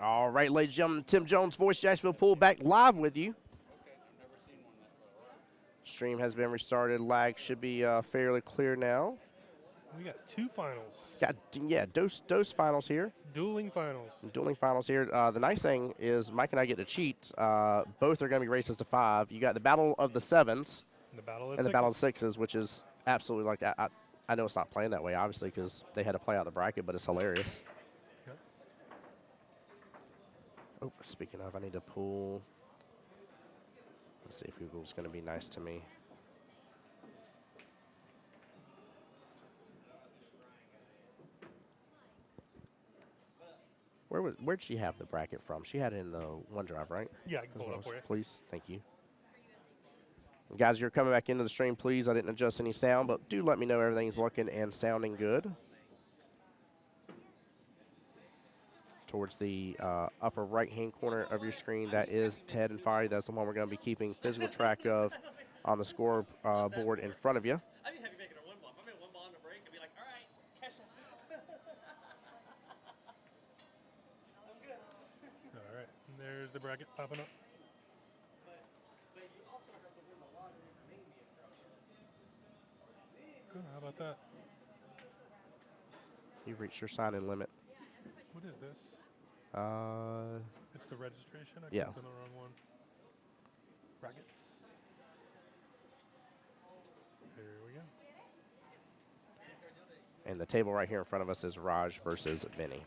All right, ladies and gentlemen, Tim Jones, Voice Jacksonville Pool, back live with you. Stream has been restarted. Lag should be fairly clear now. We got two finals. Yeah, dose finals here. Dueling finals. Dueling finals here. The nice thing is Mike and I get to cheat. Both are going to be races to 5. You got the Battle of the Sevens The battle of and the sixes. Battle of the Sixes, which is absolutely like I know it's not playing that way, obviously, because they had to play out the bracket, but it's hilarious. Yep. Oh, speaking of, I need to pull. Let's see if Google's going to be nice to me. Where'd she have the bracket from? She had it in the OneDrive, right? Yeah, I can pull it up for you. Please, thank you. Guys, you're coming back into the stream, please. I didn't adjust any sound, but do let me know everything's looking and sounding good. Towards the upper right-hand corner of your screen, that is Ted and Fire. That's the one we're going to be keeping physical track of on the score board in front of you. I'd be happy making a 1 ball. If I made a 1 ball on the break, I'd be like, all right, cash it. All right. And there's the bracket popping up. Oh, how about that? You've reached your sign-in limit. What is this? Uh, It's the registration. I Yeah. clicked on the wrong one. Brackets. There we go. and the table right here in front of us is Raj versus Vinny.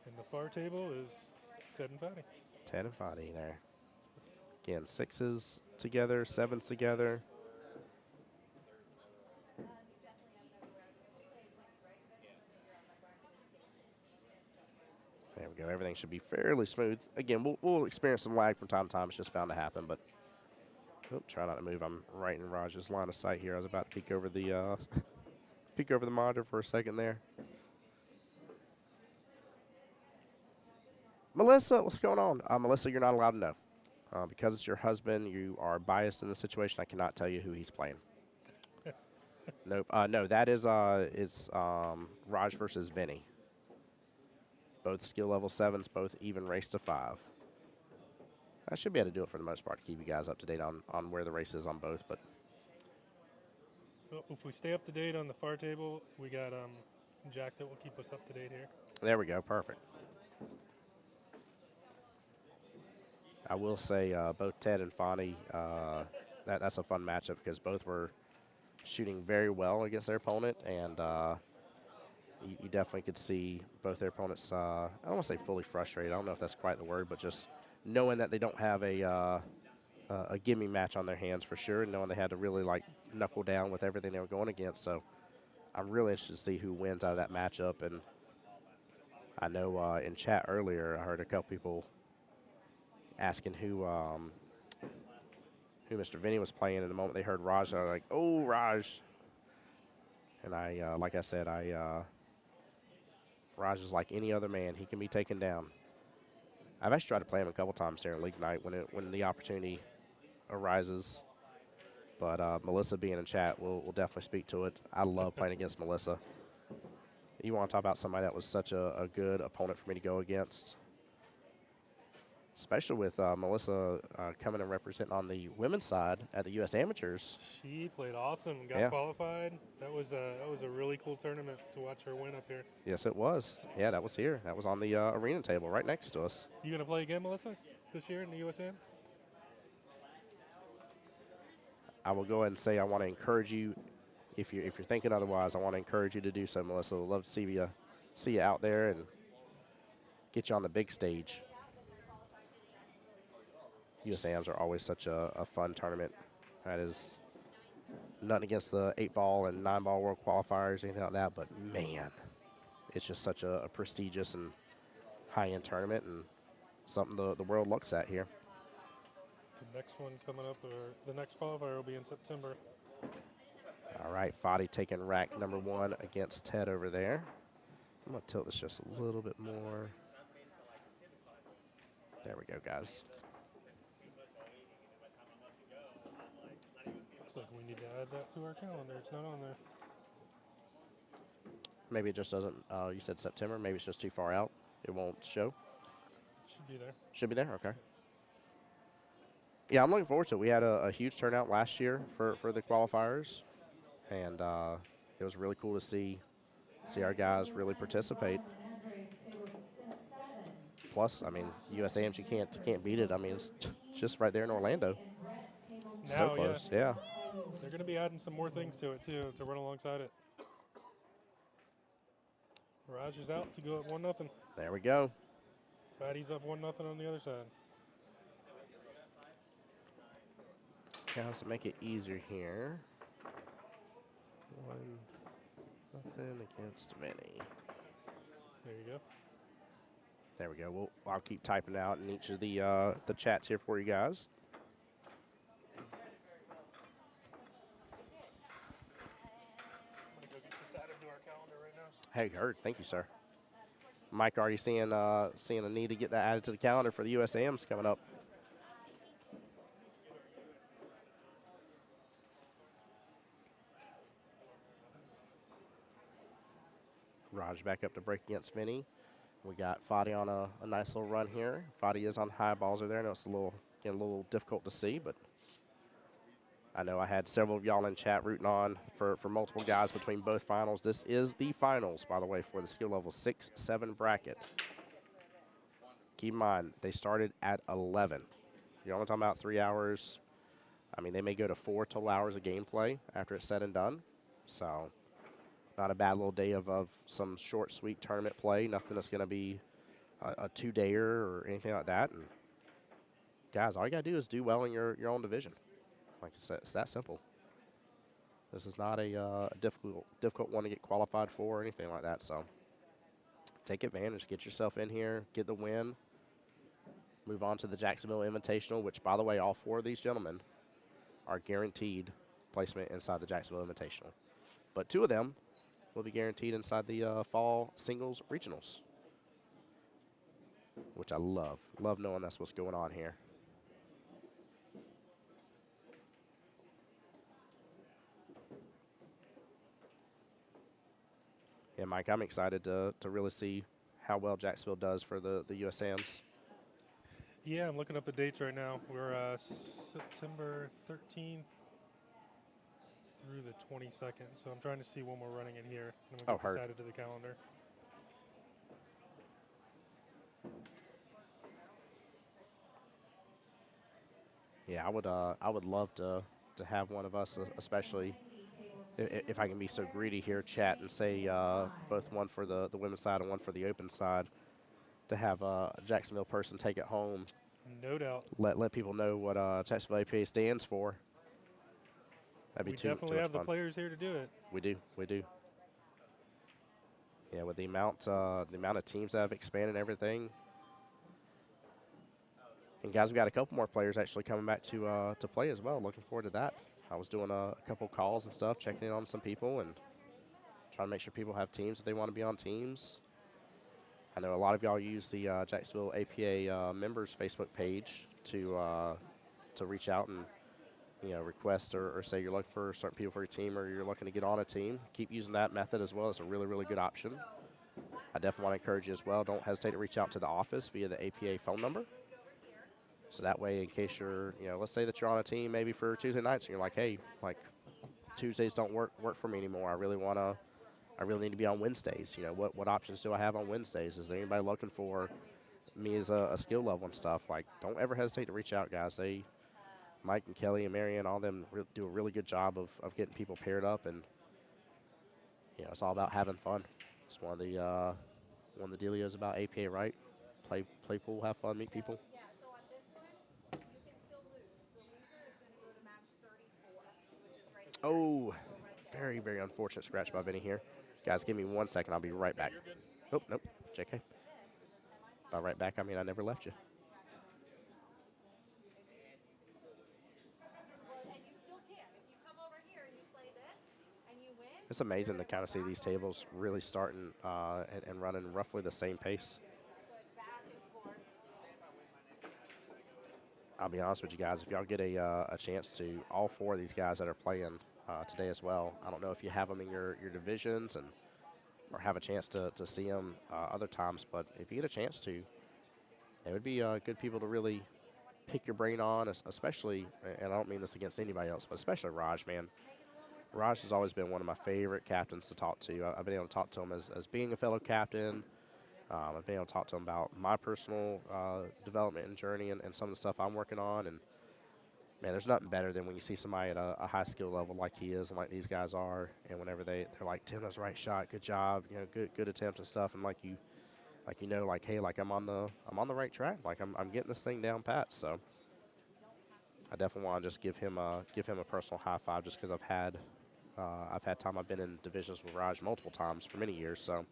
And the far table is Ted and Fatty. Ted and Fadi there. Again, 6s together, 7s together. There we go. Everything should be fairly smooth. Again, we'll experience some lag from time to time. It's just bound to happen, but try not to move. I'm right in Raj's line of sight here. I was about to peek over the peek over the monitor for a second there. Melissa, what's going on? Melissa, you're not allowed to know. Because it's your husband, you are biased in the situation. I cannot tell you who he's playing. Nope. No, that is it's Raj versus Vinny. Both skill level 7s, both even race to 5. I should be able to do it for the most part to keep you guys up to date on where the race is on both. But Well, if we stay up to date on the far table, we got Jack that will keep us up to date here. there we go. Perfect. I will say both Ted and Fonnie, that's a fun matchup because both were shooting very well against their opponent, and you definitely could see both their opponents, I don't want to say fully frustrated. I don't know if that's quite the word, but just knowing that they don't have a gimme match on their hands for sure, and knowing they had to really like knuckle down with everything they were going against. So I'm really interested to see who wins out of that matchup. And I know in chat earlier, I heard a couple people asking who Mr. Vinny was playing. And the moment they heard Raj, they were like, "Oh, Raj!" And I, like I said, Raj is like any other man; he can be taken down. I've actually tried to play him a couple times during league night when the opportunity arises. But Melissa being in chat, we'll definitely speak to it. I love playing against Melissa. You want to talk about somebody that was such a good opponent for me to go against? Especially with Melissa coming and representing on the women's side at the U.S. Amateurs. She played awesome, got qualified. That was a really cool tournament to watch her win up here. Yes, it was. Yeah, that was here. That was on the arena table right next to us. You gonna play again, Melissa, this year in the USM? I will go ahead and say I want to encourage you. If you're thinking otherwise, I want to encourage you to do so, Melissa. We'd love to see you out there and get you on the big stage. USAMs are always such a fun tournament. That is nothing against the 8-ball and 9-ball world qualifiers, anything like that, but man, it's just such a prestigious and high-end tournament and something the world looks at here. The next one coming up, or the next qualifier will be in September. All right, Fadi taking rack number 1 against Ted over there. I'm going to tilt this just a little bit more. There we go, guys. Looks like we need to add that to our calendar. It's not on there. Maybe it just doesn't, you said September, maybe it's just too far out. It won't show. be there. Should be there. Okay. Yeah, I'm looking forward to it. We had a huge turnout last year for the qualifiers, and it was really cool to see our guys really participate. Plus, I mean, USAMs, you can't beat it. I mean, it's just right there in Orlando. So Now, yeah, close. Yeah. they're going to be adding some more things to it too to run alongside it. Raj is out to go up 1-0. There we go. Fatty's up 1-0 on the other side. Guys, to make it easier here. 1-0 against Vinny. There you go. There we go. I'll keep typing out in each of the chats here for you guys. I'm going to go get this added to our calendar right now. Hey, heard. Thank you, sir. Mike already seeing a need to get that added to the calendar for the USAMs coming up. Raj back up to break against Vinny. We got Fadi on a nice little run here. Fadi is on high balls over there. I know it's getting a little difficult to see, but I know I had several of y'all in chat rooting on for multiple guys between both finals. This is the finals, by the way, for the skill level 6-7 bracket. Keep in mind, they started at 11. You're only talking about 3 hours. I mean, they may go to 4 total hours of gameplay after it's said and done. So, not a bad little day of some short, sweet tournament play. Nothing that's going to be a two-dayer or anything like that. And guys, all you got to do is do well in your own division. Like I said, it's that simple. This is not a difficult one to get qualified for or anything like that. So take advantage, get yourself in here, get the win, move on to the Jacksonville Invitational, which, by the way, all 4 of these gentlemen are guaranteed placement inside the Jacksonville Invitational. But 2 of them will be guaranteed inside the fall singles regionals, which I love. Love knowing that's what's going on here. Yeah, Mike, I'm excited to really see how well Jacksonville does for the USAMs. Yeah, I'm looking up the dates right now. We're September 13th through the 22nd, so I'm trying to see when we're running it here. And we'll get this added to the calendar. Yeah, I would love to have one of us, especially if I can be so greedy here, chat and say both one for the women's side and one for the open side, to have a Jacksonville person take it home. No doubt. Let people know what Jacksonville APA stands for. That'd be we too definitely much have fun. the players here to do it. We do. Yeah, with the amount of teams that have expanded and everything. And guys, we got a couple more players actually coming back to play as well. Looking forward to that. I was doing a couple calls and stuff, checking in on some people and trying to make sure people have teams if they want to be on teams. I know a lot of y'all use the Jacksonville APA members Facebook page to reach out and request or say you're looking for certain people for your team or you're looking to get on a team. Keep using that method as well. It's a really, really good option. I definitely want to encourage you as well. Don't hesitate to reach out to the office via the APA phone number. So that way, in case you're, let's say that you're on a team maybe for Tuesday nights and you're like, hey, like Tuesdays don't work for me anymore. I really need to be on Wednesdays. What options do I have on Wednesdays? Is there anybody looking for me as a skill level and stuff? Like, don't ever hesitate to reach out, guys. Mike and Kelly and Marianne, all of them do a really good job of getting people paired up, and it's all about having fun. It's one of the dealios about APA, right? Play pool, have fun, meet people. Oh, very, very unfortunate scratch by Benny here. Guys, give me 1 second. I'll be right back. Oh, nope. JK. By right back, I mean I never left you. It's amazing to kind of see these tables really starting and running roughly the same pace. I'll be honest with you guys, if y'all get a chance to, all 4 of these guys that are playing today as well, I don't know if you have them in your divisions or have a chance to see them other times, but if you get a chance to, It would be good people to really pick your brain on, especially, and I don't mean this against anybody else, but especially Raj, man. Raj has always been one of my favorite captains to talk to. I've been able to talk to him as being a fellow captain. I've been able to talk to him about my personal development and journey and some of the stuff I'm working on. And man, there's nothing better than when you see somebody at a high skill level like he is and like these guys are, and whenever they're like, Tim, that's the right shot, good job, good attempt and stuff, and like like hey, like I'm on the right track, like I'm getting this thing down pat. So I definitely want to just give him a personal high five just because I've had time. I've been in divisions with Raj multiple times for many years. So.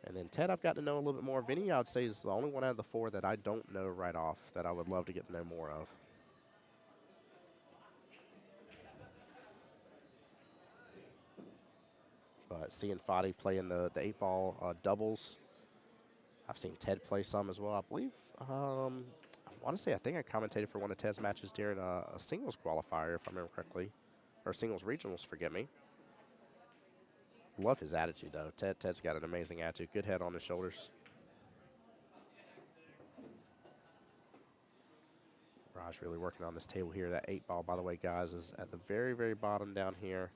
And then Ted, I've got to know a little bit more. Vinny, I would say, is the only one out of the four that I don't know right off that I would love to get to know more of. But seeing Fadi play in the 8-ball doubles, I've seen Ted play some as well. I believe, I want to say, I think I commentated for one of Ted's matches during a singles qualifier, if I remember correctly, or singles regionals, forget me. Love his attitude, though. Ted's got an amazing attitude, good head on his shoulders. Raj really working on this table here. That 8-ball, by the way, guys, is at the very, very bottom down here.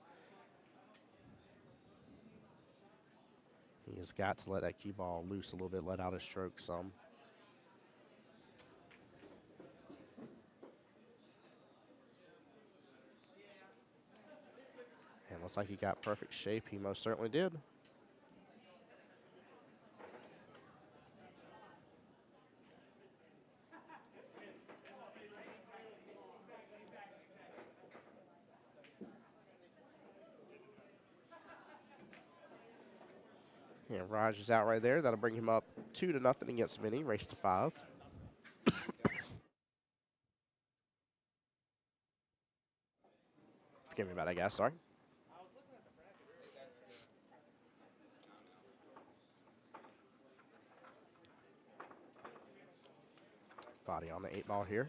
He has got to let that cue ball loose a little bit, let out his stroke some. And looks like he got perfect shape. He most certainly did. Yeah, Raj is out right there. That'll bring him up 2-0 against Vinny. Race to 5. Forgive me about that, guys. Sorry. Fadi on the 8-ball here.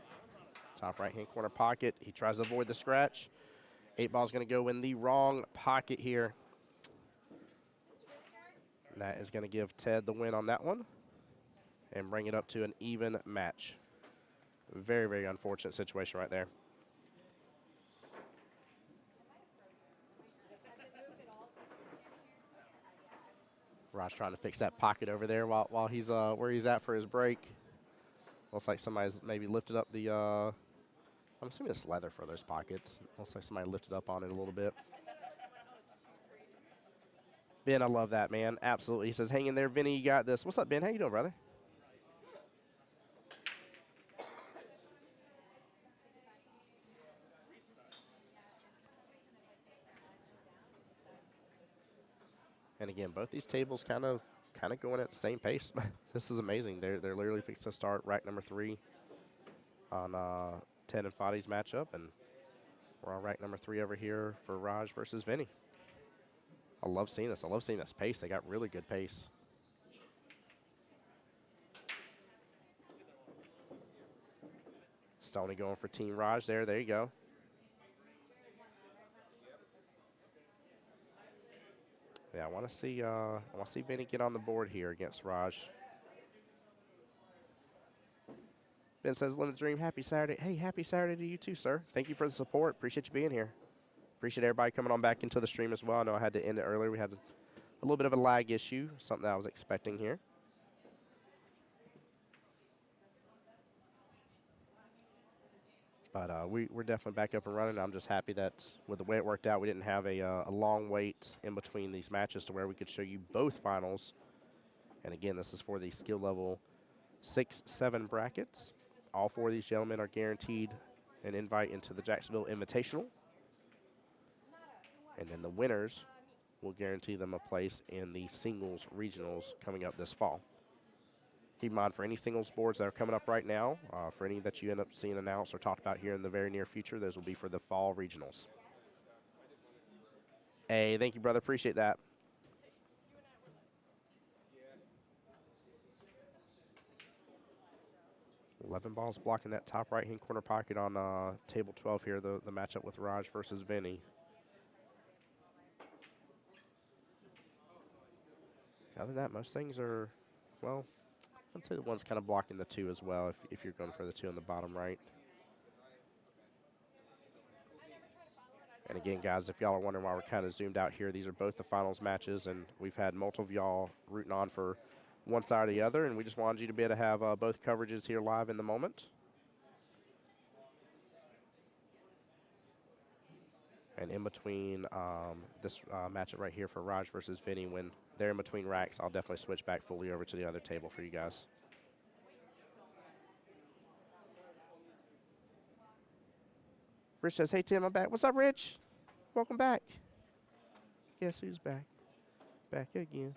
Top right-hand corner pocket. He tries to avoid the scratch. 8-ball's going to go in the wrong pocket here. And that is going to give Ted the win on that one and bring it up to an even match. Very, very unfortunate situation right there. Raj trying to fix that pocket over there while he's where he's at for his break. Looks like somebody's maybe lifted up the, I'm assuming it's leather for those pockets. Looks like somebody lifted up on it a little bit. Ben, I love that, man. Absolutely. He says, hang in there, Vinny, you got this. What's up, Ben? How you doing, brother? And again, both these tables kind of going at the same pace. This is amazing. They're literally fixed to start rack number 3 on Ted and Fadi's matchup, and we're on rack number 3 over here for Raj versus Vinny. I love seeing this. I love seeing this pace. They got really good pace. Stoney going for Team Raj there. There you go. Yeah, I want to see Vinny get on the board here against Raj. Ben says, "Live the dream. Happy Saturday." Hey, happy Saturday to you too, sir. Thank you for the support. Appreciate you being here. Appreciate everybody coming on back into the stream as well. I know I had to end it earlier. We had a little bit of a lag issue, something that I was expecting here. But we're definitely back up and running. I'm just happy that with the way it worked out, we didn't have a long wait in between these matches to where we could show you both finals. And again, this is for the skill level 6-7 brackets. All 4 of these gentlemen are guaranteed an invite into the Jacksonville Invitational. And then the winners will guarantee them a place in the singles regionals coming up this fall. Keep in mind, for any singles boards that are coming up right now, for any that you end up seeing announced or talked about here in the very near future, those will be for the fall regionals. Hey, thank you, brother. Appreciate that. Eleven balls blocking that top right-hand corner pocket on table 12 here, the matchup with Raj versus Vinny. Other than that, most things are Well, I'd say the one's kind of blocking the 2 as well if you're going for the 2 on the bottom right. And again, guys, if y'all are wondering why we're kind of zoomed out here, these are both the finals matches, and we've had multiple of y'all rooting on for one side or the other, and we just wanted you to be able to have both coverages here live in the moment. And in between this matchup right here for Raj versus Vinny, when they're in between racks, I'll definitely switch back fully over to the other table for you guys. Rich says, hey, Tim, I'm back. What's up, Rich? Welcome back. Guess who's back? Back again.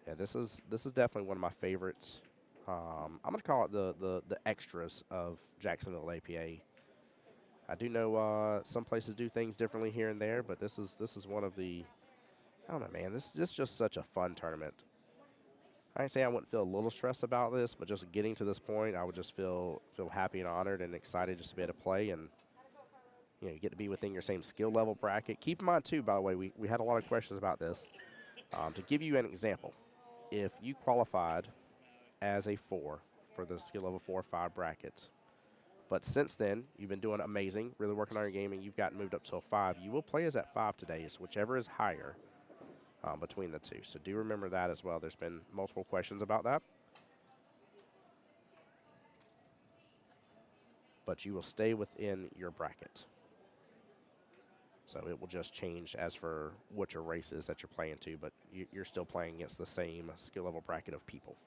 Yeah, this is definitely one of my favorites. I'm going to call it the extras of Jacksonville APA. I do know some places do things differently here and there, but this is one of the, I don't know, man. This is just such a fun tournament. I ain't say I wouldn't feel a little stressed about this, but just getting to this point, I would just feel happy and honored and excited just to be able to play, and you get to be within your same skill level bracket. Keep in mind too, by the way, we had a lot of questions about this. To give you an example, if you qualified as a 4 for the skill level 4 or 5 bracket, but since then you've been doing amazing, really working on your game, and you've gotten moved up to a 5, you will play as that 5 today. It's whichever is higher between the 2. So do remember that as well. There's been multiple questions about that. But you will stay within your bracket. So it will just change as for what your race is that you're playing to, but you're still playing against the same skill level bracket of people.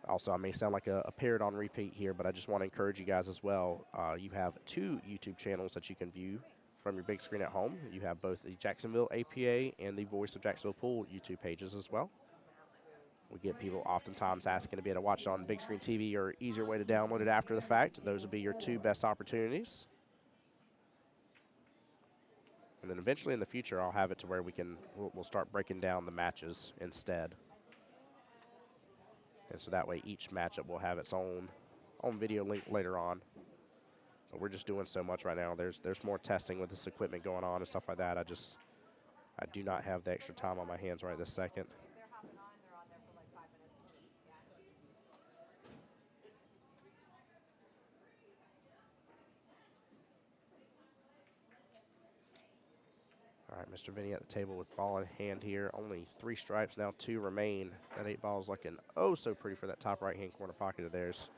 Also, I may sound like a parrot on repeat here, but I just want to encourage you guys as well. You have 2 YouTube channels that you can view from your big screen at home. You have both the Jacksonville APA and the Voice of Jacksonville Pool YouTube pages as well. We get people oftentimes asking to be able to watch it on big screen TV or easier way to download it after the fact. Those will be your 2 best opportunities. And then eventually in the future, I'll have it to where we'll start breaking down the matches instead. And so that way each matchup will have its own video link later on. But we're just doing so much right now. There's more testing with this equipment going on and stuff like that. I do not have the extra time on my hands right this second. All right, Mr. Vinny at the table with ball in hand here. Only 3 stripes, now 2 remain. That 8 ball is looking oh so pretty for that top right-hand corner pocket of theirs.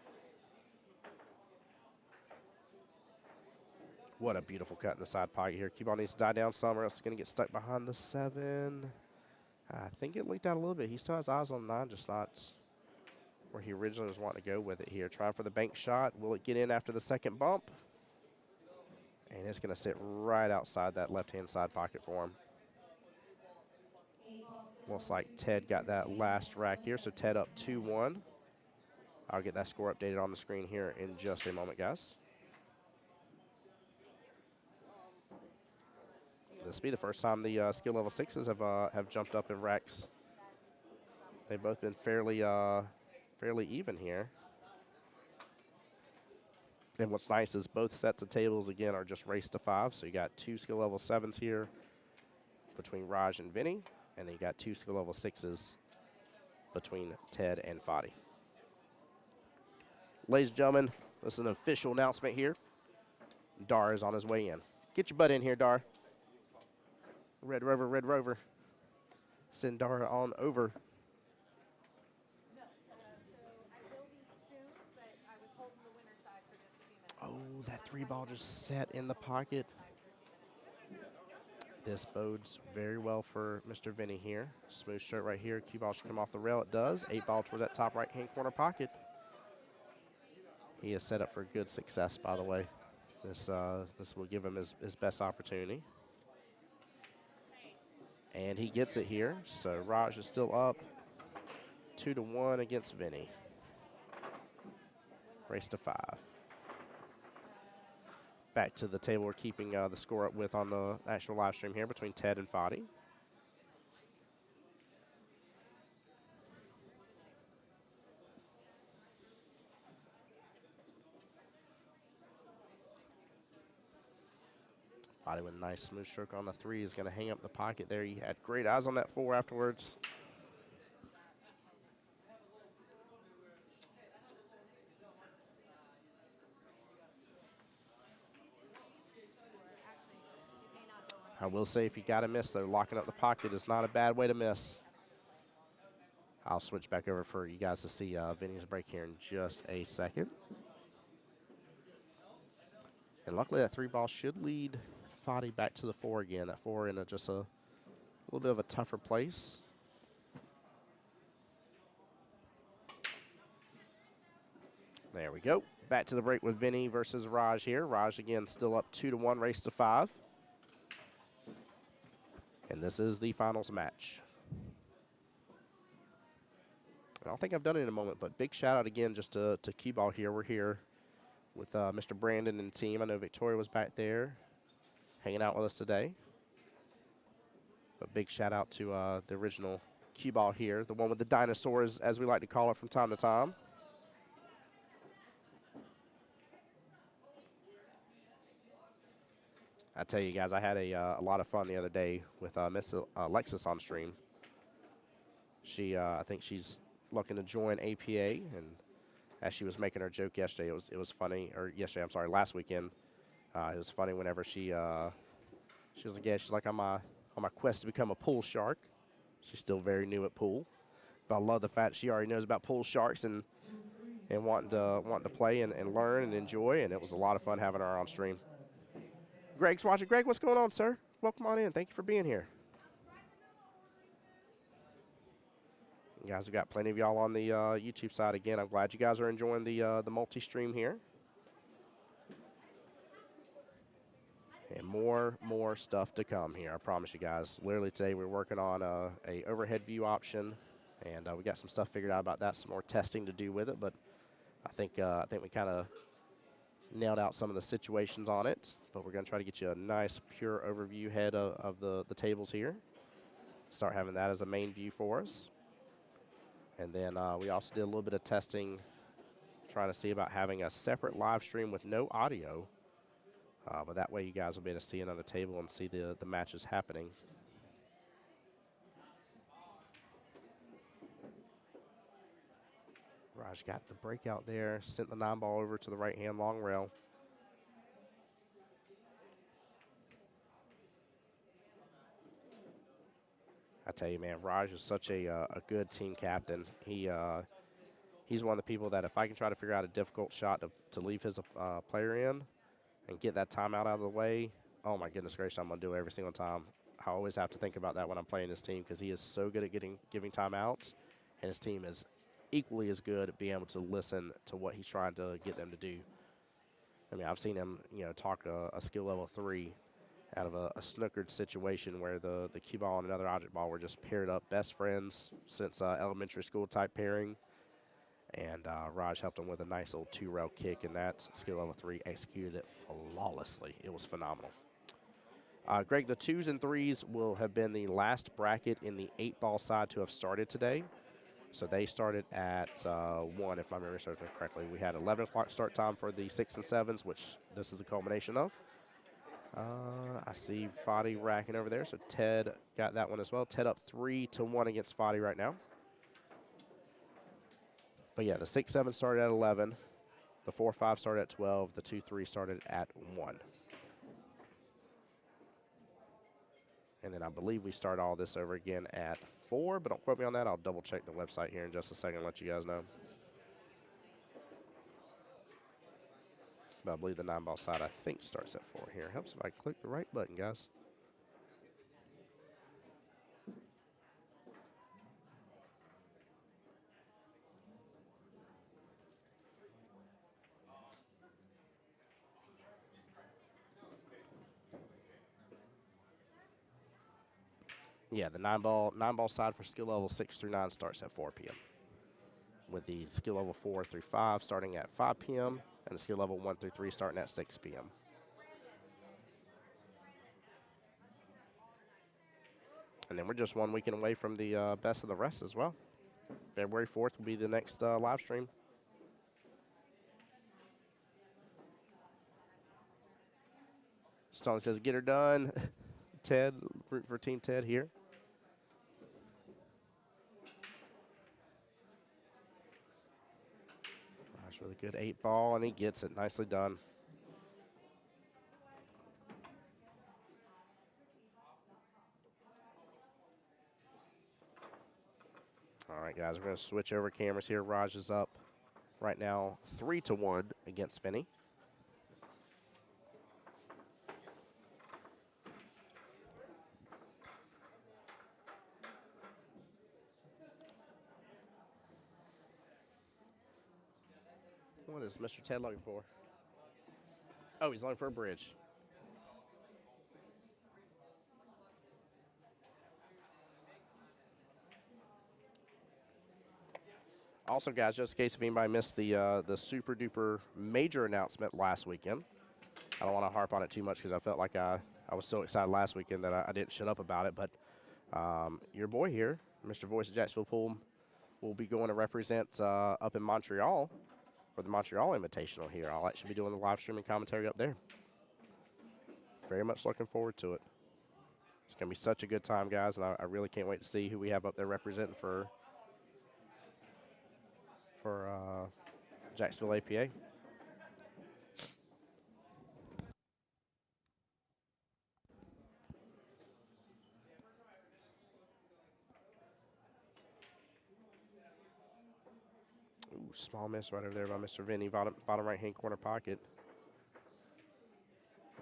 What a beautiful cut in the side pocket here. Qball needs to die down some or else it's going to get stuck behind the 7. I think it leaked out a little bit. He still has eyes on 9, just not where he originally was wanting to go with it here. Trying for the bank shot. Will it get in after the second bump? And it's going to sit right outside that left-hand side pocket for him. Looks like Ted got that last rack here, so Ted up 2-1. I'll get that score updated on the screen here in just a moment, guys. This will be the first time the skill level 6s have jumped up in racks. They've both been fairly even here. And what's nice is both sets of tables, again, are just race to 5. So you got 2 skill level 7s here between Raj and Vinny. And then you got 2 skill level 6s between Ted and Fadi. Ladies and gentlemen, this is an official announcement here. Dar is on his way in. Get your butt in here, Dar. Red Rover, Red Rover. Send Dar on over. Oh, that 3 ball just sat in the pocket. This bodes very well for Mr. Vinny here. Smooth stroke right here. Qball should come off the rail. It does. 8 ball towards that top right-hand corner pocket. He is set up for good success, by the way. This will give him his best opportunity. And he gets it here. So Raj is still up 2-1 against Vinny. Race to 5. Back to the table we're keeping the score up with on the actual live stream here between Ted and Fadi. Foddy with a nice smooth stroke on the 3 is going to hang up the pocket there. He had great eyes on that 4 afterwards. I will say if you got to miss, though, locking up the pocket is not a bad way to miss. I'll switch back over for you guys to see Vinny's break here in just a second. And luckily that 3 ball should lead Foddy back to the 4 again. That 4 in just a little bit of a tougher place. There we go. Back to the break with Vinny versus Raj here. Raj again still up 2-1, race to 5. And this is the finals match. I don't think I've done it in a moment, but big shout out again just to Qball here. We're here with Mr. Brandon and team. I know Victoria was back there hanging out with us today. But big shout out to the original Qball here, the one with the dinosaurs, as we like to call it from time to time. I tell you guys, I had a lot of fun the other day with Miss Alexis on stream. She, I think she's looking to join APA, and as she was making her joke yesterday, it was funny. Or yesterday, I'm sorry, last weekend, it was funny whenever she was like, yeah, she's like on my quest to become a pool shark. She's still very new at pool, but I love the fact she already knows about pool sharks and wanting to play and learn and enjoy. And it was a lot of fun having her on stream. Greg's watching. Greg, what's going on, sir? Welcome on in. Thank you for being here. You guys, we got plenty of y'all on the YouTube side again. I'm glad you guys are enjoying the multi-stream here. And more stuff to come here, I promise you guys. Literally today we're working on a overhead view option, and we got some stuff figured out about that, some more testing to do with it, but I think we kind of nailed out some of the situations on it. But we're going to try to get you a nice pure overview head of the tables here. Start having that as a main view for us. And then we also did a little bit of testing, trying to see about having a separate live stream with no audio. But that way you guys will be able to see another table and see the matches happening. Raj got the breakout there, sent the 9-ball over to the right-hand long rail. I tell you, man, Raj is such a good team captain. He's one of the people that if I can try to figure out a difficult shot to leave his player in and get that timeout out of the way, oh my goodness gracious, I'm going to do it every single time. I always have to think about that when I'm playing his team because he is so good at giving timeouts, and his team is equally as good at being able to listen to what he's trying to get them to do. I mean, I've seen him, talk a skill level 3 out of a snookered situation where the Qball and another object ball were just paired up, best friends since elementary school type pairing. And Raj helped him with a nice little 2-rail kick, and that skill level 3 executed it flawlessly. It was phenomenal. Greg, the 2s and 3s will have been the last bracket in the 8-ball side to have started today. So they started at 1, if my memory serves me correctly. We had 11 o'clock start time for the 6 and 7s, which this is the culmination of. I see Foddy racking over there, so Ted got that one as well. Ted up 3-1 against Foddy right now. But yeah, the 6-7 started at 11. The 4-5 started at 12. The 2-3 started at 1. And then I believe we start all this over again at 4, but don't quote me on that. I'll double check the website here in just a second and let you guys know. But I believe the 9-ball side, I think, starts at 4 here. Helps if I click the right button, guys. Yeah, the 9-ball side for skill level 6 through 9 starts at 4 p.m. with the skill level 4 through 5 starting at 5 p.m. and the skill level 1 through 3 starting at 6 p.m. And then we're just 1 weekend away from the best of the rest as well. February 4th will be the next live stream. Stone says, get her done. Ted, root for Team Ted here. That's really good 8-ball, and he gets it. Nicely done. All right, guys, we're going to switch over cameras here. Raj is up right now 3-1 against Finney. What is Mr. Ted looking for? Oh, he's looking for a bridge. Also, guys, just in case if anybody missed the super duper major announcement last weekend, I don't want to harp on it too much because I felt like I was so excited last weekend that I didn't shut up about it. But your boy here, Mr. Voice of Jacksonville Pool, will be going to represent up in Montreal for the Montreal Invitational here. I'll actually be doing the live streaming commentary up there. Very much looking forward to it. It's going to be such a good time, guys, and I really can't wait to see who we have up there representing for Jacksonville APA. Ooh, small miss right over there by Mr. Vinny, bottom right-hand corner pocket.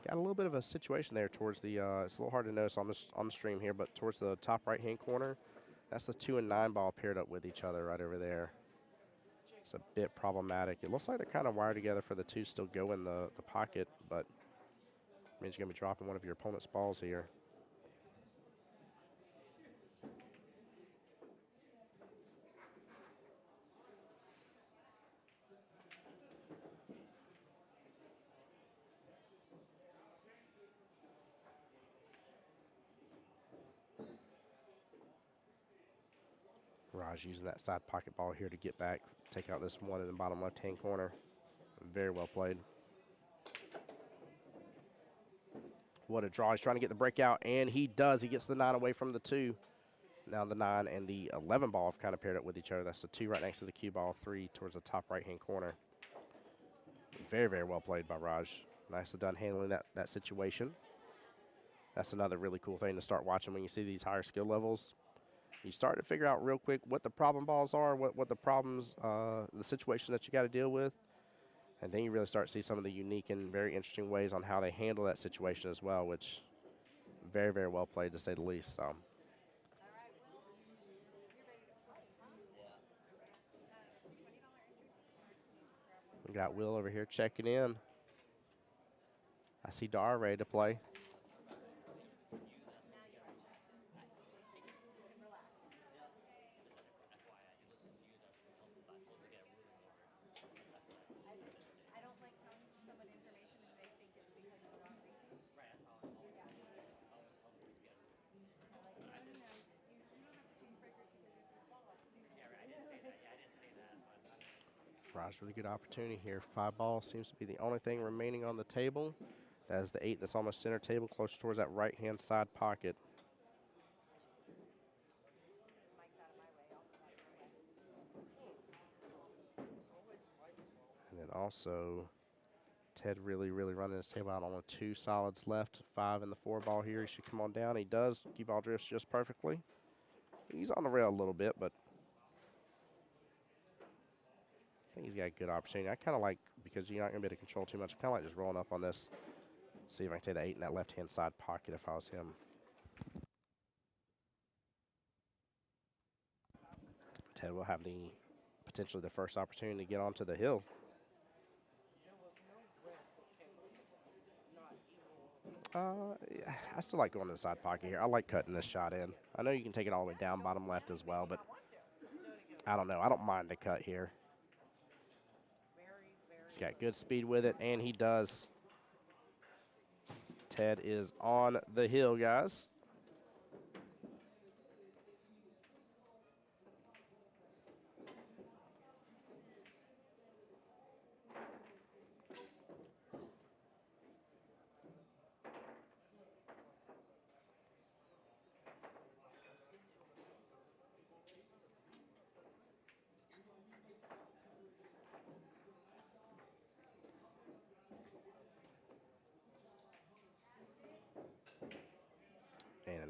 Got a little bit of a situation there towards the, it's a little hard to notice on the stream here, but towards the top right-hand corner, that's the 2 and 9 ball paired up with each other right over there. It's a bit problematic. It looks like they're kind of wired together for the 2 still go in the pocket, but means you're going to be dropping one of your opponent's balls here. Raj using that side pocket ball here to get back, take out this one in the bottom left-hand corner. Very well played. What a draw. He's trying to get the breakout, and he does. He gets the 9 away from the 2. Now the 9 and the 11 ball have kind of paired up with each other. That's the 2 right next to the cue ball, 3 towards the top right-hand corner. Very, very well played by Raj. Nicely done handling that situation. That's another really cool thing to start watching when you see these higher skill levels. You start to figure out real quick what the problem balls are, what the problems, the situation that you got to deal with. And then you really start to see some of the unique and very interesting ways on how they handle that situation as well, which very, very well played to say the least. So. We got Will over here checking in. I see Dar ready to play. Raj, really good opportunity here. 5 ball seems to be the only thing remaining on the table. That is the 8 that's almost center table, close towards that right-hand side pocket. And then also, Ted really, really running his table out on only 2 solids left. 5 in the 4 ball here. He should come on down. He does. Qball drifts just perfectly. He's on the rail a little bit, but I think he's got a good opportunity. I kind of like, because you're not going to be able to control too much, I kind of like just rolling up on this. See if I can take the 8 in that left-hand side pocket if I was him. Ted will have potentially the first opportunity to get onto the hill. Yeah, I still like going to the side pocket here. I like cutting this shot in. I know you can take it all the way down bottom left as well, but I don't know. I don't mind the cut here. He's got good speed with it, and he does. Ted is on the hill, guys.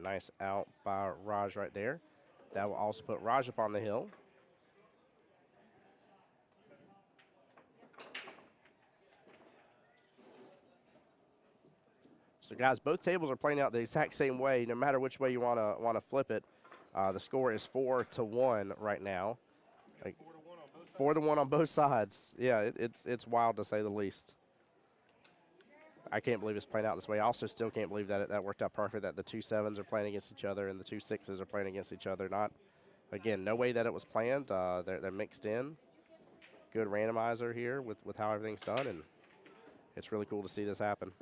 Nice out by Raj right there. That will also put Raj up on the hill. So, guys, both tables are playing out the exact same way. No matter which way you want to flip it, the score is 4-1 right now. Like 4-1 on both sides. Yeah, it's wild to say the least. I can't believe it's playing out this way. I also still can't believe that that worked out perfect. That the 2 7s are playing against each other and the 2 6s are playing against each other. Not, again, no way that it was planned. They're mixed in. Good randomizer here with how everything's done, and it's really cool to see this happen.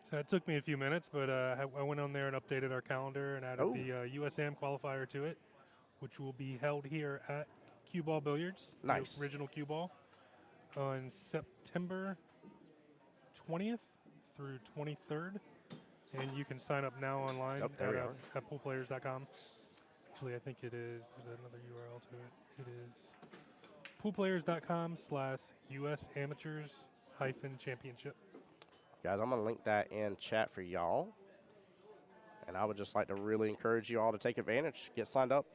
So it took me a few minutes, but I went on there and updated our calendar and added the USAM qualifier to it, which will be held here at Qball Billiards, Nice. the original Qball, on September 20th through 23rd. And you can sign up now online at poolplayers.com. Actually, I think it is. There's another URL to it. It is poolplayers.com/US Amateurs-Championship. Guys, I'm going to link that in chat for y'all. And I would just like to really encourage you all to take advantage, get signed up.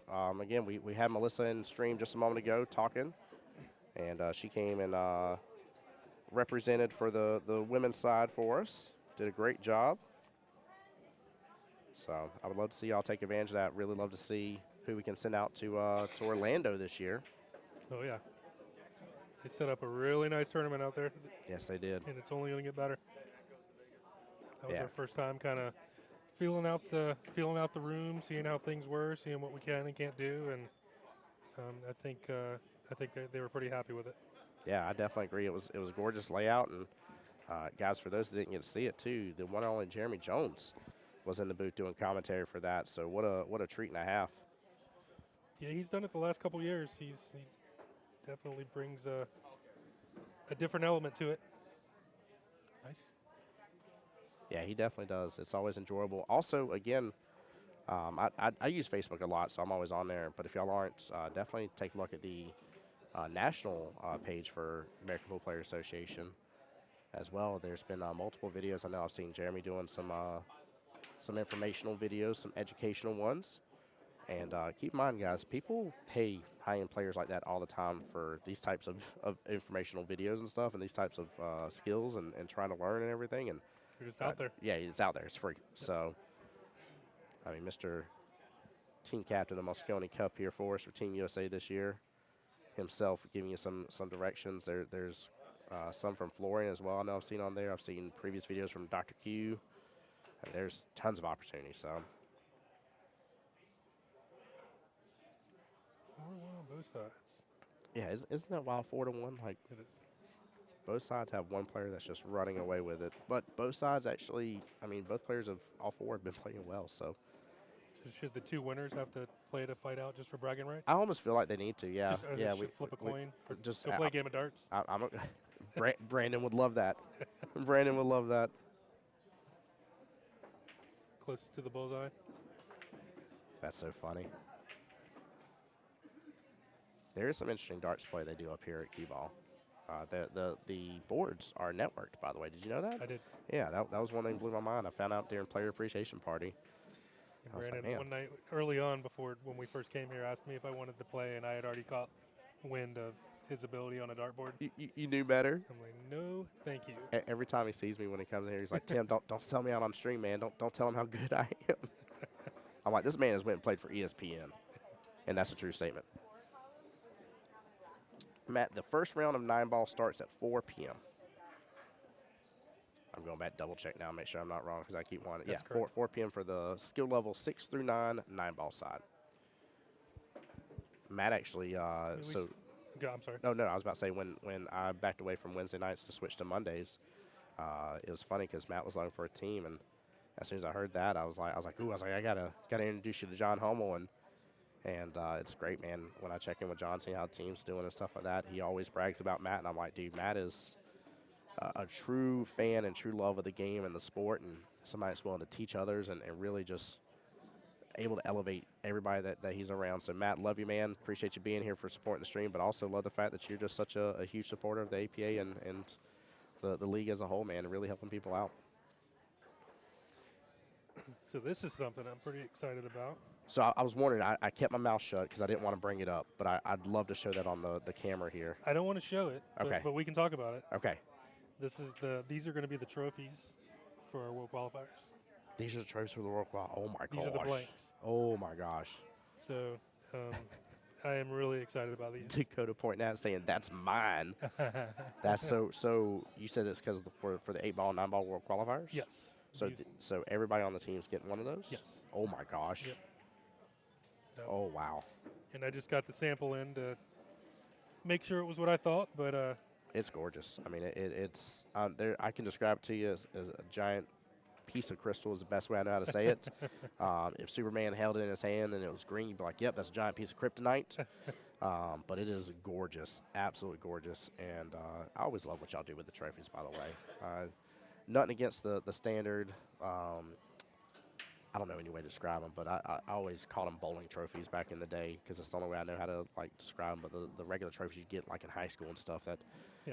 Again, we had Melissa in stream just a moment ago talking. And she came and represented for the women's side for us. Did a great job. So I would love to see y'all take advantage of that. Really love to see who we can send out to Orlando this year. Oh, yeah. They set up a really nice tournament out there. Yes, they did. And it's only going to get better. That was Yeah. our first time kind of feeling out the room, seeing how things were, seeing what we can and can't do, and I think they were pretty happy with it. Yeah, I definitely agree. It was a gorgeous layout, and guys, for those that didn't get to see it too, the one and only Jeremy Jones was in the booth doing commentary for that. So what a treat and a half. Yeah, he's done it the last couple years. He definitely brings a different element to it. Nice. Yeah, he definitely does. It's always enjoyable. Also, again, I use Facebook a lot, so I'm always on there. But if y'all aren't, definitely take a look at the national page for American Pool Players Association as well. There's been multiple videos. I know I've seen Jeremy doing some informational videos, some educational ones. And keep in mind, guys, people pay high-end players like that all the time for these types of informational videos and stuff and these types of skills and trying to learn and everything. And You're just out there. Yeah, it's out there. It's free. So, I mean, Mr. Team Captain of Moscone Cup here for us for Team USA this year himself giving you some directions. There's some from Florian as well. I know I've seen on there. I've seen previous videos from Dr. Q. And there's tons of opportunities. So. 4-1 on both sides. Yeah, isn't that wild? 4-1. Like It is. both sides have one player that's just running away with it. But both sides actually, I mean, both players of all four have been playing well. So Should the two winners have to play to fight out just for bragging rights? I almost feel like they need to. Yeah, yeah. We flip a coin. Or just go play a game of darts. Brandon would love that. Brandon would love that. Close to the bullseye. That's so funny. There is some interesting darts play they do up here at Qball. The boards are networked, by the way. Did you know that? I did. Yeah, that was one thing that blew my mind. I found out during player appreciation party. And Brandon, one night early on, when we first came here, asked me if I wanted to play, and I had already caught wind of his ability on a dartboard. You knew better? I'm like, no, thank you. Every time he sees me when he comes in here, he's like, Tim, don't sell me out on stream, man. Don't tell him how good I am. I'm like, this man has went and played for ESPN, and that's a true statement. Matt, the first round of 9-ball starts at 4 p.m. I'm going back to double check now, make sure I'm not wrong because I keep wanting. That's yeah, 4 p.m. for the skill level 6 through 9 9-ball side. Matt actually, Go, I'm sorry. No, I was about to say when I backed away from Wednesday nights to switch to Mondays, it was funny because Matt was looking for a team, and as soon as I heard that, I was like, I gotta introduce you to John Hummel, and it's great, man. When I check in with John, seeing how the team's doing and stuff like that, he always brags about Matt, and I'm like, dude, Matt is a true fan and true love of the game and the sport, and somebody that's willing to teach others and really just able to elevate everybody that he's around. So, Matt, love you, man. Appreciate you being here for supporting the stream, but also love the fact that you're just such a huge supporter of the APA and the league as a whole, man, and really helping people out. So this is something I'm pretty excited about. So I was wondering, I kept my mouth shut because I didn't want to bring it up, but I'd love to show that on the camera here. I don't want to show it, Okay. but we can talk about it. Okay. These are going to be the trophies for our World Qualifiers. These are the trophies for the World Qual. Oh, my gosh. These are the blanks. Oh, my gosh. So I am really excited about these. Dakota pointing out saying, that's mine. That's so you said it's because for the 8-ball, 9-ball World Qualifiers? Yes. So so everybody on the team's getting one of those? Yes. Oh, my gosh. Yep. Yep. Oh, wow. And I just got the sample in to make sure it was what I thought, but It's gorgeous. I mean, it's there. I can describe it to you as a giant piece of crystal is the best way I know how to say it. If Superman held it in his hand and it was green, you'd be like, yep, that's a giant piece of kryptonite. But it is gorgeous, absolutely gorgeous. And I always love what y'all do with the trophies, by the way. Nothing against the standard. I don't know any way to describe them, but I always called them bowling trophies back in the day because it's the only way I know how to like describe them. But the regular trophies you get like in high school and stuff that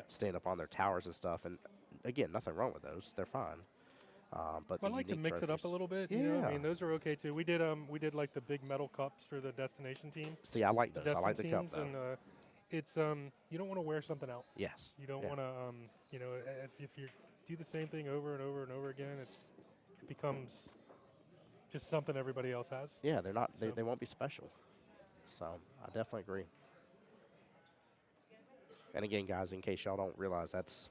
stand up on their towers and stuff. And again, nothing wrong with those; they're fine. But I like to mix it up a little bit. Yeah. You know? I mean, those are okay too. We did like the big metal cups for the destination team. See, I like those. I like the cup though. And it's you don't want to wear something out. Yes. You don't want to you know, if you do the same thing over and over and over again, it becomes just something everybody else has. Yeah, they're not. So. They won't be special. So I definitely agree. And again, guys, in case y'all don't realize, that's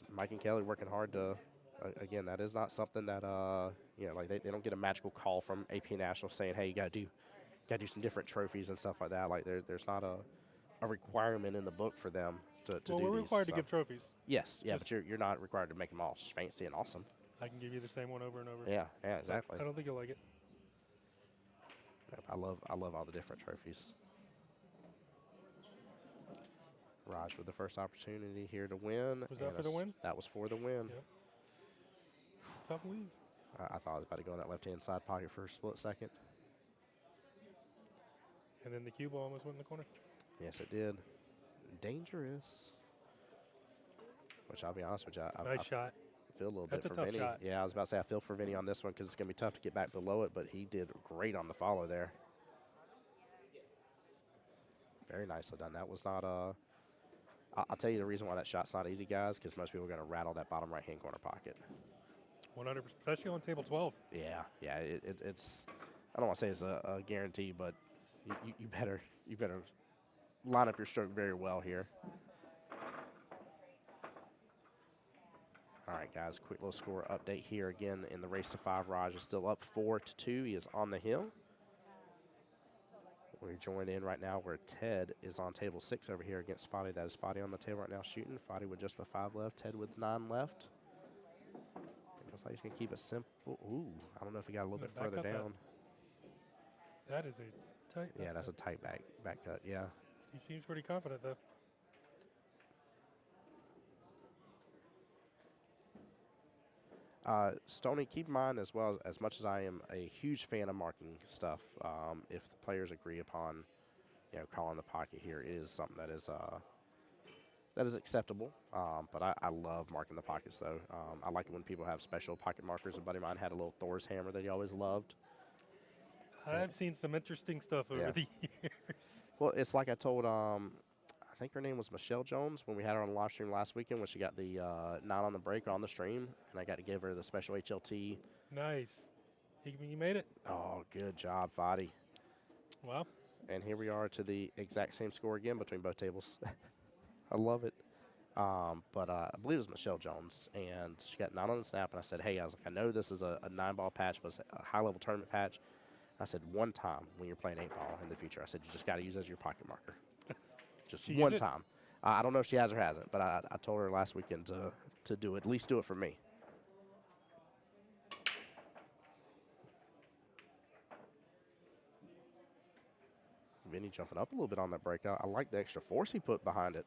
Mike and Kelly working hard to. Again, that is not something that you know, like they don't get a magical call from APA National saying, hey, you gotta do some different trophies and stuff like that. Like there's not a requirement in the book for them to do. Well, we're required to give trophies. Yes, yeah, but you're not required to make them all fancy and awesome. I can give you the same one over and over. Yeah, exactly. I don't think you'll like it. I love all the different trophies. Raj with the first opportunity here to win. Was that for the win? That was for the win. Yep. Tough lead. I thought I was about to go in that left-hand side pocket for a split second. And then the cue ball almost went in the corner. Yes, it did. Dangerous. Which I'll be honest with you, Nice shot. I feel a little That's bit a for tough Vinny. shot. Yeah, I was about to say I feel for Vinny on this one because it's going to be tough to get back below it, but he did great on the follow there. Very nicely done. That was not a. I'll tell you the reason why that shot's not easy, guys, because most people are going to rattle that bottom right-hand corner pocket. 100%, especially on table 12. Yeah, it's. I don't want to say it's a guarantee, but you better line up your stroke very well here. All right, guys, quick little score update here again in the race to 5. Raj is still up 4-2. He is on the hill. We're joined in right now where Ted is on table 6 over here against Fadi. That is Fadi on the table right now shooting. Fadi with just the 5 left, Ted with 9 left. It looks like he's going to keep it simple. Ooh, I don't know if he got a little bit further down. That is a tight. Yeah, that's a tight back cut, yeah. He seems pretty confident, though. Stoney, keep in mind as well, as much as I am a huge fan of marking stuff, if the players agree upon, calling the pocket here, it is something that is acceptable. But I love marking the pockets, though. I like it when people have special pocket markers. A buddy of mine had a little Thor's hammer that he always loved. I've seen some interesting stuff over the years. Well, it's like I told, I think her name was Michelle Jones when we had her on the live stream last weekend when she got the 9 on the break on the stream, and I got to give her the special HLT. Nice. You made it. Oh, good job, Fadi. Wow. And here we are to the exact same score again between both tables. I love it. But I believe it was Michelle Jones, and she got 9 on the snap, and I said, hey, I was like, I know this is a 9-ball patch, but it's a high-level tournament patch. I said, one time when you're playing 8-ball in the future, I said, you just got to use it as your pocket marker. Just one time. I don't know if she has or hasn't, but I told her last weekend to do it. At least do it for me. Vinny jumping up a little bit on that break. I like the extra force he put behind it.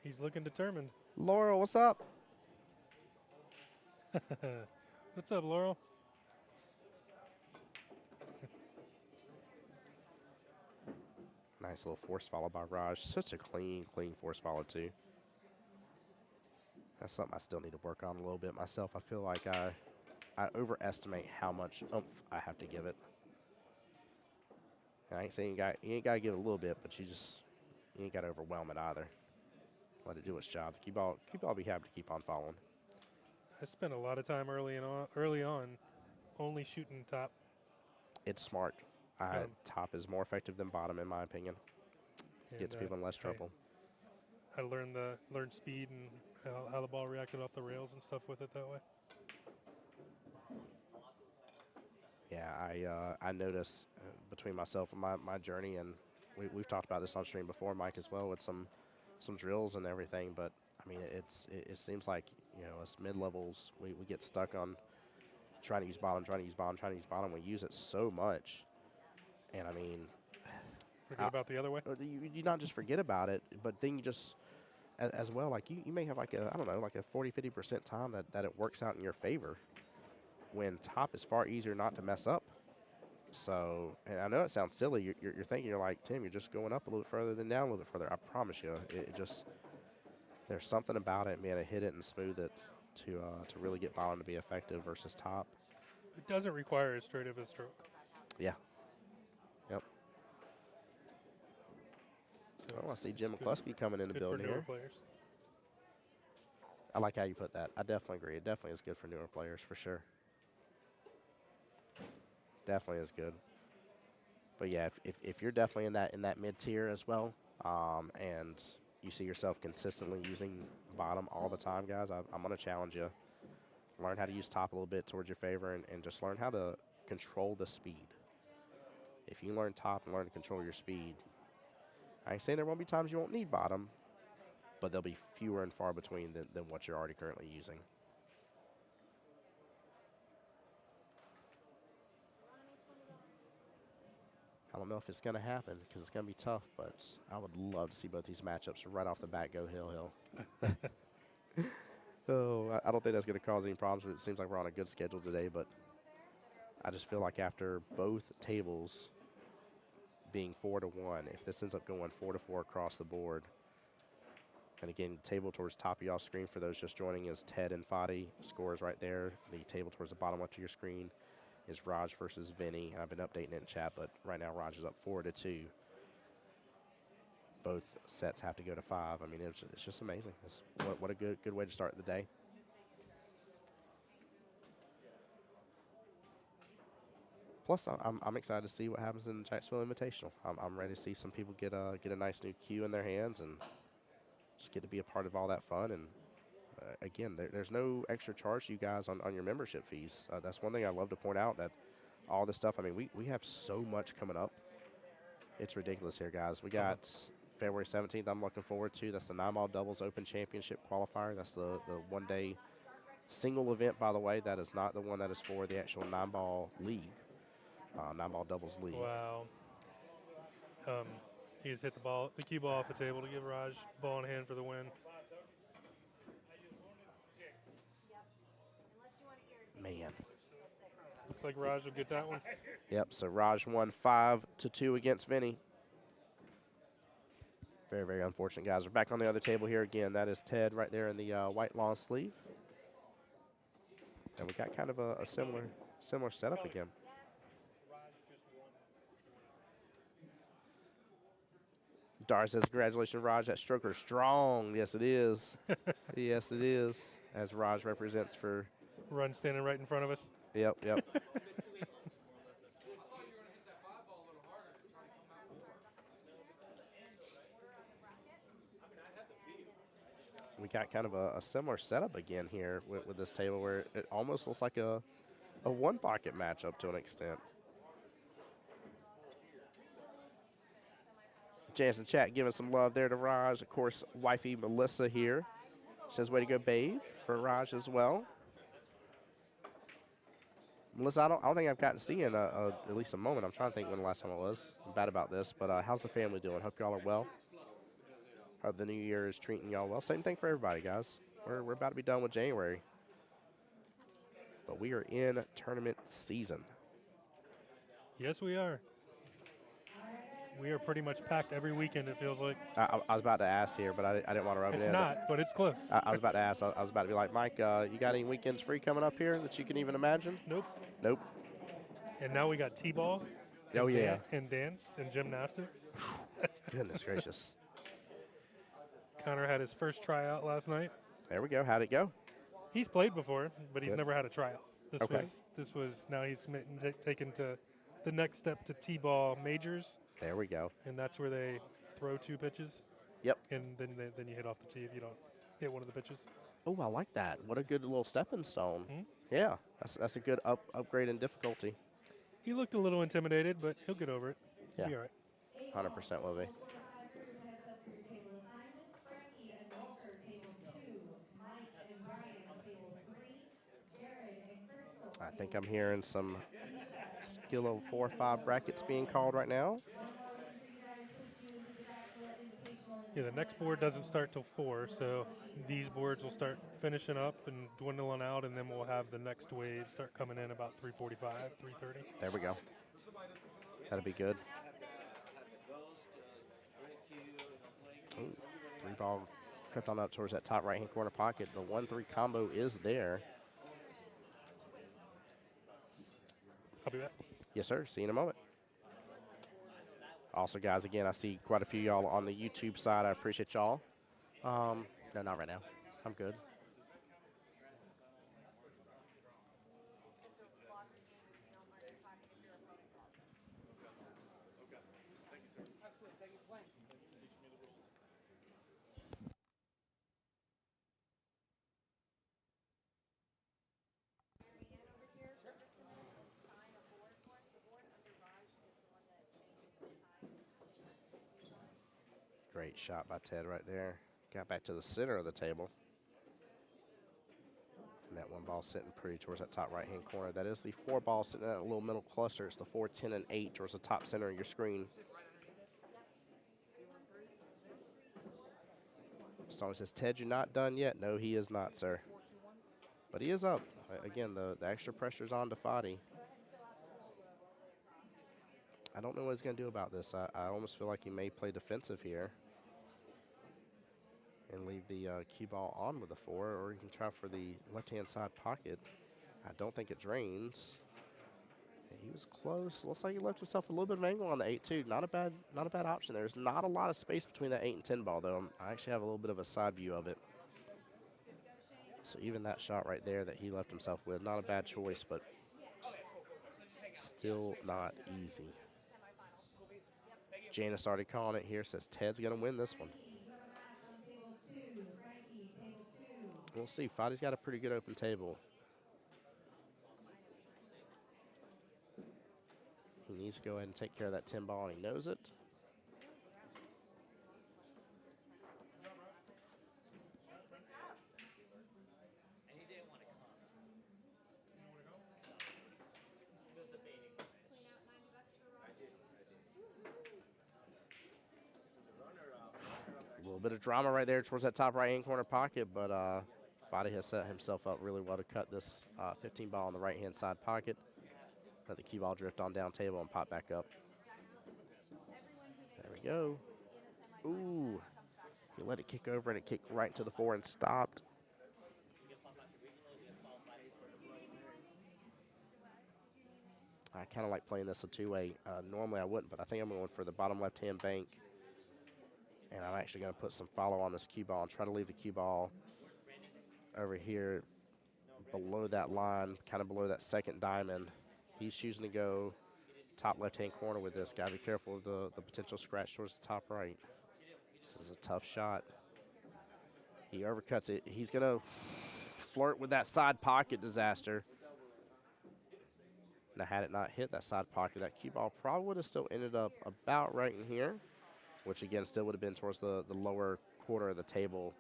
He's looking determined. Laurel, what's up? What's up, Laurel? Nice little force follow by Raj. Such a clean force follow, too. That's something I still need to work on a little bit myself. I feel like I overestimate how much oomph I have to give it. And I ain't saying you ain't got to give it a little bit, but you ain't got to overwhelm it either. Let it do its job. Qball be happy to keep on following. I spent a lot of time early on only shooting top. It's smart. Top is more effective than bottom, in my opinion. Gets people in less trouble. I learned speed and how the ball reacted off the rails and stuff with it that way. Yeah, I notice between myself and my journey, and we've talked about this on stream before, Mike, as well, with some drills and everything. But I mean, it seems like, you know, as mid levels, we get stuck on trying to use bottom. We use it so much, and I mean, forget about the other way. You not just forget about it, but then you just as well, like you may have like a, I don't know, like a 40-50% time that it works out in your favor, when top is far easier not to mess up. So, and I know it sounds silly. You're thinking, you're like, Tim, you're just going up a little bit further than down a little bit further. I promise you, it just, there's something about it, man, to hit it and smooth it to really get bottom to be effective versus top. It doesn't require as straight of a stroke. Yeah. Yep. So I see Jim McCluskey coming in the building here. Players. I like how you put that. I definitely agree. It definitely is good for newer players, for sure. Definitely is good. But yeah, if you're definitely in that mid tier as well, and you see yourself consistently using bottom all the time, guys, I'm going to challenge you. Learn how to use top a little bit towards your favor, and just learn how to control the speed. If you learn top and learn to control your speed, I ain't saying there won't be times you won't need bottom, but they'll be fewer and far between than what you're already currently using. I don't know if it's going to happen because it's going to be tough, but I would love to see both these matchups right off the bat go hill. So I don't think that's going to cause any problems. It seems like we're on a good schedule today, but I just feel like after both tables being 4-1, if this ends up going 4-4 across the board, and again, the table towards the top of y'all's screen for those just joining is Ted and Fadi. Scores right there. The table towards the bottom left of your screen is Raj versus Vinny. I've been updating it in chat, but right now Raj is up 4-2. Both sets have to go to 5. I mean, it's just amazing. What a good way to start the day. Plus, I'm excited to see what happens in the Jacksonville Invitational. I'm ready to see some people get a nice new cue in their hands and just get to be a part of all that fun. And again, there's no extra charge to you guys on your membership fees. That's one thing I love to point out, that all this stuff, I mean, we have so much coming up. It's ridiculous here, guys. We got February 17th I'm looking forward to. That's the 9-Ball Doubles Open Championship Qualifier. That's the one-day single event, by the way. That is not the one that is for the actual 9-Ball League, 9-Ball Doubles League. Wow. He just hit the cue ball off the table to give Raj ball in hand for the win. Man. Looks like Raj will get that one. Yep, so Raj won 5-2 against Vinny. Very, very unfortunate, guys. We're back on the other table here again. That is Ted right there in the white long sleeve. And we got kind of a similar setup again. Dar says, congratulations, Raj. That stroker strong. Yes, it is. Yes, it is. As Raj represents for... Run standing right in front of us. Yep. We got kind of a similar setup again here with this table, where it almost looks like a one-pocket matchup to an extent. Jansen chat giving some love there to Raj. Of course, wifey Melissa here says, way to go, babe, for Raj as well. Melissa, I don't think I've gotten to see you in at least a moment. I'm trying to think when the last time I was. I'm bad about this, but how's the family doing? Hope y'all are well. Hope the new year is treating y'all well. Same thing for everybody, guys. We're about to be done with January, but we are in tournament season. Yes, we are. We are pretty much packed every weekend, it feels like. I was about to ask here, but I didn't want to rub it It's in. not, but it's close. I was about to ask. I was about to be like, Mike, you got any weekends free coming up here that you can even imagine? Nope. Nope. And now we got T-ball. Oh, yeah. And dance and gymnastics. Goodness gracious. Connor had his first tryout last night. There we go. How'd it go? He's played before, but he's Good. never had a tryout. This was now he's taken to the next step to T-ball majors, There we go. and that's where they throw 2 pitches. Yep. And then you hit off the tee if you don't hit one of the pitches. Oh, I like that. What a good little stepping stone. Hmm? Yeah, that's a good upgrade in difficulty. He looked a little intimidated, but he'll get over it. Yeah. He'll be all right. 100% will be. I think I'm hearing some skill of 4 or 5 brackets being called right now. Yeah, the next board doesn't start till 4, so these boards will start finishing up and dwindling out, and then we'll have the next wave start coming in about 3:45, 3:30. There we go. That'll be good. Ooh, 3-ball crept on up towards that top right-hand corner pocket. The 1-3 combo is there. I'll be back. Yes, sir. See you in a moment. Also, guys, again, I see quite a few y'all on the YouTube side. I appreciate y'all. No, not right now. I'm good. Great shot by Ted right there. Got back to the center of the table. And that 1 ball sitting pretty towards that top right-hand corner. That is the 4 ball sitting in that little middle cluster. It's the 4, 10, and 8 towards the top center of your screen. Song says, Ted, you're not done yet. No, he is not, sir. But he is up. Again, the extra pressure's on to Fadi. I don't know what he's going to do about this. I almost feel like he may play defensive here and leave the cue ball on with the 4, or he can try for the left-hand side pocket. I don't think it drains. He was close. Looks like he left himself a little bit of angle on the 8-2. Not a bad option. There's not a lot of space between that 8 and 10 ball, though. I actually have a little bit of a side view of it. So even that shot right there that he left himself with, not a bad choice, but still not easy. Janice already calling it here, says Ted's going to win this one. We'll see. Fadi's got a pretty good open table. He needs to go ahead and take care of that 10 ball, and he knows it. A little bit of drama right there towards that top right-hand corner pocket, but Fadi has set himself up really well to cut this 15 ball on the right-hand side pocket. Let the cue ball drift on down table and pop back up. There we go. Ooh. He let it kick over, and it kicked right to the 4 and stopped. I kind of like playing this a 2-way. Normally I wouldn't, but I think I'm going for the bottom left-hand bank. And I'm actually going to put some follow on this cue ball and try to leave the cue ball over here below that line, kind of below that second diamond. He's choosing to go top left-hand corner with this. Got to be careful of the potential scratch towards the top right. This is a tough shot. He overcuts it. He's going to flirt with that side pocket disaster. Now, had it not hit that side pocket, that cue ball probably would have still ended up about right in here, which, again, still would have been towards the lower quarter of the table.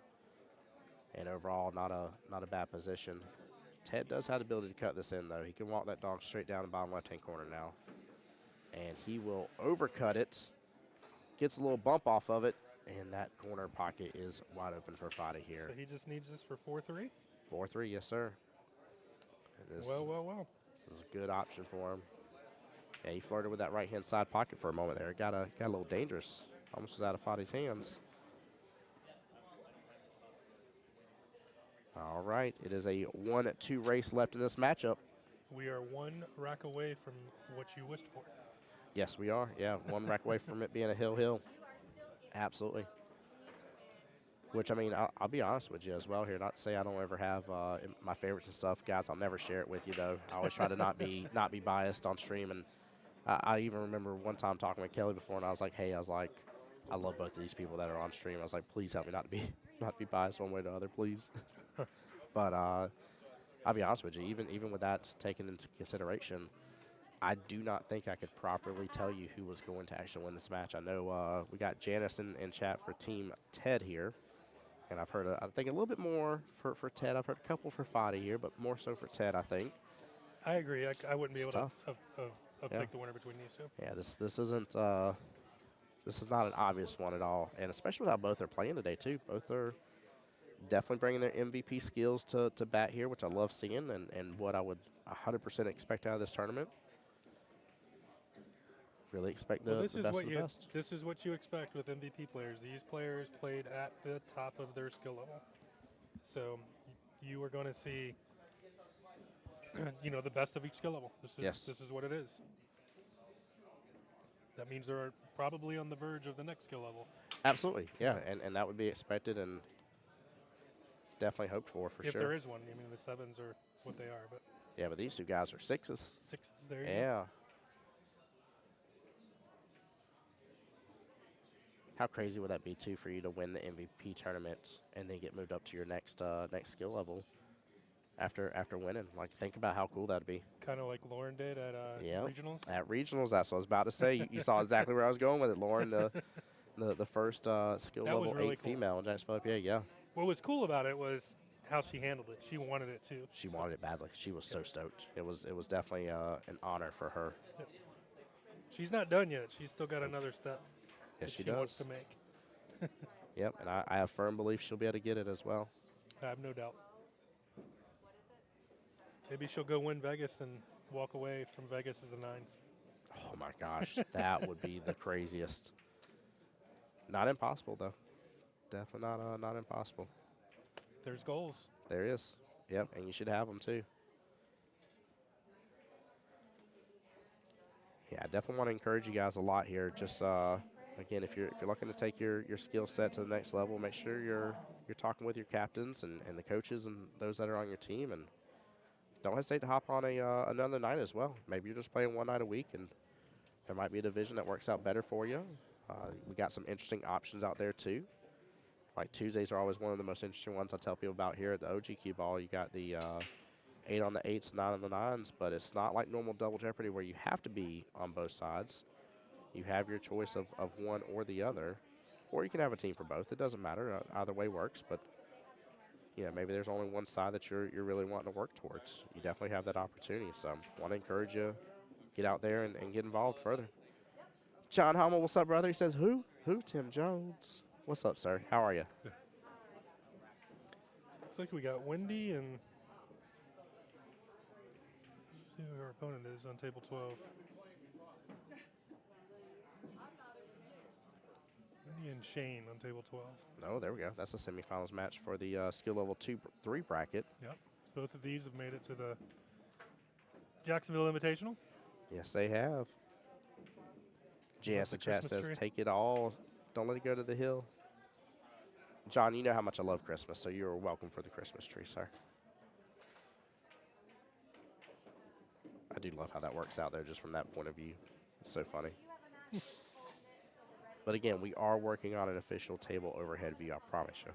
And overall, not a bad position. Ted does have the ability to cut this in, though. He can walk that dog straight down the bottom left-hand corner now. And he will overcut it. Gets a little bump off of it, and that corner pocket is wide open for Fadi here. So he just needs this for 4-3? 4-3, yes, sir. And this, Well. This is a good option for him. Yeah, he flirted with that right-hand side pocket for a moment there. It got a little dangerous. Almost was out of Fadi's hands. All right, it is a 1-2 race left in this matchup. We are one rack away from what you wished for. Yes, we are. Yeah, one rack away from it being a hill. Absolutely. Which, I mean, I'll be honest with you as well here. Not to say I don't ever have my favorites and stuff. Guys, I'll never share it with you, though. I always try to not be biased on stream. And I even remember one time talking with Kelly before, and I was like, hey, I love both of these people that are on stream. I was like, please help me not to be biased one way or the other, please. But I'll be honest with you, even with that taken into consideration, I do not think I could properly tell you who was going to actually win this match. I know we got Janice in chat for Team Ted here. And I've heard, I think, a little bit more for Ted. I've heard a couple for Fadi here, but more so for Ted, I think. I agree. I wouldn't be able tough. to pick the winner between these two. Yeah, this isn't this is not an obvious one at all, and especially with how both are playing today too. Both are definitely bringing their MVP skills to bat here, which I love seeing, and what I would 100% expect out of this tournament. Really expect the best of the best. This is what you expect with MVP players. These players played at the top of their skill level. So you are going to see, the best of each skill level. This is what it is. That means they're probably on the verge of the next skill level. Absolutely, yeah, and that would be expected and definitely hoped for sure. If there is one, I mean, the sevens are what they are, but yeah, but these two guys are sixes. Sixes, there you go. How crazy would that be too for you to win the MVP tournament and then get moved up to your next skill level after winning? Like, think about how cool that'd be. Kind of like Lauren did at regionals. At regionals, that's what I was about to say. You saw exactly where I was going with it, Lauren. The first skill level really 8 cool. female in Jacksonville APA. Yeah. What was cool about it was how she handled it. She wanted it too. She wanted it badly. She was so stoked. It was definitely an honor for her. Yep. She's not done yet. She's still got another step. Yes, she does. Wants to make. Yep, and I have firm belief she'll be able to get it as well. I have no doubt. Maybe she'll go win Vegas and walk away from Vegas as a 9. Oh my gosh, that would be the craziest. Not impossible though. Definitely not impossible. There's goals. There is. Yep, and you should have them too. Yeah, I definitely want to encourage you guys a lot here. Just again, if you're looking to take your skill set to the next level, make sure you're talking with your captains and the coaches and those that are on your team, and don't hesitate to hop on another night as well. Maybe you're just playing one night a week, and there might be a division that works out better for you. We got some interesting options out there too. Like Tuesdays are always one of the most interesting ones I tell people about here at the OG Qball. You got the 8 on the 8s, 9 on the 9s, but it's not like normal double jeopardy where you have to be on both sides. You have your choice of one or the other, or you can have a team for both. It doesn't matter. Either way works, but maybe there's only one side that you're really wanting to work towards. You definitely have that opportunity. So I want to encourage you, get out there and get involved further. John Hummel, what's up, brother? He says, who? Tim Jones. What's up, sir? How are you? Looks like we got Wendy and see who our opponent is on table 12. Wendy and Shane on table 12. Oh, there we go. That's a semifinals match for the skill level 2-3 bracket. Yep. Both of these have made it to the Jacksonville Invitational. Yes, they have. JS in chat says, tree. Take it all. Don't let it go to the hill. John, you know how much I love Christmas, so you're welcome for the Christmas tree, sir. I do love how that works out, though, just from that point of view. It's so funny. But again, we are working on an official table overhead view, I promise you.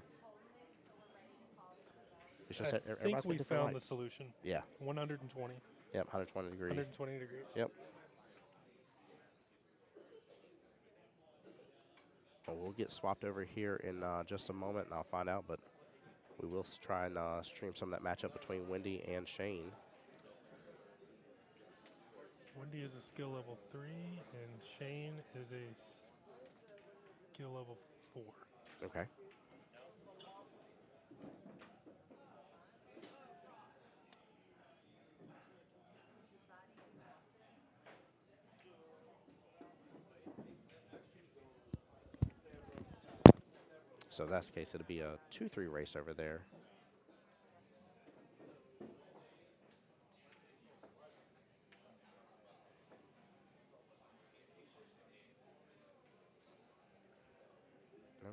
It's just I think we found the solution. Yeah. 120. Yep, 120 degrees. 120 degrees. Yep. Well, we'll get swapped over here in just a moment, and I'll find out. But we will try and stream some of that matchup between Wendy and Shane. Wendy is a skill level 3, and Shane is a skill level 4. Okay. So in that case, it'll be a 2-3 race over there. No?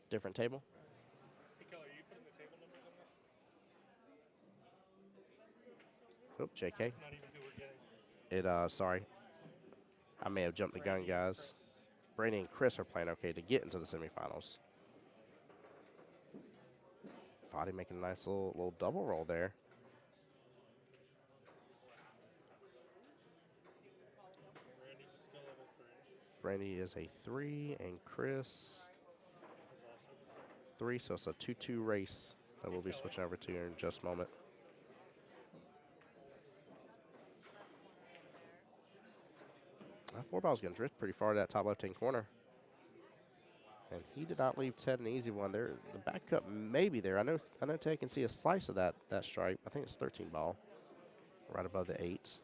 Different table? Hey, Kelly, are you putting the table numbers on this? Oh, JK. It's not even who we're getting. Sorry. I may have jumped the gun, Brandy and guys. Chris. Brandy and Chris are playing okay to get into the semifinals. Fadi making a nice little double roll there. Brandy's a skill level 3. Brandy is a 3, and Chris That's awesome. 3, so it's a 2-2 race that we'll be switching over to here in just a moment. That 4-ball's going to drift pretty far to that top left-hand corner. And he did not leave Ted an easy one there. The back cut may be there. I know Ted can see a slice of that stripe. I think it's 13-ball, right above the 8.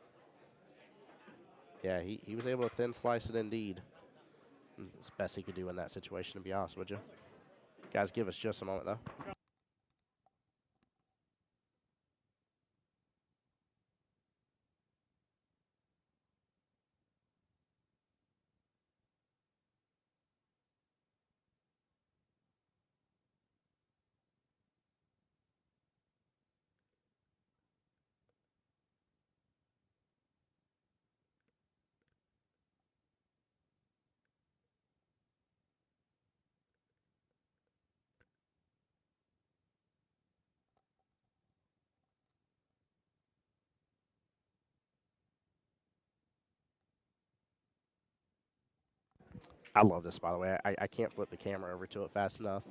Yeah, he was able to thin slice it indeed. It's the best he could do in that situation, to be honest with you. Guys, give us just a moment, though. I love this, by the way. I can't flip the camera over to it fast enough.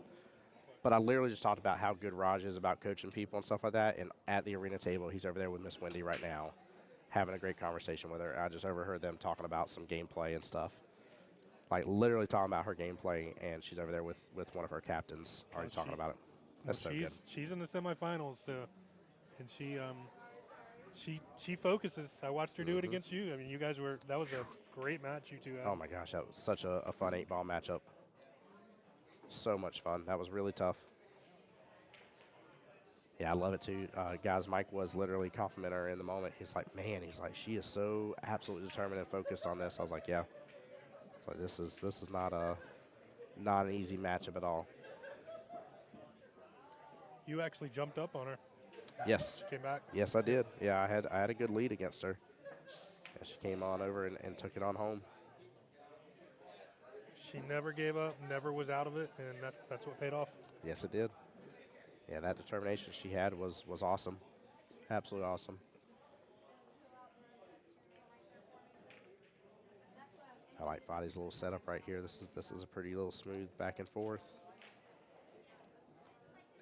But I literally just talked about how good Raj is about coaching people and stuff like that. And at the arena table, he's over there with Miss Wendy right now, having a great conversation with her. I just overheard them talking about some gameplay and stuff. Like, literally talking about her gameplay, and she's over there with one of her captains already talking about it. That's so good. She's in the semifinals, so, and she focuses. I watched her do it against you. I mean, that was a great match you two had. Oh, my gosh, that was such a fun 8-ball matchup. So much fun. That was really tough. Yeah, I love it too. Guys, Mike was literally complimenting her in the moment. He's like, man, she is so absolutely determined and focused on this. I was like, yeah. Like, this is not an easy matchup at all. You actually jumped up on her. Yes. She came back. Yes, I did. Yeah, I had a good lead against her. Yeah, she came on over and took it on home. She never gave up, never was out of it, and that's what paid off. Yes, it did. Yeah, that determination she had was awesome. Absolutely awesome. I like Fadi's little setup right here. This is a pretty little smooth back and forth.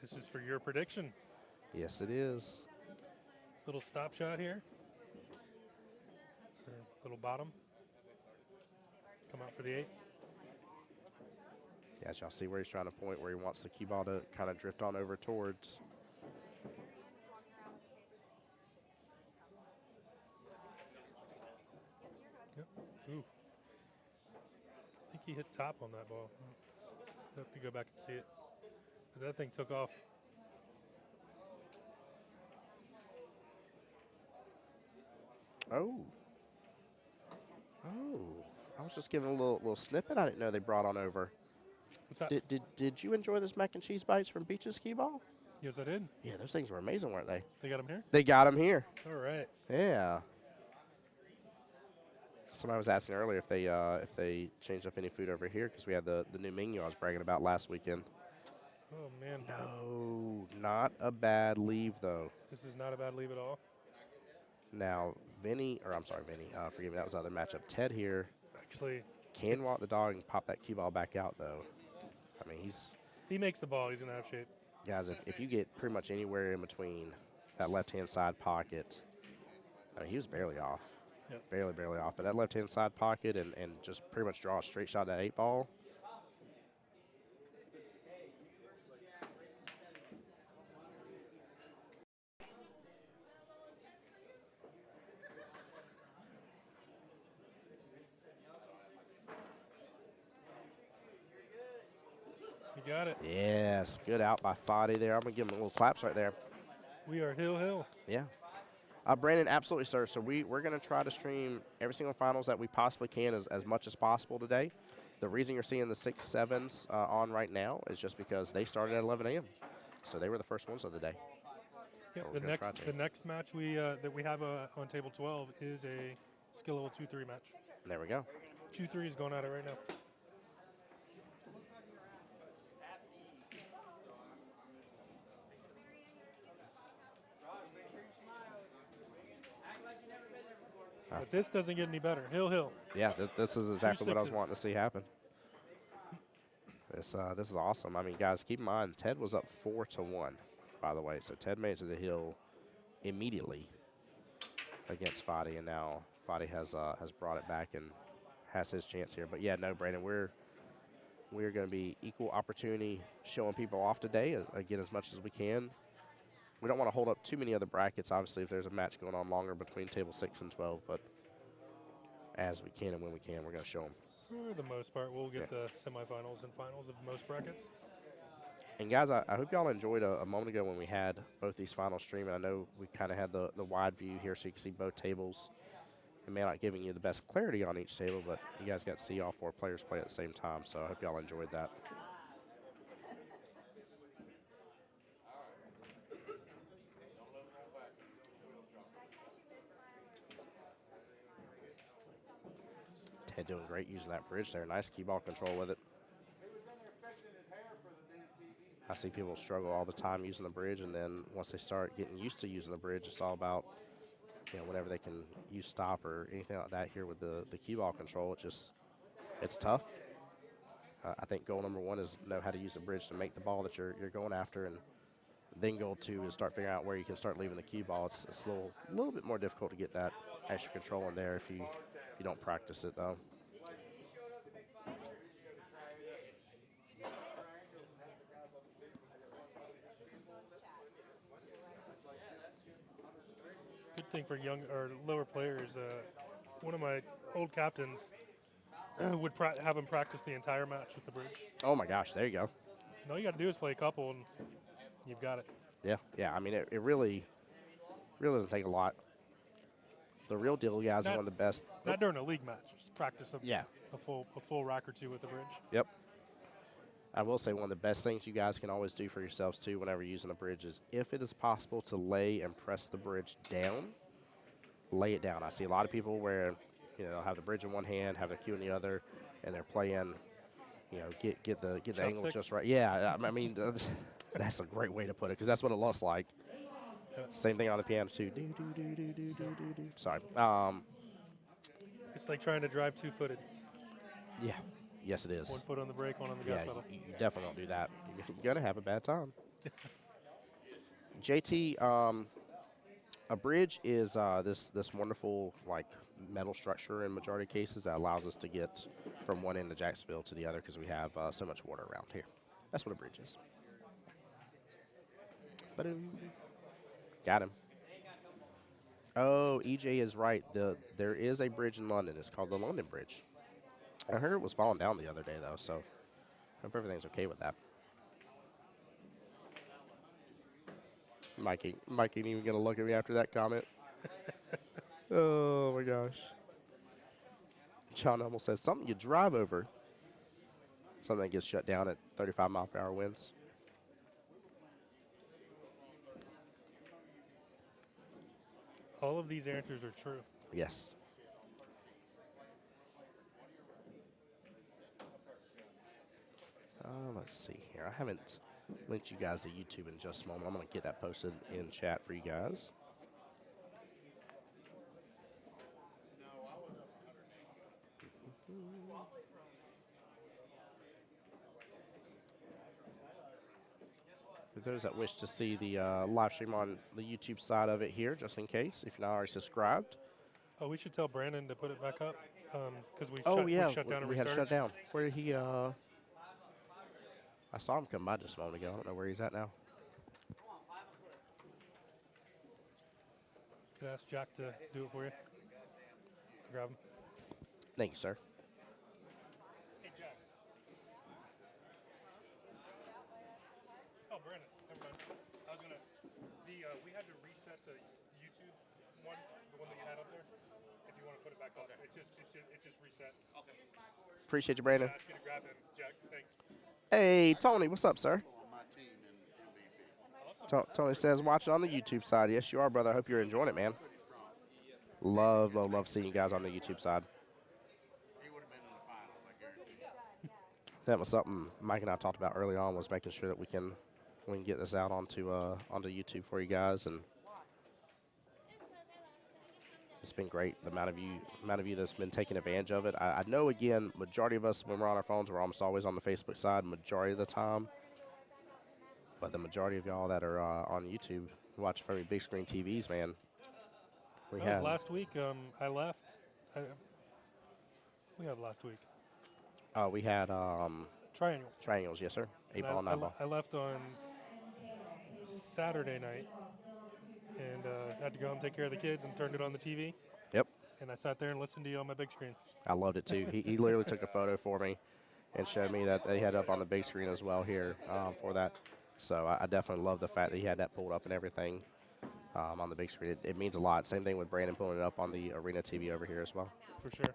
This is for your prediction. Yes, it is. Little stop shot here. Little bottom. Come out for the 8. Yeah, y'all see where he's trying to point, where he wants the Qball to kind of drift on over towards. Yep. Ooh. I think he hit top on that ball. Have to go back and see it. But that thing took off. Oh. Oh. I was just giving a little snippet. I didn't know they brought on over. What's that? Did you enjoy this mac and cheese bites from Beach's Qball? Yes, I did. Yeah, those things were amazing, weren't they? They got him here? They got them here. All right. Yeah. Somebody was asking earlier if they changed up any food over here because we had the new menu I was bragging about last weekend. Oh, man. No, not a bad leave, though. This is not a bad leave at all. Now, forgive me, that was the other matchup. Ted here Actually, can walk the dog and pop that Qball back out, though. I mean, if he makes the ball, he's going to have shape. guys, if you get pretty much anywhere in between that left-hand side pocket, I mean, he was barely off. Yep. Barely off. But that left-hand side pocket and just pretty much draw a straight shot at that 8-ball. You got it. Yes, good out by Foddy there. I'm going to give him a little claps right there. We are hill. Yeah. Brandon, absolutely, sir. So we're going to try to stream every single finals that we possibly can as much as possible today. The reason you're seeing the 6-7s on right now is just because they started at 11 a.m. So they were the first ones of the day. Yeah, So the next match that we have on table 12 is a skill level 2-3 match. There we go. 2-3 is going at it right now. But this doesn't get any better. Hill. Yeah, this is exactly what I was 2 wanting to see happen. This is awesome. I mean, guys, keep in mind, Ted was up 4-1, by the way. So Ted made it to the hill immediately against Foddy, and now Foddy has brought it back and has his chance here. But yeah, no, Brandon, we're going to be equal opportunity showing people off today, again, as much as we can. We don't want to hold up too many other brackets, obviously, if there's a match going on longer between table 6 and 12, but as we can and when we can, we're going to show them. For the most part, we'll get the semifinals and finals of most brackets. And guys, I hope y'all enjoyed a moment ago when we had both these finals streaming. I know we kind of had the wide view here so you can see both tables. It may not giving you the best clarity on each table, but you guys got to see all 4 players play at the same time, so I hope y'all enjoyed that. Ted doing great using that bridge there. Nice Qball control with it. I see people struggle all the time using the bridge, and then once they start getting used to using the bridge, it's all about, whenever they can use stop or anything like that here with the Qball control, it's tough. I think goal number 1 is know how to use the bridge to make the ball that you're going after, and then goal 2 is start figuring out where you can start leaving the Qball. It's a little bit more difficult to get that extra control in there if you don't practice it, though. Good thing for young or lower players. One of my old captains would have him practice the entire match with the bridge. Oh my gosh, there you go. And all you got to do is play a couple, and you've got it. Yeah. I mean, it really doesn't take a lot. The real deal, guys, is one of the best. Not during a league match. Just practice a full rack or 2 with the bridge. Yep. I will say one of the best things you guys can always do for yourselves, too, whenever using a bridge is if it is possible to lay and press the bridge down, lay it down. I see a lot of people where, they'll have the bridge in one hand, have the cue in the other, and they're playing, get the angle just right. Yeah, I mean, that's a great way to put it because that's what it looks like. Same thing on the piano, too. Sorry. It's like trying to drive 2-footed. Yeah. Yes, it is. 1 foot on the brake, 1 on the gas pedal. You definitely don't do that. You're going to have a bad time. JT, a bridge is this wonderful, metal structure in majority of cases that allows us to get from one end of Jacksonville to the other because we have so much water around here. That's what a bridge is. Got him. Oh, EJ is right. There is a bridge in London. It's called the London Bridge. I heard it was falling down the other day, though, so I hope everything's okay with that. Mike ain't even going to look at me after that comment. Oh, my gosh. John almost says, something you drive over. Something that gets shut down at 35-mile-per-hour winds. All of these answers are true. Yes. Let's see here. I haven't linked you guys to YouTube in just a moment. I'm going to get that posted in chat for you guys. For those that wish to see the live stream on the YouTube side of it here, just in case, if you're not already subscribed. Oh, we should tell Brandon to put it back up because we shut down and we had to restarted. shut down. Where did he? I saw him come by just a moment ago. I don't know where he's at now. Could ask Jack to do it for you. Grab him. Thank you, sir. Never mind. I was gonna. We had to reset the YouTube one, the one that you had up there. If you want to put it back up, it just reset. Okay. Appreciate you, Brandon. Ask you to grab him, Jack. Thanks. Hey, Tony, what's up, sir? On my team in MVP. Tony says, watch it on the YouTube side. Yes, you are, brother. I hope you're enjoying it, man. Love seeing you guys on the YouTube side. He would have been in the finals, I guarantee you. That was something Mike and I talked about early on, was making sure that we can get this out onto YouTube for you guys, and it's been great. The amount of you that's been taking advantage of it. I know, again, majority of us when we're on our phones, we're almost always on the Facebook side, majority of the time. But the majority of y'all that are on YouTube watching from your big screen TVs, man. Last week. I left. We have last week. We had Triangle. yes, sir. And 8-ball, 9-ball. I left on Saturday night and had to go home and take care of the kids and turned it on the TV. Yep. And I sat there and listened to you on my big screen. I loved it too. He literally took a photo for me and showed me that they had it up on the big screen as well here for that. So I definitely love the fact that he had that pulled up and everything on the big screen. It means a lot. Same thing with Brandon pulling it up on the arena TV over here as well. For sure.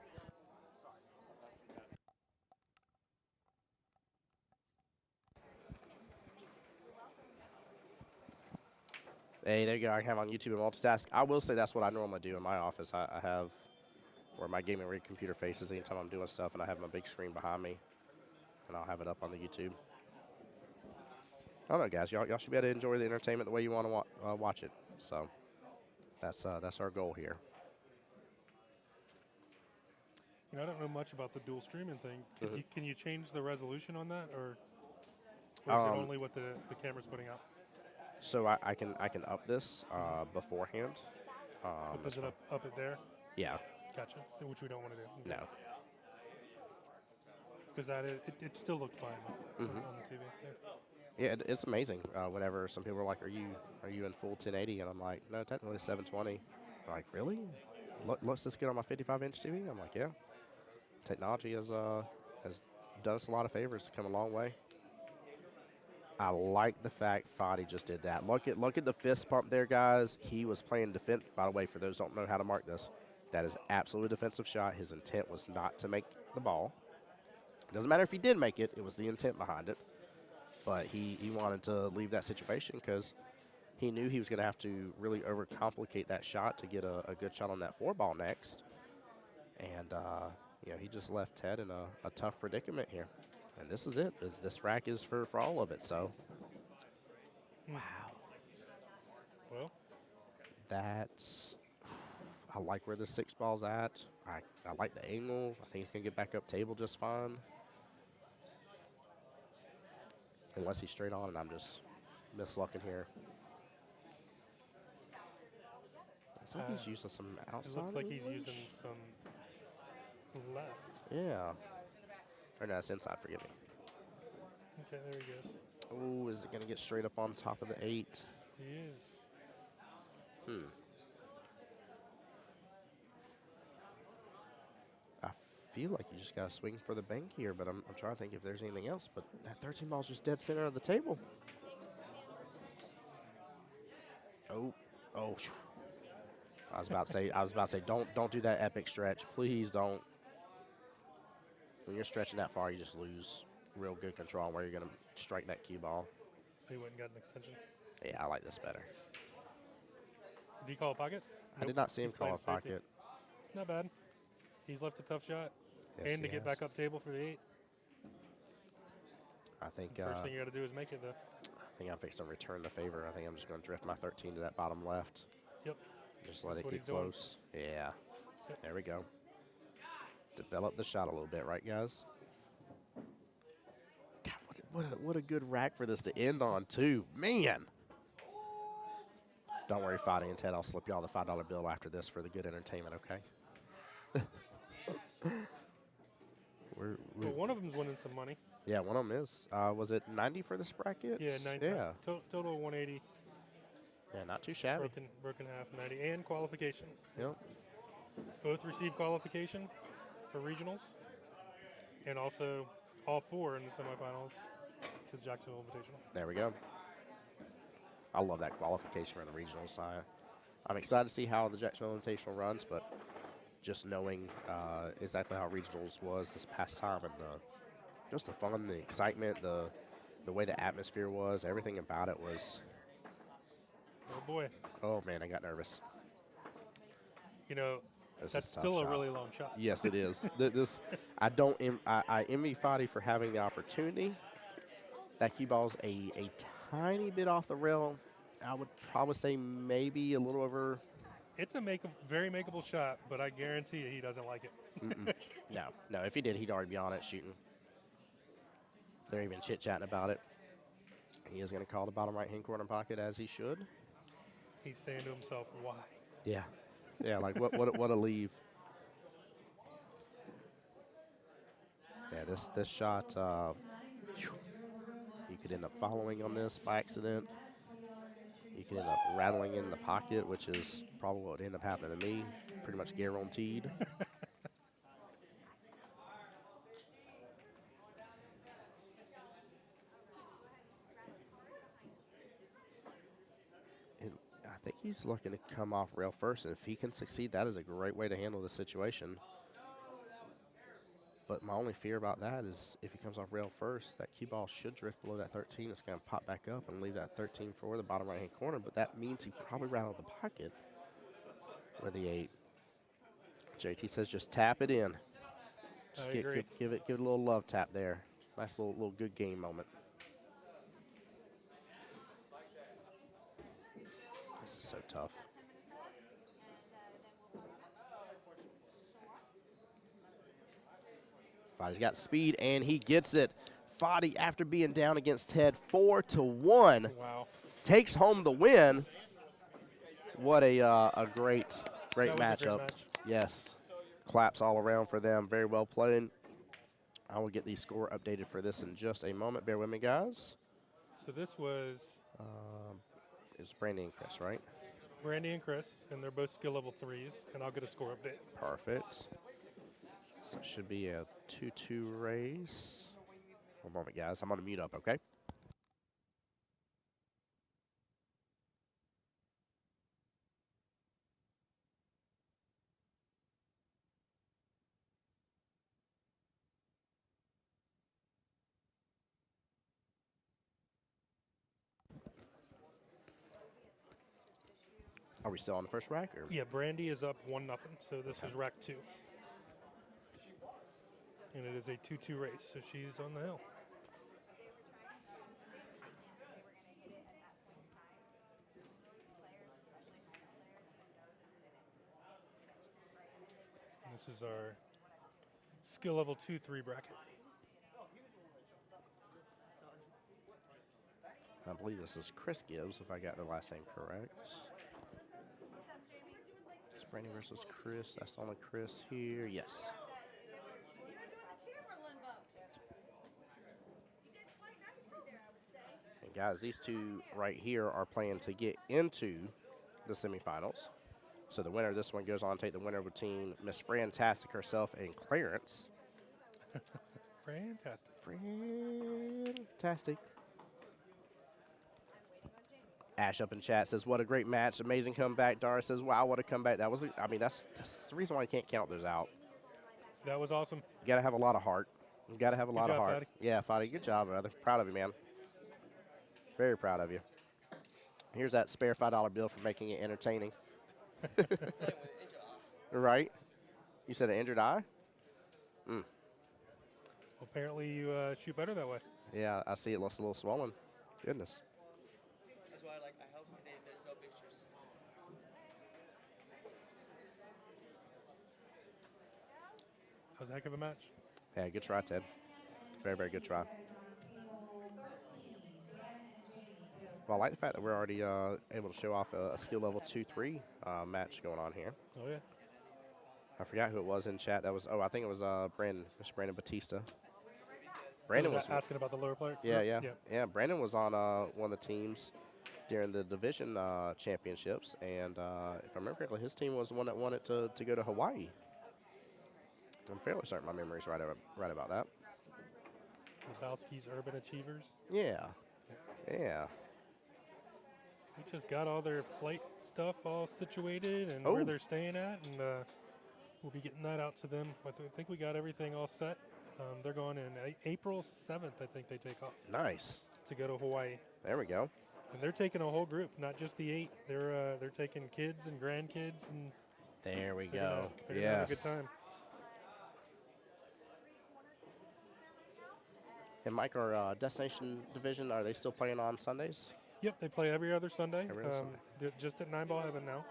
Hey, there you go. I have on YouTube and multitask. I will say that's what I normally do in my office. I have where my gaming rig computer faces anytime I'm doing stuff, and I have my big screen behind me, and I'll have it up on the YouTube. I don't know, guys. Y'all should be able to enjoy the entertainment the way you want to watch it. So that's our goal here. I don't know much about the dual streaming thing. Can you change the resolution on that, or is it only what the camera's putting out? So I can up this beforehand. But does it up it there? Yeah. Gotcha. Which we don't want to do. No. Because it still looked fine on the TV. Yeah, it's amazing. Whenever some people are like, "Are you in full 1080?" and I'm like, "No, technically 720." They're like, "Really? Looks this good on my 55-inch TV?" I'm like, "Yeah." Technology has done us a lot of favors. It's come a long way. I like the fact Foddy just did that. Look at the fist pump there, guys. He was playing defense. By the way, for those who don't know how to mark this, that is absolutely a defensive shot. His intent was not to make the ball. It doesn't matter if he did make it. It was the intent behind it. But he wanted to leave that situation because he knew he was going to have to really overcomplicate that shot to get a good shot on that 4-ball next. And, he just left Ted in a tough predicament here. And this is it. This rack is for all of it. So, wow. Well, I like where the 6-ball's at. I like the angle. I think he's going to get back up table just fine. Unless he's straight on and I'm just mislooking here. Looks like he's using some outside. It looks like he's using some left. Yeah. Or no, it's inside, forgive me. Okay, there he goes. Oh, is it going to get straight up on top of the 8? He is. I feel like you just got to swing for the bank here, but I'm trying to think if there's anything else. But that 13 ball's just dead center of the table. Oh. I was about to say, don't do that epic stretch. Please don't. When you're stretching that far, you just lose real good control on where you're going to strike that cue ball. He went and got an extension. Yeah, I like this better. Did he call a pocket? I did not see him call a safety. pocket. Not bad. He's left a tough shot. Yes, and to get back up table for the 8. I think the first thing you got to do is make it, though. I think I'm fixing to return the favor. I think I'm just going to drift my 13 to that bottom left. Yep. Just let it get close. Yeah. Yep. There we go. Develop the shot a little bit, right, guys? God, what a good rack for this to end on, too. Man. Don't worry, Foddy and Ted. I'll slip y'all the $5 bill after this for the good entertainment, okay? Well, one of them's winning some money. Yeah, one of them is. Was it 90 for this bracket? Yeah, 90. Yeah. Total 180. Yeah, not too shabby. Broken half, 90. And qualification. Yep. Both received qualification for regionals. And also all 4 in the semifinals to the Jacksonville Invitational. There we go. I love that qualification for the regionals. I'm excited to see how the Jacksonville Invitational runs, but just knowing exactly how regionals was this past time and just the fun, the excitement, the way the atmosphere was, everything about it was. Oh boy. Oh man, I got nervous. You know, This that's is a tough still a shot. really long shot. Yes, it is. This I don't. I envy Fadi for having the opportunity. That cue ball's a tiny bit off the rail. I would probably say maybe a little over. It's a very makeable shot, but I guarantee you he doesn't like it. No. If he did, he'd already be on it shooting. They're even chit chatting about it. He is going to call the bottom right hand corner pocket as he should. He's saying to himself, "Why?" Yeah, yeah. Like what a leave. Yeah, this shot. You could end up following on this by accident. You could end up rattling in the pocket, which is probably what would end up happening to me. Pretty much guaranteed. And I think he's looking to come off rail first, and if he can succeed, that is a great way to handle the situation. But my only fear about that is if he comes off rail first, that cue ball should drift below that 13. It's going to pop back up and leave that 13 for the bottom right-hand corner, but that means he probably rattled the pocket with the 8. JT says just tap it in. Just I agree. give it a little love tap there. Nice little good game moment. This is so tough. Fadi's got speed, and he gets it. Fadi, after being down against Ted 4-1, Wow. takes home the win. What a great That was a great matchup. match. Yes. Claps all around for them. Very well played. I will get the score updated for this in just a moment. Bear with me, guys. So this was It's Brandy and Chris, right? Brandy and Chris, and they're both skill level 3s, and I'll get a score update. Perfect. So it should be a 2-2 race. One moment, guys. I'm going to mute up, okay? Are we still on the first rack? Or? Yeah, Brandy is up 1-0, so this is rack 2. And it is a 2-2 race, so she's on the hill. And this is our skill level 2-3 bracket. I believe this is Chris Gibbs, if I got the last name correct. It's Brandy versus Chris. That's only Chris here. Yes. And guys, these two right here are playing to get into the semifinals. So the winner of this one goes on to take the winner between Miss Fantastic herself and Clarence. Fantastic. Fantastic. Ash up in chat says, what a great match. Amazing comeback. Dara says, wow, what a comeback. That was, that's the reason why I can't count those out. That was awesome. You got to have a lot of heart. You got to have a lot of job, heart. Fadi. Yeah, Fadi, good job, brother. Proud of you, man. Very proud of you. Here's that spare $5 bill for making it entertaining. Right? You said an injured eye? Well, apparently you shoot better that way. Yeah, I see it looks a little swollen. Goodness. That's why, I hope today there's no pictures. That was a heck of a match. Yeah, good try, Ted. Very, very good try. Well, I like the fact that we're already able to show off a skill level 2-3 match going on here. Oh, yeah. I forgot who it was in chat. That was, I think it was Brandon, Mr. Brandon Batista. Brandon was asking about the lower player. Yeah. Brandon was on one of the teams during the division championships, and if I remember correctly, his team was the one that wanted to go to Hawaii. I'm fairly certain my memory's right about that. Lebowski's Urban Achievers. Yeah. just got all their flight stuff all situated and Oh. where they're staying at, and we'll be getting that out to them. I think we got everything all set. They're going in April 7th, I think they take off Nice. to go to Hawaii. There we go. And they're taking a whole group, not just the 8. They're taking kids and grandkids, and There we they're go. gonna have a good Yes. time. And Mike, our destination division, are they still playing on Sundays? Yep, they play every other Sunday. Every other Sunday. They're just at 9-Ball Heaven now.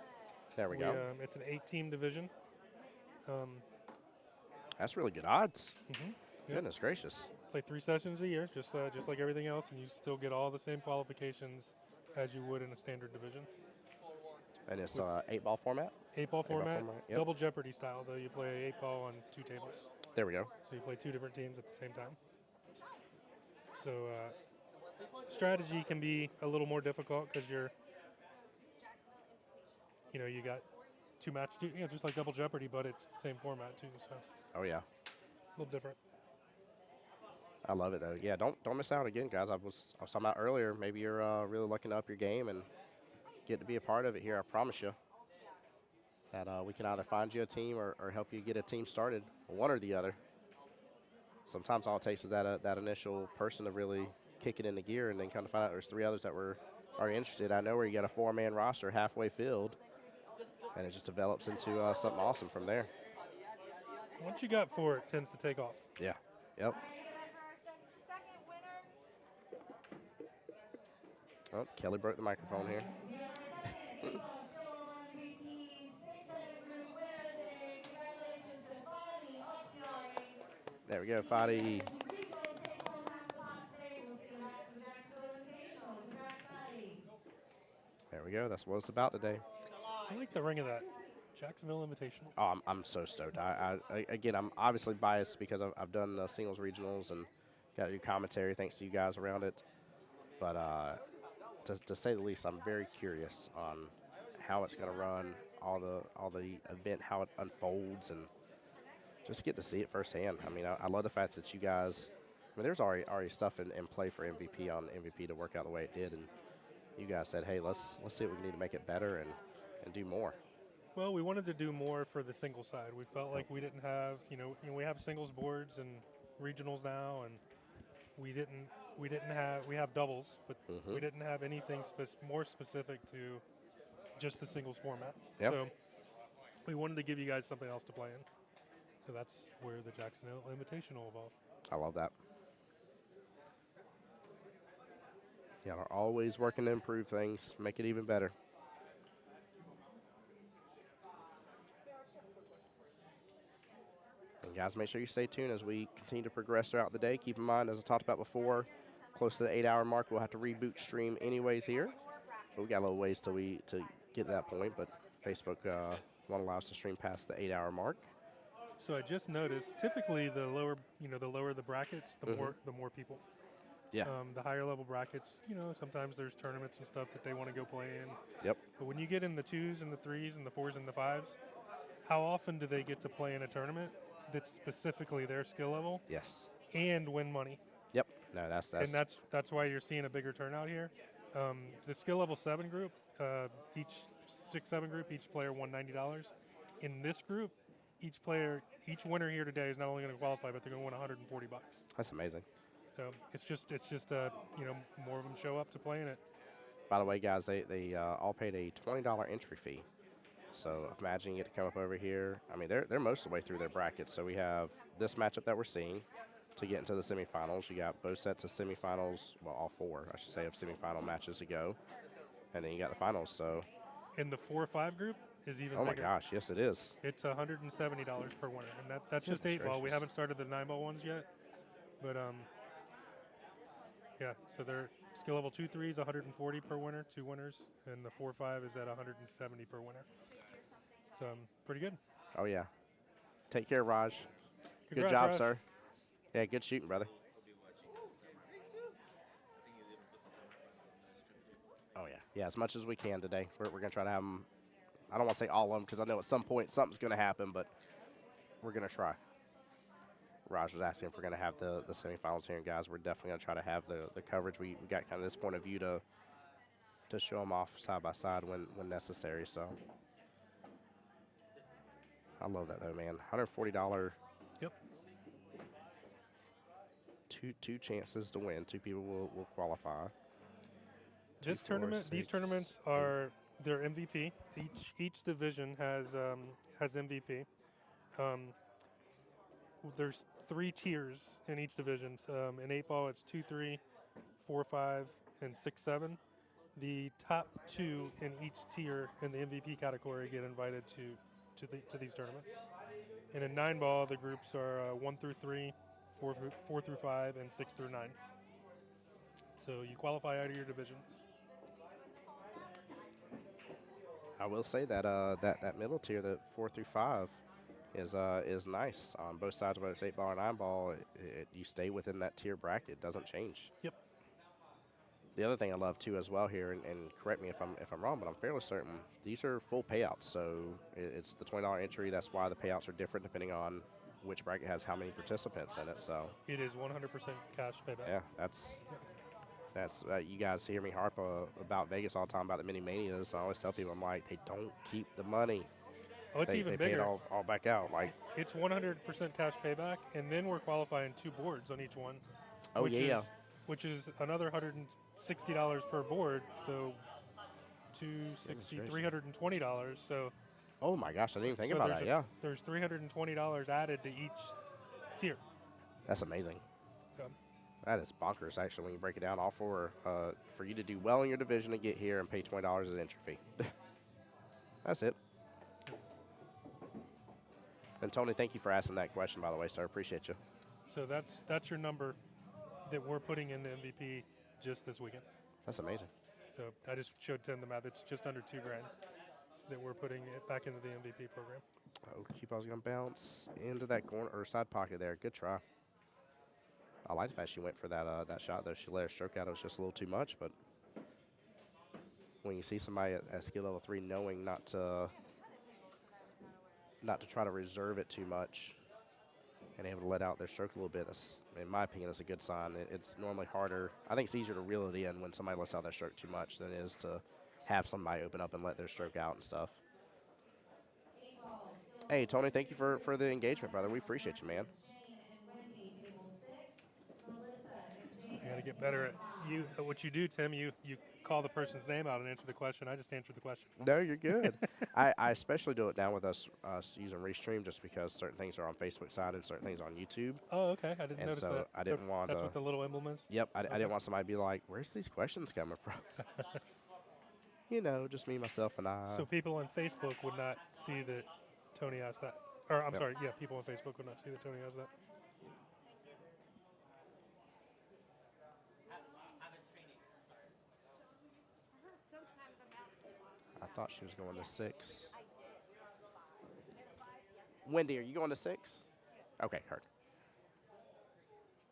There we go. It's an 8-team division. That's really good odds. Yep. Goodness gracious. Play 3 sessions a year, just like everything else, and you still get all the same qualifications as you would in a standard division. And it's 8-ball format? 8-ball format, yep. double Jeopardy style, though you play 8-ball on 2 tables. There we go. So you play 2 different teams at the same time. So strategy can be a little more difficult because you got 2 matches, just like double Jeopardy, but it's the same format too. So Oh, yeah. a little different. I love it, though. Yeah, don't miss out again, guys. I was talking about earlier. Maybe you're really looking to up your game and get to be a part of it here. I promise you that we can either find you a team or help you get a team started, one or the other. Sometimes all it takes is that initial person to really kick it into gear, and then kind of find out there's 3 others that are interested. I know where you got a 4-man roster halfway filled, and it just develops into something awesome from there. Once you got 4, it tends to take off. Yeah. Yep. Oh, Kelly broke the microphone here. There we go, Fadi. There we go. That's what it's about today. I like the ring of that Jacksonville Invitational. Oh, I'm so stoked. Again, I'm obviously biased because I've done the singles regionals and got to do commentary thanks to you guys around it. But to say the least, I'm very curious on how it's going to run, all the event, how it unfolds, and just get to see it firsthand. I mean, I love the fact that you guys. I mean, there's already stuff in play for MVP on MVP to work out the way it did, and you guys said, hey, let's see what we need to make it better and do more. Well, we wanted to do more for the single side. We felt like we didn't have, we have singles boards and regionals now, and we have doubles, but we didn't have anything more specific to just the singles format. Yep. So we wanted to give you guys something else to play in. So that's where the Jacksonville Invitational evolved. I love that. Yeah, we're always working to improve things, make it even better. And guys, make sure you stay tuned as we continue to progress throughout the day. Keep in mind, as I talked about before, close to the 8-hour mark, we'll have to reboot stream anyways here. But we got a little ways till to get to that point, but Facebook won't allow us to stream past the 8-hour mark. So I just noticed, typically the lower the brackets, the more people. Yeah. The higher level brackets, sometimes there's tournaments and stuff that they want to go play in. Yep. But when you get in the 2s and the 3s and the 4s and the 5s, how often do they get to play in a tournament that's specifically their skill level? Yes. And win money. Yep. No, that's why you're seeing a bigger turnout here. The skill level 7 group, each 6-7 group, each player won $90. In this group, each winner here today is not only going to qualify, but they're going to win $140. That's amazing. So it's just more of them show up to play in it. By the way, guys, they all paid a $20 entry fee. So imagine you get to come up over here. I mean, they're most of the way through their brackets. So we have this matchup that we're seeing to get into the semifinals. You got both sets of semifinals, well, all 4, I should say, of semifinal matches to go. And then you got the finals. So. And the 4-5 group is even bigger. Oh my gosh, yes it is. It's $170 per winner, and that's just 8-ball. We haven't started the 9-ball ones yet, but yeah. So they're skill level 2-3 is $140 per winner, 2 winners, and the 4-5 is at $170 per winner. So pretty good. Oh yeah. Take care, Raj. Congrats, good job, Raj. sir. Yeah, good shooting, brother. Oh yeah, yeah. As much as we can today, we're gonna try to have them. I don't want to say all of them because I know at some point something's going to happen, but we're going to try. Raj was asking if we're going to have the semifinals here, and guys, we're definitely going to try to have the coverage. We got kind of this point of view to to show them off side by side when necessary. So I love that though, man. $140. Yep. Two chances to win. Two people will qualify. This Two, four, tournament, these six, tournaments eight. are their MVP. Each division has MVP. There's 3 tiers in each division. In 8-ball, it's 2, 3, 4, 5, and 6, 7. The top 2 in each tier in the MVP category get invited to these tournaments. And in 9-ball, the groups are 1 through 3, 4 through 5, and 6 through 9. So you qualify out of your divisions. I will say that that middle tier, the 4 through 5, is nice on both sides, whether it's 8-ball or 9-ball. You stay within that tier bracket; it doesn't change. Yep. The other thing I love too as well here, and correct me if I'm wrong, but I'm fairly certain these are full payouts. So it's the $20 entry. That's why the payouts are different depending on which bracket has how many participants in it. So It is 100% cash payback. yeah, that's you guys hear me harp about Vegas all the time about the mini manias. I always tell people, I'm like, they don't keep the money. Oh, it's even they pay it bigger. all back out. Like, It's 100% cash payback, and then we're qualifying 2 boards on each one. oh which yeah, which is another $160 per board, so $260, $320. So oh my gosh, I didn't even think so about there's that. Yeah, there's $320 added to each tier. that's amazing. So That is bonkers, actually, when you break it down. All for you to do well in your division to get here and pay $20 as entry fee. That's it. And Tony, thank you for asking that question, by the way, sir. Appreciate you. so that's your number that we're putting in the MVP just this weekend. That's amazing. So I just showed Tim the math. It's just under $2,000 that we're putting it back into the MVP program. Oh, Qball's going to bounce into that corner or side pocket there. Good try. I like the fact she went for that that shot, though. She let her stroke out. It was just a little too much, but when you see somebody at skill level 3 knowing not to try to reserve it too much and able to let out their stroke a little bit, that's, in my opinion, that's a good sign. It's normally harder. I think it's easier to reel it in when somebody lets out their stroke too much than it is to have somebody open up and let their stroke out and stuff. Hey, Tony, thank you for the engagement, brother. We appreciate you, man. I got to get better at what you do, Tim. You call the person's name out and answer the question. I just answered the question. No, you're good. I especially do it now with us using Restream just because certain things are on Facebook side and certain things on YouTube. Oh, okay. I didn't And notice so that. I didn't want That's to. what the little emblem is? Yep, I didn't want somebody to be like, where's these questions coming from? You know, just me, myself, and I. So people on Facebook would not see that Tony asked that. Or I'm Yep. sorry, yeah, people on Facebook would not see that Tony asked that. I thought she was going to 6. Wendy, are you going to 6? Okay, heard.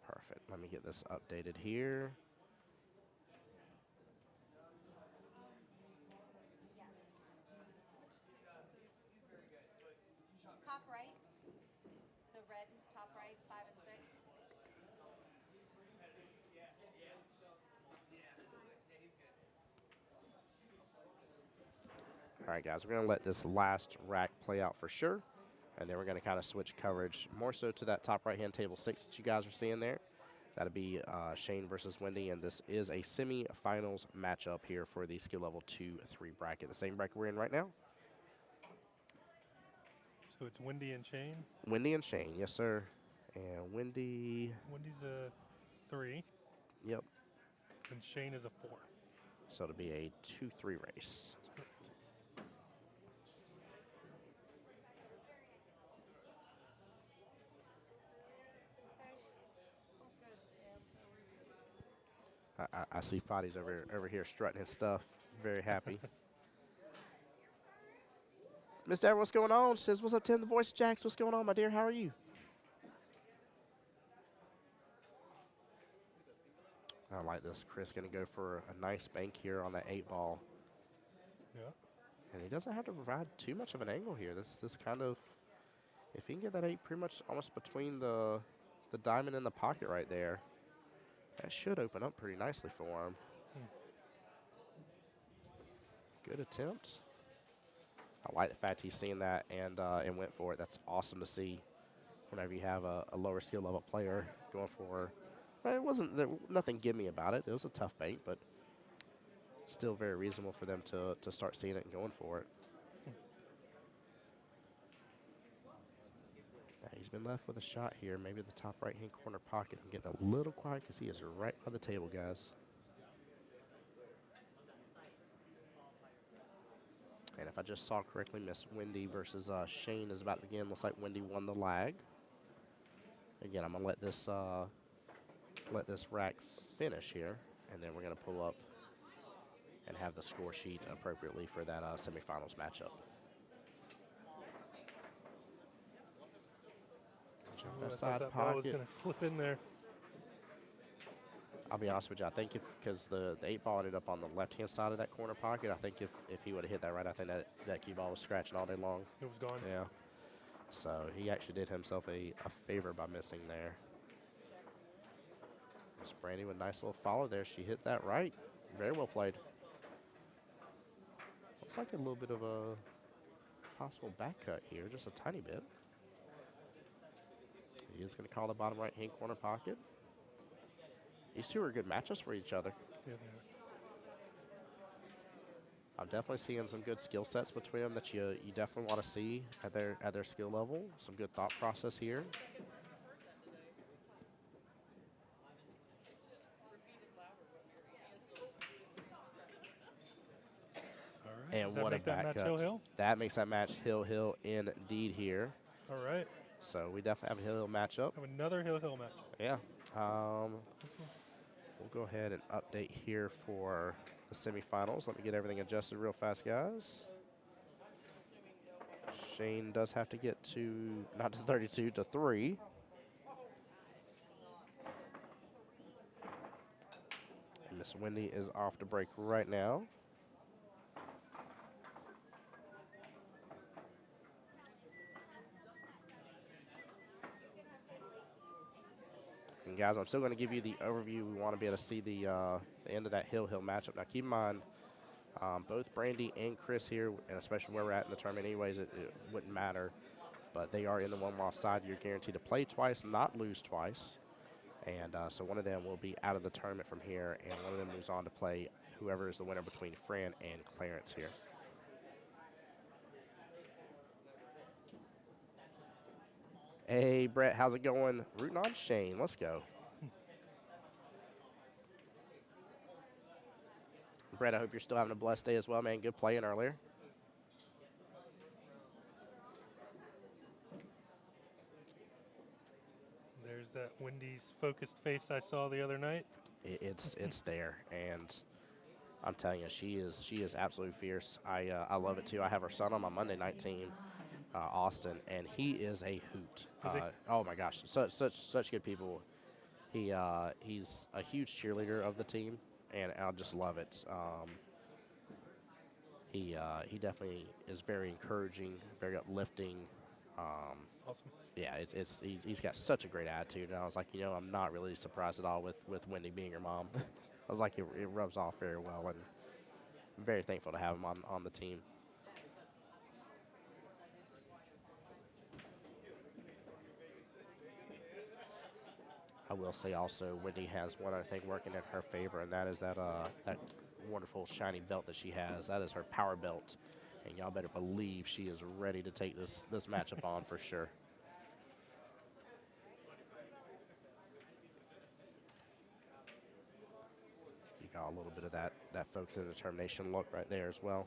Perfect. Let me get this updated here. Top right, the red top right, 5 and 6. All right, guys, we're going to let this last rack play out for sure, and then we're going to kind of switch coverage more so to that top right-hand table 6 that you guys are seeing there. That'll be Shane versus Wendy, and this is a semi-finals matchup here for the skill level 2-3 bracket, the same bracket we're in right now. So it's Wendy and Shane. Wendy and Shane, yes, sir. And Wendy's a 3, yep. and Shane is a 4. So it'll be a 2-3 race. Correct. I see Fadi's over here strutting his stuff. Very happy. Miss Deborah, what's going on? She says, what's up, Tim, the voice of Jax? What's going on, my dear? How are you? I like this. Chris going to go for a nice bank here on that 8-ball. Yeah. And he doesn't have to provide too much of an angle here. This kind of, if he can get that 8 pretty much almost between the diamond and the pocket right there, that should open up pretty nicely for him. Good attempt. I like the fact he's seen that and went for it. That's awesome to see whenever you have a lower skill level player going for. It wasn't nothing gimme about it. It was a tough bait, but still very reasonable for them to start seeing it and going for it. Now he's been left with a shot here. Maybe the top right-hand corner pocket. I'm getting a little quiet because he is right by the table, guys. And if I just saw correctly, Miss Wendy versus Shane is about to begin. Looks like Wendy won the lag. Again, I'm gonna let this rack finish here, and then we're gonna pull up and have the score sheet appropriately for that semifinals matchup. Jump Ooh, that I thought side that ball was pocket. going to slip in there. I'll be honest with you. I think because the 8-ball ended up on the left-hand side of that corner pocket, I think if he would have hit that right, I think that Qball was scratching all day long. It was gone. Yeah. So he actually did himself a favor by missing there. Miss Brandy with a nice little follow there. She hit that right. Very well played. Looks like a little bit of a possible back cut here, just a tiny bit. He is going to call the bottom right-hand corner pocket. These two are good matchups for each other. Yeah, they are. I'm definitely seeing some good skill sets between them that you definitely want to see at their skill level. Some good thought process here. All right. And Does that what a make that back match cut. Hill-Hill? That makes that match Hill-Hill indeed here. All right. So we definitely have a Hill-Hill matchup. Have another Hill-Hill match. Yeah. We'll go ahead and update here for the semifinals. Let me get everything adjusted real fast, guys. Shane does have to get to, not to 32, to 3. And Miss Wendy is off to break right now. And guys, I'm still going to give you the overview. We want to be able to see the end of that Hill-Hill matchup. Now, keep in mind, both Brandy and Chris here, and especially where we're at in the tournament anyways, it wouldn't matter. But they are in the one-loss side. You're guaranteed to play twice, not lose twice. And so one of them will be out of the tournament from here, and one of them moves on to play whoever is the winner between Fran and Clarence here. Hey, Brett, how's it going? Rooting on Shane. Let's go. Brett, I hope you're still having a blessed day as well, man. Good playing earlier. There's that Wendy's focused face I saw the other night. It's there, and I'm telling you, she is absolutely fierce. I love it too. I have her son on my Monday night team, Austin, and he is a hoot. Oh my gosh, such good people. He's a huge cheerleader of the team, and I just love it. He definitely is very encouraging, very uplifting. Awesome. Yeah, he's got such a great attitude, and I was like, I'm not really surprised at all with Wendy being your mom. I was like, it rubs off very well, and I'm very thankful to have him on the team. I will say also, Wendy has one other thing working in her favor, and that is that wonderful shiny belt that she has. That is her power belt, and y'all better believe she is ready to take this matchup on for sure. You got a little bit of that focus and determination look right there as well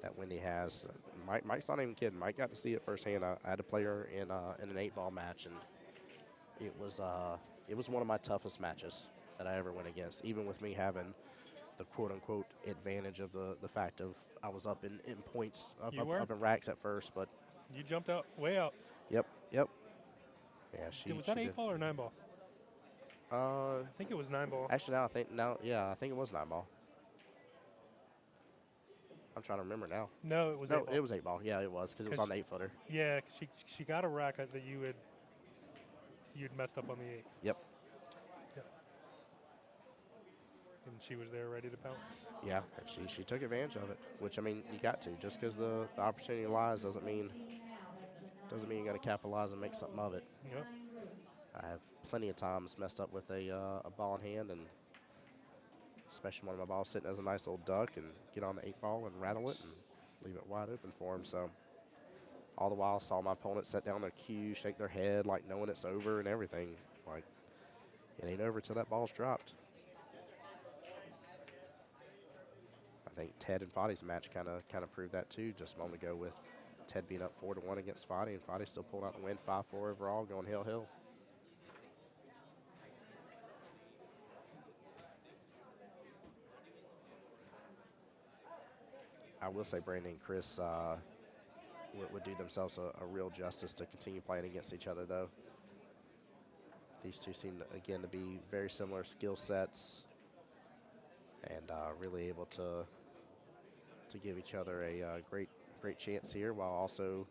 that Wendy has. Mike's not even kidding. Mike got to see it firsthand. I had to play her in an 8-ball match, and it was one of my toughest matches that I ever went against, even with me having the quote-unquote advantage of the fact of I was up in points, up in racks at first, but You jumped out, way out. Yep. Yeah, Was that 8-ball or 9-ball? I think it was 9-ball. Actually, I think it was 9-ball. I'm trying to remember now. No, it was 8-ball. It was 8-ball. Yeah, it was because it was on the 8-footer. Yeah, she got a rack that you'd messed up on the 8. Yep. And she was there ready to pounce. Yeah, and she took advantage of it, which, I mean, you got to. Just because the opportunity lies doesn't mean you're going to capitalize and make something of it. Yep. I have plenty of times messed up with a ball in hand, and especially when my ball's sitting as a nice little duck, and get on the 8-ball and rattle it and leave it wide open for him. So all the while, saw my opponent set down their cue, shake their head like knowing it's over and everything. Like, it ain't over till that ball's dropped. I think Ted and Fadi's match kind of proved that too. Just a moment ago with Ted being up 4-1 against Fadi, and Fadi still pulling out the win, 5-4 overall, going hill. I will say Brandon and Chris would do themselves a real justice to continue playing against each other, though. These two seem, again, to be very similar skill sets, and really able to give each other a great chance here, while also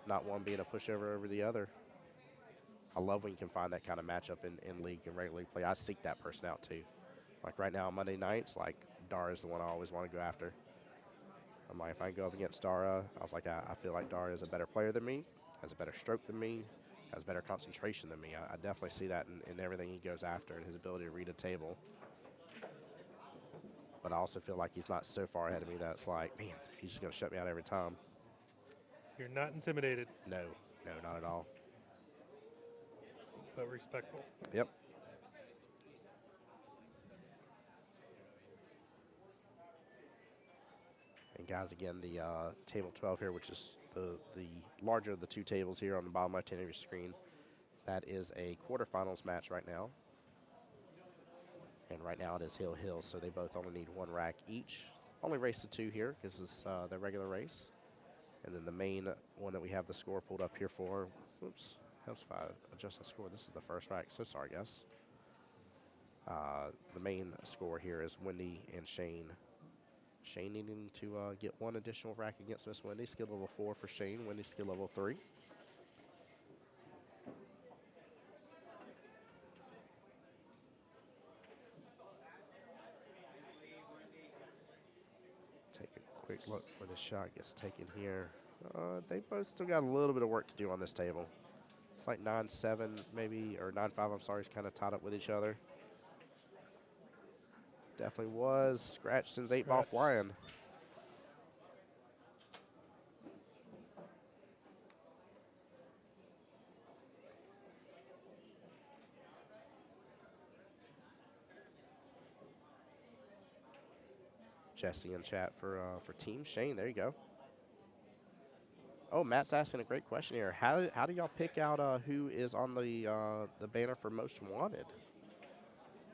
not one being a pushover over the other. I love when you can find that kind of matchup in league and regular league play. I seek that person out too. Like right now on Monday nights, like Dara is the one I always want to go after. I'm like, if I can go up against Dara, I was like, I feel like Dara is a better player than me, has a better stroke than me, has better concentration than me. I definitely see that in everything he goes after and his ability to read a table. But I also feel like he's not so far ahead of me that it's like, man, he's just going to shut me out every time. You're not intimidated, No, not at all. but respectful. Yep. And guys, again, the table 12 here, which is the larger of the two tables here on the bottom left-hand of your screen, that is a quarterfinals match right now. And right now it is hill, so they both only need one rack each. Only race to 2 here because it's their regular race. And then the main one that we have the score pulled up here for, oops, helps if I adjust the score. This is the first rack, so sorry, guys. The main score here is Wendy and Shane. Shane needing to get one additional rack against Miss Wendy. Skill level 4 for Shane. Wendy skill level 3. Take a quick look for the shot gets taken here. They both still got a little bit of work to do on this table. It's like 9-7 maybe, or 9-5, I'm sorry, is kind of tied up with each other. Definitely was. Scratched 8-ball flying. Jesse in chat for Team Shane. There you go. Oh, Matt's asking a great question here. How do y'all pick out who is on the banner for most wanted?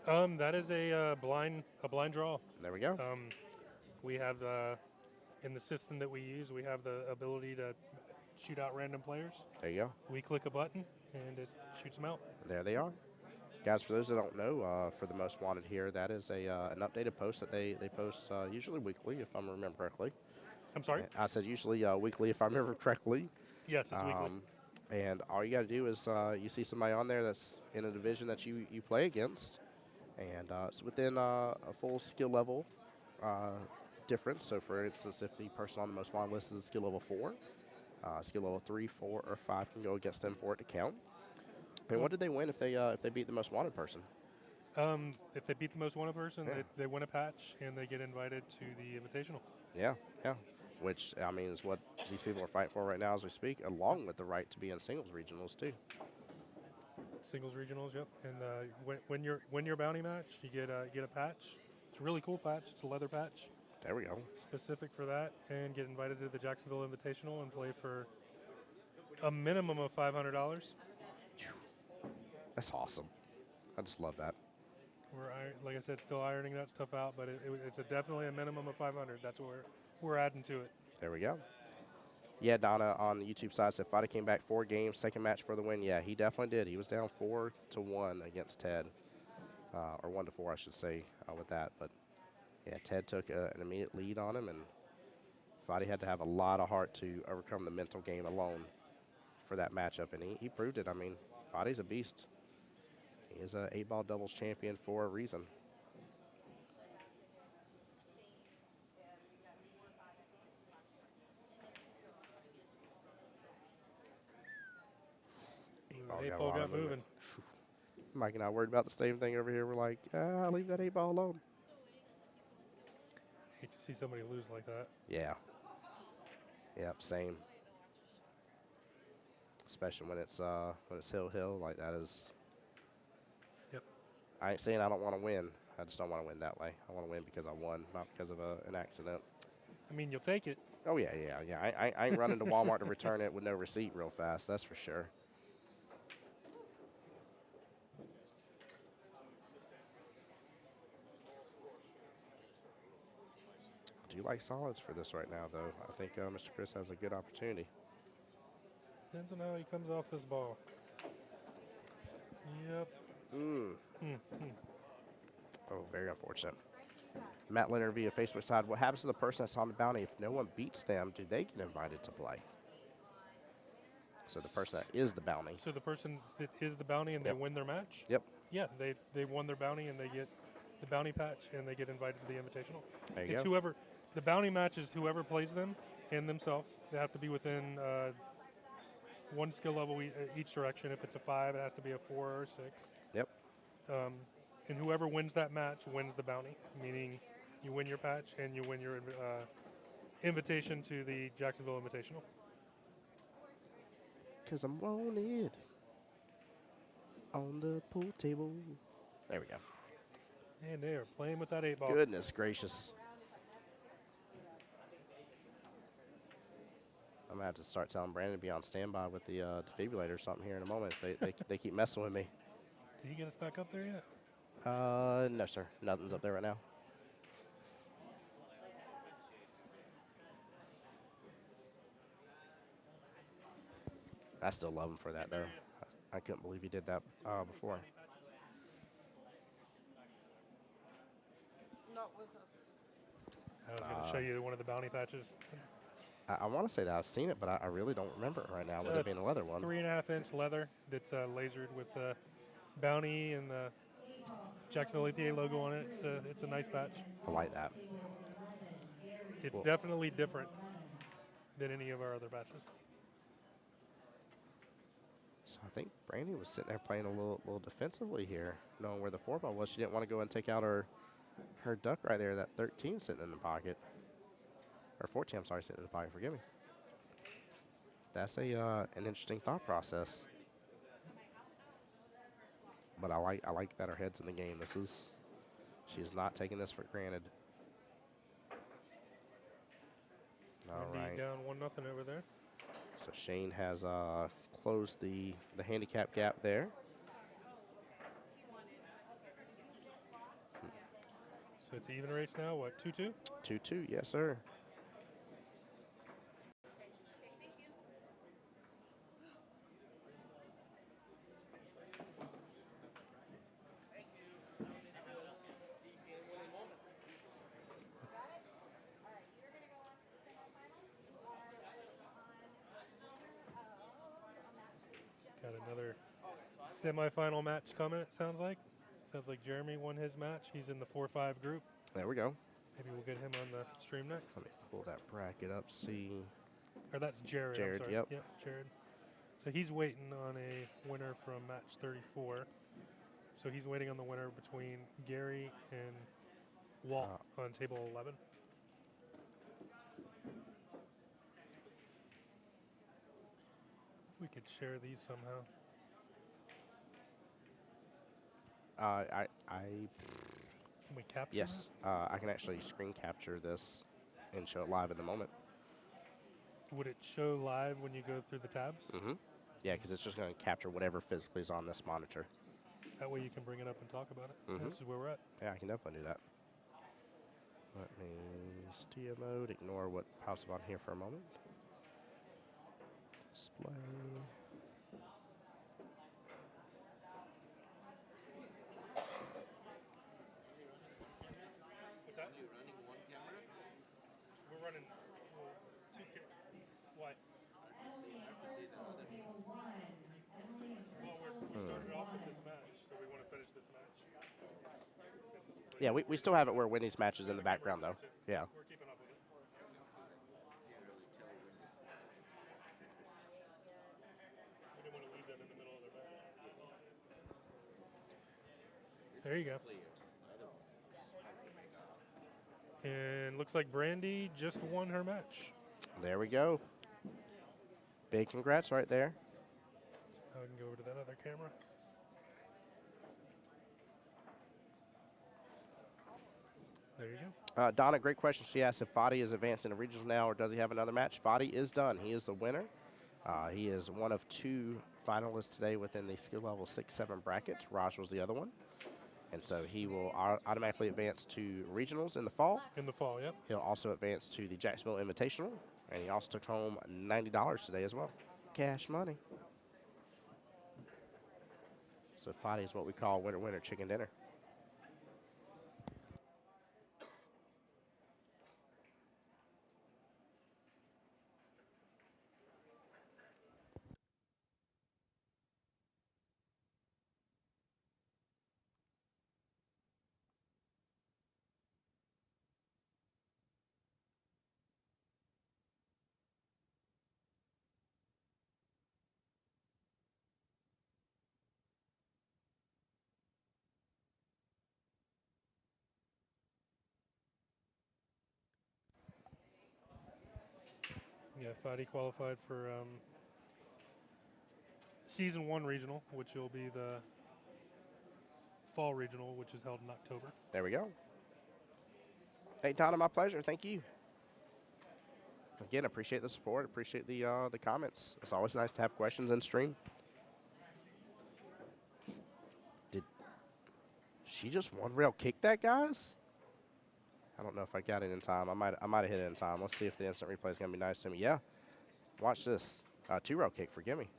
That is a blind draw. There we go. We have in the system that we use, we have the ability to shoot out random players. There you go. We click a button and it shoots them out. There they are. Guys, for those that don't know, for the most wanted here, that is an updated post that they post usually weekly, if I remember correctly. I'm sorry? I said usually weekly, if I remember correctly. Yes, it's weekly. And all you got to do is you see somebody on there that's in a division that you play against, and it's within a full skill level difference. So, for instance, if the person on the most wanted list is skill level 4, skill level 3, 4, or 5 can go against them for it to count. And what did they win if they beat the most wanted person? If they beat the most wanted person, they win a patch and they get invited to the Invitational. Yeah. Which, I mean, is what these people are fighting for right now as we speak, along with the right to be in singles regionals, too. Singles regionals, yep. And when your bounty match, you get a patch. It's a really cool patch. It's a leather patch. There we go. Specific for that, and get invited to the Jacksonville Invitational and play for a minimum of $500. That's awesome. I just love that. We're, like I said, still ironing that stuff out, but it's definitely a minimum of 500. That's what we're adding to it. There we go. Yeah, Donna on the YouTube side said Fadi came back 4 games, second match for the win. Yeah, he definitely did. He was down 4-1 against Ted, or 1-4, I should say, with that. But yeah, Ted took an immediate lead on him, and Fadi had to have a lot of heart to overcome the mental game alone for that matchup, and he proved it. I mean, Fadi's a beast. He is an 8-ball doubles champion for a reason. got a 8-ball lot got of movement. moving. Mike and I worried about the same thing over here. We're like, leave that 8-ball alone. Hate to see somebody lose like that. Yeah. Yep, same. Especially when it's hill like that is. Yep. I ain't saying I don't want to win. I just don't want to win that way. I want to win because I won, not because of an accident. I mean, you'll take it. Oh yeah. I ain't running to Walmart to return it with no receipt real fast. That's for sure. I do like solids for this right now, though. I think Mr. Chris has a good opportunity. Depends on how he comes off this ball. Yep. Oh, very unfortunate. Matt Leonard via Facebook side. What happens to the person that's on the bounty if no one beats them? Do they get invited to play? So the person that is the bounty. So the person that is the bounty and Yep. they win their match? Yep. Yeah, they won their bounty and they get the bounty patch and they get invited to the invitational. There you It's go. whoever, the bounty match is whoever plays them and themselves. They have to be within one skill level each direction. If it's a 5, it has to be a 4 or a 6. Yep. And whoever wins that match wins the bounty, meaning you win your patch and you win your invitation to the Jacksonville Invitational. Because I'm wanted on the pool table. There we go. And they are playing with that 8-ball. Goodness gracious. I'm going to have to start telling Brandon to be on standby with the defibrillator or something here in a moment. They keep messing with me. Did he get us back up there yet? No, sir. Nothing's up there right now. I still love him for that, though. I couldn't believe he did that before. Not with us. I was going to show you one of the bounty patches. I want to say that I've seen it, but I really don't remember it right now with it being a leather one. 3.5-inch leather that's lasered with the bounty and the Jacksonville APA logo on it. It's a nice patch. I like that. It's Cool. definitely different than any of our other patches. So I think Brandy was sitting there playing a little defensively here, knowing where the 4-ball was. She didn't want to go and take out her duck right there, that 13 sitting in the pocket. Or 14, I'm sorry, sitting in the pocket, forgive me. That's an interesting thought process. But I like that her head's in the game. She is not taking this for granted. All Wendy right. down 1-0 over there. So Shane has closed the handicap gap there. So it's even race now, what, 2-2? 2-2, yes, sir. Got another semifinal match coming, it sounds like. Sounds like Jeremy won his match. He's in the 4-5 group. There we go. Maybe we'll get him on the stream next. Let me pull that bracket up, see. Or that's Jared. Jared, I'm sorry. yep. Jared. So he's waiting on a winner from match 34. So he's waiting on the winner between Gary and Walt on table 11. If we could share these somehow. Can we capture Yes, I can actually screen capture this and show it live in the moment. that? Would it show live when you go through the tabs? Mm-hmm. Yeah, because it's just going to capture whatever physically is on this monitor. That way you can bring it up and talk about it. Mhm. This is where we're at. Yeah, I can definitely do that. Let me studio mode, ignore what pops up on here for a moment. Display. What's that? You're running one camera? We're running Why? Well, we started off with this match, so we want to finish this match. Yeah, we still have it where Whitney's match is in the background, though. Yeah. We're keeping up with it. We didn't want to leave them in the middle of their match. There you go. And looks like Brandy just won her match. There we go. Big congrats right there. Now we can go over to that other camera. There you go. Donna, great question. She asked if Fadi is advancing to regionals now or does he have another match? Fadi is done. He is the winner. He is one of 2 finalists today within the skill level 6-7 bracket. Raj was the other one. And so he will automatically advance to regionals in the fall. In the fall, yep. He'll also advance to the Jacksonville Invitational. And he also took home $90 today as well. Cash money. So Fadi is what we call winner, winner, chicken dinner. Yeah, Fadi qualified for Season 1 regional, which will be the fall regional, which is held in October. There we go. Hey, Donna, my pleasure. Thank you. Again, appreciate the support. Appreciate the comments. It's always nice to have questions in stream. Did she just one rail kick that, guys? I don't know if I got it in time. I might have hit it in time. Let's see if the instant replay is gonna be nice to me. Yeah. Watch this. 2-rail kick. Forgive me.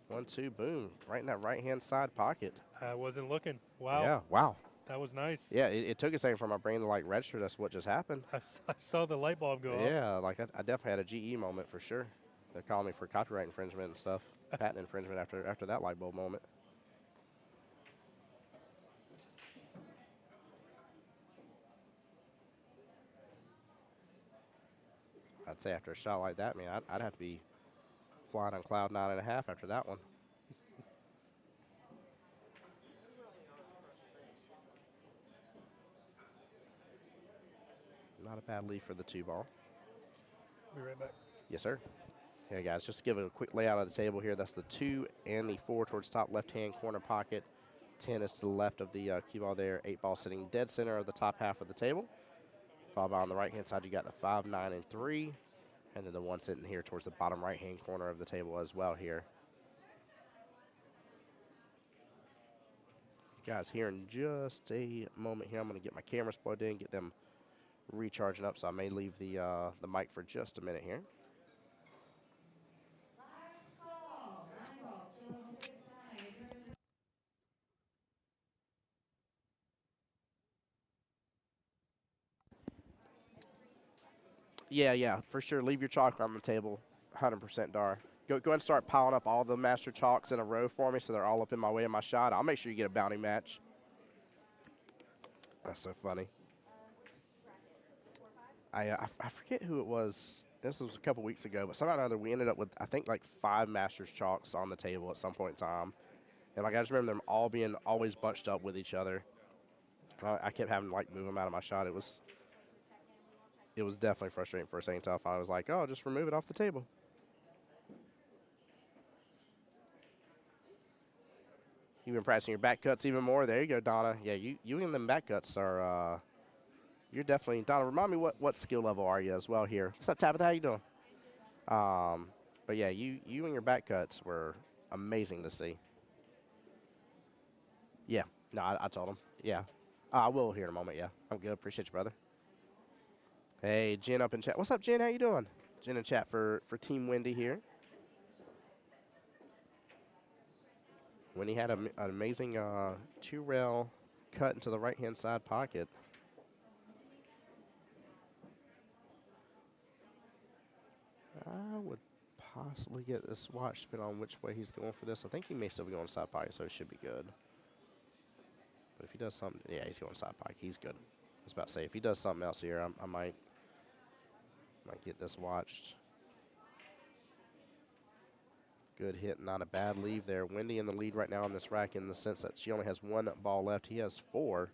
1-2. Boom. Right in that right-hand side pocket. I wasn't looking. Wow. Yeah. Wow. That was nice. Yeah. It took a second for my brain to like register that's what just happened. I saw the light bulb go off. Yeah. Like I definitely had a GE moment for sure. They're calling me for copyright infringement and stuff. Patent infringement after that light bulb moment. I'd say after a shot like that, man, I'd have to be flying on cloud 9.5 after that one. Not a bad lead for the 2-ball. Be right back. Yes, sir. Here, guys, just to give a quick layout of the table here. That's the 2 and the 4 towards top left-hand corner pocket. 10 is to the left of the Qball there. 8-ball sitting dead center of the top half of the table. Followed by on the right-hand side, you got the 5, 9, and 3. And then the 1 sitting here towards the bottom right-hand corner of the table as well here. Guys, here in just a moment here, I'm going to get my cameras plugged in, get them recharging up, so I may leave the mic for just a minute here. Yeah, for sure. Leave your chalk on the table, 100%, Dar. Go ahead and start piling up all the master chalks in a row for me so they're all up in my way of my shot. I'll make sure you get a bounty match. That's so funny. I forget who it was. This was a couple weeks ago, but somehow or another we ended up with, I think, like 5 master's chalks on the table at some point in time. And like I just remember them all being always bunched up with each other. I kept having to like move them out of my shot. It was definitely frustrating for a second until I was like, oh, just remove it off the table. You've been practicing your back cuts even more. There you go, Donna. Yeah, you and them back cuts are, you're definitely, Donna, remind me what skill level are you as well here. What's up, Tabitha? How you doing? But yeah, you and your back cuts were amazing to see. Yeah, no, I told him. Yeah, I will here in a moment. Yeah, I'm good. Appreciate you, brother. Hey, Jen up in chat. What's up, Jen? How you doing? Jen in chat for Team Wendy here. Wendy had an amazing 2-rail cut into the right-hand side pocket. I would possibly get this watch depending on which way he's going for this. I think he may still be going side pocket, so it should be good. But if he does something, yeah, he's going side pocket. He's good. I was about to say, if he does something else here, I might get this watched. Good hit, not a bad leave there. Wendy in the lead right now on this rack in the sense that she only has 1 ball left. He has 4.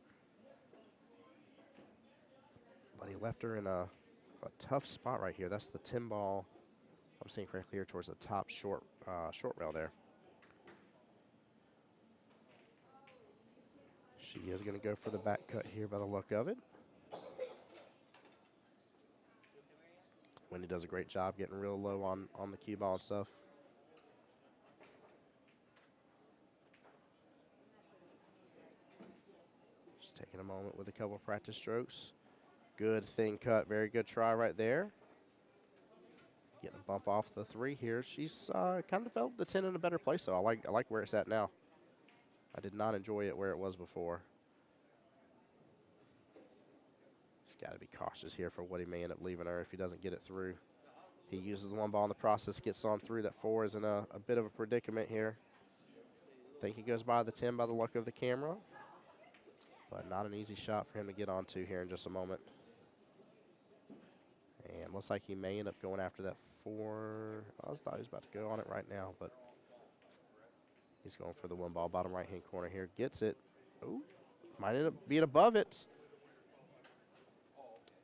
But he left her in a tough spot right here. That's the 10 ball. I'm seeing correctly here towards the top short rail there. She is going to go for the back cut here by the look of it. Wendy does a great job getting real low on the cue ball and stuff. Just taking a moment with a couple of practice strokes. Good thin cut, very good try right there. Getting a bump off the 3 here. She's kind of felt the 10 in a better place, though. I like where it's at now. I did not enjoy it where it was before. Just got to be cautious here for what he may end up leaving her if he doesn't get it through. He uses the 1 ball in the process, gets on through. That 4 is in a bit of a predicament here. I think he goes by the 10 by the luck of the camera. But not an easy shot for him to get onto here in just a moment. And looks like he may end up going after that 4. I thought he was about to go on it right now, but he's going for the 1 ball, bottom right-hand corner here. Gets it. Ooh, might end up being above it.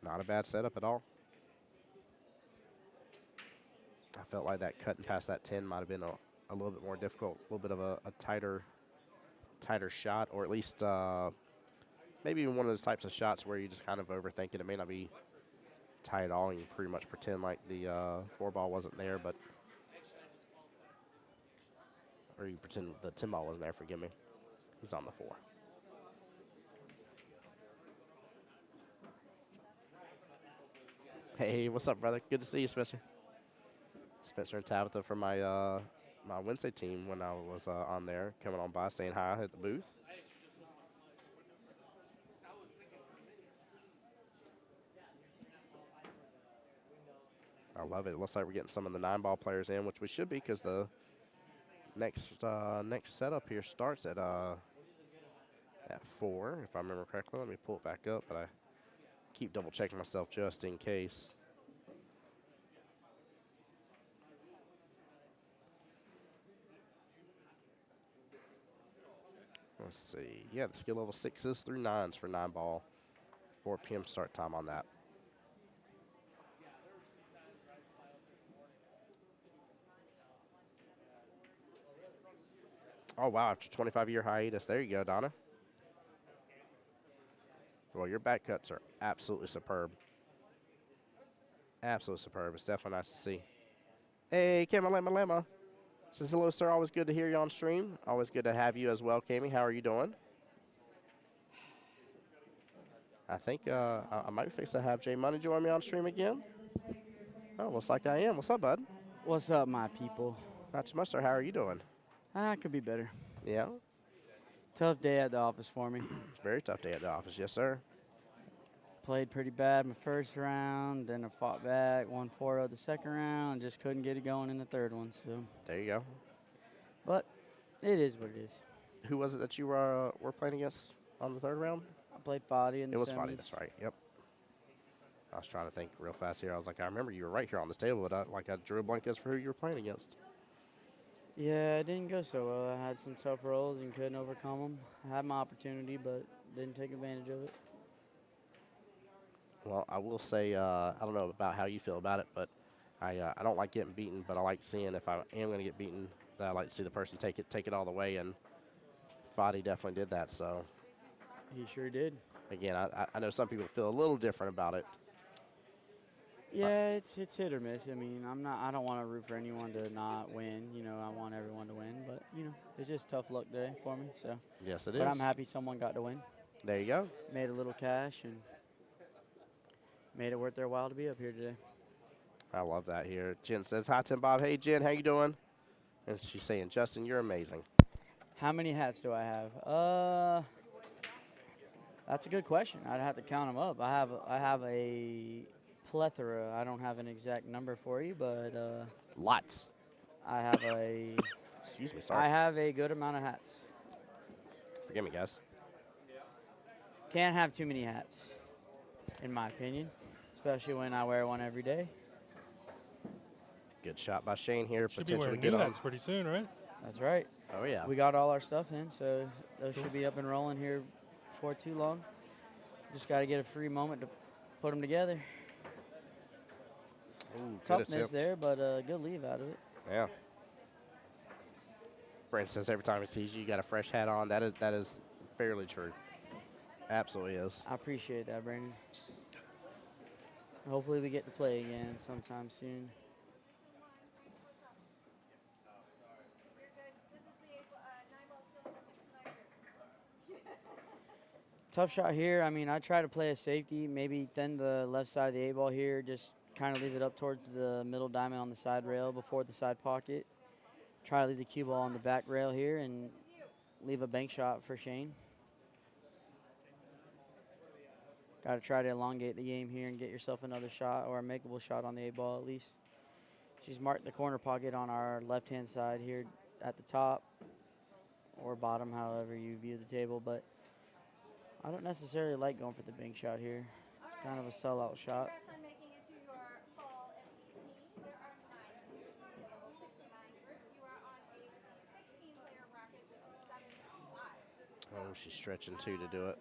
Not a bad setup at all. I felt like that cutting past that 10 might have been a little bit more difficult, a little bit of a tighter shot, or at least maybe even one of those types of shots where you just kind of overthink it. It may not be tight at all, and you pretty much pretend like the 4 ball wasn't there, but or you pretend the 10 ball wasn't there, forgive me. He's on the 4. Hey, what's up, brother? Good to see you, Spencer. Spencer and Tabitha from my my Wednesday team when I was on there, coming on by, saying hi at the booth. I love it. It looks like we're getting some of the 9-ball players in, which we should be, because the next setup here starts at 4, if I remember correctly. Let me pull it back up, but I keep double checking myself just in case. Let's see. Yeah, the skill level 6s through 9s for 9-ball. 4 p.m. start time on that. Oh, wow, after 25-year hiatus. There you go, Donna. Well, your back cuts are absolutely superb. Absolutely superb. It's definitely nice to see. Hey, Kamalema. Says, hello, sir. Always good to hear you on stream. Always good to have you as well, Kami. How are you doing? I think I might fix to have Jay Money join me on stream again. Oh, looks like I am. What's up, bud? What's up, my people? Not too much, sir. How are you doing? Could be better. Yeah? Tough day at the office for me. Very tough day at the office. Yes, sir. Played pretty bad my first round, then I fought back, won 4-0 the second round, and just couldn't get it going in the third one. So, there you go. but it is what it is. Who was it that you were playing against on the third round? I played Foddy in the It was semis. Foddy, that's right. Yep. I was trying to think real fast here. I was like, I remember you were right here on this table, but I drew a blank as for who you were playing against. Yeah, it didn't go so well. I had some tough rolls and couldn't overcome them. I had my opportunity, but didn't take advantage of it. Well, I will say, I don't know about how you feel about it, but I don't like getting beaten, but I like seeing if I am going to get beaten, that I like to see the person take it all the way, and Foddy definitely did that. So He sure did. again, I know some people feel a little different about it. Yeah, it's hit or miss. I mean, I don't want to root for anyone to not win. You know, I want everyone to win, but it's just tough luck day for me. So Yes, it is. But I'm happy someone got to win. There you go. Made a little cash and made it worth their while to be up here today. I love that here. Jen says, hi, Tim Bob. Hey, Jen, how you doing? And she's saying, Justin, you're amazing. How many hats do I have? That's a good question. I'd have to count them up. I have a plethora. I don't have an exact number for you, but Lots. I have a Excuse me, sorry. I have a good amount of hats. Forgive me, guys. Can't have too many hats, in my opinion, especially when I wear one every day. Good shot by Shane here. Should be Potential to wearing get new on. hats pretty soon, right? That's right. Oh, yeah. We got all our stuff in, so those should be up and rolling here before too long. Just got to get a free moment to put them together. Ooh, good Toughness attempt. there, but good leave out of it. Yeah. Brent says every time he sees you, you got a fresh hat on. That is fairly true. Absolutely is. I appreciate that, Brandon. Hopefully we get to play again sometime soon. You're good. This is the 8-9-Ball skill level 6 to 9 group. Tough shot here. I mean, I try to play a safety, maybe thin the left side of the 8-ball here, just kind of leave it up towards the middle diamond on the side rail before the side pocket. Try to leave the cue ball on the back rail here and leave a bank shot for Shane. Got to try to elongate the game here and get yourself another shot or a makeable shot on the 8-ball at least. She's marked the corner pocket on our left-hand side here at the top or bottom, however you view the table, but I don't necessarily like going for the bank shot here. It's kind of a sellout shot. Congrats on making it to your fall MVP. There are 9 skill level 6 to 9 group. You are on a 16-player bracket with 7 lives. Oh, she's stretching too to do it.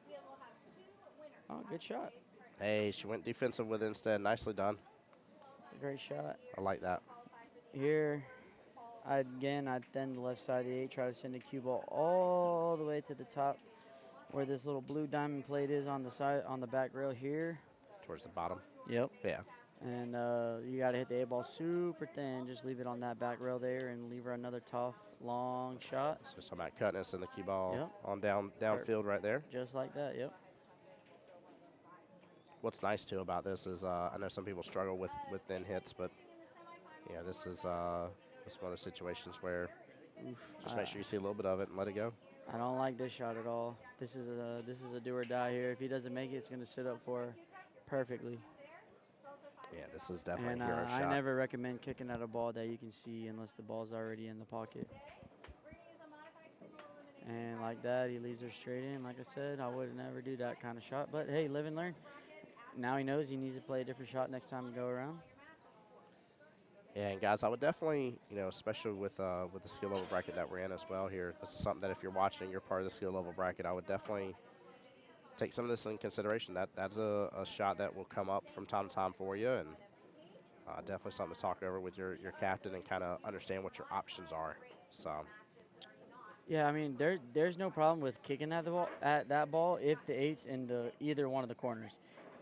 We will have 2 winners. Oh, good shot. Hey, she went defensive with it instead. Nicely done. It's a great shot. I like that. Here, I'd thin the left side of the 8, try to send the cue ball all the way to the top where this little blue diamond plate is on the side, on the back rail here. Towards the bottom. Yep. Yeah. And you got to hit the 8-ball super thin. Just leave it on that back rail there and leave her another tough, long shot. So talking about cutting us in the cue ball Yep. on downfield right there. Just like that, yep. What's nice too about this is I know some people struggle with thin hits, but yeah, this is one of those situations where just make sure you see a little bit of it and let it go. I don't like this shot at all. This is a do or die here. If he doesn't make it, it's going to sit up for her perfectly. Yeah, this is definitely And a hero shot. I never recommend kicking at a ball that you can see unless the ball's already in the pocket. And like that, he leaves her straight in. Like I said, I would never do that kind of shot. But hey, live and learn. Now he knows he needs to play a different shot next time we go around. Yeah, and guys, I would definitely, especially with the skill level bracket that we're in as well here, this is something that if you're watching, you're part of the skill level bracket, I would definitely take some of this in consideration. That's a shot that will come up from time to time for you, and definitely something to talk over with your captain and kind of understand what your options are. So. Yeah, I mean, there's no problem with kicking at that ball if the 8's in either one of the corners.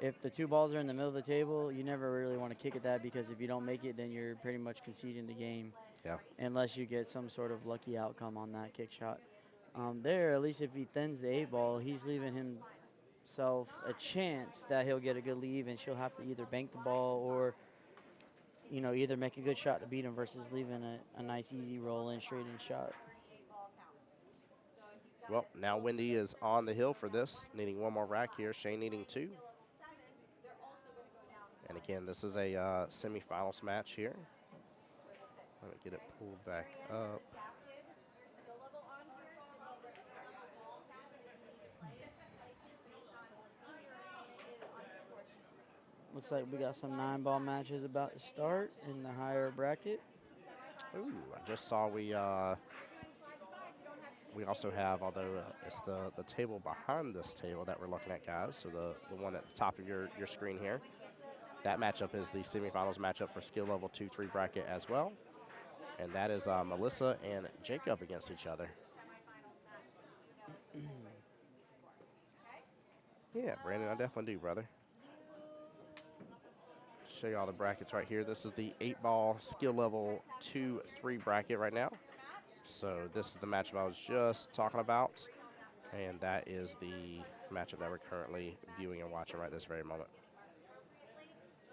If the 2 balls are in the middle of the table, you never really want to kick at that because if you don't make it, then you're pretty much conceding the game. Yeah. Unless you get some sort of lucky outcome on that kick shot. There, at least if he thins the 8-ball, he's leaving himself a chance that he'll get a good leave, and she'll have to either bank the ball or, either make a good shot to beat him versus leaving a nice easy roll in straight in shot. Well, now Wendy is on the hill for this, needing 1 more rack here. Shane needing 2. And again, this is a semifinals match here. Let me get it pulled back up. Looks like we got some 9-ball matches about to start in the higher bracket. Ooh, I just saw we also have, although it's the table behind this table that we're looking at, guys, so the one at the top of your screen here. That matchup is the semifinals matchup for skill level 2-3 bracket as well. And that is Melissa and Jacob against each other. Yeah, Brandon, I definitely do, brother. Show you all the brackets right here. This is the 8-ball skill level 2-3 bracket right now. So this is the matchup I was just talking about. And that is the matchup that we're currently viewing and watching right this very moment.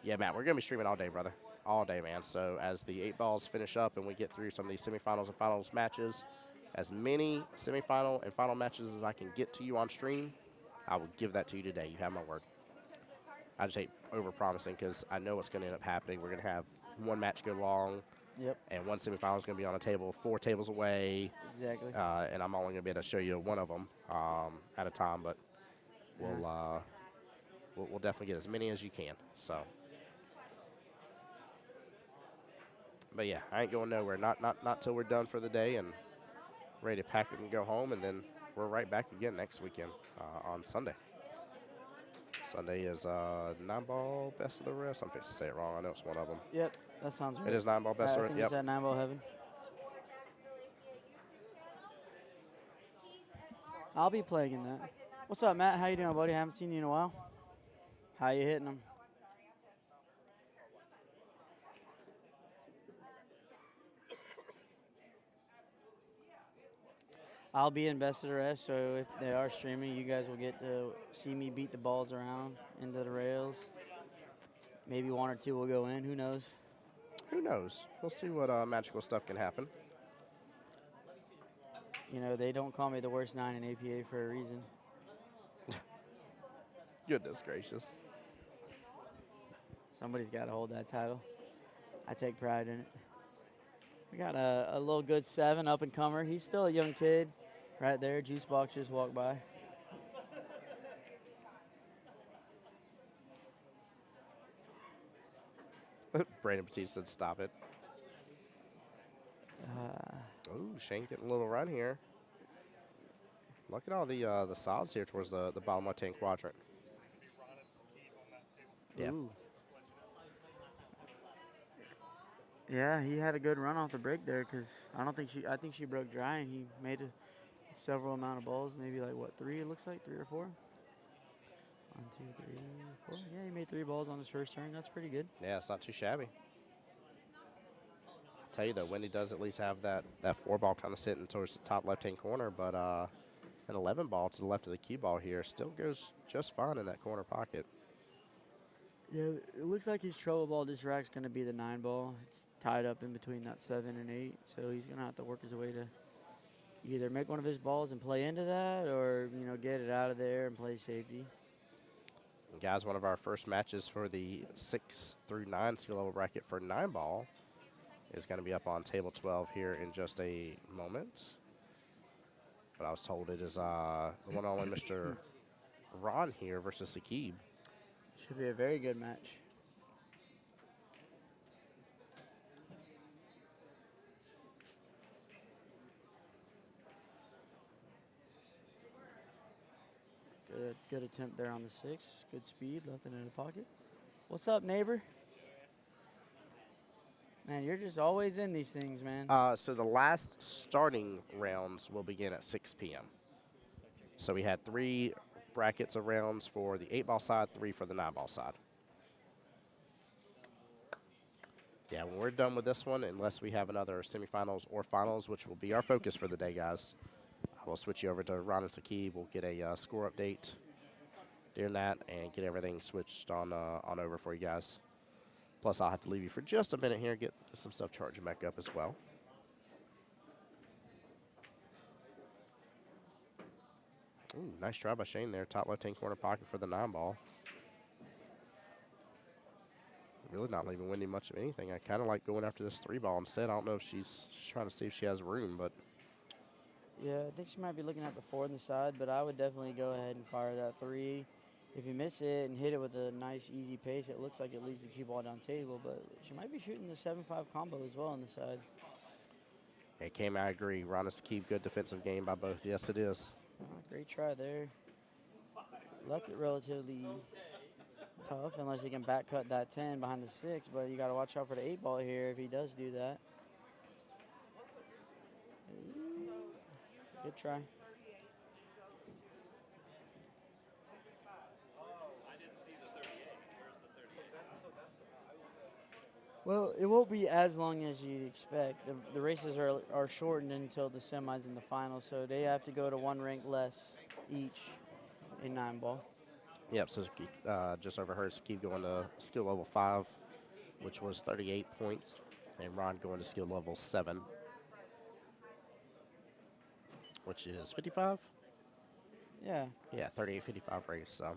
Yeah, Matt, we're going to be streaming all day, brother. All day, man. So as the 8-balls finish up and we get through some of these semifinals and finals matches, as many semifinal and final matches as I can get to you on stream, I will give that to you today. You have my word. I just hate over-promising because I know what's going to end up happening. We're going to have 1 match go long. Yep. And 1 semifinal is going to be on a table 4 tables away. Exactly. And I'm only going to be able to show you one of them at a time, but we'll definitely get as many as you can. So. But yeah, I ain't going nowhere. Not till we're done for the day and ready to pack it and go home, and then we're right back again next weekend on Sunday. Sunday is 9-ball best of the rest. I'm fixing to say it wrong. I know it's one of them. Yep, that sounds right. It is 9-ball best I of the think rest. it's at 9-ball heaven. I'll be playing in that. What's up, Matt? How you doing, buddy? Haven't seen you in a while. How you hitting them? I'll be in best of the rest, so if they are streaming, you guys will get to see me beat the balls around into the rails. Maybe one or two will go in. Who knows? Who knows? We'll see what magical stuff can happen. You know, they don't call me the worst 9 in APA for a reason. Goodness gracious. Somebody's got to hold that title. I take pride in it. We got a little good 7 up and comer. He's still a young kid. Right there, Juice Box just walked by. Brandon Batiste said stop it. Ooh, Shane getting a little run here. Look at all the solids here towards the bottom left-hand quadrant. Yeah. Ooh. Yeah, he had a good run off the break there because I think she broke dry and he made several amount of balls, maybe like what, 3 it looks like, 3 or 4? 1, 2, 3, 4. Yeah, he made 3 balls on his first turn. That's pretty good. Yeah, it's not too shabby. I tell you though, Wendy does at least have that 4-ball kind of sitting towards the top left-hand corner, but an 11-ball to the left of the Qball here still goes just fine in that corner pocket. Yeah, it looks like his trouble ball this rack's going to be the 9-ball. It's tied up in between that 7 and 8, so he's going to have to work his way to either make one of his balls and play into that or, you know, get it out of there and play safety. And guys, one of our first matches for the 6 through 9 skill level bracket for 9-ball is going to be up on table 12 here in just a moment. But I was told it is the one and only Mr. Ron here versus Sakib. Should be a very good match. Good attempt there on the 6. Good speed, left it in the pocket. What's up, neighbor? Man, you're just always in these things, man. So the last starting rounds will begin at 6 p.m. So we had 3 brackets of rounds for the 8-ball side, 3 for the 9-ball side. Yeah, when we're done with this one, unless we have another semifinals or finals, which will be our focus for the day, guys, we'll switch you over to Ron and Sakib. We'll get a score update during that and get everything switched on over for you guys. Plus, I'll have to leave you for just a minute here and get some stuff charging back up as well. Ooh, nice try by Shane there. Top left-hand corner pocket for the 9-ball. Really not leaving Wendy much of anything. I kind of like going after this 3-ball instead. I don't know if she's trying to see if she has room, but. Yeah, I think she might be looking at the 4 on the side, but I would definitely go ahead and fire that 3. If you miss it and hit it with a nice, easy pace, it looks like it leads the cue ball down table, but she might be shooting the 7-5 combo as well on the side. Hey, Cam, I agree. Ron has to keep good defensive game by both. Yes, it is. Great try there. Left it relatively tough unless he can back cut that 10 behind the 6, but you got to watch out for the 8-ball here if he does do that. Good try. Well, it won't be as long as you'd expect. The races are shortened until the semis and the finals, so they have to go to 1 rank less each in 9-ball. Yep, so just overheard Sakib going to skill level 5, which was 38 points, and Ron going to skill level 7, which is 55? Yeah. Yeah, 38-55 race, so.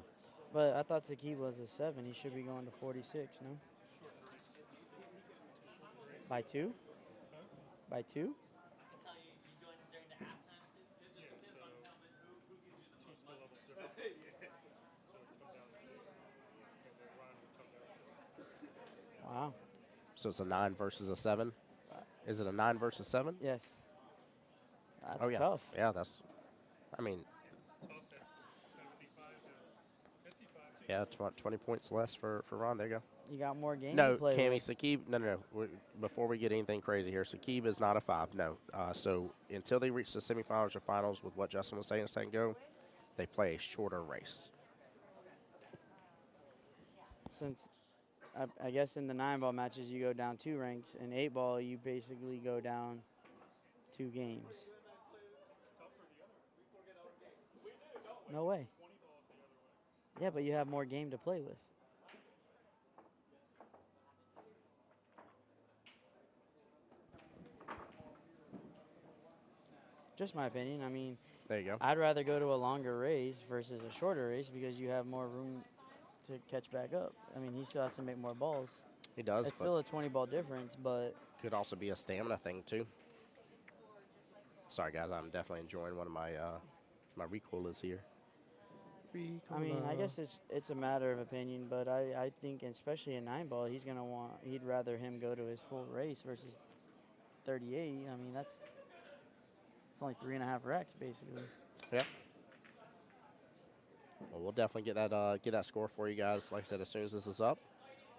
But I thought Sakib was a 7. He should be going to 46, no? By 2? By 2? Wow. So it's a 9 versus a 7? Is it a 9 versus 7? Yes. That's Oh, yeah. tough. Yeah, that's, I mean, Tough at 75 to 55. yeah, 20 points less for Ron. There you go. You got more game No, to play Cammy, with. Saqib, no. Before we get anything crazy here, Saqib is not a 5, no. So until they reach the semifinals or finals with what Justin was saying a second ago, they play a shorter race. Since I guess in the 9-ball matches you go down 2 ranks. In 8-ball you basically go down 2 games. No way. Yeah, but you have more game to play with. Just my opinion. I mean, There you go. I'd rather go to a longer race versus a shorter race because you have more room to catch back up. I mean, he still has to make more balls. He does, It's but still a 20-ball difference, but could also be a stamina thing, too. Sorry, guys. I'm definitely enjoying one of my my recoilers here. I mean, I guess it's a matter of opinion, but I think especially in 9-ball, he'd rather him go to his full race versus 38. I mean, it's only 3.5 racks basically. Yeah. Well, we'll definitely get that score for you guys. Like I said, as soon as this is up,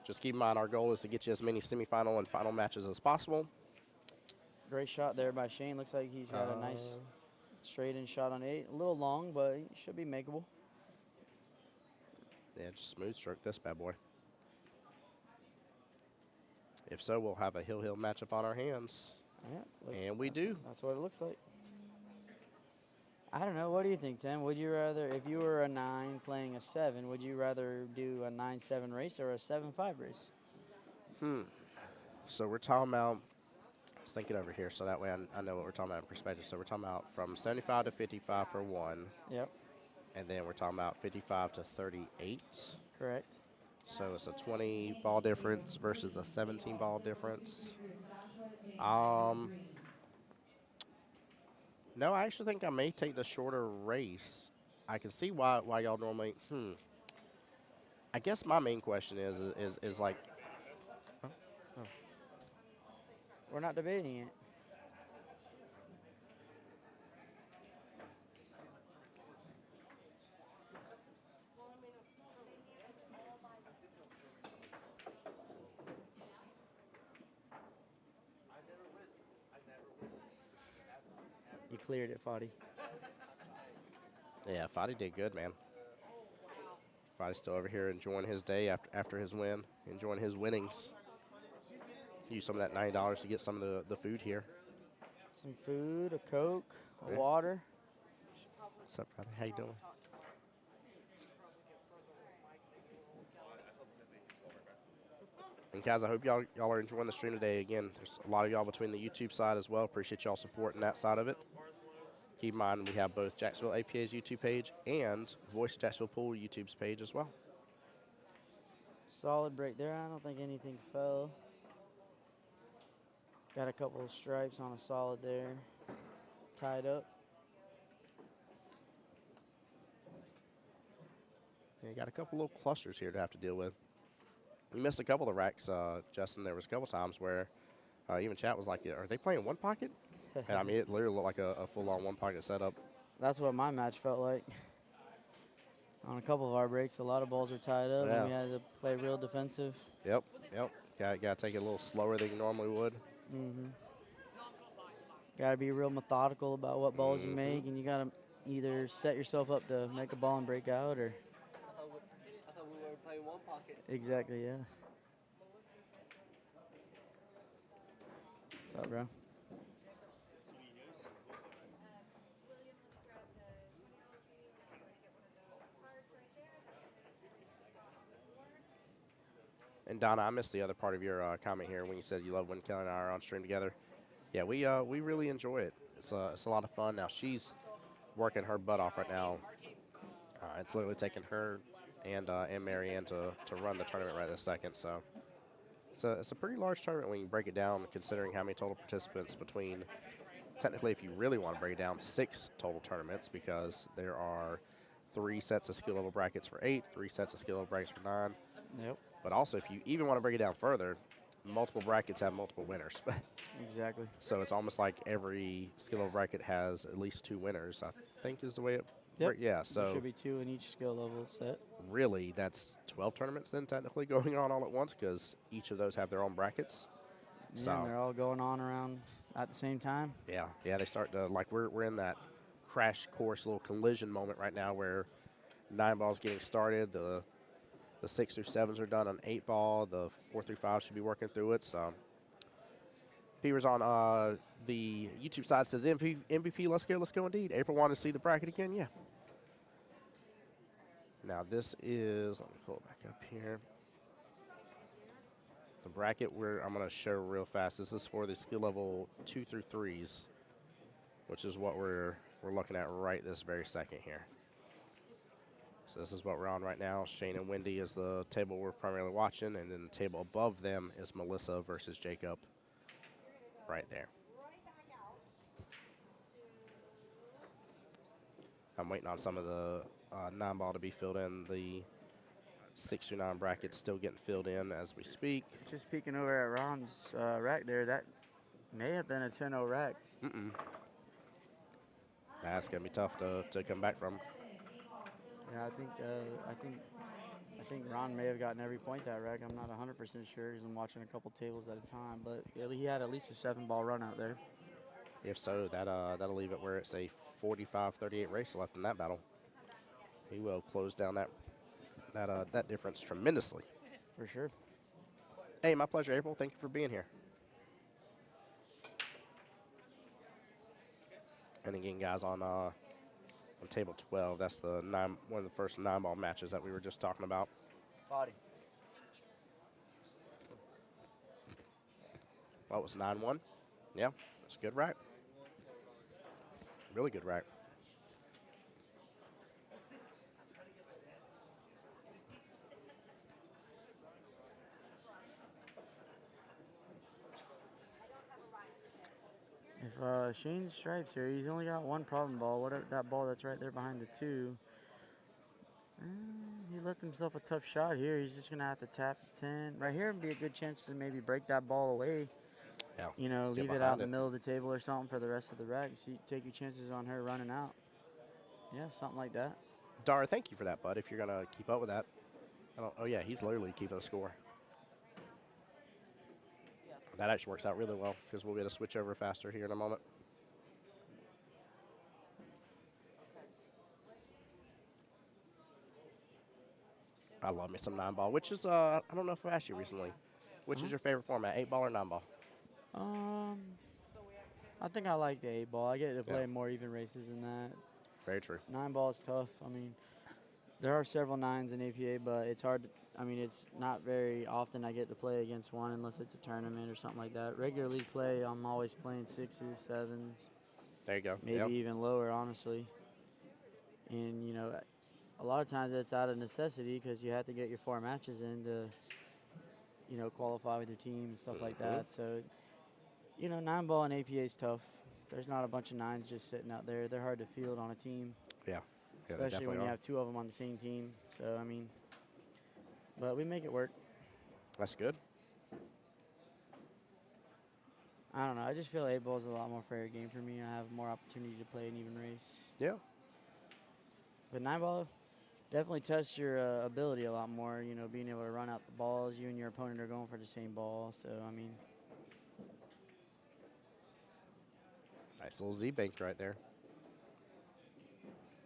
just keep in mind our goal is to get you as many semifinal and final matches as possible. Great shot there by Shane. Looks like he's got a nice straight-in shot on 8. A little long, but it should be makeable. Yeah, just smooth stroke this bad boy. If so, we'll have a hill matchup on our hands. Yeah, And we do. That's what it looks like. I don't know. What do you think, Tim? Would you rather, if you were a 9 playing a 7, would you rather do a 9-7 race or a 7-5 race? So we're talking about, I was thinking over here so that way I know what we're talking about in perspective. So we're talking about from 75 to 55 for 1. Yep, And then we're talking about 55 to 38. correct. So it's a 20 ball difference versus a 17 ball difference. No, I actually think I may take the shorter race. I can see why y'all normally. I guess my main question is like. We're not debating it. You cleared it, Fadi. Yeah, Fadi did good, man. Fadi's still over here enjoying his day after his win, enjoying his winnings. Use some of that $90 to get some of the food here. Some food, a Coke, a Yeah. water. What's up, brother? How you doing? And guys, I hope y'all are enjoying the stream today. Again, there's a lot of y'all between the YouTube side as well. Appreciate y'all supporting that side of it. Keep in mind we have both Jacksonville APA's YouTube page and Voice Jacksonville Pool YouTube's page as well. Solid break there. I don't think anything fell. Got a couple of stripes on a solid there. Tied up. Yeah, you got a couple little clusters here to have to deal with. We missed a couple of the racks, Justin. There was a couple times where even chat was like, are they playing one pocket? And I mean, it literally looked like a full-on one pocket setup. That's what my match felt like. On a couple of our breaks, a lot of balls were tied up, Yeah. and we had to play real defensive. Yep. Got to take it a little slower than you normally would. Got to be real methodical about what balls you Mhm. make, and you got to either set yourself up to make a ball and break out, or I thought we were playing one pocket. exactly, yeah. What's up, bro? And Donna, I missed the other part of your comment here when you said you love when Kelly and I are on stream together. Yeah, we really enjoy it. It's a lot of fun. Now she's working her butt off right now. It's literally taking her and Marianne to run the tournament right this second. So it's a pretty large tournament when you break it down, considering how many total participants between. Technically, if you really want to break it down, 6 total tournaments because there are 3 sets of skill level brackets for 8, 3 sets of skill level brackets for 9. Yep. But also, if you even want to break it down further, multiple brackets have multiple winners. Exactly. So it's almost like every skill level bracket has at least 2 winners, I think is the way it Yep. works. Yeah, There so should be 2 in each skill level set. really that's 12 tournaments then technically going on all at once because each of those have their own brackets. Yeah, So and they're all going on around at the same time. yeah, they start to, like, we're in that crash course little collision moment right now where 9-ball's getting started. The 6 through 7s are done on 8-ball. The 4 through 5 should be working through it. So Beaver's on the YouTube side says MVP, let's go indeed. April wanted to see the bracket again, yeah. Now this is, let me pull it back up here. The bracket I'm going to show real fast. This is for the skill level 2 through 3s, which is what we're looking at right this very second here. So this is what we're on right now. Shane and Wendy is the table we're primarily watching, and then the table above them is Melissa versus Jacob right there. I'm waiting on some of the 9-ball to be filled in. The 6 through 9 bracket's still getting filled in as we speak. Just peeking over at Ron's rack there, that may have been a 10-0 rack. That's going to be tough to come back from. Yeah, I think Ron may have gotten every point that rack. I'm not 100% sure because I'm watching a couple tables at a time, but he had at least a 7-ball run out there. If so, that'll leave it where it's a 45-38 race left in that battle. He will close down that difference tremendously. For sure. Hey, my pleasure, April. Thank you for being here. And again, guys, on table 12, that's the one of the first 9-ball matches that we were just talking about. Body. Well, it was 9-1. Yeah, that's a good rack. Really good rack. If Shane's stripes here, he's only got one problem ball. Whatever that ball that's right there behind the 2. He left himself a tough shot here. He's just gonna have to tap the 10. Right here would be a good chance to maybe break that ball away. Yeah. You know, Get leave it out in the behind middle of the table or something for the rest of the rack. See, take your chances on her running out. Yeah, something like that. Dara, thank you for that, bud. If you're gonna keep up with that. Oh yeah, he's literally keeping the score. That actually works out really well because we'll be able to switch over faster here in a moment. I love me some 9-ball, which is, I don't know if I've asked you recently. Which is your favorite format, 8-ball or 9-ball? I think I like the 8-ball. I get to play Yeah. more even races than that. Very true. 9-ball is tough. I mean, there are several 9s in APA, but it's hard. It's not very often I get to play against one unless it's a tournament or something like that. Regular league play, I'm always playing 6s, 7s. There you go. Maybe Yep. even lower, honestly. And, a lot of times it's out of necessity because you have to get your 4 matches in to, qualify with your team and stuff like that. So, 9-ball in APA is tough. There's not a bunch of 9s just sitting out there. They're hard to field on a team. Yeah. They Especially definitely when you are. have 2 of them on the same team. So, but we make it work. That's good. I don't know. I just feel 8-ball is a lot more fair game for me. I have more opportunity to play an even race. Yeah. But 9-ball definitely tests your ability a lot more. Being able to run out the balls. You and your opponent are going for the same ball. So, Nice little Z-bank right there.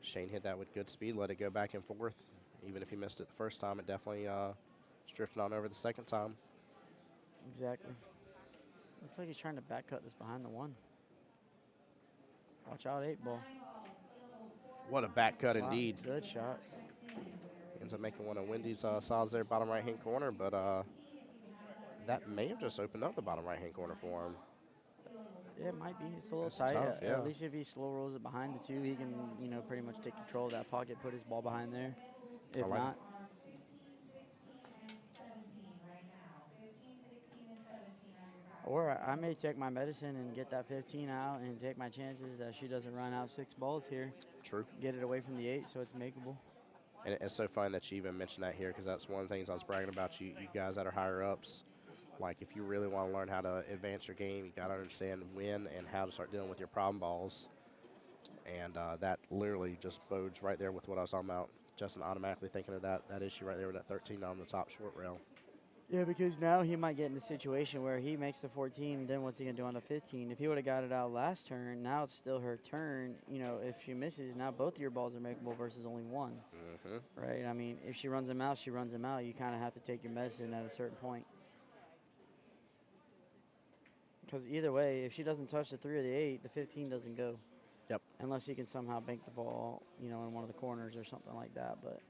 Shane hit that with good speed, let it go back and forth. Even if he missed it the first time, it definitely drifted on over the second time. Exactly. Looks like he's trying to back cut this behind the 1. Watch out, 8-ball. What a back cut Wow, indeed. good shot. Ends up making one of Wendy's solids there, bottom right-hand corner, but that may have just opened up the bottom right-hand corner for him. Yeah, it might be. It's a little It's tight. tough, yeah. At least if he slow rolls it behind the 2, he can, pretty much take control of that pocket, put his ball behind there. If I like not, or I may take my medicine and get that 15 out and take my chances that she doesn't run out 6 balls here. True. Get it away from the 8 so it's makeable. And it's so fun that you even mentioned that here because that's one of the things I was bragging about you guys that are higher ups. Like, if you really want to learn how to advance your game, you got to understand when and how to start dealing with your problem balls. And that literally just bodes right there with what I was talking about. Justin automatically thinking of that issue right there with that 13 on the top short rail. Yeah, because now he might get in a situation where he makes the 14, then what's he going to do on the 15? If he would have got it out last turn, now it's still her turn. You know, if she misses, now both of your balls are makeable versus only one. Right? I mean, if she runs them out, she runs them out. You kind of have to take your medicine at a certain point. Because either way, if she doesn't touch the 3 or the 8, the 15 doesn't go. Yep. Unless he can somehow bank the ball, you know, in one of the corners or something like that. But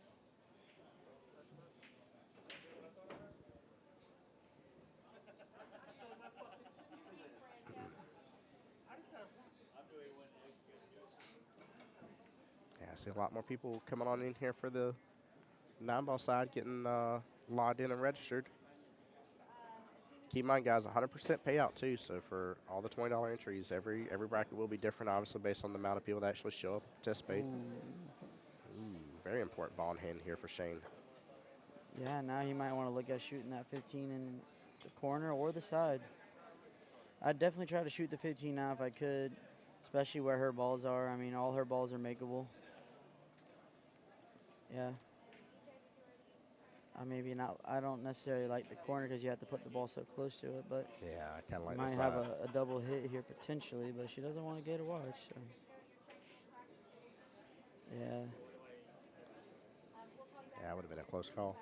Yeah, I see a lot more people coming on in here for the 9-ball side, getting logged in and registered. Keep in mind, guys, 100% payout too. So for all the $20 entries, every bracket will be different, obviously based on the amount of people that actually show up and participate. Ooh, very important ball in hand here for Shane. yeah, now he might want to look at shooting that 15 in the corner or the side. I'd definitely try to shoot the 15 now if I could, especially where her balls are. I mean, all her balls are makeable. Yeah. Maybe not. I don't necessarily like the corner because you have to put the ball so close to it, but Yeah, I kind of like might the have side. a double hit here potentially, but she doesn't want to get a watch. So. Yeah. Yeah, it would have been a close call.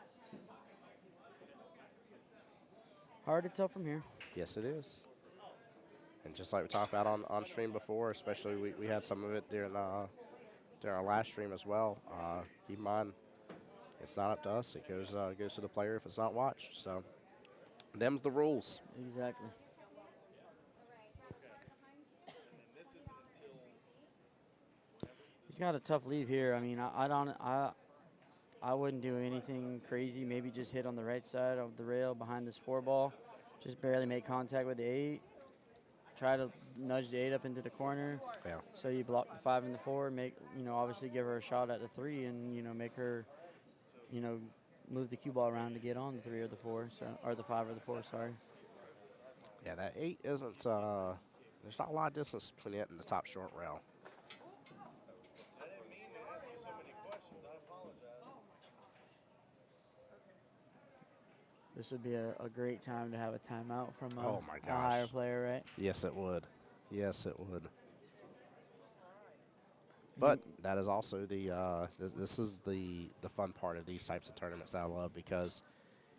Hard to tell from here. Yes, it is. And just like we talked about on stream before, especially we had some of it during our last stream as well. Keep in mind, it's not up to us. It goes to the player if it's not watched. So, them's the rules. Exactly. He's got a tough leave here. I mean, I wouldn't do anything crazy. Maybe just hit on the right side of the rail behind this 4-ball. Just barely make contact with the 8. Try to nudge the 8 up into the corner. Yeah. So you block the 5 and the 4. Make, obviously give her a shot at the 3 and, make her, move the cue ball around to get on the 3 or the 4, or the 5 or the 4, sorry. Yeah, that 8 isn't, there's not a lot of distance between it and the top short rail. I didn't mean to ask you so many questions. I apologize. This would be a great time to have a timeout from Oh my a higher gosh. player, right? Yes, it would. Yes, it would. But that is also this is the fun part of these types of tournaments that I love, because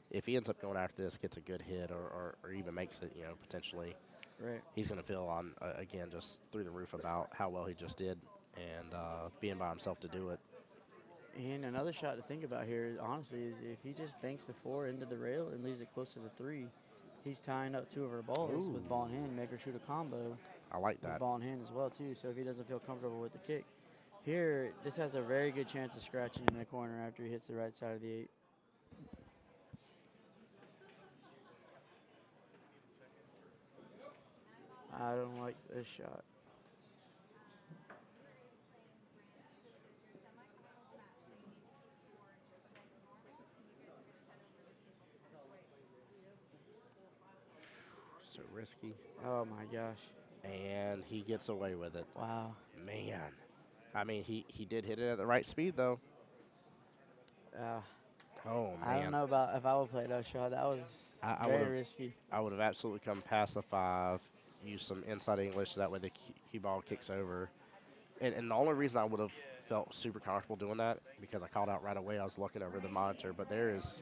if he ends up going after this, gets a good hit, or even makes it, potentially, Right. he's going to feel on, again, just through the roof about how well he just did, and being by himself to do it. And another shot to think about here, honestly, is if he just banks the 4 into the rail and leaves it close to the 3, he's tying up 2 of her balls with ball in hand, make her shoot a combo. I like With that. ball in hand as well, too, so if he doesn't feel comfortable with the kick. Here, this has a very good chance of scratching in the corner after he hits the right side of the 8. I don't like this shot. So risky. Oh, my gosh. And he gets away with it. Wow. Man. I mean, he did hit it at the right speed, though. Oh, man. I don't know about if I would play that shot. That was very risky. I would have absolutely come past the 5, used some inside English, so that way the cue ball kicks over. And the only reason I would have felt super comfortable doing that, because I called out right away, I was looking over the monitor, but there is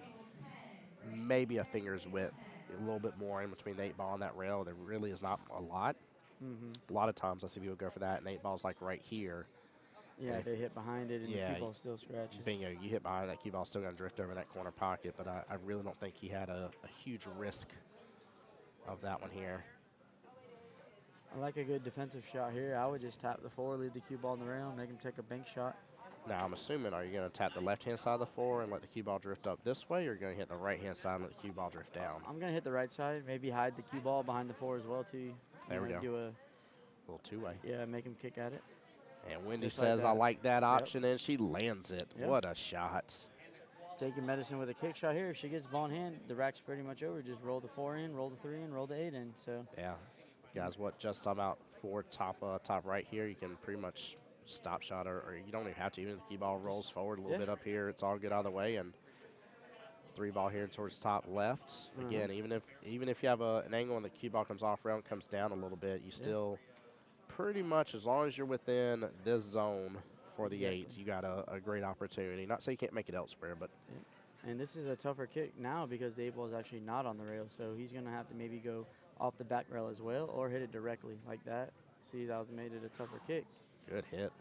maybe a finger's width, a little bit more in between the 8-ball and that rail. There really is not a lot. A lot of times I see people go for that, and the 8-ball's like right here. Yeah, they hit behind it, and the cue ball still scratches. Bingo, you hit behind that cue ball, still going to drift over that corner pocket, but I really don't think he had a huge risk of that one here. I like a good defensive shot here. I would just tap the 4, leave the cue ball in the rail, make him take a bank shot. Now, I'm assuming, are you going to tap the left-hand side of the 4 and let the cue ball drift up this way, or you're going to hit the right-hand side and let the cue ball drift down? I'm going to hit the right side, maybe hide the cue ball behind the 4 as well, too. There we go. Do a little two-way. Yeah, make him kick at it. And Wendy Just like says, that. I like that option, and she lands it. Yep. What a shot. taking medicine with a kick shot here. If she gets ball in hand, the rack's pretty much over. Just roll the 4 in, roll the 3 in, roll the 8 in. So Yeah. Guys, what just sum out 4 top right here. You can pretty much stop shot, or you don't even have to. Even if the Qball rolls forward a little bit up here, it's all good out of the way. And 3 ball here towards top left. Again, even if you have an angle and the Qball comes off rail and comes down a little bit, you still pretty much, as long as you're within this zone for the 8, you got a great opportunity. Not say you can't make it elsewhere, but and this is a tougher kick now because the 8 ball is actually not on the rail, so he's going to have to maybe go off the back rail as well or hit it directly like that. See, that was made it a tougher kick. good hit.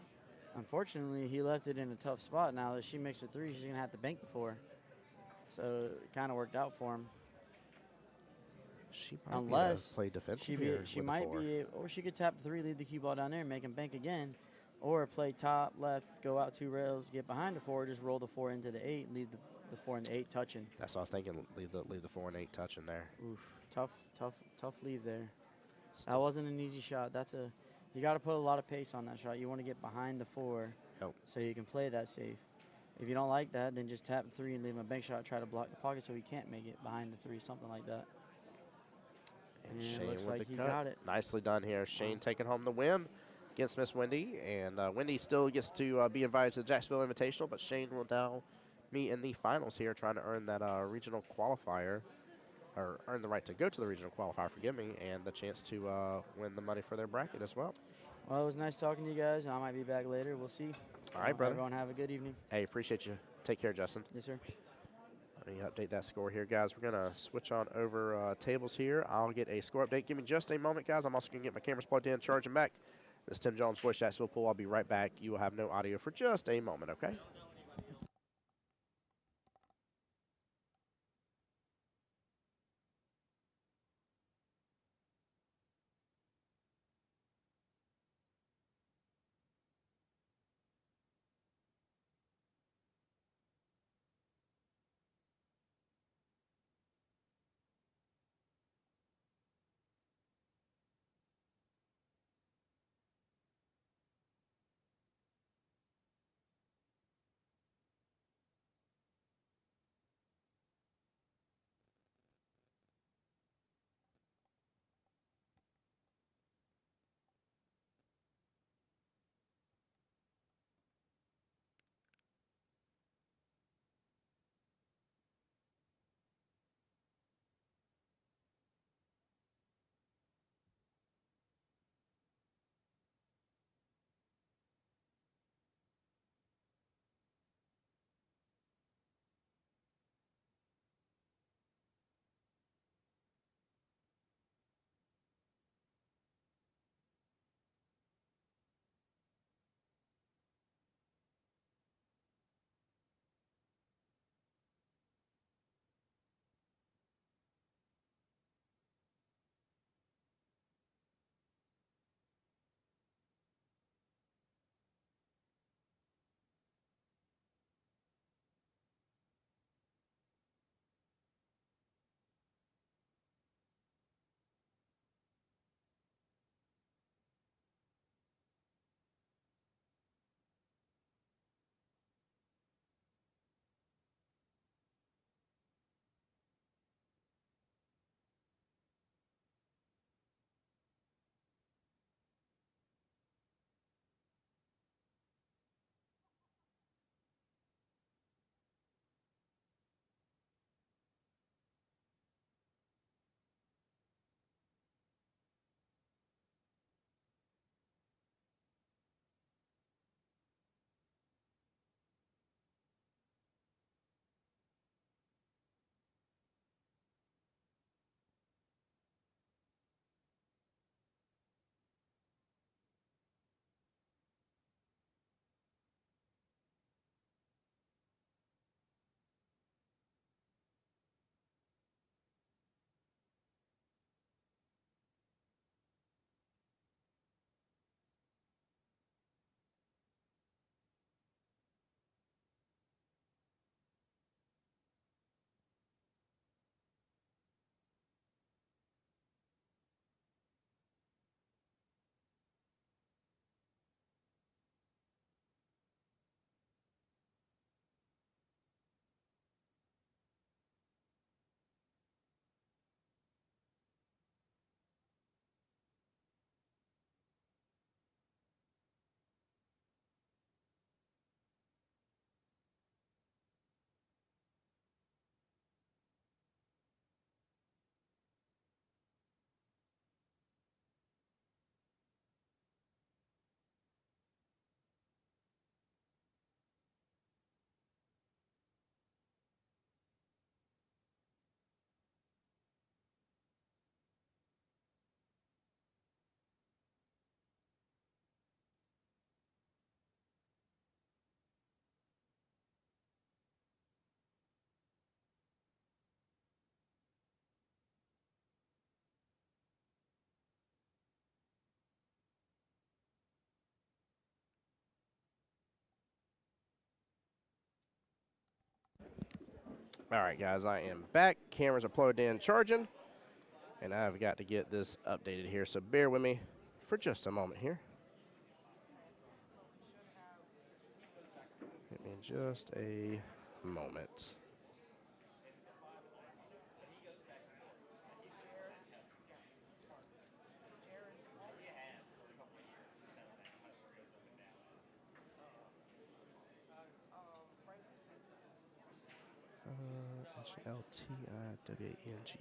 Unfortunately, he left it in a tough spot. Now that she makes a 3, she's going to have to bank the 4. So it kind of worked out for him. She might Unless play defensive she here she with the might 4. be, or she could tap the 3, leave the cue ball down there, and make him bank again, or play top left, go out 2 rails, get behind the 4, just roll the 4 into the 8, leave the 4 and the 8 touching. That's what I was thinking. Leave the 4 and 8 touching there. Oof, tough leave there. That wasn't an easy shot. You got to put a lot of pace on that shot. You want to get behind the 4 so you can play that safe. If you don't like that, then just tap the 3 and leave him a bank shot. Try to block the pocket so he can't make it behind the 3, something like that. And Shane Shane looks with like the he cut. got it. Nicely done here. Shane taking home the win against Miss Wendy. And Wendy still gets to be invited to the Jacksonville Invitational, but Shane will now meet in the finals here, trying to earn that regional qualifier, or earn the right to go to the regional qualifier, forgive me, and the chance to win the money for their bracket as well. Well, it was nice talking to you guys. I might be back later. We'll see. All right, brother. Everyone have a good evening. Hey, appreciate you. Take care, Justin. Yes, sir. Let me update that score here, guys. We're going to switch on over tables here. I'll get a score update. Give me just a moment, guys. I'm also going to get my cameras plugged in, charging back. This is Tim Jones, Voice Jacksonville Pool. I'll be right back. You will have no audio for just a moment, okay? All right, guys, I am back. Cameras are plugged in, charging, and I've got to get this updated here, so bear with me for just a moment here. Give me just a moment. HLTIWANGR.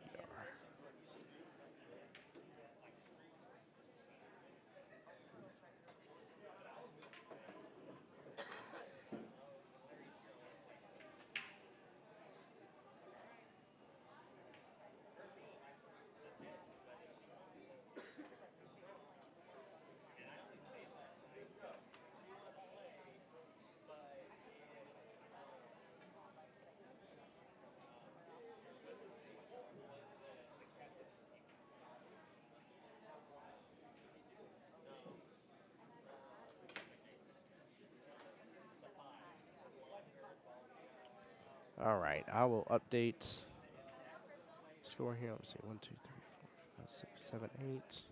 All right, I will update score here. Let's see, 1, 2, 3, 4, 5, 6, 7, 8.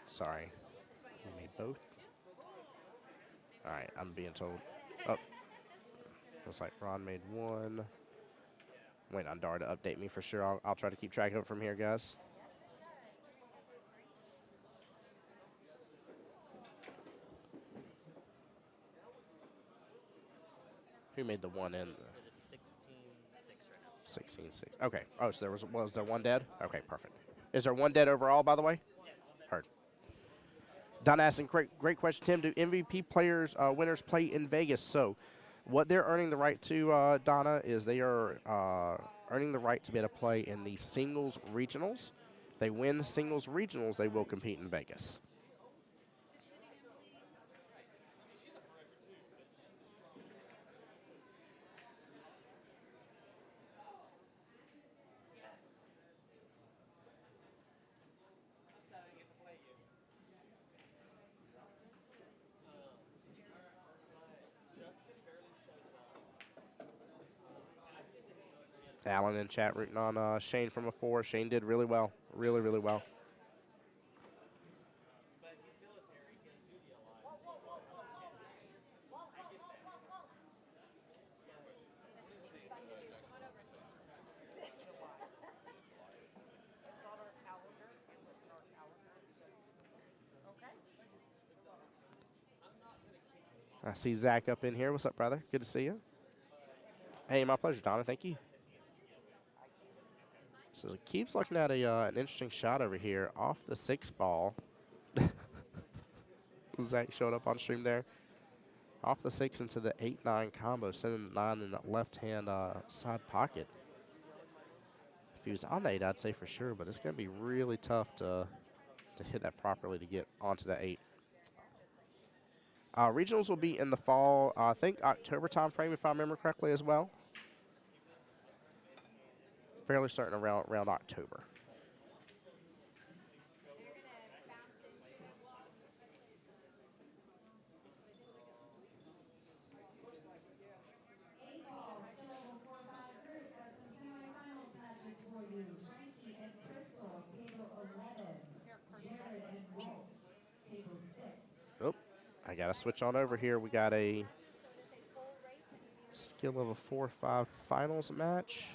Sorry, you made both. All right, I'm being told. Oh, looks like Ron made one. Wait on Dar to update me for sure. I'll try to keep track of it from here, guys. Who made the one in? 16-6. Okay. Oh, so was there one dead? Okay, perfect. Is there one dead overall, by the way? Heard. Don asking, great question, Tim. Do MVP players, winners play in Vegas? So what they're earning the right to, Donna, is they are earning the right to be able to play in the singles regionals. If they win singles regionals, they will compete in Vegas. Alan in chat rooting on Shane from a 4. Shane did really well. Really, really well. I see Zach up in here. What's up, brother? Good to see you. Hey, my pleasure, Donna. Thank you. So it keeps looking at an interesting shot over here off the 6 ball. Zach showed up on stream there. Off the 6 into the 8-9 combo, sending the 9 in the left-hand side pocket. If he was on the 8, I'd say for sure, but it's going to be really tough to hit that properly to get onto the 8. Regionals will be in the fall, I think October time frame, if I remember correctly as well. Fairly certain around October. Oh, I got to switch on over here. We got a skill level 4-5 finals match.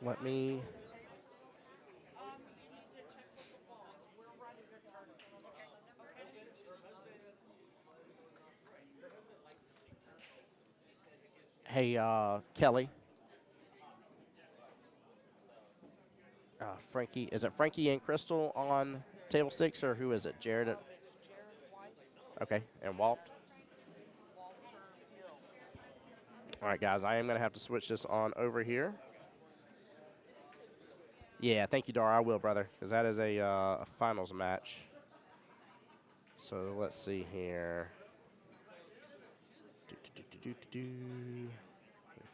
Let me. Hey, Kelly. Frankie, is it Frankie and Crystal on table 6, or who is it? Jared? Okay, and Walt. All right, guys, I am going to have to switch this on over here. Yeah, thank you, Dar. I will, brother, because that is a finals match. So let's see here.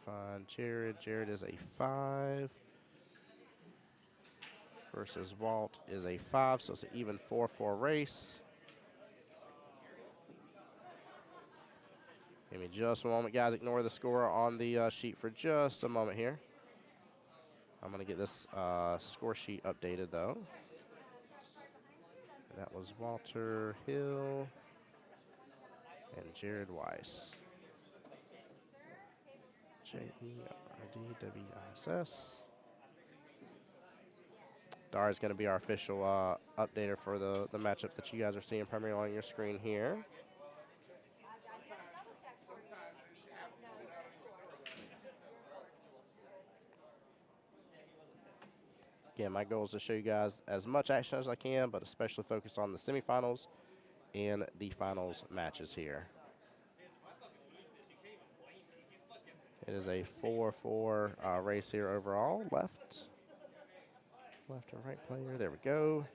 Find Jared. Jared is a 5 versus Walt is a 5, so it's an even 4-4 race. Give me just a moment, guys. Ignore the score on the sheet for just a moment here. I'm going to get this score sheet updated, though. That was Walter Hill and Jared Weiss. J-E-R-D-W-I-S-S. Dar is going to be our official updater for the matchup that you guys are seeing primarily on your screen here. Again, my goal is to show you guys as much action as I can, but especially focus on the semifinals and the finals matches here. It is a 4-4 race here overall. Left and right player. There we go.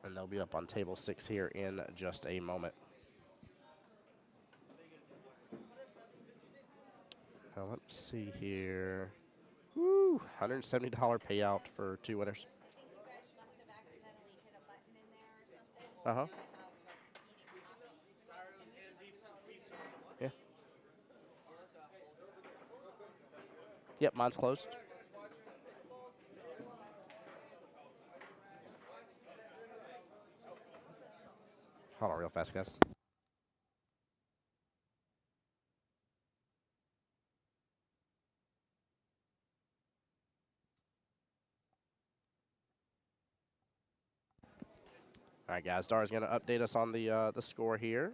And they'll be up on table 6 here in just a moment. Now let's see here. Woo! $170 payout for 2 winners. I think you guys must have accidentally hit a button in there or something. Uh-huh. Yeah. Yep, mine's closed. Hold on real fast, guys. All right, guys. Dar's going to update us on the score here.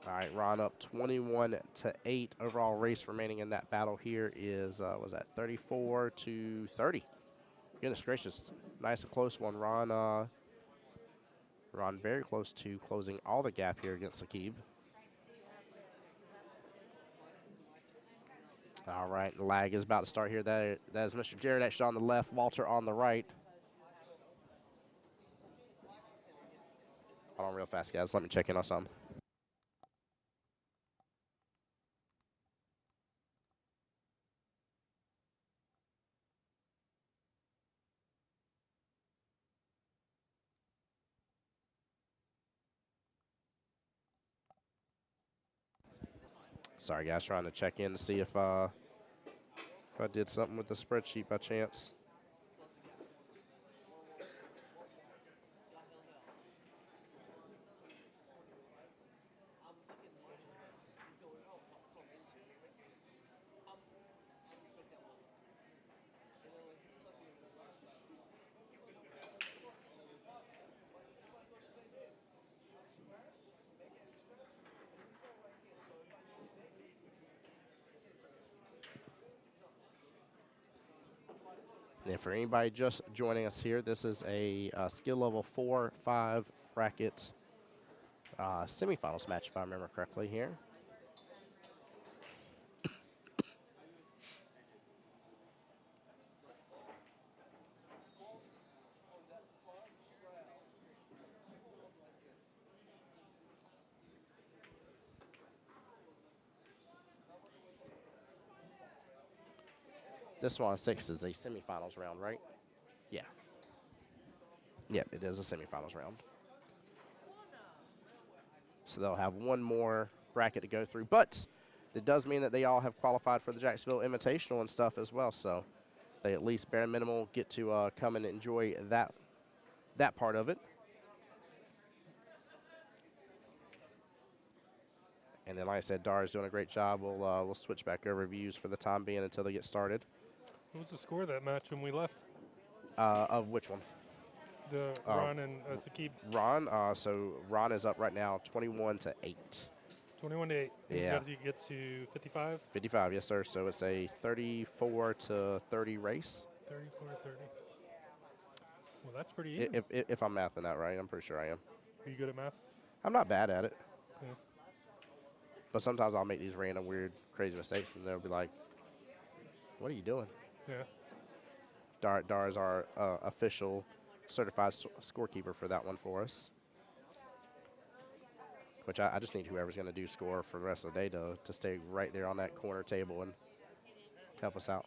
All right, Ron up 21-8. Overall race remaining in that battle here is, was that 34-30? Goodness gracious, nice and close one. Ron very close to closing all the gap here against Saqib. All right, lag is about to start here. That is Mr. Jared actually on the left, Walter on the right. Hold on real fast, guys. Let me check in on something. Sorry, guys, trying to check in to see if I did something with the spreadsheet by chance. And for anybody just joining us here, this is a skill level 4-5 bracket semifinals match, if I remember correctly here. This one 6 is a semifinals round, right? Yeah. Yep, it is a semifinals round. So they'll have one more bracket to go through, but it does mean that they all have qualified for the Jacksonville Invitational and stuff as well. So they at least bare minimum get to come and enjoy that part of it. And then, like I said, Dara's doing a great job. We'll switch back over views for the time being until they get started. What was the score of that match when we left? Of which one? The Ron and Saqib. Ron. So Ron is up right now, 21-8. 21-8. He's Yeah. got to get to 55. 55, yes, sir. So it's a 34-30 race. 34-30. Well, that's pretty even. If I'm mathing that right, I'm pretty sure I am. Are you good at math? I'm not bad at it. Yeah. But sometimes I'll make these random, weird, crazy mistakes, and they'll be like, "What are you doing?" Yeah. Dar is our official certified scorekeeper for that one for us. Which I just need whoever's going to do score for the rest of the day to stay right there on that corner table and help us out.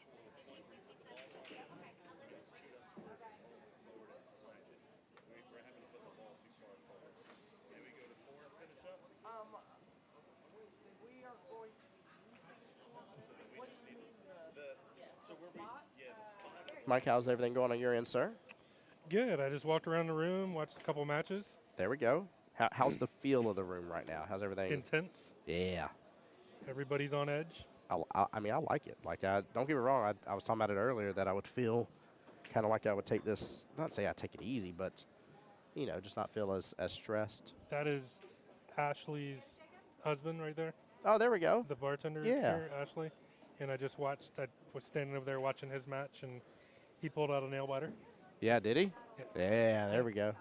Mike, how's everything going on your end, sir? Good. I just walked around the room, watched a couple matches. There we go. How's the feel of the room right now? How's everything? Intense. Yeah. Everybody's on edge. I mean, I like it. Like, don't get me wrong. I was talking about it earlier that I would feel kind of like I would take this, not say I take it easy, but, you know, just not feel as stressed. That is Ashley's husband right there, Oh, there we go. the bartender Yeah. here, Ashley. And I just watched, I was standing over there watching his match, and he pulled out a nail biter. Yeah, did he? Yeah. Yeah, there we go.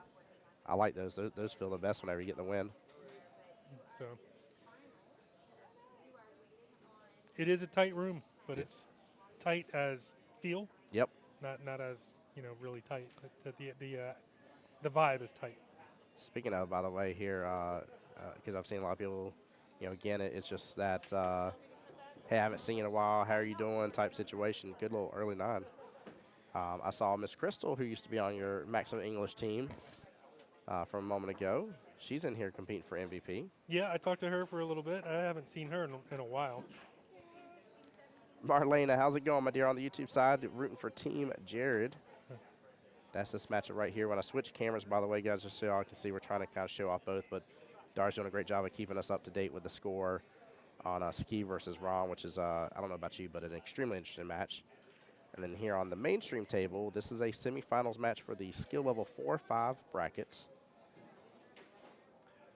I like those. Those feel the best whenever you get the win. So it is a tight room, but it's tight as feel, Yep. not as, you know, really tight. The vibe is tight. Speaking of, by the way, here, because I've seen a lot of people, you know, again, it's just that, hey, I haven't seen you in a while. How are you doing? Type situation. Good little early 9. I saw Miss Crystal, who used to be on your Maximum English team from a moment ago. She's in here competing for MVP. Yeah, I talked to her for a little bit. I haven't seen her in a while. Marlena, how's it going, my dear, on the YouTube side? Rooting for Team Jared. That's this matchup right here. When I switch cameras, by the way, guys, just so y'all can see, we're trying to kind of show off both, but Dar's doing a great job of keeping us up to date with the score on Ski versus Ron, which is, I don't know about you, but an extremely interesting match. And then here on the mainstream table, this is a semifinals match for the skill level 4-5 bracket.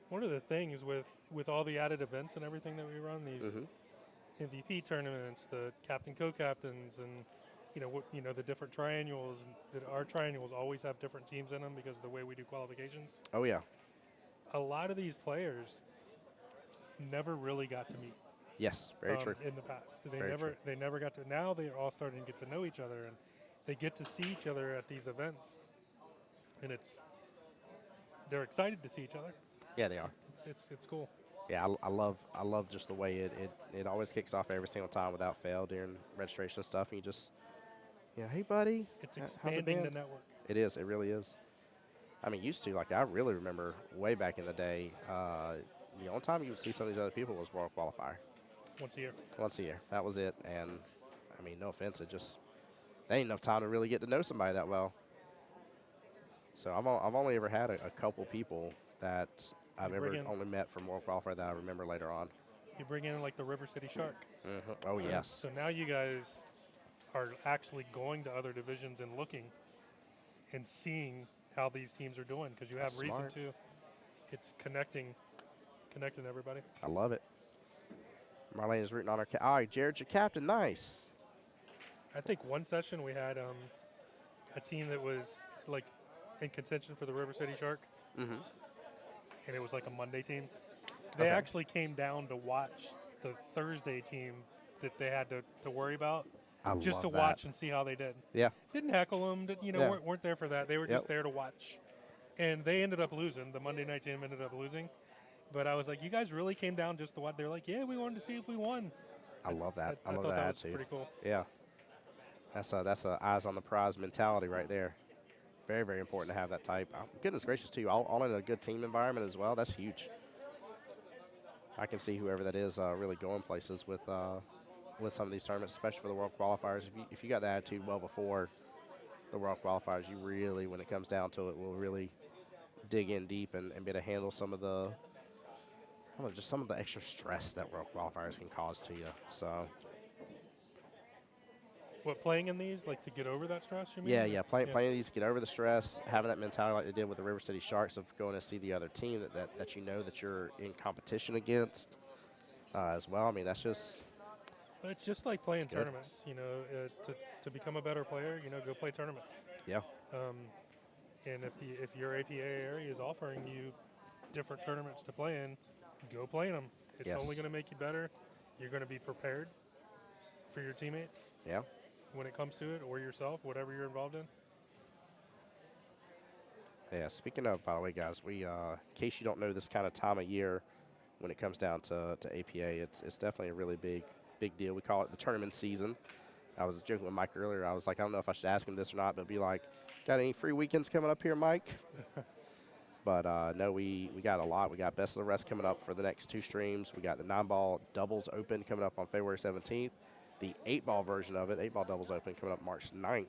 One of the things with all the added events and everything that we run, these MVP tournaments, the captain, co-captains, and the different triannuals. That our triannuals always have different teams in them because of the way we do qualifications. Oh, yeah. A lot of these players never really got to meet. Yes, very true. In the past, Very true. they never got to. Now they're all starting to get to know each other, and they get to see each other at these events, and they're excited to see each other. Yeah, they are. It's cool. Yeah, I love just the way it always kicks off every single time without fail during registration stuff. And you just, hey, buddy. It's how's it expanding the been? network. It is. It really is. I mean, used to, like, I really remember way back in the day, the only time you would see some of these other people was World Qualifier. Once a year. Once a year. That was it. And, I mean, no offense, there ain't enough time to really get to know somebody that well. So I've only ever had a couple people that I've ever only met from World Qualifier that I remember later on. You bring in like the River City Shark. Oh, yes. So now you guys are actually going to other divisions and looking and seeing how these teams are doing because you have That's reason smart. to. It's connecting everybody. I love it. Marlene is rooting on her. All right, Jared, your captain. Nice. I think one session we had a team that was like in contention for the River City Shark, and it was like a Monday team. They Okay. actually came down to watch the Thursday team that they had to worry about, just to love that. watch and see how they did. Yeah. Didn't heckle them, Yeah. weren't there for that. They were Yep. just there to watch. And they ended up losing. The Monday night team ended up losing. But I was like, you guys really came down just to watch? They're like, yeah, we wanted to see if we won. I love that. I love thought that that was attitude. pretty cool. Yeah. That's a eyes on the prize mentality right there. Very, very important to have that type. Goodness gracious, too. All in a good team environment as well. That's huge. I can see whoever that is really going places with some of these tournaments, especially for the World Qualifiers. If you got that attitude well before the World Qualifiers, you really, when it comes down to it, will really dig in deep and be able to handle some of the I don't know, just some of the extra stress that world qualifiers can cause to you. So What, playing in these, like to get over that stress, you mean? yeah, playing these, get over the stress, having that mentality like they did with the River City Sharks of going to see the other team that you know that you're in competition against as well. I mean, that's just But it's just like playing good. tournaments, you know, to become a better player, you know, go play tournaments. yeah, And if your APA area is offering you different tournaments to play in, go play them. It's Yes. only going to make you better. You're going to be prepared for your teammates yeah. when it comes to it, or yourself, whatever you're involved in. Yeah, speaking of, by the way, guys, we in case you don't know, this kind of time of year when it comes down to APA, it's definitely a really big deal. We call it the tournament season. I was joking with Mike earlier. I was like, I don't know if I should ask him this or not, but be like, got any free weekends coming up here, Mike? But no, we got a lot. We got Best of the Rest coming up for the next 2 streams. We got the 9-ball doubles open coming up on February 17th. The 8-ball version of it, 8-ball doubles open, coming up March 9th.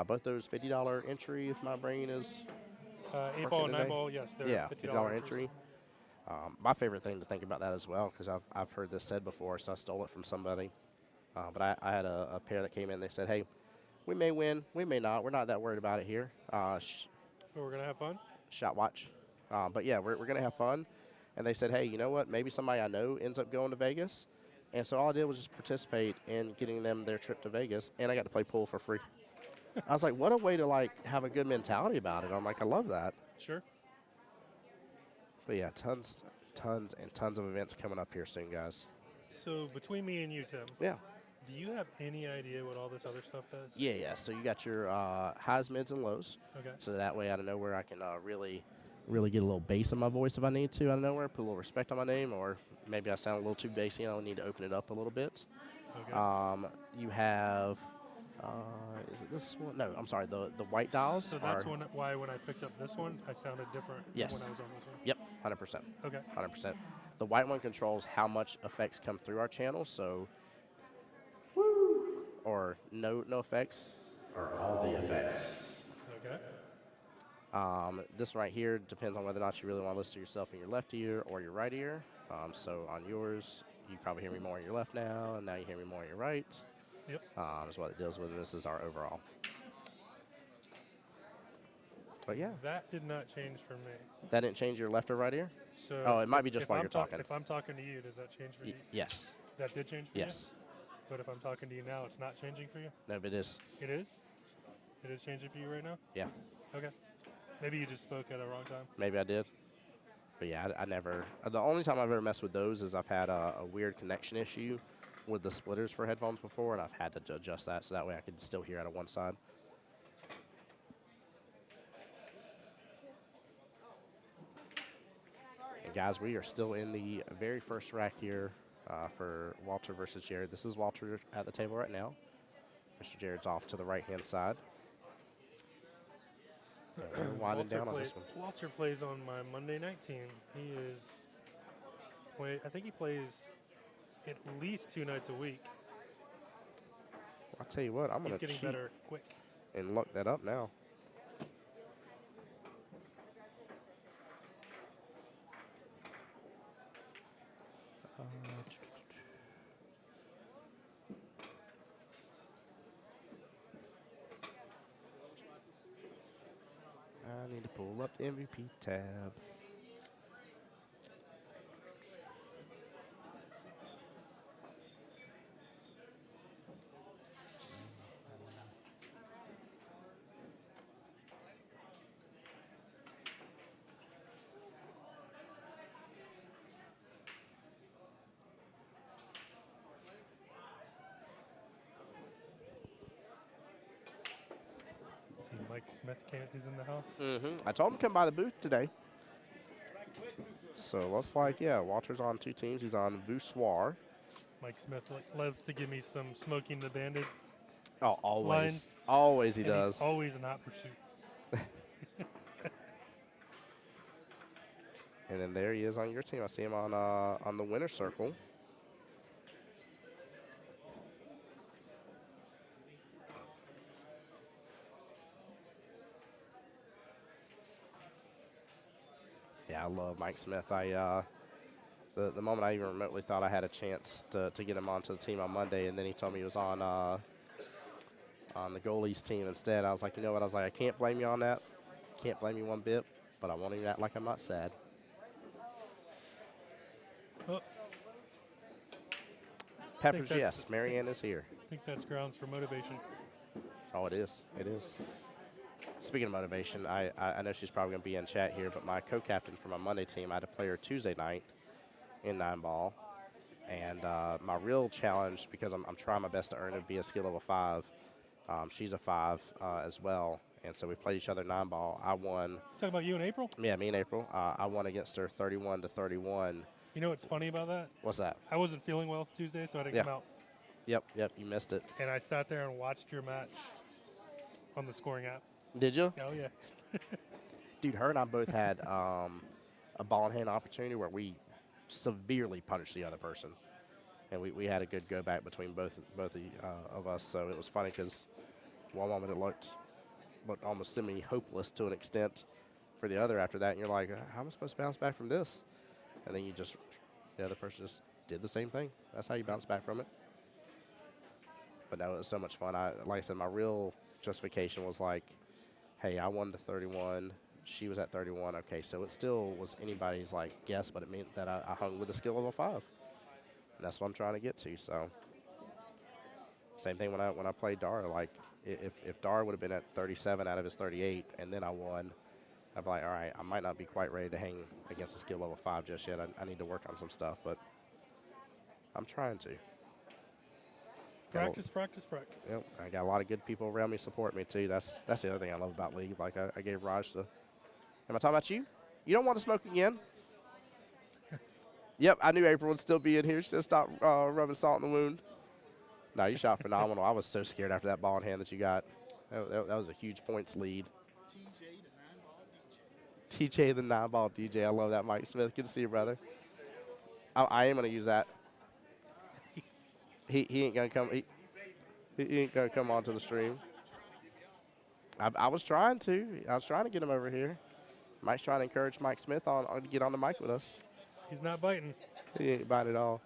Both those $50 entry, if my brain is 8-ball and today? 9-ball, yes, they're yeah, $50 entry. My favorite thing to think about that as well, because I've heard this said before, so I stole it from somebody. But I had a pair that came in. They said, hey, we may win, we may not. We're not that worried about it here. But we're going to have fun. Shot watch. But yeah, we're going to have fun. And they said, hey, you know what? Maybe somebody I know ends up going to Vegas. And so all I did was just participate in getting them their trip to Vegas, and I got to play pool for free. I was like, what a way to, like, have a good mentality about it. I'm like, I love that. Sure. But yeah, tons and tons of events coming up here soon, guys. So between me and you, Tim, Yeah. do you have any idea what all this other stuff does? Yeah. So you got your highs, mids, and lows. Okay. So that way, out of nowhere, I can really get a little bass in my voice if I need to out of nowhere, put a little respect on my name, or maybe I sound a little too bassy and I need to open it up a little bit. Okay. You have, is it this one? No, I'm sorry, the white dials. So that's why when I picked up this one, I sounded different Yes. than when I was on this one. Yep, 100%. Okay. 100%. The white one controls how much effects come through our channel, so or no effects, or all the effects. Okay. This right here depends on whether or not you really want to listen to yourself in your left ear or your right ear. So on yours, you probably hear me more in your left now, and now you hear me more in your right. Yep. Is what it deals with, and this is our overall. But yeah, That did not change for me. that didn't change your left or right ear? So Oh, it might be if- just if while I'm you're talking. If I'm talking to you, does that change for you? Yes. That did change for you? Yes. But if I'm talking to you now, it's not changing for you? No, but it is. It is? It is changing for you right now? Yeah. Okay. Maybe you just spoke at a wrong time. Maybe I did. But yeah, I never. The only time I've ever messed with those is I've had a weird connection issue with the splitters for headphones before, and I've had to adjust that so that way I could still hear out of one side. And guys, we are still in the very first rack here for Walter versus Jared. This is Walter at the table right now. Mr. Jared's off to the right-hand side. And we're winding down on this one. Walter plays on my Monday night team. He is I think he plays at least 2 nights a week. I'll tell you what, I'm He's going to getting cheat better quick. and look that up now. I need to pull up the MVP tab. See Mike Smith is in the house. I told him to come by the booth today. So looks like, yeah, Walter's on 2 teams. He's on Voussoir. Mike Smith loves to give me some Smoking the Bandit. Oh, always. Lines. Always he and does. He's always in hot pursuit. And then there he is on your team. I see him on the winner's circle. Yeah, I love Mike Smith. I the moment I even remotely thought I had a chance to get him onto the team on Monday, and then he told me he was on the goalies team instead. I was like, you know what? I was like, I can't blame you on that. Can't blame you one bit, but I won't even act like I'm not sad. Oh, Peppers, that's- yes. Marianne is here. I think that's grounds for motivation. Oh, it is. It is. Speaking of motivation, I know she's probably going to be in chat here, but my co-captain for my Monday team, I had to play her Tuesday night in 9-ball. And my real challenge, because I'm trying my best to earn it, to be a skill level 5. She's a 5 as well. And so we played each other 9-ball. I won. Talking about you in April? Yeah, me and April. I won against her 31-31. You know what's funny about that? What's that? I wasn't feeling well Tuesday, so I didn't Yeah. come out. Yep, you missed it. And I sat there and watched your match on the scoring app. Did you? Oh, yeah. Dude, her and I both had a ball in hand opportunity where we severely punished the other person. And we had a good go back between both of us. So it was funny because one moment it looked almost semi-hopeless to an extent for the other after that. And you're like, how am I supposed to bounce back from this? And then the other person just did the same thing. That's how you bounce back from it. But no, it was so much fun. Like I said, my real justification was like, hey, I won the 31. She was at 31. Okay, so it still was anybody's like guess, but it meant that I hung with a skill level 5. And that's what I'm trying to get to. So same thing when I played Dara. Like if Dara would have been at 37 out of his 38, and then I won, I'd be like, all right, I might not be quite ready to hang against a skill level 5 just yet. I need to work on some stuff, but I'm trying to. Practice. Yep, I got a lot of good people around me support me too. That's the other thing I love about League. Like I gave Raj the. Am I talking about you? You don't want to smoke again? Yep, I knew April would still be in here. She said stop rubbing salt in the wound. No, you shot phenomenal. I was so scared after that ball in hand that you got. That was a huge points lead. TJ the 9-ball DJ. I love that, Mike Smith. Good to see you, brother. I am gonna use that. He ain't gonna come. He ain't gonna come onto the stream. I was trying to. I was trying to get him over here. Mike's trying to encourage Mike Smith to get on the mic with us. He's not biting. He ain't biting at all.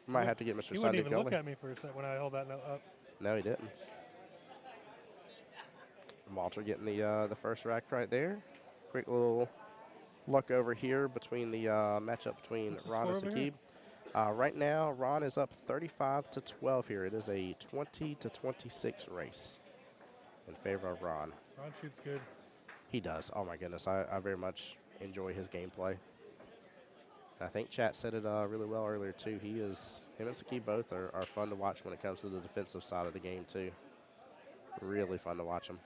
Might have to get Mr. He Sunday wouldn't even going. look at me for a second when I held that note up. No, he didn't. Walter getting the first rack right there. Quick little look over here between the matchup between What's the Ron and score over here? Saqib. Right now, Ron is up 35-12 here. It is a 20-26 race in favor of Ron. Ron shoots good. He does. Oh, my goodness. I very much enjoy his gameplay. I think chat said it really well earlier, too. Him and Saqib both are fun to watch when it comes to the defensive side of the game, too. Really fun to watch them.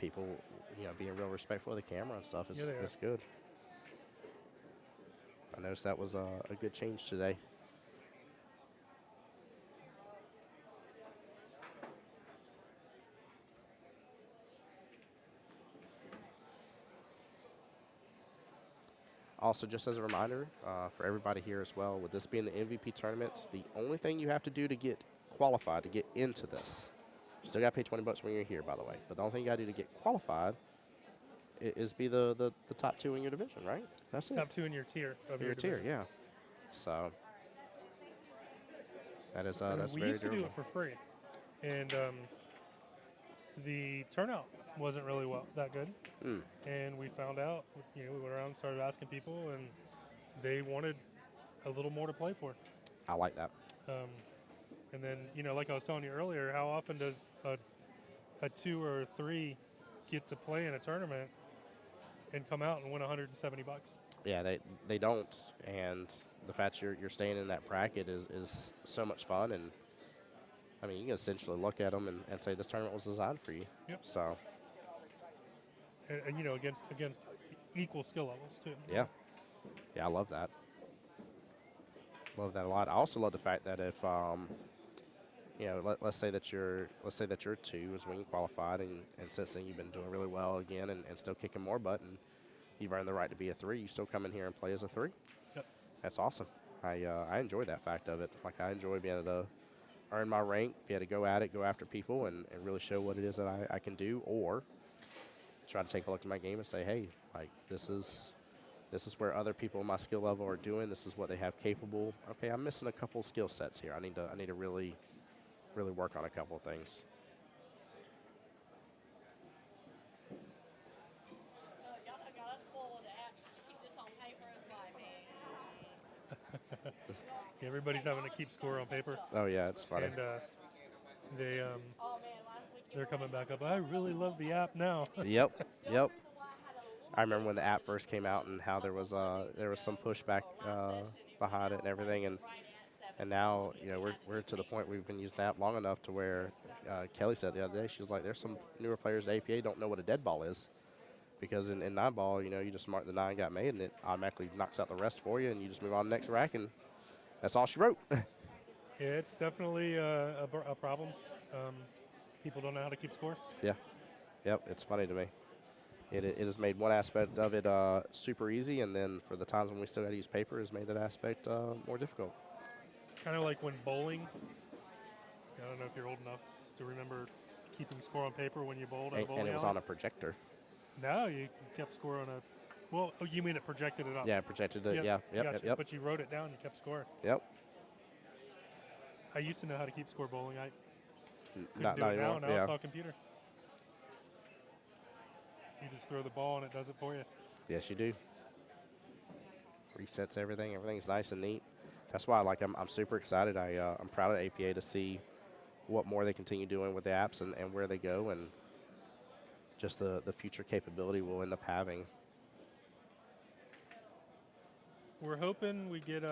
People, being real respectful of the camera and stuff is Yeah, they are. it's good. I noticed that was a good change today. Also, just as a reminder for everybody here as well, with this being the MVP tournament, the only thing you have to do to get qualified, to get into this, you still got to pay $20 when you're here, by the way. But the only thing you got to do to get qualified is be the top 2 in your division, right? That's it. Top 2 in your tier of Your tier, yeah. So that is that's we very used to do doable. it for free, and the turnout wasn't really that good. And we found out, we went around and started asking people, and they wanted a little more to play for. I like that. And then, like I was telling you earlier, how often does a 2 or a 3 get to play in a tournament and come out and win $170? Yeah, they don't, and the fact you're staying in that bracket is so much fun, and I mean you can essentially look at them and say this tournament was designed for you. Yep. So And against equal skill levels too. yeah, I love that. Love that a lot. I also love the fact that if let's say that your 2 is when you qualified, and since then you've been doing really well again and still kicking more butt, and you've earned the right to be a 3. You still come in here and play as a 3. Yep. That's awesome. I enjoy that fact of it. Like I enjoy being able to earn my rank, be able to go at it, go after people, and really show what it is that I can do, or try to take a look at my game and say, hey, like this is where other people in my skill level are doing. This is what they have capable. Okay, I'm missing a couple skill sets here. I need to really work on a couple things. Y'all done got us full of the apps. Keep this on paper. It's like, man. Everybody's having to keep score on paper. Oh yeah, it's funny. And they Oh man, last week you they're coming back up. I really love the app now. Yep. I remember when the app first came out and how there was some pushback behind it and everything, and now we're to the point we've been using the app long enough to where Kelly said the other day, she was like, there's some newer players at APA don't know what a dead ball is, because in 9-ball you just mark the 9 got made and it automatically knocks out the rest for you and you just move on to the next rack and that's all she wrote. Yeah, it's definitely a problem. People don't know how to keep score. Yeah. Yep, it's funny to me. It has made one aspect of it super easy, and then for the times when we still got to use paper, has made that aspect more difficult. It's kind of like when bowling. I don't know if you're old enough to remember keeping score on paper when you bowled at a bowling And it was alley. on a projector. No, you kept score on a. Well, oh, you mean it projected it up? Yeah, projected it. Yeah, Gotcha. yep. But you wrote it down. You kept score. Yep. I used to know how to keep score bowling. I couldn't Not do it now. anymore. Now Yeah. it's all computer. You just throw the ball and it does it for you. Yes, you do. Resets everything. Everything's nice and neat. That's why, like, I'm super excited. I'm proud of APA to see what more they continue doing with the apps and where they go, and just the future capability we'll end up having. We're hoping we get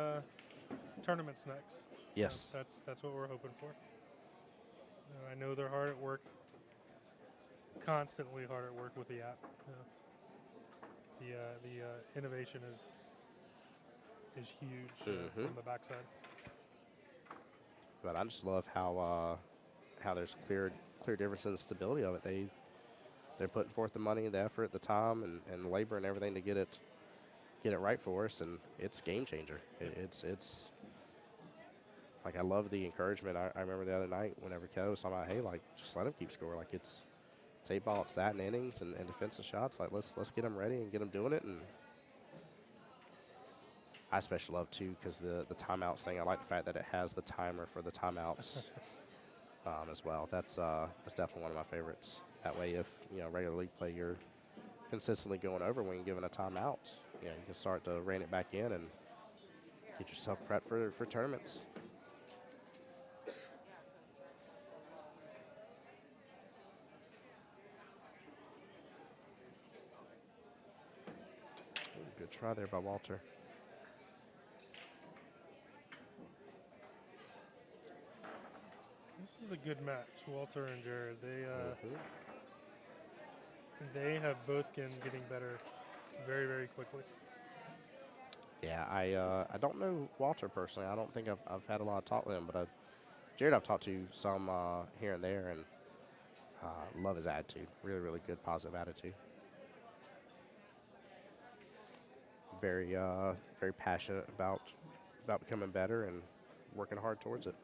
tournaments next. Yes. That's what we're hoping for. I know they're hard at work, constantly hard at work with the app. The innovation is huge from the backside. But I just love how there's clear difference in the stability of it. They're putting forth the money, the effort, the time, and the labor and everything to get it right for us, and it's game changer. It's like, I love the encouragement. I remember the other night whenever Kelly was talking about, hey, like, just let him keep score. Like, it's 8-ball, it's that in innings and defensive shots. Like, let's get them ready and get them doing it. And I especially love too, because the timeouts thing. I like the fact that it has the timer for the timeouts as well. That's definitely one of my favorites. That way, if regular league play, you're consistently going over when you're given a timeout, you can start to rein it back in and get yourself prepped for tournaments. Good try there by Walter. This is a good match, Walter and Jared. They have both been getting better very, very quickly. Yeah, I don't know Walter personally. I don't think I've had a lot of talk with him, but Jared I've talked to some here and there, and love his attitude. Really, really good, positive attitude. Very, very passionate about becoming better and working hard towards it.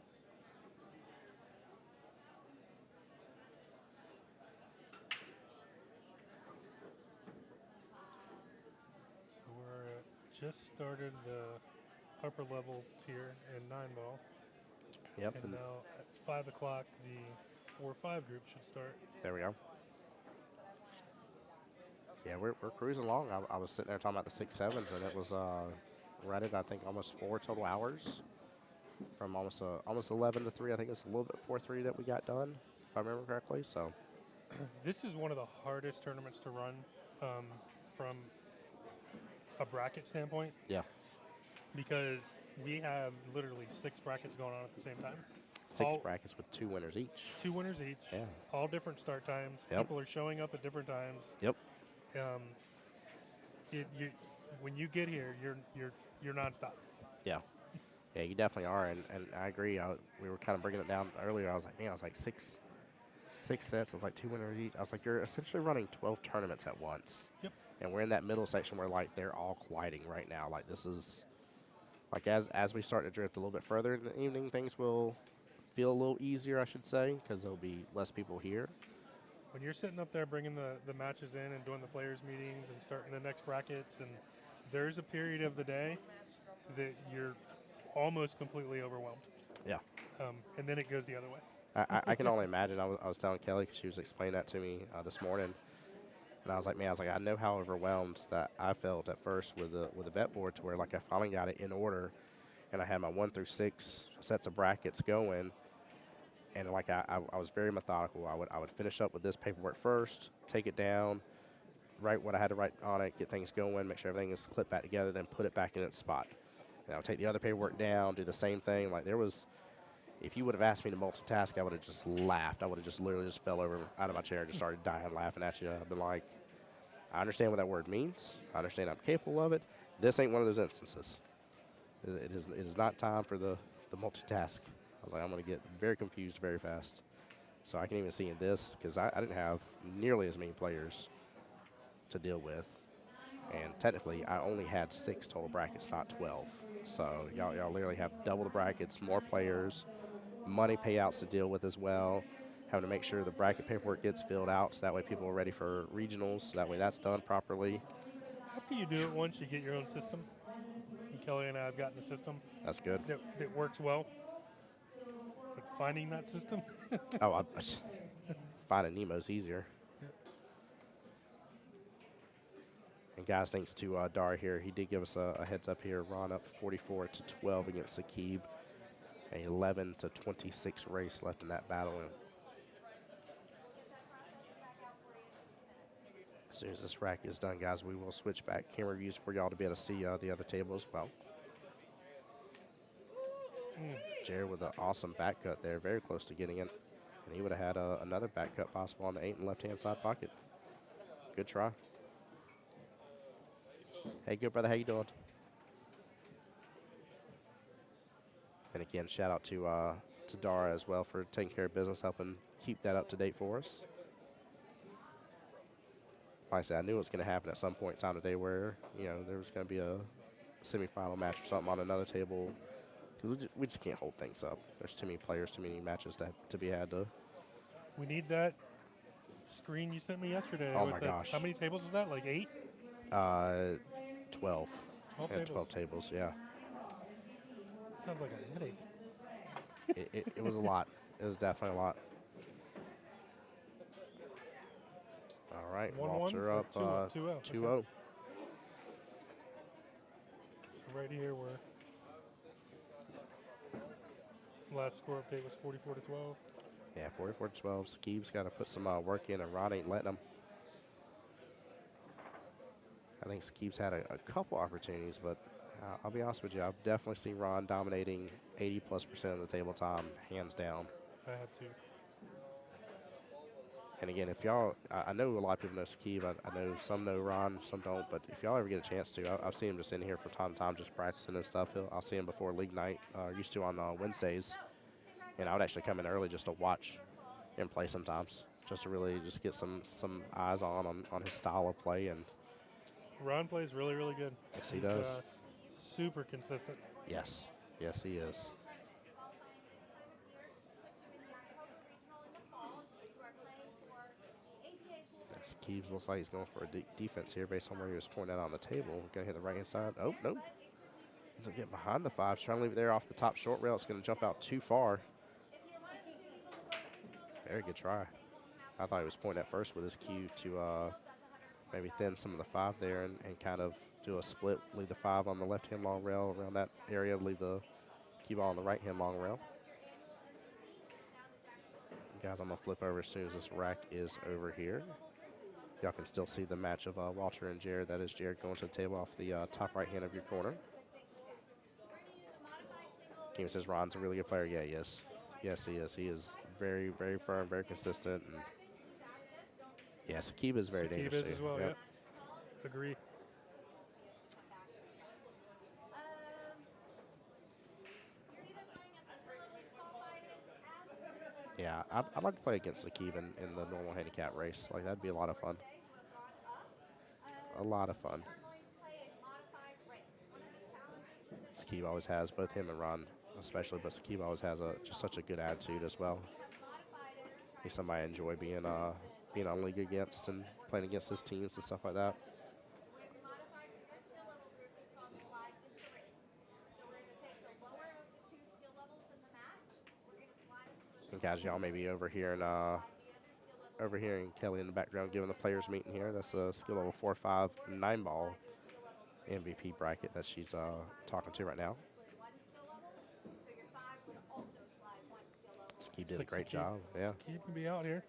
So we're just started the upper level tier in 9-ball. Yep. And now at 5 o'clock, the 4-5 group should start. There we go. Yeah, we're cruising along. I was sitting there talking about the 6-7s, and it was right at, I think, almost 4 total hours from almost 11 to 3. I think it's a little bit 4-3 that we got done, if I remember correctly. So This is one of the hardest tournaments to run from a bracket standpoint, yeah, because we have literally 6 brackets going on at the same time. 6 all- brackets with 2 winners each. 2 winners each. Yeah. All different start times. Yep. People are showing up at different times. Yep. When you get here, you're nonstop. Yeah. Yeah, you definitely are, and I agree. We were kind of bringing it down earlier. I was like, 6 sets. I was like 2 winners each. I was like, you're essentially running 12 tournaments at once. Yep. And we're in that middle section where, like, they're all colliding right now. Like, this is, like, as we start to drift a little bit further in the evening, things will feel a little easier, I should say, because there'll be less people here. when you're sitting up there bringing the matches in and doing the players meetings and starting the next brackets, and there's a period of the day that you're almost completely overwhelmed. Yeah. And then it goes the other way. I can only imagine. I was telling Kelly, 'cause she was explaining that to me this morning, and I was like, man, I know how overwhelmed that I felt at first with the vet board, to where like I finally got it in order, and I had my 1 through 6 sets of brackets going, and like I was very methodical. I would finish up with this paperwork first, take it down, write what I had to write on it, get things going, make sure everything is clipped back together, then put it back in its spot. And I would take the other paperwork down, do the same thing. Like if you would have asked me to multitask, I would have just laughed. I would have just literally just fell over out of my chair and just started dying laughing at you. I've been like, I understand what that word means. I understand I'm capable of it. This ain't one of those instances. It is not time for the multitask. I was like, I'm going to get very confused very fast. So I can even see in this, because I didn't have nearly as many players to deal with. And technically, I only had 6 total brackets, not 12. So y'all literally have double the brackets, more players, money payouts to deal with as well, having to make sure the bracket paperwork gets filled out so that way people are ready for regionals, so that way that's done properly. After you do it once, you get your own system. And Kelly and I have gotten a system That's good. that works well. But finding that system, Oh, finding Nemo's easier. And guys, thanks to Dar here. He did give us a heads up here. Ron up 44-12 against Sakib. A 11-26 race left in that battle. And as soon as this rack is done, guys, we will switch back camera views for y'all to be able to see the other table as well. Jared with an awesome back cut there, very close to getting it. And he would have had another back cut possible on the 8 and left-hand side pocket. Good try. Hey, good brother, how you doing? And again, shout out to Dara as well for taking care of business, helping keep that up to date for us. Like I said, I knew it was going to happen at some point in time today where, there was going to be a semifinal match or something on another table. We just can't hold things up. There's too many players, too many matches to be had to. we need that screen you sent me yesterday. Oh, with my the- gosh. How many tables is that? Like 8? 12. 12 Yeah, tables. 12 tables, yeah. Sounds like a headache. It was a lot. It was definitely a lot. All right, 1-1 Walter or up 2-0? 2-0. Okay. So right here, where last score update was 44-12. Yeah, 44-12. Sakib's got to put some work in, and Ron ain't letting him. I think Sakib's had a couple opportunities, but I'll be honest with you, I've definitely seen Ron dominating 80+% of the table time, hands down. I have to. And again, if y'all, I know a lot of people know Sakib. I know some know Ron, some don't. But if y'all ever get a chance to, I've seen him just in here from time to time, just practicing and stuff. I'll see him before league night. Used to on Wednesdays, and I would actually come in early just to watch him play sometimes, just to really just get some eyes on his style of play. And Ron plays really, really good. yes, he He's, does. Super consistent. Yes, he is. Keeves looks like he's going for a defense here based on where he was pointing out on the table. Going to hit the right-hand side. Oh, nope. He's going to get behind the 5. Trying to leave it there off the top short rail. It's going to jump out too far. Very good try. I thought he was pointing at first with his cue to maybe thin some of the 5 there and kind of do a split. Leave the 5 on the left-hand long rail around that area. Leave the Qball on the right-hand long rail. Guys, I'm going to flip over as soon as this rack is over here. Y'all can still see the match of Walter and Jared. That is Jared going to the table off the top right hand of your corner. Game says Ron's a really good player. Yeah, he is. Yes, he is. He is very, very firm, very consistent. And yeah, Sakib is very dangerous. Sakib is as well, Yep. yeah. Agree. Yeah, I'd like to play against Sakib in the normal handicap race. Like, that'd be a lot of fun. A lot of fun. Sakib always has, both him and Ron especially, but Sakib always has just such a good attitude as well. He's somebody I enjoy being being on league against and playing against his teams and stuff like that. When modified for your skill level group is called slide to 3. So we're going to take the lower of the 2 skill levels in the match. We're going to slide them to the And guys, y'all may be overhearing Kelly in the background giving the players meeting here. That's the skill level 4, 5, 9-ball MVP bracket that she's talking to right now. one skill level. So your 5 would also slide 1 skill level. Ski did a Looks like great job. Yeah, Keep can be out here.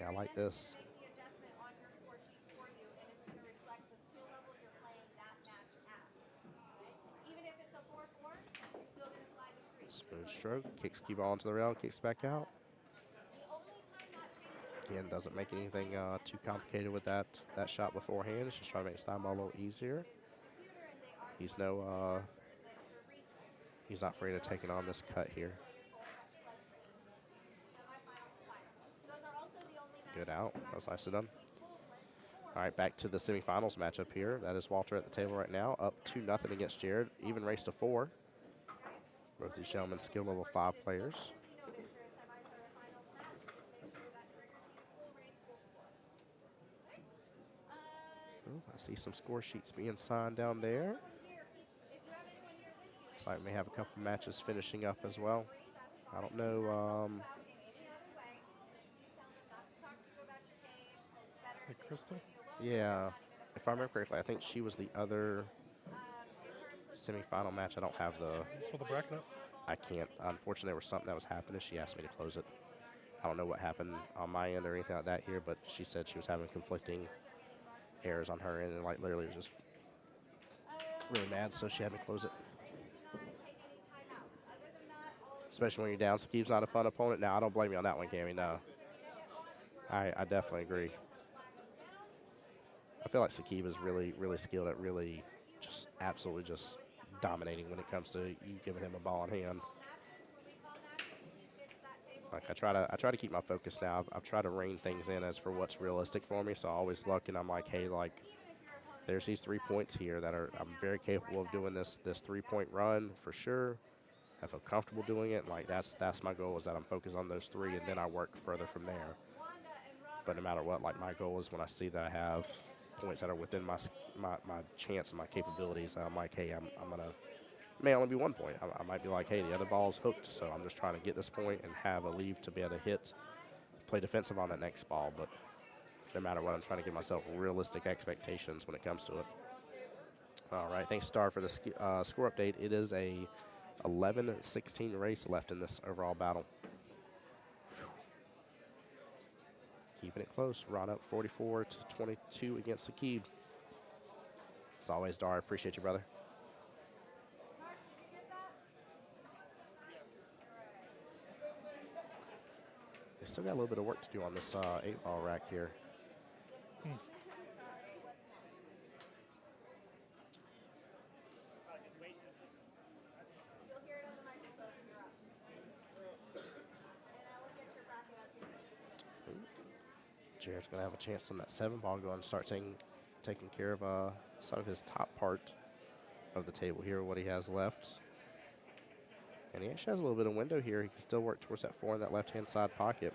yeah, I like this. Make the adjustment on your score sheet for you, and it's going to reflect the skill levels you're playing that match at. Okay? Even if it's a 4-4, you're still going to slide to 3. Smooth stroke, kicks Qball into the rail, kicks back out. The only time that changes Again, doesn't make anything too complicated with that shot beforehand. It's just trying to make Steinball a little easier. He's he's not afraid of taking on this cut here. Good out. That was nicely done. All right, back to the semifinals matchup here. That is Walter at the table right now, up 2-0 against Jared. Even race to 4. Both these gentlemen skill level 5 players. Oh, I see some score sheets being signed down there. Looks like we may have a couple matches finishing up as well. I don't know. Hey, Crystal. Yeah, if I remember correctly, I think she was the other semifinal match. I don't have the. Pull the bracket up. I can't. Unfortunately, there was something that was happening. She asked me to close it. I don't know what happened on my end or anything like that here, but she said she was having conflicting errors on her end and like literally was just really mad, so she had me close it. Especially when you're down. Sakeeb's not a fun opponent. Now, I don't blame you on that one, Cammy. No. I definitely agree. I feel like Sakeeb is really, really skilled at really just absolutely just dominating when it comes to you giving him a ball in hand. Like I try to keep my focus now. I've tried to rein things in as for what's realistic for me. So I always look and I'm like, hey, like there's these 3 points here that I'm very capable of doing this 3-point run for sure. I feel comfortable doing it. Like that's my goal is that I'm focused on those 3 and then I work further from there. But no matter what, like my goal is when I see that I have points that are within my chance and my capabilities, I'm like, hey, I'm gonna. May only be 1 point. I might be like, hey, the other ball's hooked, so I'm just trying to get this point and have a leave to be able to hit, play defensive on that next ball. But no matter what, I'm trying to give myself realistic expectations when it comes to it. All right, thanks, Star, for the score update. It is a 11-16 race left in this overall battle. Keeping it close. Ron up 44-22 against Sakeeb. As always, Dar, I appreciate you, brother. They still got a little bit of work to do on this 8-ball rack here. Jared's going to have a chance on that 7-ball going to start taking care of some of his top part of the table here, what he has left. And he actually has a little bit of window here. He can still work towards that 4 in that left-hand side pocket.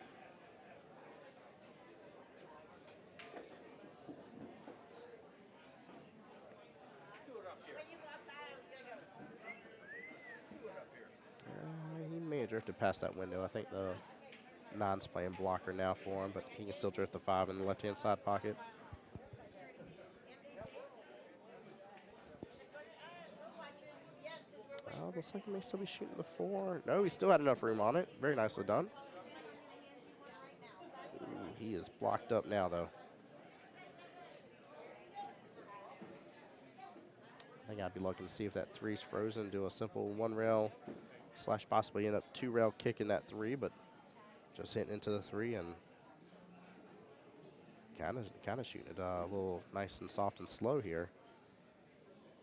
He may have drifted past that window. I think the 9's playing blocker now for him, but he can still drift the 5 in the left-hand side pocket. Looks like he may still be shooting the 4. No, he still had enough room on it. Very nicely done. Ooh, he is blocked up now, though. I think I'd be looking to see if that 3's frozen. Do a simple 1-rail / possibly end up 2-rail kick in that 3, but just hitting into the 3 and kind of shooting it a little nice and soft and slow here.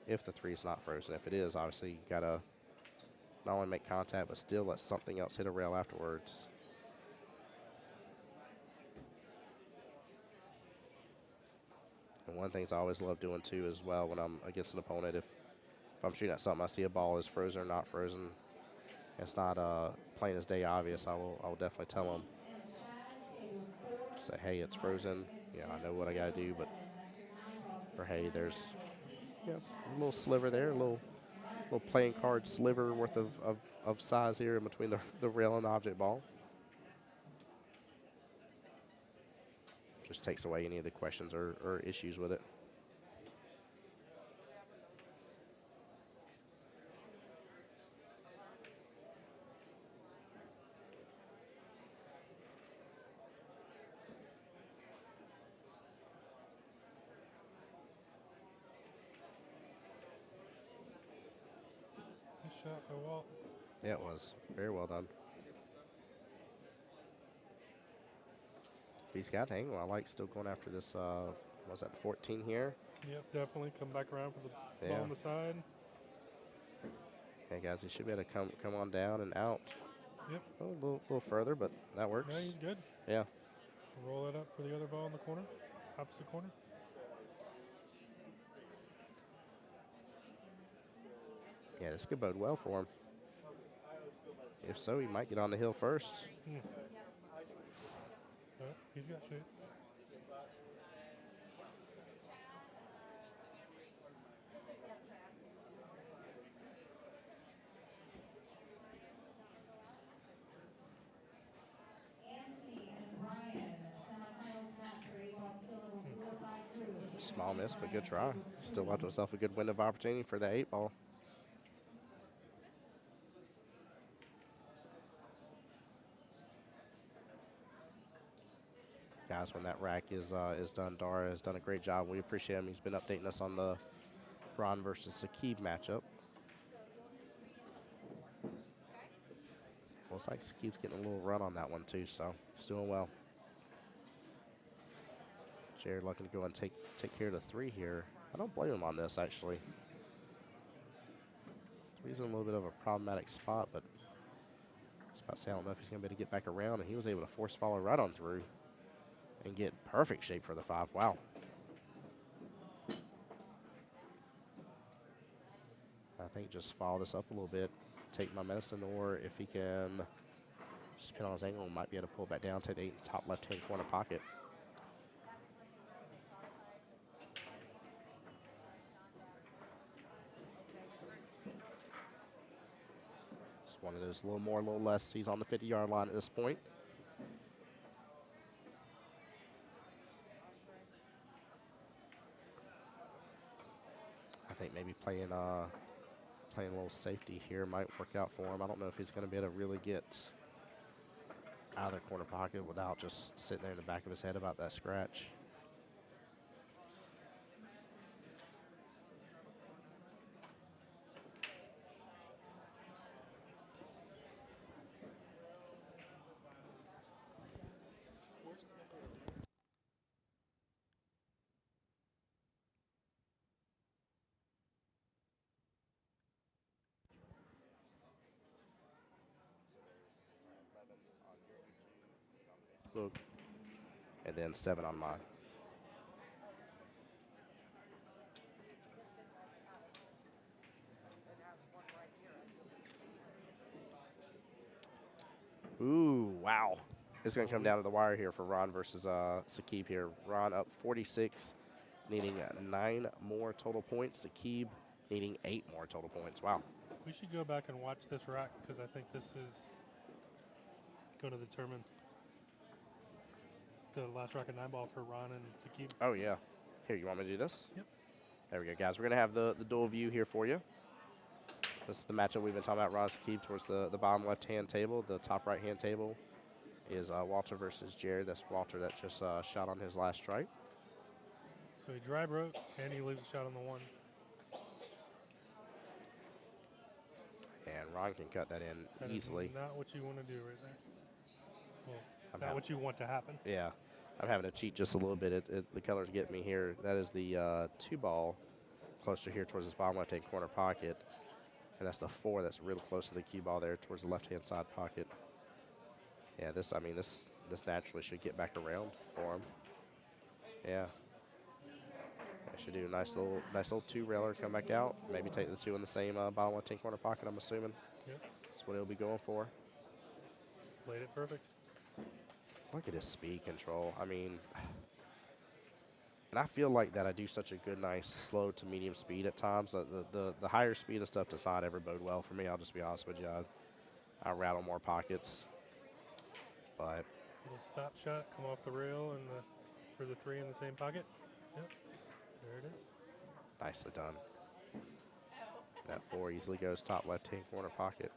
If the 3's not frozen. If it is, obviously you gotta not only make contact, but still let something else hit a rail afterwards. And one of the things I always love doing too as well when I'm against an opponent, if I'm shooting at something, I see a ball is frozen or not frozen, it's not plain as day obvious, I will definitely tell them. say, hey, it's frozen. You know, I know what I got to do, but or hey, there's a little sliver there, a little playing card sliver worth of size here in between the rail and the object ball. Just takes away any of the questions or issues with it. Nice shot by Walt. Yeah, it was very well done. If he's got the angle, I like still going after this. Was that 14 here? Yep, definitely. Come back around for the ball Yeah. on the side. Okay, guys, he should be able to come on down and out. Yep. A little further, but that works. Yeah, he's good. Yeah. Roll it up for the other ball in the corner, opposite corner. Yeah, this could bode well for him. If so, he might get on the hill first. Oh, he's got shape. Small miss, but good try. Still left himself a good window of opportunity for the 8-ball. Guys, when that rack is done, Dara has done a great job. We appreciate him. He's been updating us on the Ron versus Sakib matchup. Looks like Sakib's getting a little run on that one too, so he's doing well. Jared looking to go and take care of the 3 here. I don't blame him on this, actually. 3's in a little bit of a problematic spot, but I was about to say, I don't know if he's going to be able to get back around, and he was able to force follow right on through and get perfect shape for the 5. Wow. I think just follow this up a little bit, take my medicine, or if he can just depend on his angle, might be able to pull back down to the 8 top left-hand corner pocket. Just one of those a little more, a little less. He's on the 50-yard line at this point. I think maybe playing a little safety here might work out for him. I don't know if he's going to be able to really get out of the corner pocket without just sitting there in the back of his head about that scratch. And then 7 on mine. Ooh, wow. It's going to come down to the wire here for Ron versus Sakib here. Ron up 46, needing 9 more total points. Sakib needing 8 more total points. Wow. We should go back and watch this rack because I think this is going to determine the last rack of 9-ball for Ron and Sakib. Oh, yeah. Here, you want me to do this? Yep. There we go, guys. We're going to have the dual view here for you. This is the matchup we've been talking about, Ron Sakib towards the bottom left-hand table. The top right-hand table is Walter versus Jared. That's Walter that just shot on his last strike. So he dry broke, and he leaves a shot on the 1. And Ron can cut that in That easily. is not what you want to do right there. Well, I'm not what you want to happen. Yeah. I'm having to cheat just a little bit. The colors get me here. That is the 2-ball closer here towards this bottom left-hand corner pocket. And that's the 4 that's real close to the Qball there towards the left-hand side pocket. Yeah, this naturally should get back around for him. Yeah. I should do a nice little 2-railer, come back out. Maybe take the 2 in the same bottom left-hand corner pocket, I'm assuming. Yep. That's what he'll be going for. Played it perfect. Look at his speed control. I mean, and I feel like that I do such a good, nice, slow to medium speed at times. The higher speed and stuff does not ever bode well for me. I'll just be honest with you. I rattle more pockets. But Little stop shot, come off the rail and for the 3 in the same pocket. Yep, there it is. nicely done. That 4 easily goes top left-hand corner pocket.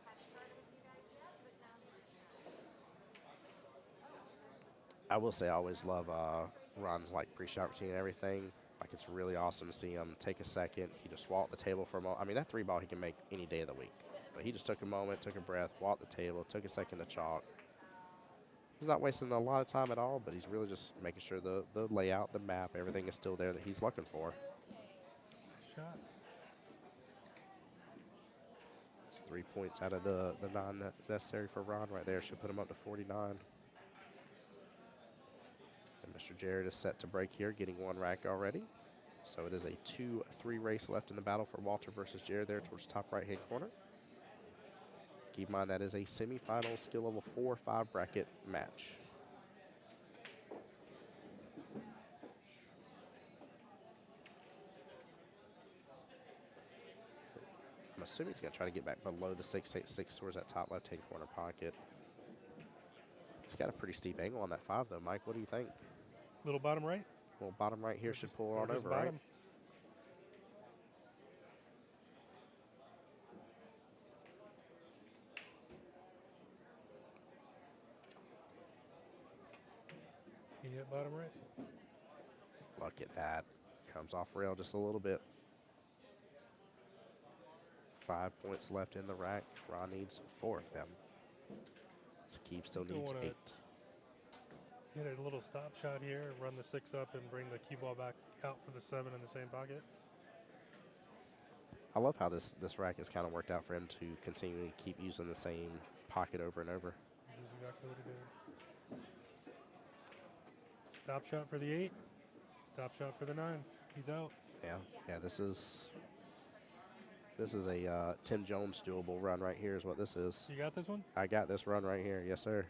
I will say I always love Ron's like pre-shot routine and everything. Like it's really awesome to see him take a second. He just walked the table for a moment. I mean, that 3 ball he can make any day of the week. But he just took a moment, took a breath, walked the table, took a second to chalk. He's not wasting a lot of time at all, but he's really just making sure the layout, the map, everything is still there that he's looking for. Shot. It's 3 points out of the 9 that's necessary for Ron right there. Should put him up to 49. And Mr. Jared is set to break here, getting 1 rack already. So it is a 2-3 race left in the battle for Walter versus Jared there towards top right-hand corner. Keep in mind that is a semifinal skill level 4-5 bracket match. I'm assuming he's going to try to get back below the 686 towards that top left-hand corner pocket. He's got a pretty steep angle on that 5, though. Mike, what do you think? Little bottom right. Little bottom right here should pull it on Or just over, right? bottom. He hit bottom right. Look at that. Comes off rail just a little bit. 5 points left in the rack. Ron needs 4 of them. Sakib still Still needs wanna 8. Hit a little stop shot here, run the 6 up, and bring the Qball back out for the 7 in the same pocket. I love how this rack has kind of worked out for him to continually keep using the same pocket over and over. This is exactly what he did. Stop shot for the 8. Stop shot for the 9. He's out. Yeah, this is a Tim Jones doable run right here is what this is. You got this one? I got this run right here. Yes, sir.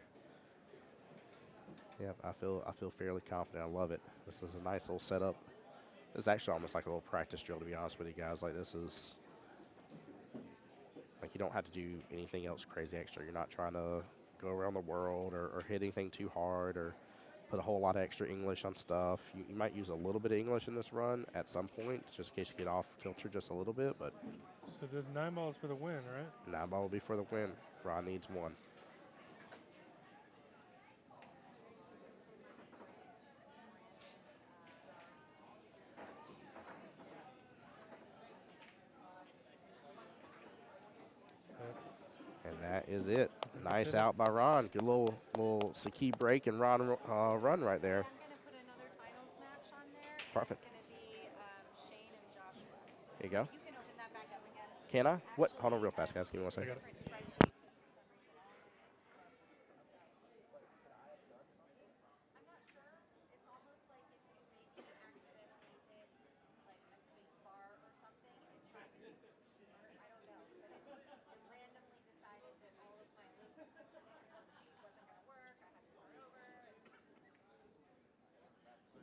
Yep, I feel fairly confident. I love it. This is a nice little setup. This is actually almost like a little practice drill, to be honest with you guys. Like this is, like you don't have to do anything else crazy extra. You're not trying to go around the world or hit anything too hard or put a whole lot of extra English on stuff. You might use a little bit of English in this run at some point, just in case you get off kilter just a little bit, but So there's 9 balls for the win, right? 9 ball will be for the win. Ron needs 1. And that is it. Nice out by Ron. Good little Sakib break and Ron run right there. I'm going to put another finals match on there. and Perfect. It's going to be Shane and Joshua. There you go. You can open that back up again. Can I? What? Hold on real fast, guys. Give me 1 second. got it. Different spreadsheet, 'cause for some reason I'm not sure. It's almost like if you maybe accidentally hit like a space bar or something and tried to, or I don't know, but it randomly decided that all of my worksheet wasn't going to work. I had to start over.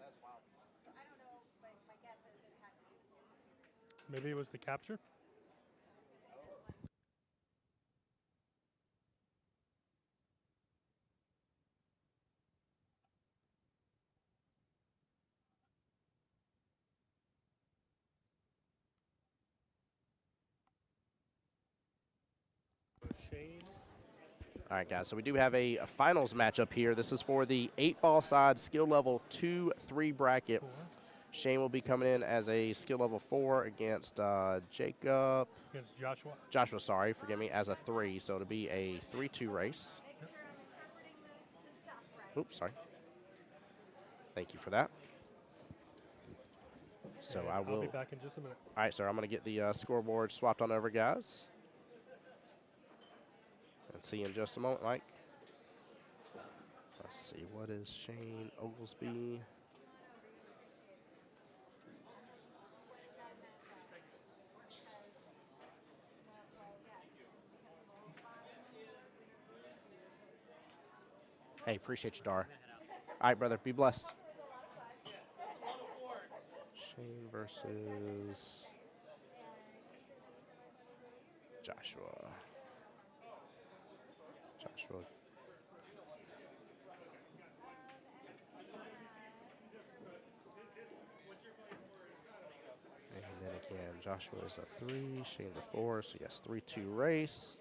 That's wild. So I don't know, but my guess is it had to be Maybe it was the capture. Shane. All right, guys. So we do have a finals matchup here. This is for the 8-ball side skill level 2-3 bracket. 4 Shane will be coming in as a skill level 4 against Jacob. against Joshua. Joshua, sorry, forgive me, as a 3. So it'll be a 3-2 race. Make sure I'm interpreting the stuff right. Oops, sorry. Thank you for that. So And I will. I'll be back in just a minute. All right, sir. I'm going to get the scoreboard swapped on over, guys. And see you in just a moment, Mike. Let's see. What is Shane Oglesby? Hey, appreciate you, Dar. All right, brother. Be blessed. Shane versus Joshua. Joshua. And then again, Joshua is a 3, Shane the 4, so yes, 3-2 race.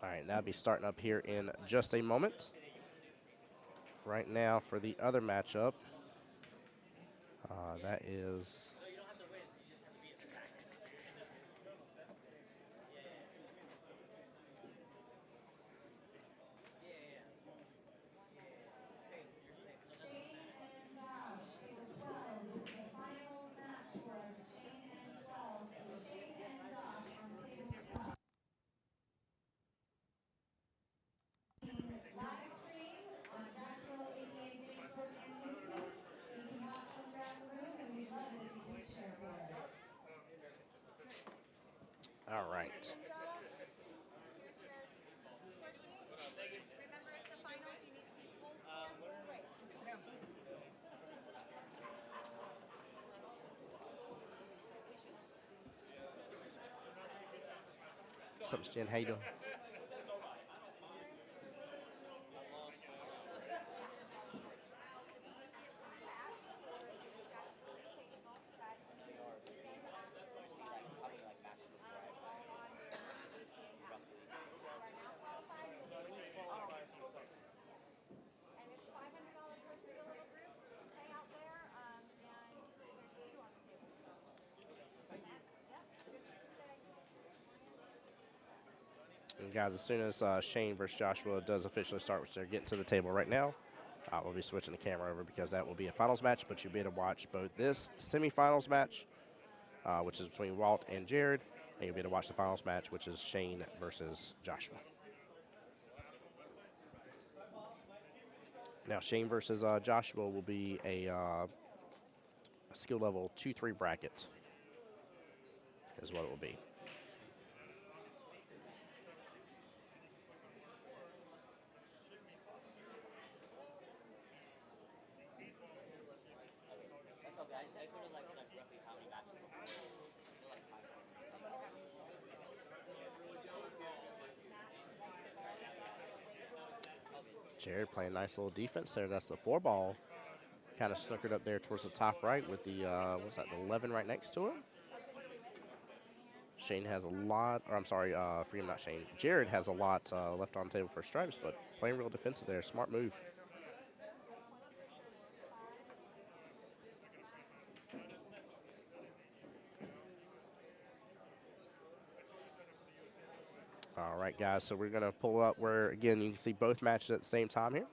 All right, that'll be starting up here in just a moment. Right now for the other matchup, that is Live stream on Jacksonville APA Facebook and YouTube. You can watch from around the room, and we'd love it if you could share for us. all right. Here's your score sheet. Remember, it's the finals. You need to keep full score for a race. What's up, Jen? How you doing? And it's $500 for a little group payout there, and there's 2 on the table. And guys, as soon as Shane versus Joshua does officially start, which they're getting to the table right now, we'll be switching the camera over because that will be a finals match, but you'll be able to watch both this semifinals match, which is between Walt and Jared, and you'll be able to watch the finals match, which is Shane versus Joshua. Now, Shane versus Joshua will be a skill level 2-3 bracket is what it will be. Jared playing nice little defense there. That's the 4-ball. Kind of snookered up there towards the top right with the, what's that, the 11 right next to him. Shane has a lot, or I'm sorry, for him, not Shane. Jared has a lot left on the table for stripes, but playing real defensive there. Smart move. All right, guys, so we're going to pull up where, again, you can see both matches at the same time here.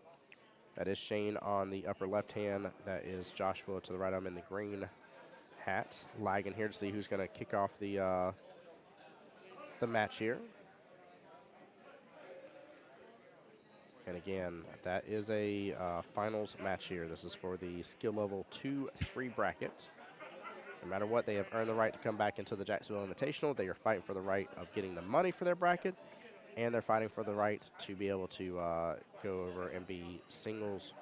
That is Shane on the upper left hand. That is Joshua to the right. I'm in the green hat. Lagging here to see who's going to kick off the match here. And again, that is a finals match here. This is for the skill level 2-3 bracket. No matter what, they have earned the right to come back into the Jacksonville Invitational. They are fighting for the right of getting the money for their bracket, and they're fighting for the right to be able to go over and be singles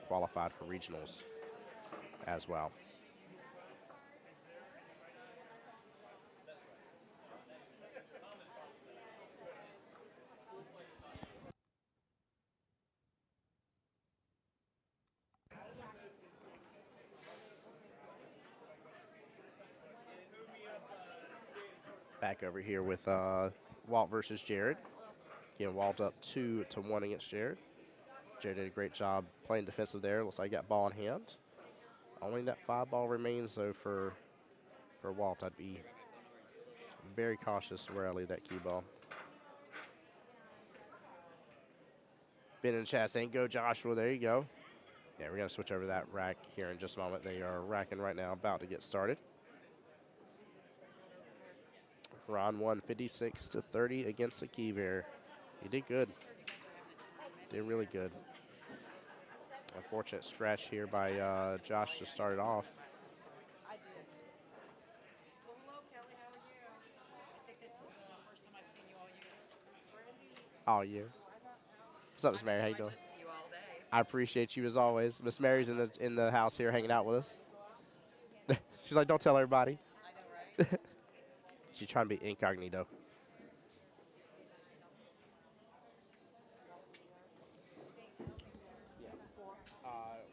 qualified for regionals as well. Back over here with Walt versus Jared. Again, Walt up 2-1 against Jared. Jared did a great job playing defensive there. Looks like he got ball in hand. Only that 5-ball remains, though, for Walt. I'd be very cautious where I leave that cue ball. Been in the chat saying, go Joshua. There you go. Yeah, we're going to switch over to that rack here in just a moment. They are racking right now, about to get started. Ron won 56-30 against the Qball. He did good. Did really good. Unfortunate scratch here by Josh to start it off. I did. Well, hello, Kelly. How are you? I think this is the first time I've seen you all year. All year. What's up, Miss Mary? How you doing? Listen to you all day. I appreciate you as always. Miss Mary's in the house here hanging out with us. She's like, don't tell everybody. I know, right? She's trying to be incognito.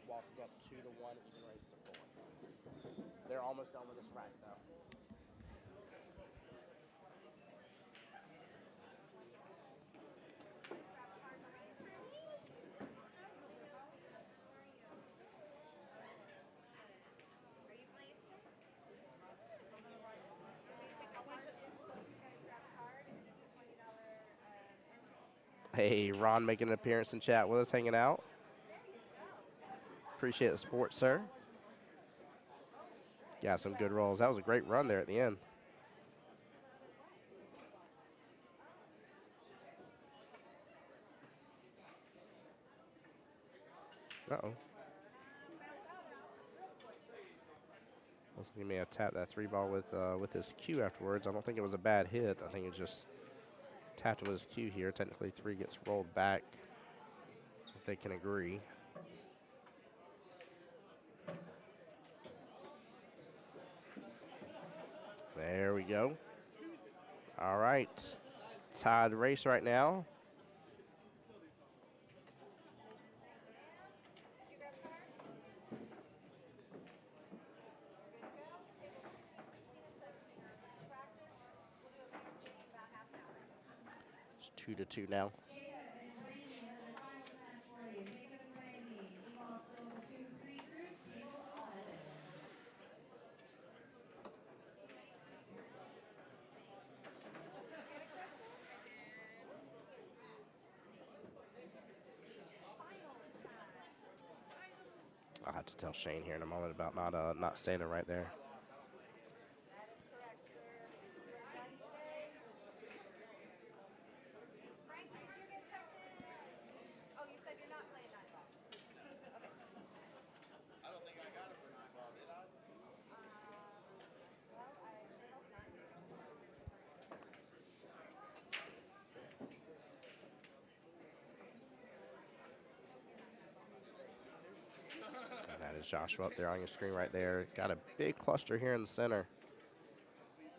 Waltz is up 2-1, even race to 4. They're almost done with this rack though. Hey, Ron making an appearance in chat with us, hanging out. Appreciate the support, sir. Got some good rolls. That was a great run there at the end. Uh-oh. He may have tapped that 3-ball with his cue afterwards. I don't think it was a bad hit. I think it just tapped with his cue here. Technically, 3 gets rolled back, if they can agree. There we go. All right. Tied race right now. It's 2-2 now. I'll have to tell Shane here in a moment about not standing right there. Frank, did you get checked in? Oh, you said you're not playing 9-ball. Okay. I don't think I got it for 9-ball, did I? Well, I sure hope not. And that is Joshua up there on your screen right there. Got a big cluster here in the center.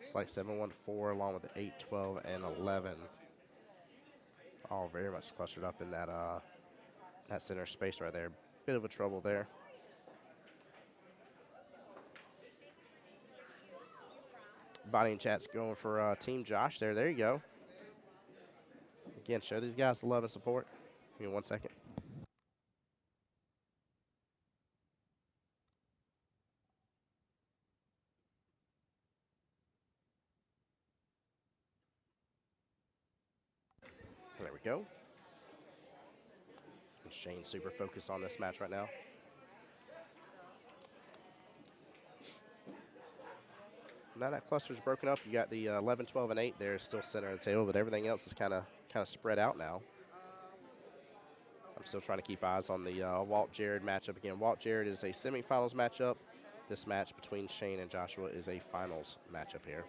It's like 7-1-4 along with the 8, 12, and 11. All very much clustered up in that that center space right there. Bit of a trouble there. Bonnie and chat's going for Team Josh there. There you go. Again, show these guys the love and support. Give me 1 second. There we go. And Shane's super focused on this match right now. Now that cluster's broken up, you got the 11, 12, and 8 there still center of the table, but everything else is kind of spread out now. I'm still trying to keep eyes on the Walt-Jared matchup. Again, Walt-Jared is a semifinals matchup. This match between Shane and Joshua is a finals matchup here.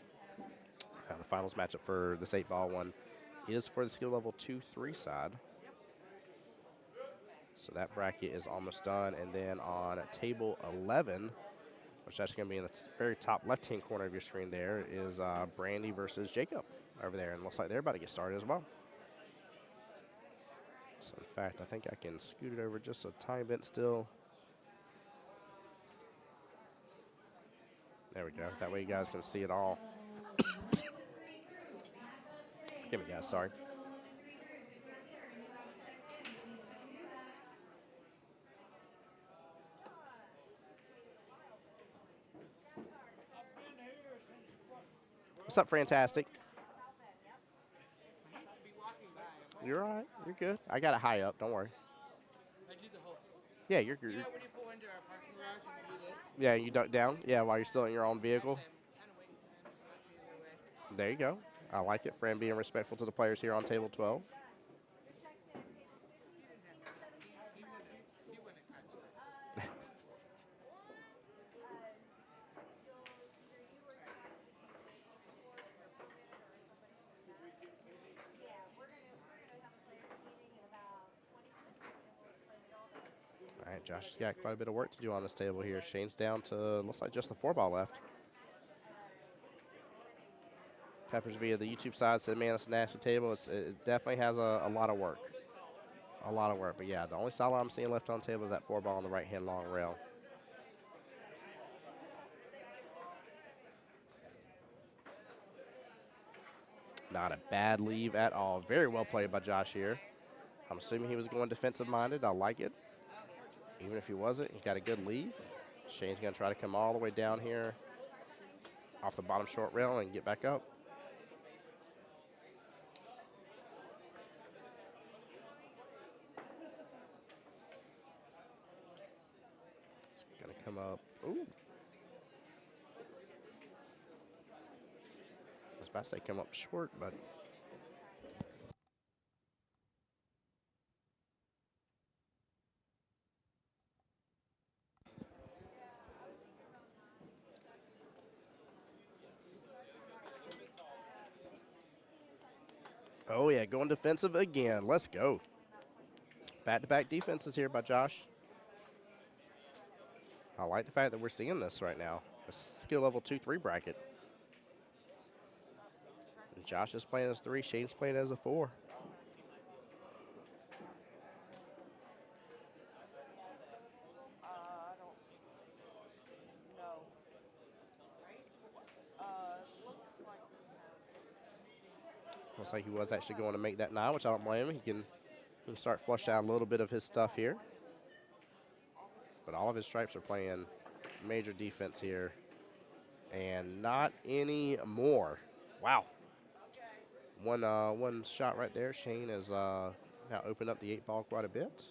The finals matchup for this 8-ball one is for the skill level 2-3 side. So that bracket is almost done. And then on table 11, which that's going to be in the very top left-hand corner of your screen there, is Brandy versus Jacob over there. And looks like they're about to get started as well. So, in fact, I think I can scoot it over just a tiny bit still. There we go. That way you guys can see it all. Forgive me, guys. Sorry. What's up, Fantastic? You're all right. You're good. I got it high up. Don't worry. I do the whole. Yeah, you're good. You know when you pull into our parking garage and you do this? Yeah, you duck down. Yeah, while you're still in your own vehicle. Actually, I'm kind of waiting for them to watch me the other way. There you go. I like it. Fran being respectful to the players here on table 12. He wouldn't have catch right, Josh has got quite a bit of work to do on this table here. Shane's down to, looks like just the 4-ball left. Peppers via the YouTube side said, man, it's a nasty table. It definitely has a lot of work. A lot of work. But, yeah, the only solid I'm seeing left on the table is that 4-ball on the right-hand long rail. Not a bad leave at all. Very well played by Josh here. I'm assuming he was going defensive-minded. I like it. Even if he wasn't, he got a good leave. Shane's going to try to come all the way down here off the bottom short rail and get back up. It's going to come up. Ooh. I was about to say come up short, but oh, yeah, going defensive again. Let's go. Back-to-back defenses here by Josh. I like the fact that we're seeing this right now. It's a skill level 2-3 bracket. And Josh is playing as 3. Shane's playing as a 4. I don't know. Looks like he was actually going to make that 9, which I don't blame him. He can start flush out a little bit of his stuff here. But all of his stripes are playing major defense here. And not any more. Wow. One shot right there. Shane has now opened up the 8-ball quite a bit.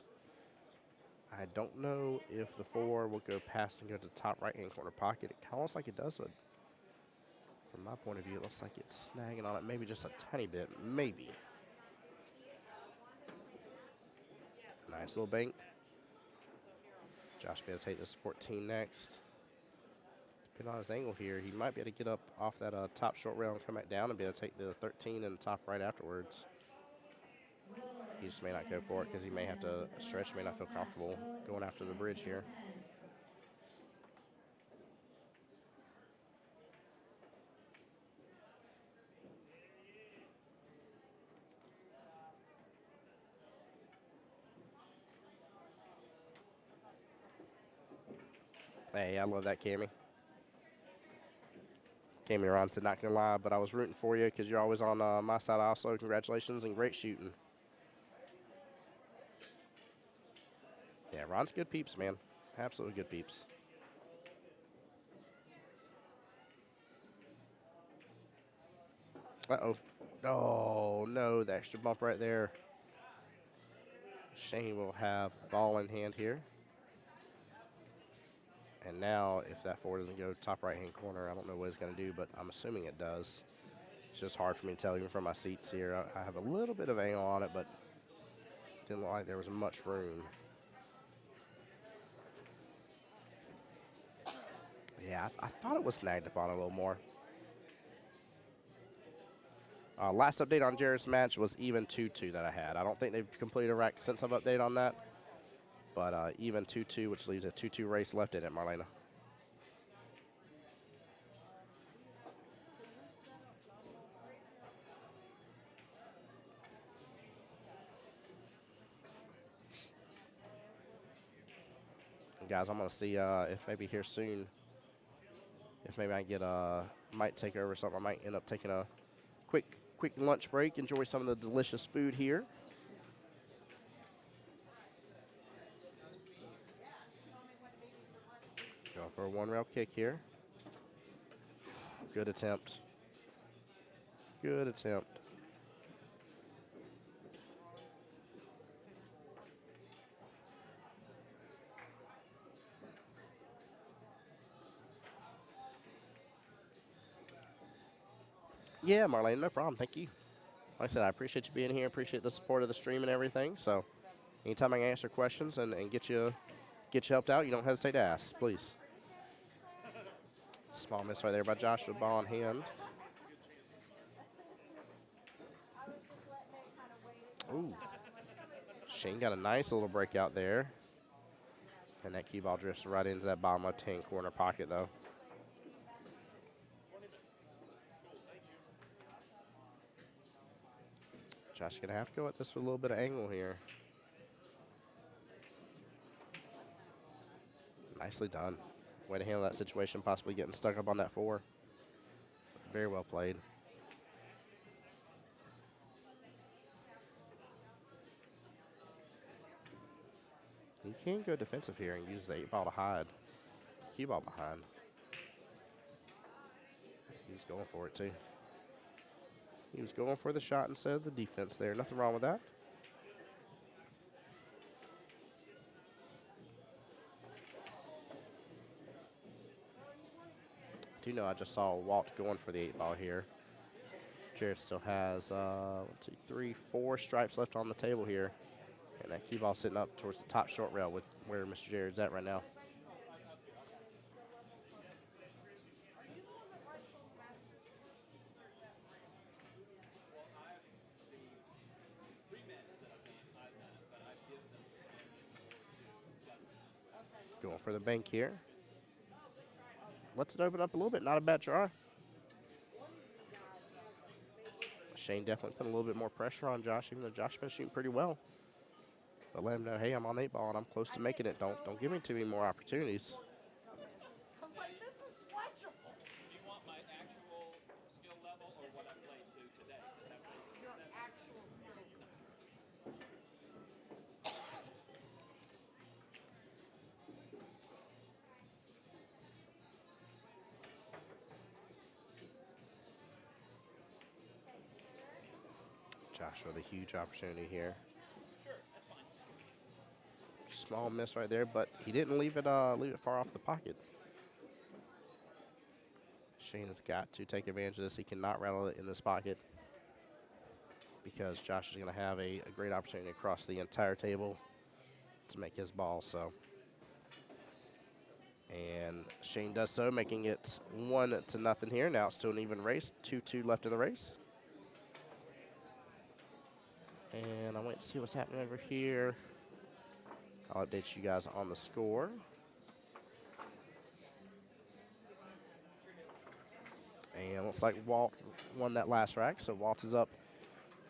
I don't know if the 4 will go past and go to the top right-hand corner pocket. It kind of looks like it does, but from my point of view, it looks like it's snagging on it maybe just a tiny bit, maybe. Nice little bank. Josh be able to take this 14 next. Depending on his angle here, he might be able to get up off that top short rail and come back down and be able to take the 13 and the top right afterwards. He just may not go for it because he may have to stretch, may not feel comfortable going after the bridge here. Hey, I love that, Cammy. Cammy Ron said, not going to lie, but I was rooting for you because you're always on my side also. Congratulations and great shooting. Yeah, Ron's good peeps, man. Absolutely good peeps. Uh-oh. Oh, no, the extra bump right there. Shane will have ball in hand here. And now, if that 4 doesn't go top right-hand corner, I don't know what it's going to do, but I'm assuming it does. It's just hard for me to tell even from my seats here. I have a little bit of angle on it, but didn't look like there was much room. Yeah, I thought it was snagged up on a little more. Last update on Jared's match was even 2-2 that I had. I don't think they've completed a rack since I've updated on that. But even 2-2, which leaves a 2-2 race left in it, Marlena. Guys, I'm going to see if maybe here soon, if maybe I get might take over something. I might end up taking a quick lunch break, enjoy some of the delicious food here. Going for a 1-rail kick here. Good attempt. Good attempt. Yeah, Marlene, no problem. Thank you. Like I said, I appreciate you being here. Appreciate the support of the stream and everything. So anytime I can answer questions and get you helped out, you don't hesitate to ask, please. Small miss right there by Josh with ball in hand. Ooh. Shane got a nice little breakout there. And that cue ball drifts right into that bottom left-hand corner pocket, though. Josh going to have to go at this with a little bit of angle here. Nicely done. Way to handle that situation, possibly getting stuck up on that 4. Very well played. He can go defensive here and use the 8-ball to hide. Cue ball behind. He's going for it, too. He was going for the shot instead of the defense there. Nothing wrong with that. Do you know I just saw Walt going for the 8-ball here. Jared still has 1, 2, 3, 4 stripes left on the table here. And that cue ball sitting up towards the top short rail with where Mr. Jared's at right now. Going for the bank here. Lets it open up a little bit. Not a bad try. Shane definitely put a little bit more pressure on Josh, even though Josh been shooting pretty well. But let him know, hey, I'm on 8-ball and I'm close to making it. Don't give me too many more opportunities. I was like, this is legible. Do you want my actual skill level or what I played to today? Your actual skill. Josh with a huge opportunity here. Small miss right there, but he didn't leave it far off the pocket. Shane has got to take advantage of this. He cannot rattle it in this pocket because Josh is going to have a great opportunity across the entire table to make his ball. So, and Shane does so, making it 1-0 here. Now it's still an even race. 2-2 left in the race. And I wait to see what's happening over here. I'll update you guys on the score. And looks like Walt won that last rack. So Walt is up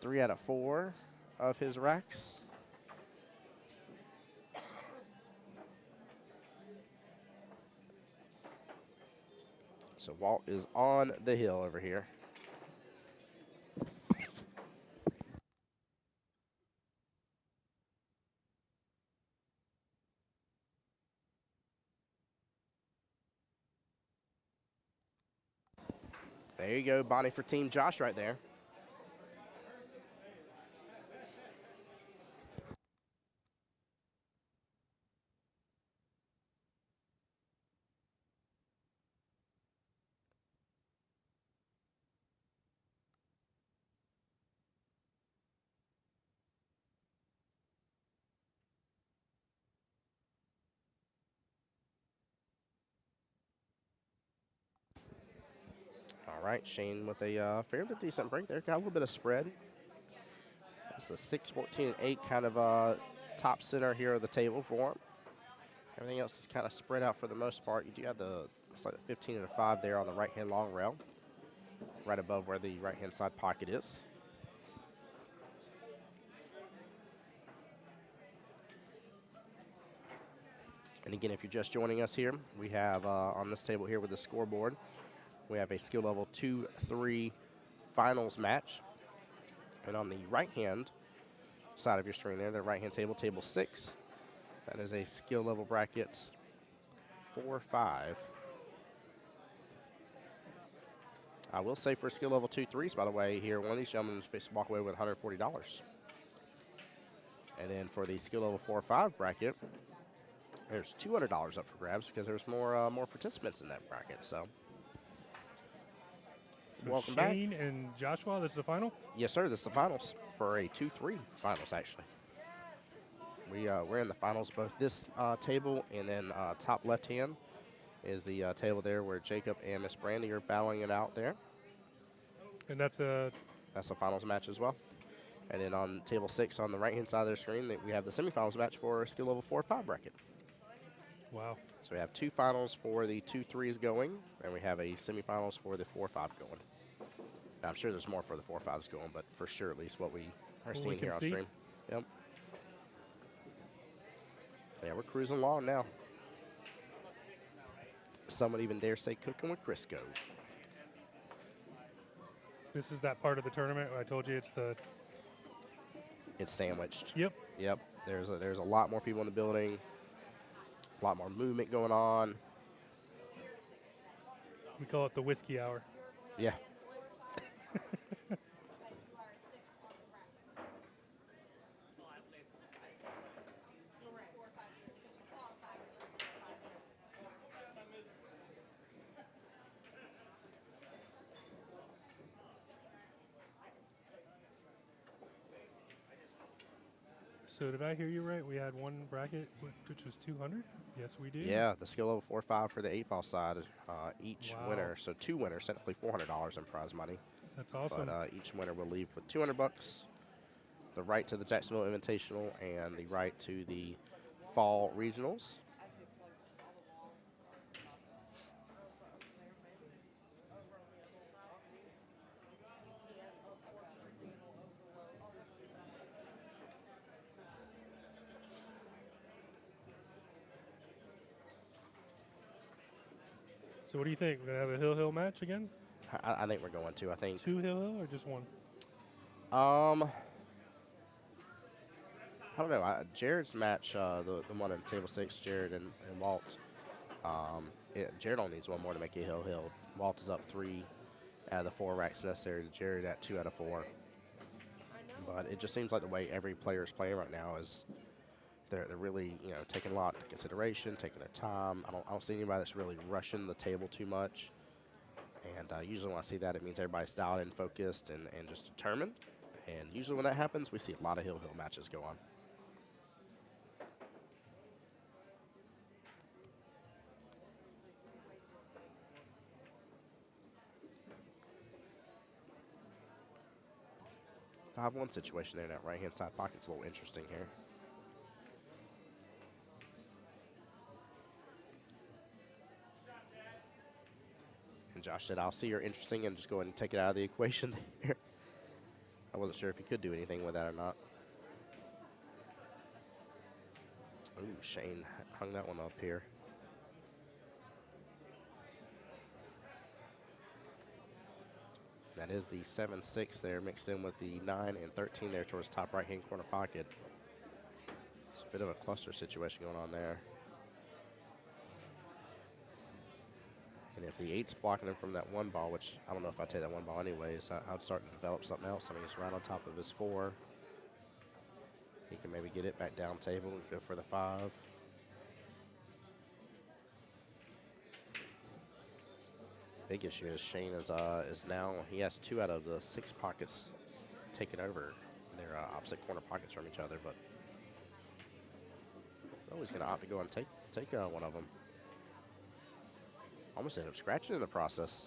3 out of 4 of his racks. So Walt is on the hill over here. There you go, Bonnie for Team Josh right there. All right, Shane with a fairly decent break there. Got a little bit of spread. It's a 6, 14, and 8 kind of top center here of the table for him. Everything else is kind of spread out for the most part. You do have it's like a 15 and a 5 there on the right-hand long rail, right above where the right-hand side pocket is. And again, if you're just joining us here, we have on this table here with the scoreboard, we have a skill level 2-3 finals match. And on the right-hand side of your screen there, the right-hand table, table 6, that is a skill level bracket 4-5. I will say for skill level 2-3s, by the way, here, one of these gentlemen is fixed to walk away with $140. And then for the skill level 4-5 bracket, there's $200 up for grabs because there's more participants in that bracket. So welcome back. Shane and Joshua, this is the final? Yes, sir. This is the finals for a 2-3 finals, actually. We're in the finals, both this table and then top left-hand is the table there where Jacob and Miss Brandy are battling it out there. And that's a finals match as well. And then on table 6 on the right-hand side of the screen, we have the semifinals match for skill level 4-5 bracket. Wow. So we have 2 finals for the 2-3s going, and we have a semifinals for the 4-5 going. Now, I'm sure there's more for the 4-5s going, but for sure, at least what we are What we seeing can here on see. stream. Yep. Yeah, we're cruising along now. Some would even dare say cooking with Crisco. This is that part of the tournament where I told you it's the. It's sandwiched. Yep. Yep. There's a lot more people in the building. A lot more movement going on. We call it the whiskey hour. Yeah. So did I hear you right? We had one bracket which was 200. Yes, we do. Yeah, the skill level 4-5 for the 8-ball side. Each Wow. winner, so 2 winners, technically $400 in prize money. That's awesome. But each winner will leave with $200, the right to the Jacksonville Invitational, and the right to the fall regionals. So what do you think? We're gonna have a hill match again? I think we're going to. I think. 2 hill or just 1? I don't know. Jared's match, the one in table 6, Jared and Walt. Jared only needs 1 more to make it hill. Walt is up 3 out of the 4 racks necessary to Jared at 2 out of 4. But it just seems like the way every player is playing right now is they're really taking a lot into consideration, taking their time. I don't see anybody that's really rushing the table too much. And usually when I see that, it means everybody's dialed in, focused, and just determined. And usually when that happens, we see a lot of hill matches go on. I have one situation there in that right-hand side pocket's a little interesting here. And Josh said, I'll see you're interesting and just go ahead and take it out of the equation there. I wasn't sure if he could do anything with that or not. Ooh, Shane hung that one up here. That is the 7-6 there, mixed in with the 9 and 13 there towards top right-hand corner pocket. It's a bit of a cluster situation going on there. And if the 8's blocking him from that 1 ball, which I don't know if I'd take that 1 ball anyways, I'd start to develop something else. I mean, he's right on top of his 4. He can maybe get it back down table and go for the 5. Big issue is Shane is now, he has 2 out of the 6 pockets taken over. They're opposite corner pockets from each other, but he's going to opt to go and take one of them. Almost ended up scratching in the process.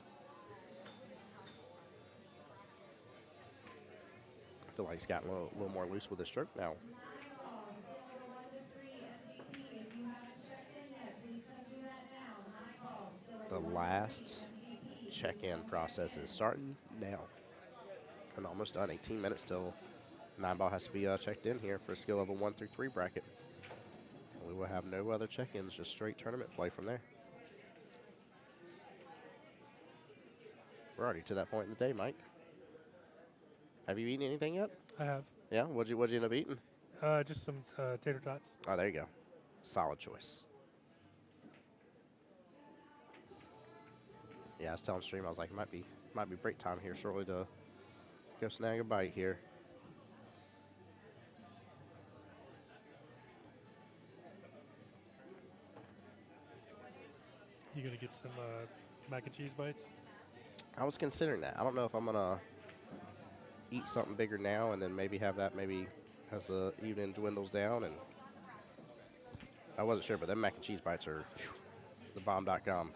I feel like he's gotten a little more loose with his stroke now. The last check-in process is starting now. And almost done. 18 minutes till 9-ball has to be checked in here for skill level 1 through 3 bracket. And we will have no other check-ins, just straight tournament play from there. We're already to that point in the day, Mike. Have you eaten anything yet? I have. Yeah? What'd you end up eating? Just some tater tots. Oh, there you go. Solid choice. Yeah, I was telling stream, I was like, it might be break time here shortly to go snag a bite here. You gonna get some mac and cheese bites? I was considering that. I don't know if I'm gonna eat something bigger now and then maybe have that maybe as the evening dwindles down. And I wasn't sure, but them mac and cheese bites are the bomb.com.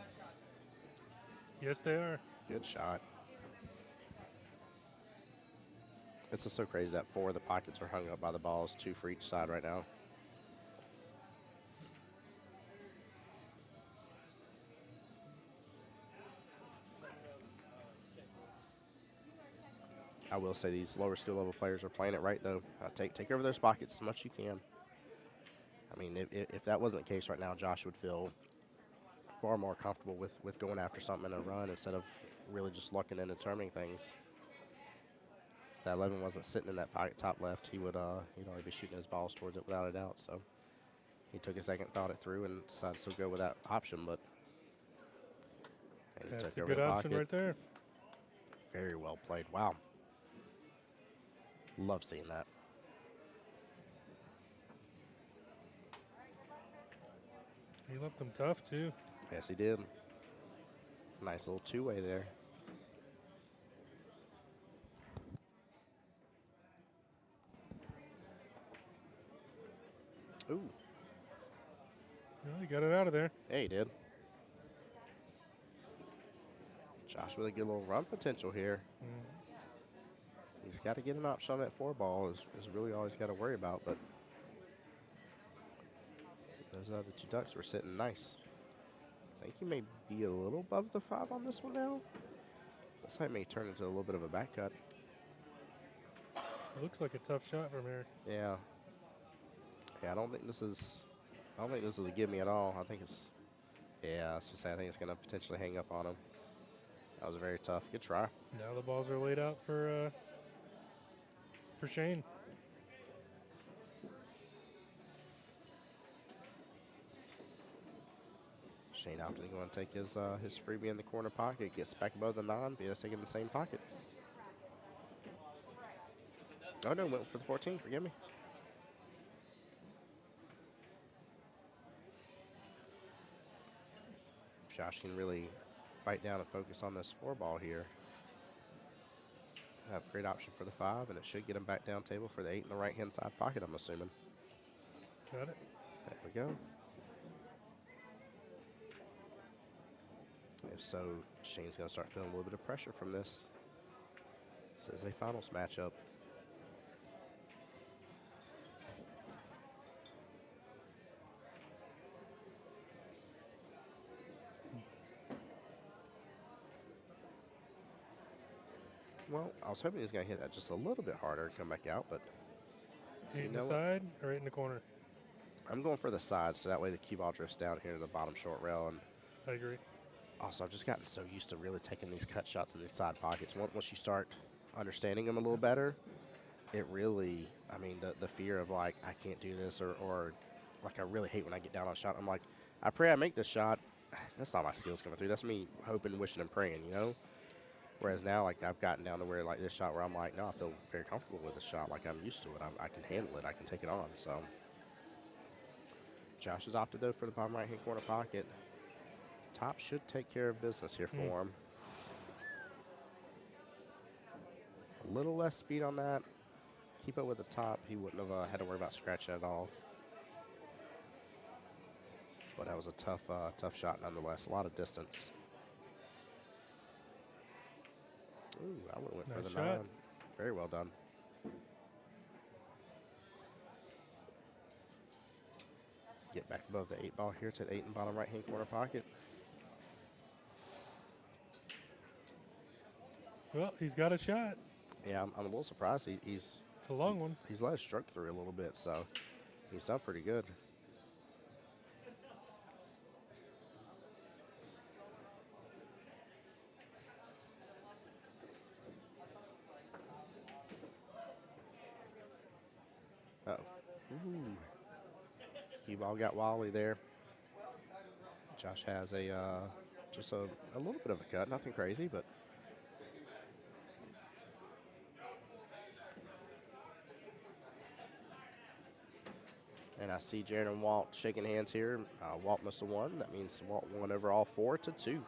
Yes, they are. Good shot. It's just so crazy that 4 of the pockets are hung up by the balls, 2 for each side right now. I will say these lower skill level players are playing it right, though. Take over those pockets as much as you can. I mean, if that wasn't the case right now, Josh would feel far more comfortable with going after something in a run instead of really just looking and determining things. If that 11 wasn't sitting in that pocket top left, he'd already be shooting his balls towards it without a doubt. So he took a second, thought it through, and decided to still go with that option. But he That's took a over good the option pocket. right there. Very well played. Wow. Love seeing that. He left them tough, too. Yes, he did. Nice little two-way there. Ooh. Well, he got it out of there. Yeah, he did. Josh with a good little run potential here. He's got to get an option on that 4 ball is really all he's got to worry about. But those other 2 ducks were sitting nice. I think he may be a little above the 5 on this one now. Looks like it may turn into a little bit of a back cut. It looks like a tough shot from here. Yeah. Yeah, I don't think this is a give me at all. I think it's, yeah, I was gonna say, I think it's gonna potentially hang up on him. That was very tough. Good try. Now the balls are laid out for Shane. Shane opting going to take his freebie in the corner pocket, gets back above the 9, but he's taking the same pocket. Oh no, went for the 14. Forgive me. Josh can really bite down and focus on this 4 ball here. Have a great option for the 5, and it should get him back down table for the 8 in the right-hand side pocket, I'm assuming. Got it. There we go. If so, Shane's going to start feeling a little bit of pressure from this. This is a finals matchup. Well, I was hoping he was going to hit that just a little bit harder and come back out, but 8 in know the what? side or 8 in the corner? I'm going for the side, so that way the cue ball drifts down here to the bottom short rail. And I agree. also, I've just gotten so used to really taking these cut shots in these side pockets. Once you start understanding them a little better, it really, I mean, the fear of like, I can't do this, or like I really hate when I get down on a shot. I'm like, I pray I make this shot. That's not my skills coming through. That's me hoping, wishing, and praying, you know? Whereas now, like, I've gotten down to where, like, this shot where I'm like, no, I feel very comfortable with this shot. Like, I'm used to it. I can handle it. I can take it on. So, Josh has opted, though, for the bottom right-hand corner pocket. Top should take care of business here for him. A little less speed on that. Keep up with the top. He wouldn't have had to worry about scratching at all. But that was a tough shot nonetheless. A lot of distance. Ooh, I would have went for Nice the shot. 9. Very well done. Get back above the 8 ball here to the 8 in bottom right-hand corner pocket. Well, he's got a shot. Yeah, I'm a little surprised. He's It's a long one. let his stroke through a little bit, so he's done pretty good. Uh-oh. Ooh. Cue ball got Wally there. Josh has just a little bit of a cut, nothing crazy, but and I see Jared and Walt shaking hands here. Walt must have won. That means Walt won overall 4-2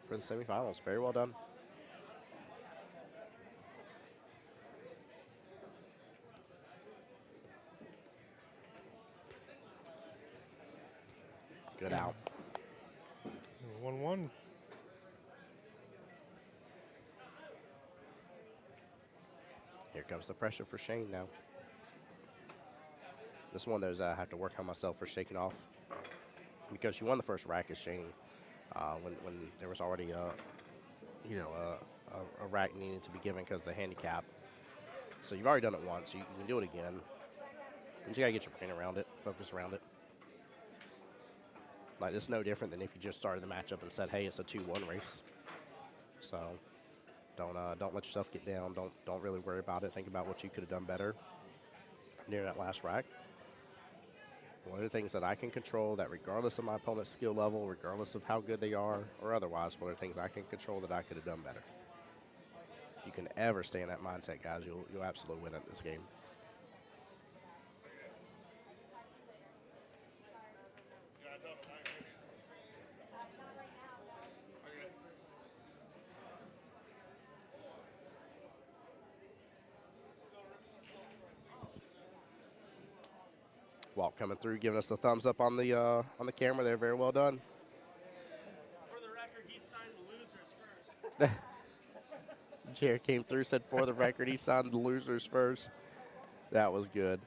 for the semifinals. Very well done. Good out. 1-1. Here comes the pressure for Shane now. This one there's I have to work on myself for shaking off because she won the first rack as Shane when there was already a rack needed to be given because of the handicap. So you've already done it once. You can do it again. You just got to get your brain around it, focus around it. Like, it's no different than if you just started the matchup and said, hey, it's a 2-1 race. So don't let yourself get down. Don't really worry about it. Think about what you could have done better near that last rack. One of the things that I can control, that regardless of my opponent's skill level, regardless of how good they are or otherwise, one of the things I can control that I could have done better. If you can ever stay in that mindset, guys, you'll absolutely win at this game. Walt coming through, giving us the thumbs up on the camera there. Very well done. For the record, he signed the losers first. Jared came through, said for the record, he signed the losers first. That was good.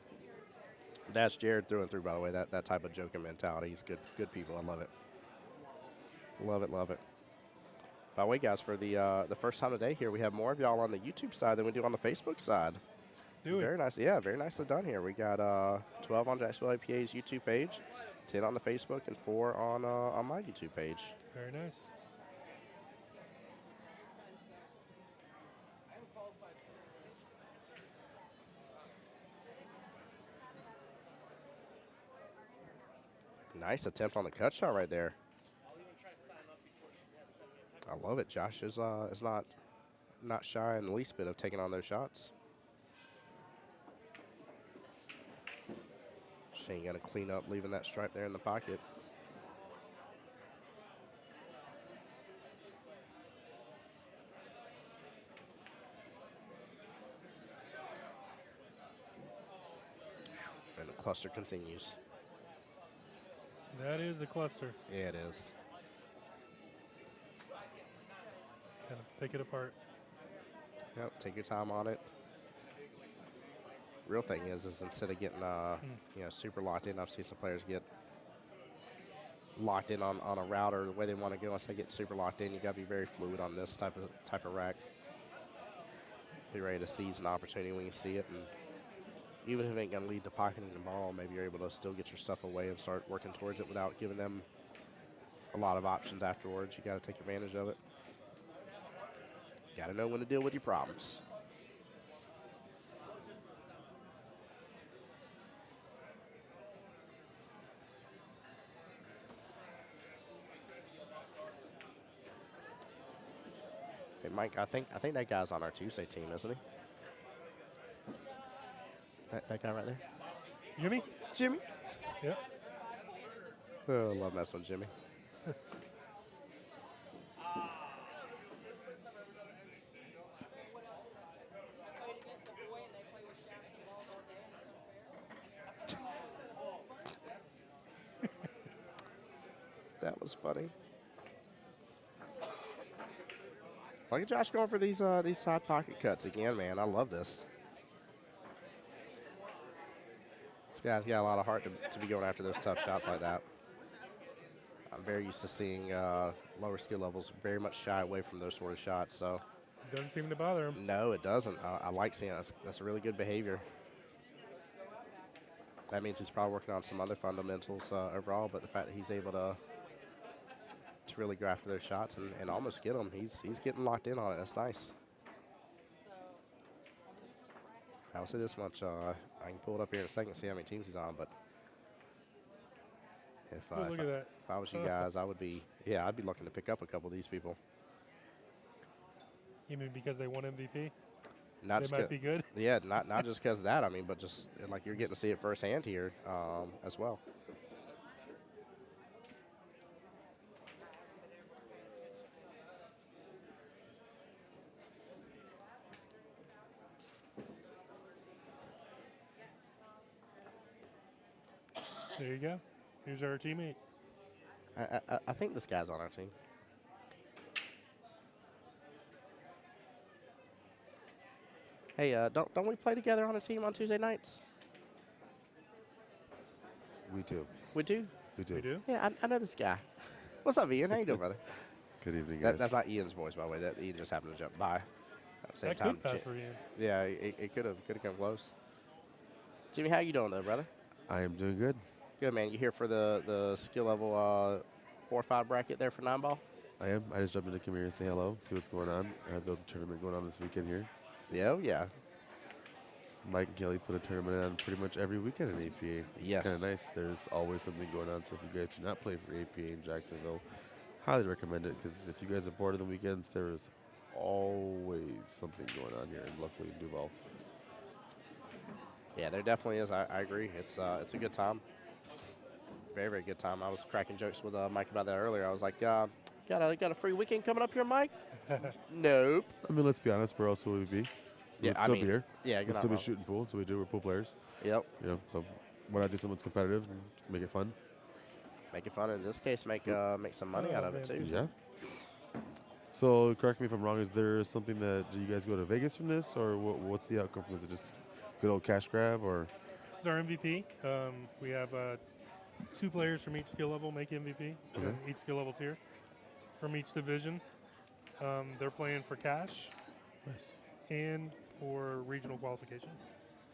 That's Jared through and through, by the way. That type of joking mentality. He's good people. I love it. Love it, love it. By the way, guys, for the first time today here, we have more of y'all on the YouTube side than we do on the Facebook side. Very nice. Yeah, very nicely done here. We got 12 on Jacksonville APA's YouTube page, 10 on the Facebook, and 4 on my YouTube page. Very nice. Nice attempt on the cut shot right there. I love it. Josh is not shy in the least bit of taking on those shots. Shane got to clean up, leaving that stripe there in the pocket. And the cluster continues. That is a cluster. Yeah, it is. Kind of pick it apart. Yep, take your time on it. Real thing is instead of getting super locked in, I've seen some players get locked in on a route or the way they want to go. Once they get super locked in, you got to be very fluid on this type of rack. Be ready to seize an opportunity when you see it, and even if it ain't gonna lead to pocketing the ball, maybe you're able to still get your stuff away and start working towards it without giving them a lot of options afterwards. You got to take advantage of it. Got to know when to deal with your problems. Hey, Mike, I think that guy's on our Tuesday team, isn't he? That guy right there? Jimmy? Jimmy? Yep. Oh, love messing with Jimmy. That was funny. Look at Josh going for these side pocket cuts again, man. I love this. This guy's got a lot of heart to be going after those tough shots like that. I'm very used to seeing lower skill levels very much shy away from those sort of shots. So Doesn't seem to bother him. no, it doesn't. I like seeing that. That's really good behavior. That means he's probably working on some other fundamentals overall, but the fact that he's able to really go after those shots and almost get them, he's getting locked in on it. That's nice. I'll say this much. I can pull it up here in a second and see how many teams he's on, but Look at that. if I was you guys, I'd be looking to pick up a couple of these people. You mean because they won MVP? Not They just might 'cause- be good. Yeah, not just because of that. I mean, but just like you're getting to see it firsthand here as well. There you go. Here's our teammate. I think this guy's on our team. Hey, don't we play together on a team on Tuesday nights? We do. We do. We do. We do? Yeah, I know this guy. What's up, Ian? How you doing, brother? Good evening, guys. That's not Ian's voice, by the way. That Ian just happened to jump by. Same That time, could pass for you. yeah, it could have come close. Jimmy, how you doing though, brother? I am doing good. Good, man. You here for the skill level 4 or 5 bracket there for 9-ball? I am. I just jumped in to come here and say hello, see what's going on. There's a tournament going on this weekend here. Yeah, yeah. Mike and Kelly put a tournament on pretty much every weekend in APA. It's Yes. kind of nice. There's always something going on. So if you guys do not play for APA in Jacksonville, highly recommend it, because if you guys are bored of the weekends, there is always something going on here, and luckily in Duval. Yeah, there definitely is. I agree. It's a good time. Very, very good time. I was cracking jokes with Mike about that earlier. I was like, got a free weekend coming up here, Mike? Nope. I mean, let's be honest. Where else would we be? Yeah, We'd I still mean, be here. yeah, We'd still be shooting pool. So we do. We're pool players. Yep. You know, so why not do something that's competitive and make it fun? Make it fun. In this case, make some money out of it too. Yeah. So correct me if I'm wrong. Is there something that do you guys go to Vegas from this, or what's the outcome from this? Is it just good old cash grab, or? This is our MVP. We have 2 players from each skill level make MVP, each skill level tier. From each division, they're playing for cash. Nice. And for regional qualification.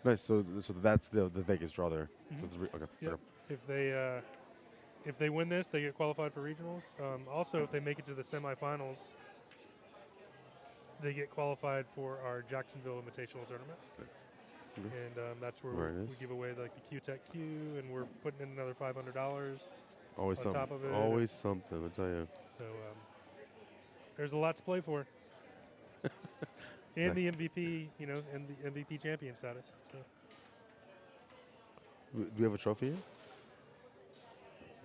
Nice. So that's the Vegas draw there. Okay. Yep. If they win this, they get qualified for regionals. Also, if they make it to the semifinals, they get qualified for our Jacksonville Invitational tournament. Okay. And that's where we give away like the Q-Tech Q, and we're putting in another $500 Always on something. top of it. Always something, I tell you. So there's a lot to play for. And the MVP, and the MVP champion status. So. Do we have a trophy here?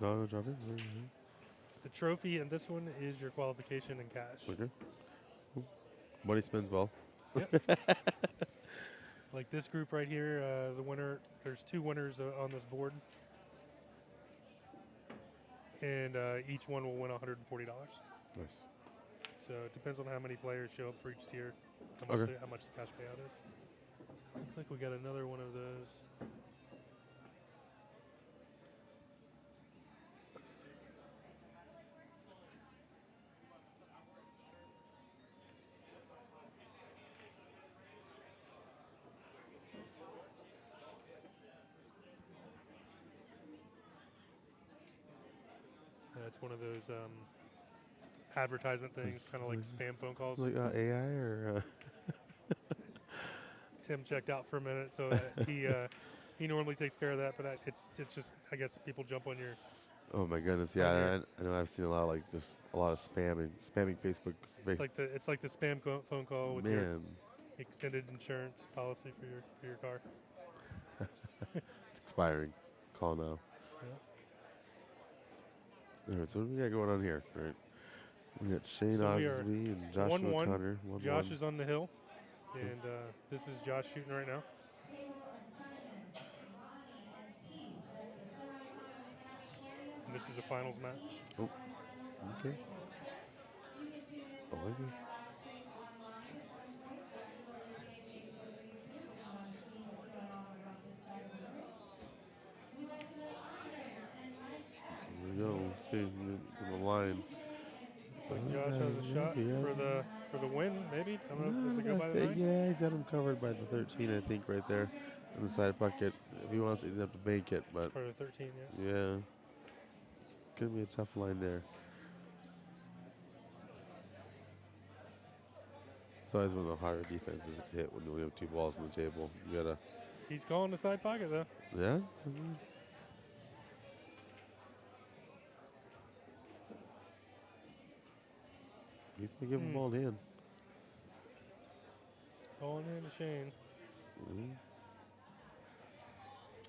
No trophy? The trophy in this one is your qualification in cash. Okay. Cool. Money spends well. Yep. Like this group right here, the winner, there's 2 winners on this board. And each one will win $140. Nice. So it depends on how many players show up for each tier, how much the cash payout is. Looks like we got another one of those. It's one of those advertisement things, kind of like spam phone calls. Like AI or? Tim checked out for a minute, so he normally takes care of that. But it's just, I guess people jump on your. Oh my goodness! Yeah, I know. I've seen a lot of just a lot of spamming Facebook. It's like the spam phone call with your extended insurance policy for your car. It's expiring. Call now. All right, so what do we got going on here? All right. We got Shane Ogsley and Joshua 1-1. Connor. Josh is on the hill, and this is Josh shooting right now. And this is a finals match. Oh, okay. I like this. Here we go. Let's see in the line. Looks like Josh has a shot for the win, maybe. I don't know. Does it go by the 9? Yeah, he's got him covered by the 13, I think, right there in the side pocket. If he wants, he's gonna have to bank it, but for the 13, yeah. Yeah, gonna be a tough line there. It's always one of the harder defenses to hit when you have 2 balls on the table. You gotta. He's calling the side pocket though. Yeah. He's gonna give him ball in. Calling in to Shane.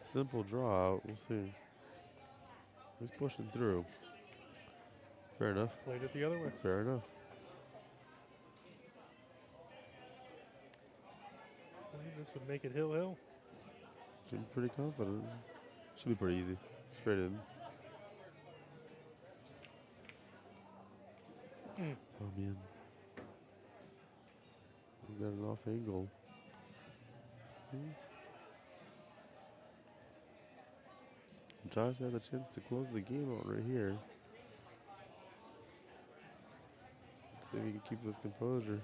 Simple draw out. We'll see. He's pushing through. Fair enough. Played it the other way. Fair enough. I think this would make it hill. Should be pretty confident. Should be pretty easy. Straight in. Oh man. We got an off angle. Josh has a chance to close the game out right here. See if he can keep his composure.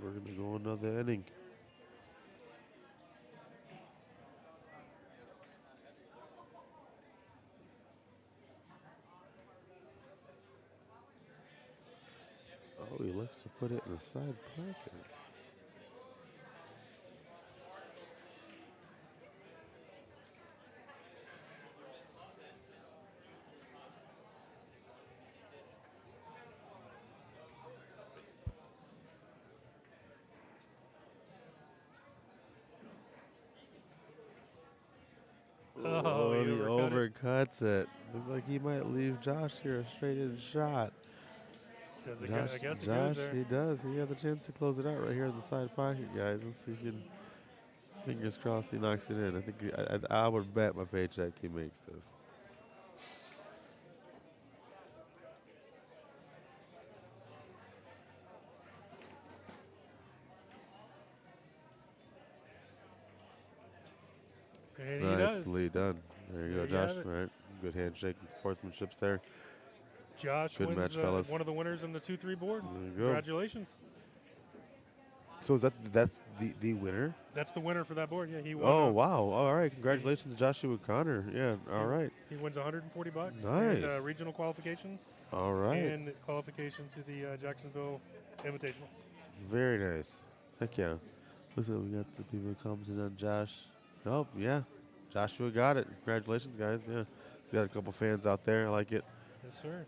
We're going to go another inning. Oh, he likes to put it in the side pocket. Oh, he he overcut it. overcuts it. Looks like he might leave Josh here a straight-in shot. Does it Josh, I guess it Josh, goes there. he does. He has a chance to close it out right here in the side pocket, guys. Let's see if he can. Fingers crossed, he knocks it in. I think I would bet my paycheck he makes this. And he does. Nicely done. There you There go, you Josh. have it. All right, good handshake and sportsmanship there. Josh Good wins match, fellas. one of the winners in the 2-3 board. There you go. Congratulations. So that's the winner? That's the winner for that board. Yeah, he won. Oh wow! All right, congratulations, Joshua Connor. Yeah, all right. He wins $140. Nice. And, regional qualification. All right. And qualification to the Jacksonville Invitational. Very nice. Heck yeah. Listen, we got the people commenting on Josh. Oh yeah, Joshua got it. Congratulations, guys. Yeah, we got a couple fans out there. I like it. Yes, sir.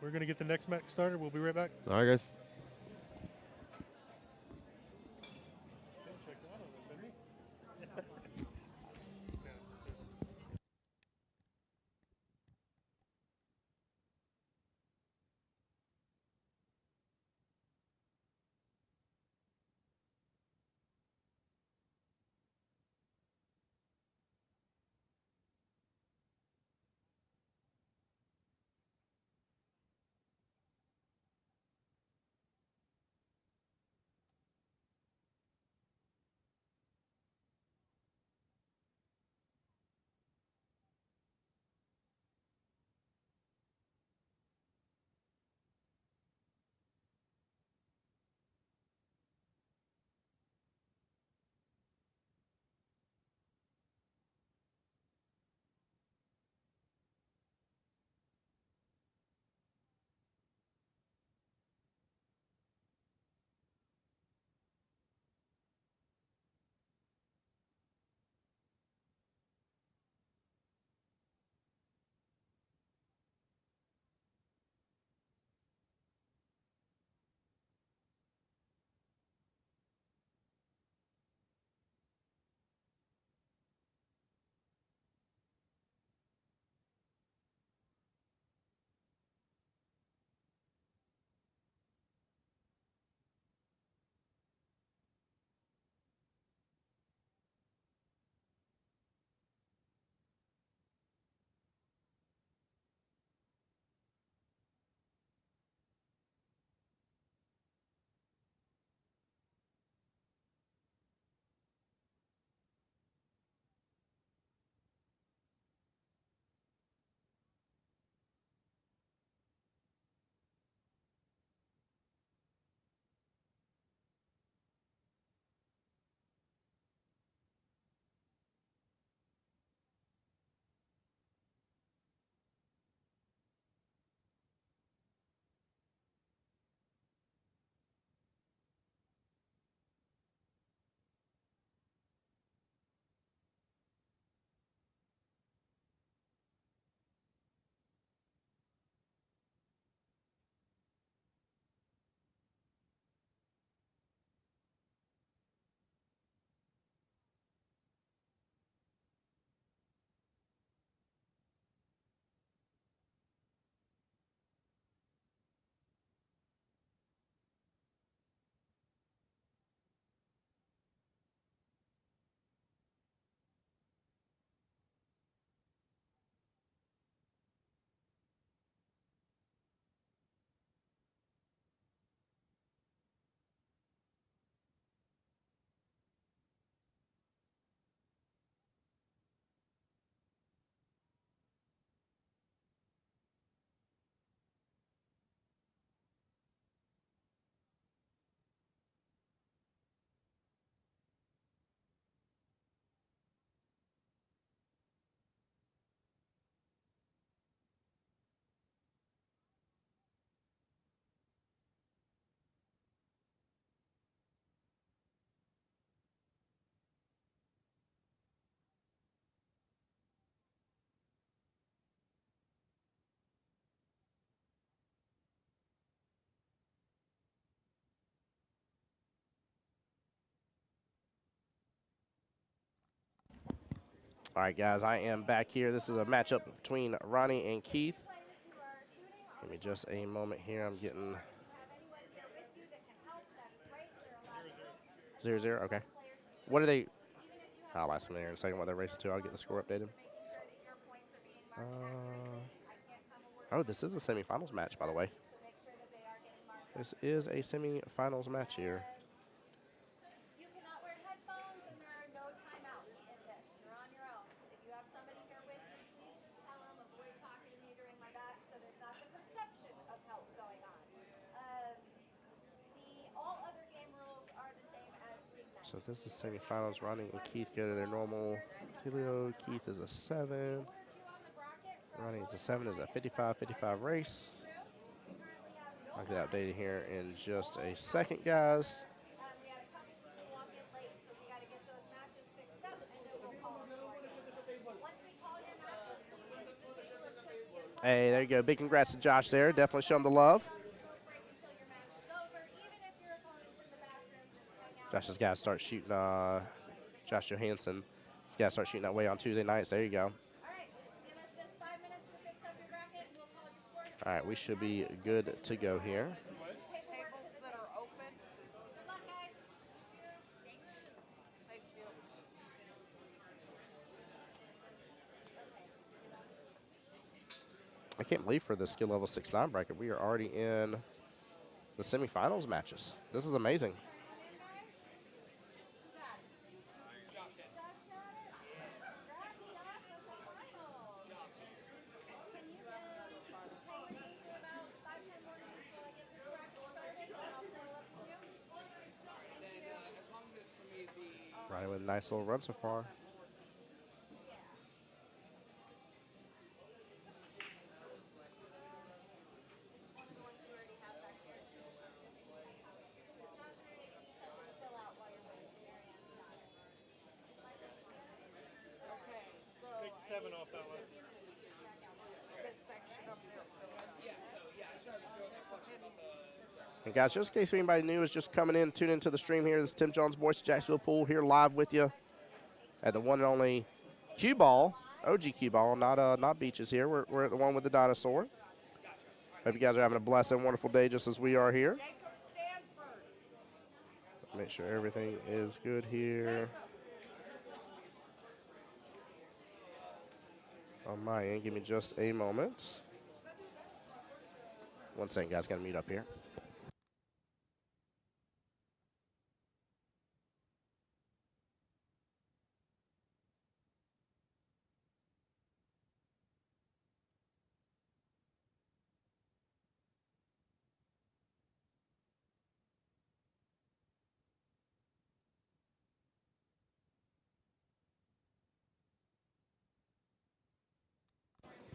We're going to get the next match started. We'll be right back. All right, guys. All right, guys, I am back here. This is a matchup between Ronnie and Keith. Give me just a moment here. I'm getting 0-0. Okay. What are they? I'll ask them there in a second what they're racing to. I'll get the score updated. Oh, this is a semifinals match, by the way. This is a semifinals match here. You cannot wear headphones, and there are no timeouts in this. You're on your own. If you have somebody here with you, please just tell them avoid talking to me during my match so there's not the perception of help going on. All other game rules are the same as League Night. So this is semifinals. Ronnie and Keith go to their normal. Julio, Keith is a 7. Ronnie is a 7. Is a 55-55 race. I'll get updated here in just a second, guys. We had a couple people walk in late, so we got to get those matches fixed up, and then we'll call them for you. Once we call your matches, please disable or click mute. Hey, there you go. Big congrats to Josh there. Definitely show him the love. Break until your match is over. Even if your opponent's in the bathroom, just hang out. Josh has got to start shooting. Josh Johansson. He's got to start shooting that way on Tuesday nights. There you go. All right, give us just 5 minutes to fix up your bracket, and we'll call your score. All right, we should be good to go here. Tables that are open. Good luck, guys. Thank you. I can't believe for the skill level 6-9 bracket, we are already in the semifinals matches. This is amazing. Ronnie with a nice little run so far. Okay, so Take 7 off that one. this section up there. And guys, just in case anybody new is just coming in, tuning into the stream here, this is Tim Jones, Voice of Jacksonville Pool, here live with you at the one and only Qball, OG Qball, not Beaches here. We're at the one with the dinosaur. Hope you guys are having a blessed and wonderful day just as we are here. Jacob Stanford. Make sure everything is good here. On my end, give me just a moment. One second, guys, gotta mute up here.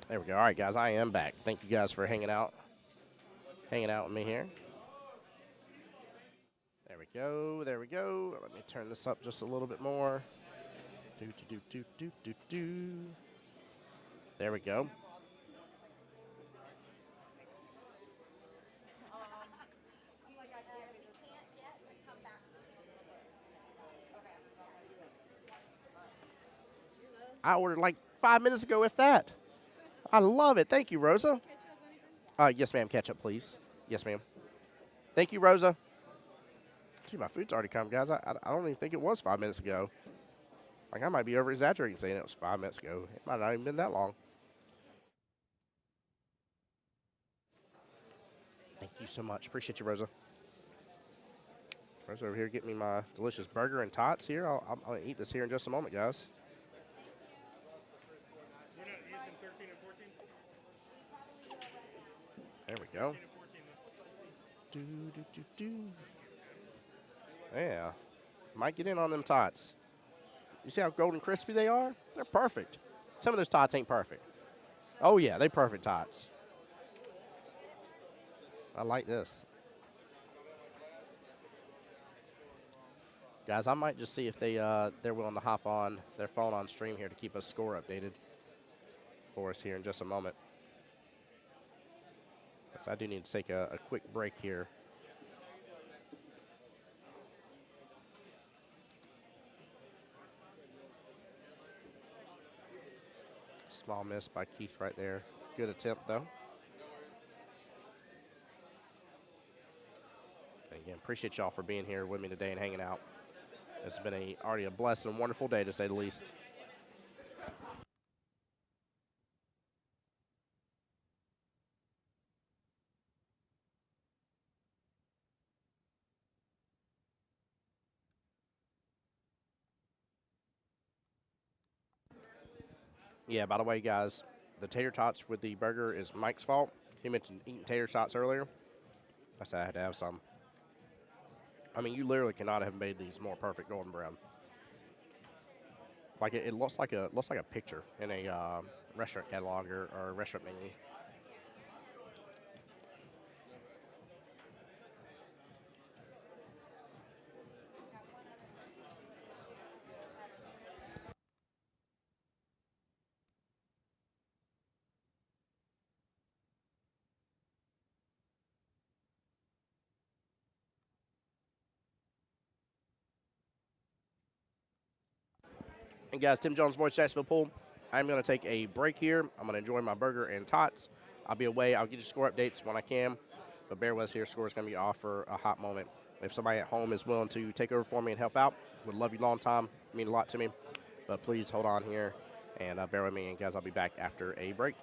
There we go. All right, guys, I am back. Thank you guys for hanging out with me here. There we go. There we go. Let me turn this up just a little bit more. There we go. I ordered like 5 minutes ago, if that. I love it. Thank you, Rosa. Yes, ma'am. Ketchup, please. Yes, ma'am. Thank you, Rosa. Gee, my food's already come, guys. I don't even think it was 5 minutes ago. Like, I might be over-exaggerating saying it was 5 minutes ago. It might not even been that long. Thank you so much. Appreciate you, Rosa. Rosa over here getting me my delicious burger and tots here. I'm going to eat this here in just a moment, guys. We're not using 13 and 14? There we go. 13 and 14. Yeah. Might get in on them tots. You see how golden crispy they are? They're perfect. Some of those tots ain't perfect. Oh, yeah, they perfect tots. I like this. Guys, I might just see if they're willing to hop on their phone on stream here to keep us score updated for us here in just a moment. So I do need to take a quick break here. Small miss by Keith right there. Good attempt, though. And again, appreciate y'all for being here with me today and hanging out. It's been already a blessed and wonderful day, to say the least. Yeah, by the way, guys, the tater tots with the burger is Mike's fault. He mentioned eating tater tots earlier. I said I had to have some. I mean, you literally cannot have made these more perfect golden brown. Like it looks like a picture in a restaurant catalog or a restaurant menu. And guys, Tim Jones, Voice Jacksonville Pool. I'm going to take a break here. I'm going to enjoy my burger and tots. I'll be away. I'll get you score updates when I can. But bear with us here. Score is going to be off for a hot moment. If somebody at home is willing to take over for me and help out, would love you long time. Mean a lot to me. But please hold on here and bear with me. And guys, I'll be back after a break.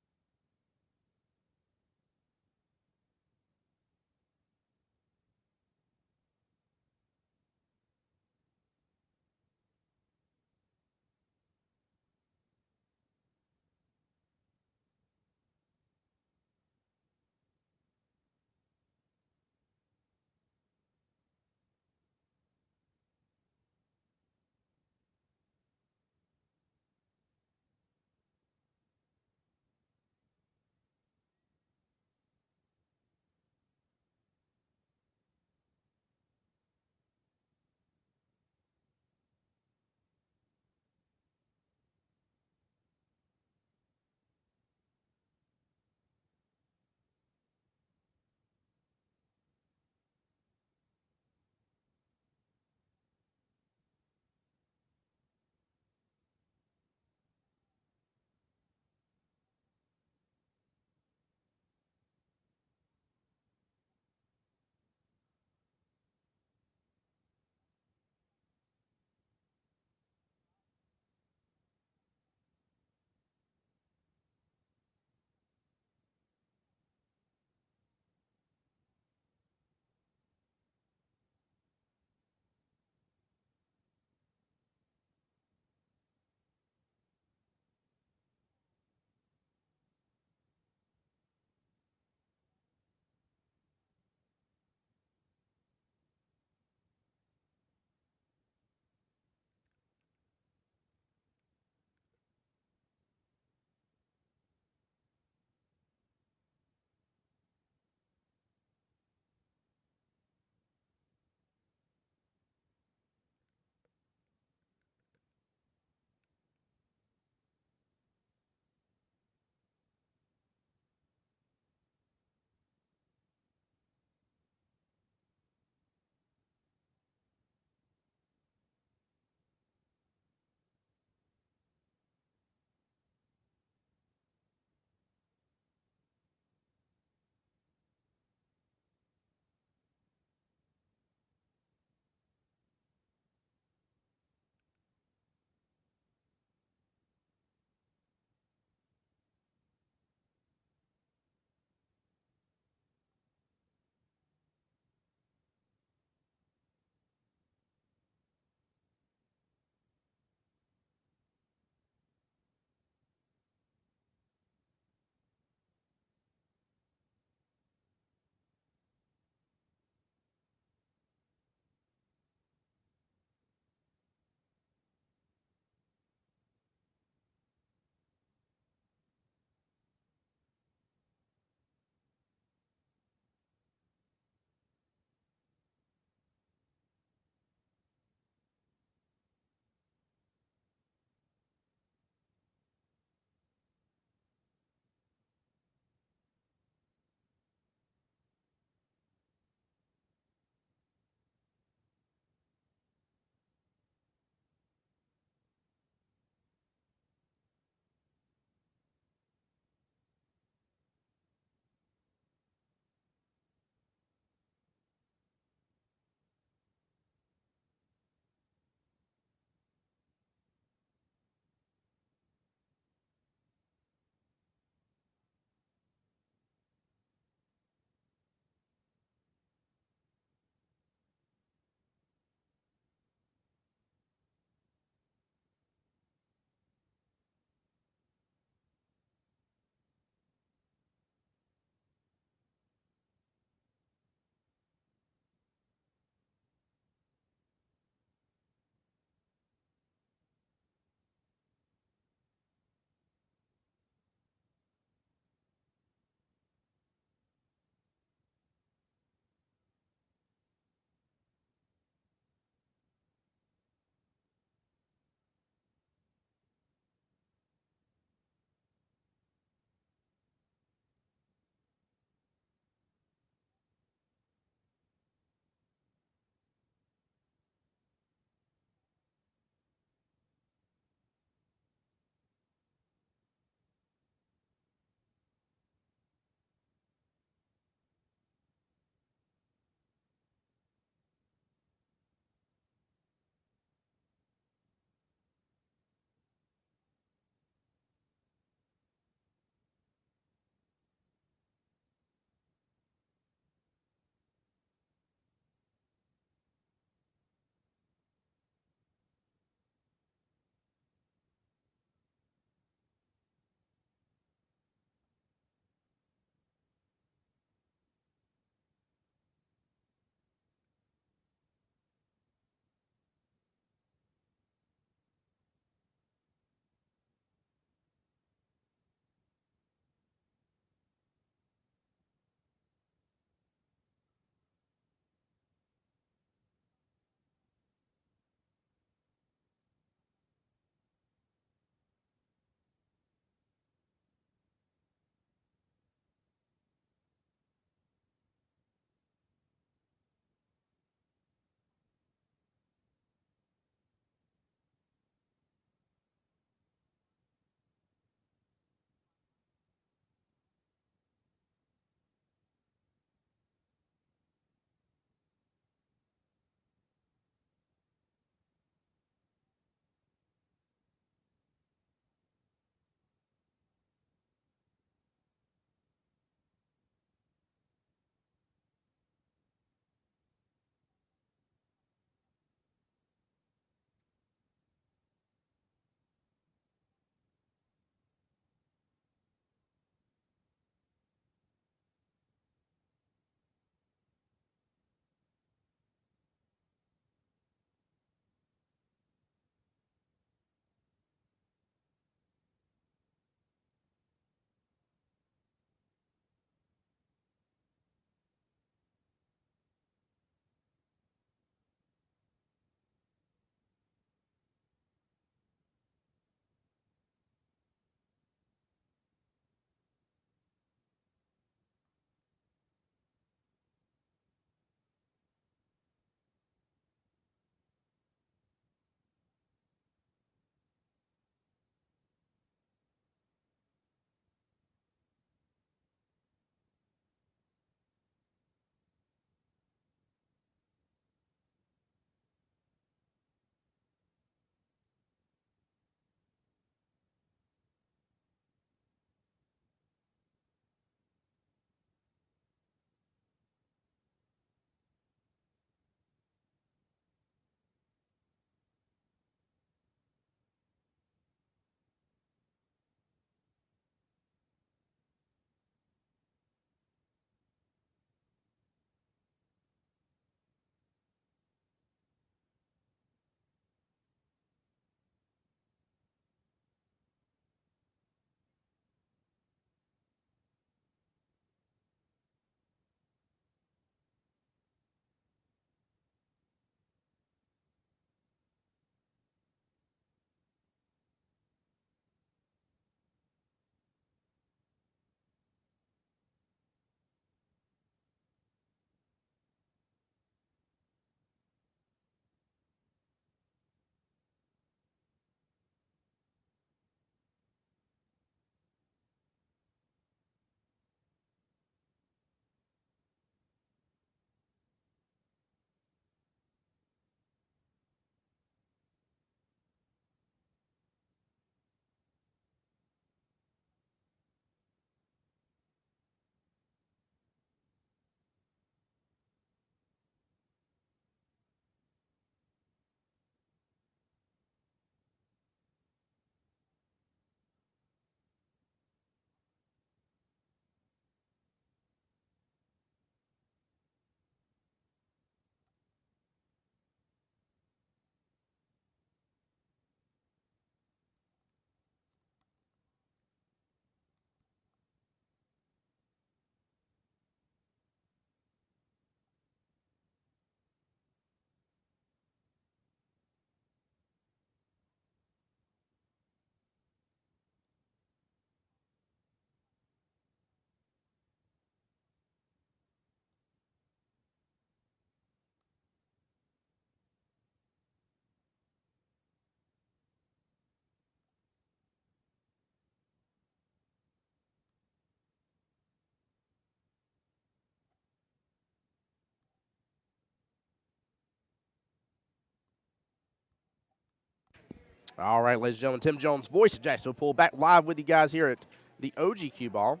All right, ladies and gentlemen, Tim Jones, voice of Jacksonville Pool, back live with you guys here at the OG Qball.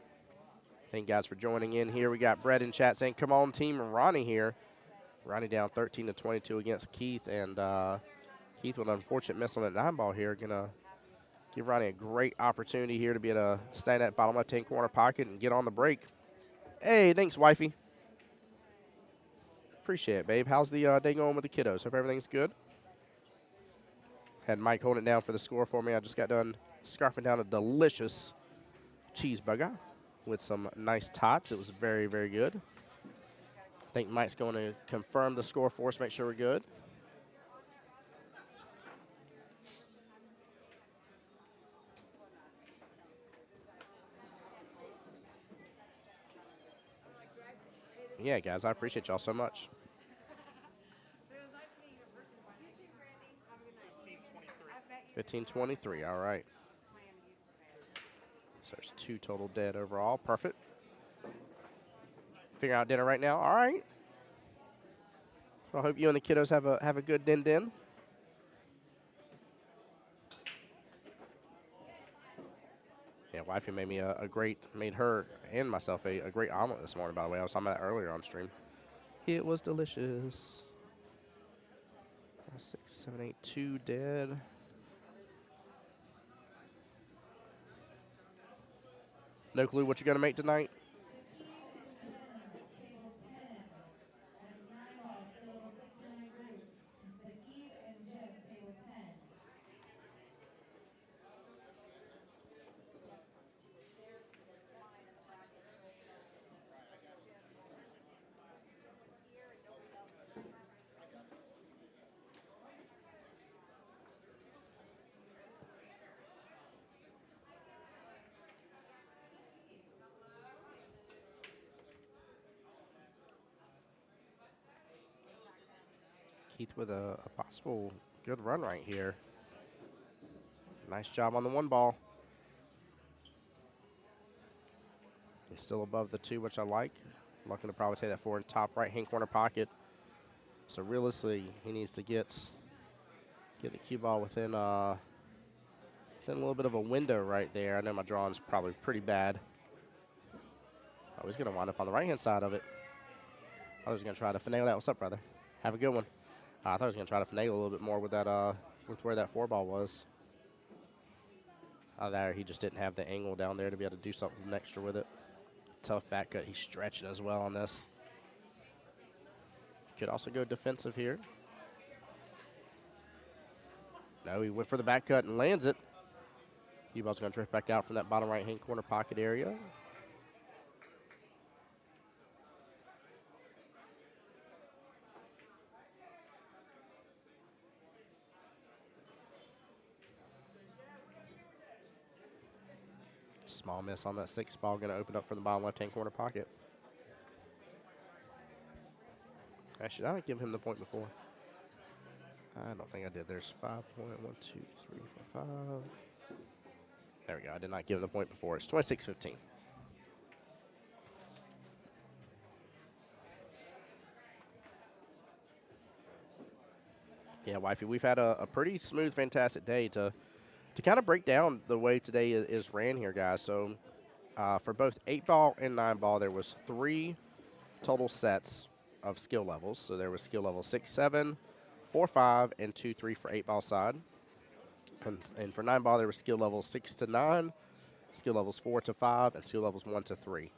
Thank you guys for joining in here. We got Brett in chat saying, come on, team. Ronnie here. Ronnie down 13-22 against Keith, and Keith with an unfortunate miss on that 9-ball here. Going to give Ronnie a great opportunity here to be able to stand at bottom left-hand corner pocket and get on the break. Hey, thanks, wifey. Appreciate it, babe. How's the day going with the kiddos? Hope everything's good. Had Mike hold it down for the score for me. I just got done scarfing down a delicious cheeseburger with some nice tots. It was very, very good. I think Mike's going to confirm the score for us, make sure we're good. Yeah, guys, I appreciate y'all so much. 15-23, all right. So there's 2 total dead overall. Perfect. Figuring out dinner right now. All right. So I hope you and the kiddos have a good din. Yeah, wifey made me made her and myself a great omelet this morning, by the way. I was talking about that earlier on stream. It was delicious. 6, 7, 8, 2 dead. No clue what you're going to make tonight? Keith with a possible good run right here. Nice job on the 1 ball. He's still above the 2, which I like. Looking to probably take that forward top right-hand corner pocket. So realistically, he needs to get the cue ball within a little bit of a window right there. I know my drawing's probably pretty bad. Oh, he's going to wind up on the right-hand side of it. I was going to try to finagle that. What's up, brother? Have a good one. I thought I was going to try to finagle a little bit more with that, with where that 4 ball was. There, he just didn't have the angle down there to be able to do something extra with it. Tough back cut. He's stretching as well on this. Could also go defensive here. No, he went for the back cut and lands it. Qball's going to drift back out from that bottom right-hand corner pocket area. Small miss on that 6 ball. Going to open up for the bottom left-hand corner pocket. Actually, I didn't give him the point before. I don't think I did. There's 5 point. 1, 2, 3, 4, 5. There we go. I did not give him the point before. It's 26-15. Yeah, wifey, we've had a pretty smooth, fantastic day to kind of break down the way today is ran here, guys. So for both 8-ball and 9-ball, there was 3 total sets of skill levels. So there was skill level 6, 7, 4, 5, and 2, 3 for 8-ball side. And for 9-ball, there was skill levels 6 to 9, skill levels 4 to 5, and skill levels 1 to 3.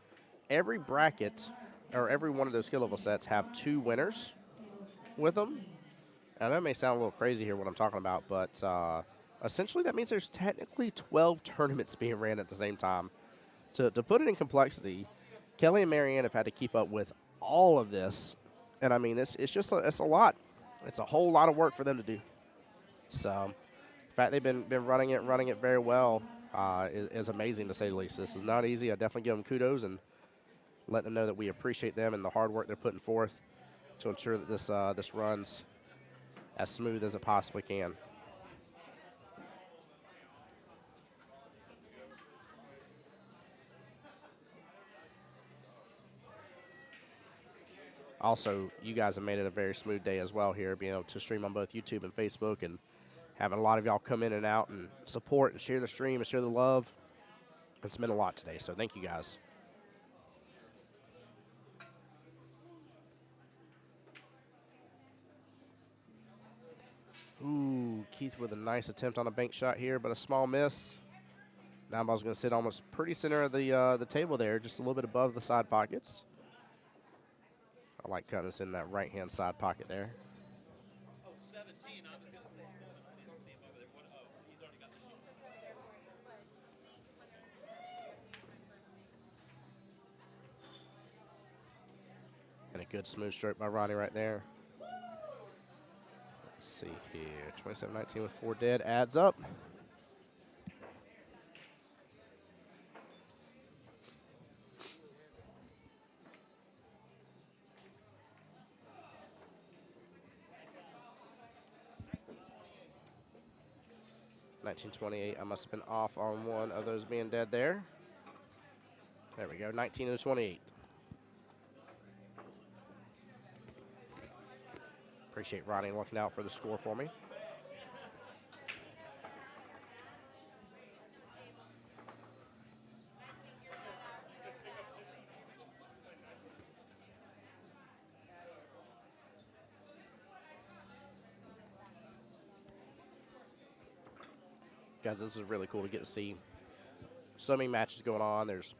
Every bracket, or every one of those skill level sets have 2 winners with them. And that may sound a little crazy here what I'm talking about, but essentially that means there's technically 12 tournaments being ran at the same time. To put it in complexity, Kelly and Marianne have had to keep up with all of this. And, I mean, it's a lot. It's a whole lot of work for them to do. So, the fact they've been running it very well is amazing, to say the least. This is not easy. I definitely give them kudos and let them know that we appreciate them and the hard work they're putting forth to ensure that this runs as smooth as it possibly can. Also, you guys have made it a very smooth day as well here, being able to stream on both YouTube and Facebook and having a lot of y'all come in and out and support and share the stream and share the love. It's meant a lot today, so thank you guys. Ooh, Keith with a nice attempt on a bank shot here, but a small miss. 9-Ball's going to sit almost pretty center of the table there, just a little bit above the side pockets. I like cutting this in that right-hand side pocket there. Oh, 17. I was going to say 7. I didn't see him over there. What? Oh, he's already got the shoot. And a good smooth stroke by Ronnie right there. Let's see here. 27-19 with 4 dead. Adds up. $19.28. I must have been off on one of those being dead there. There we go. 19-28. Appreciate Ronnie looking out for the score for me. Guys, this is really cool to get to see so many matches going on. There's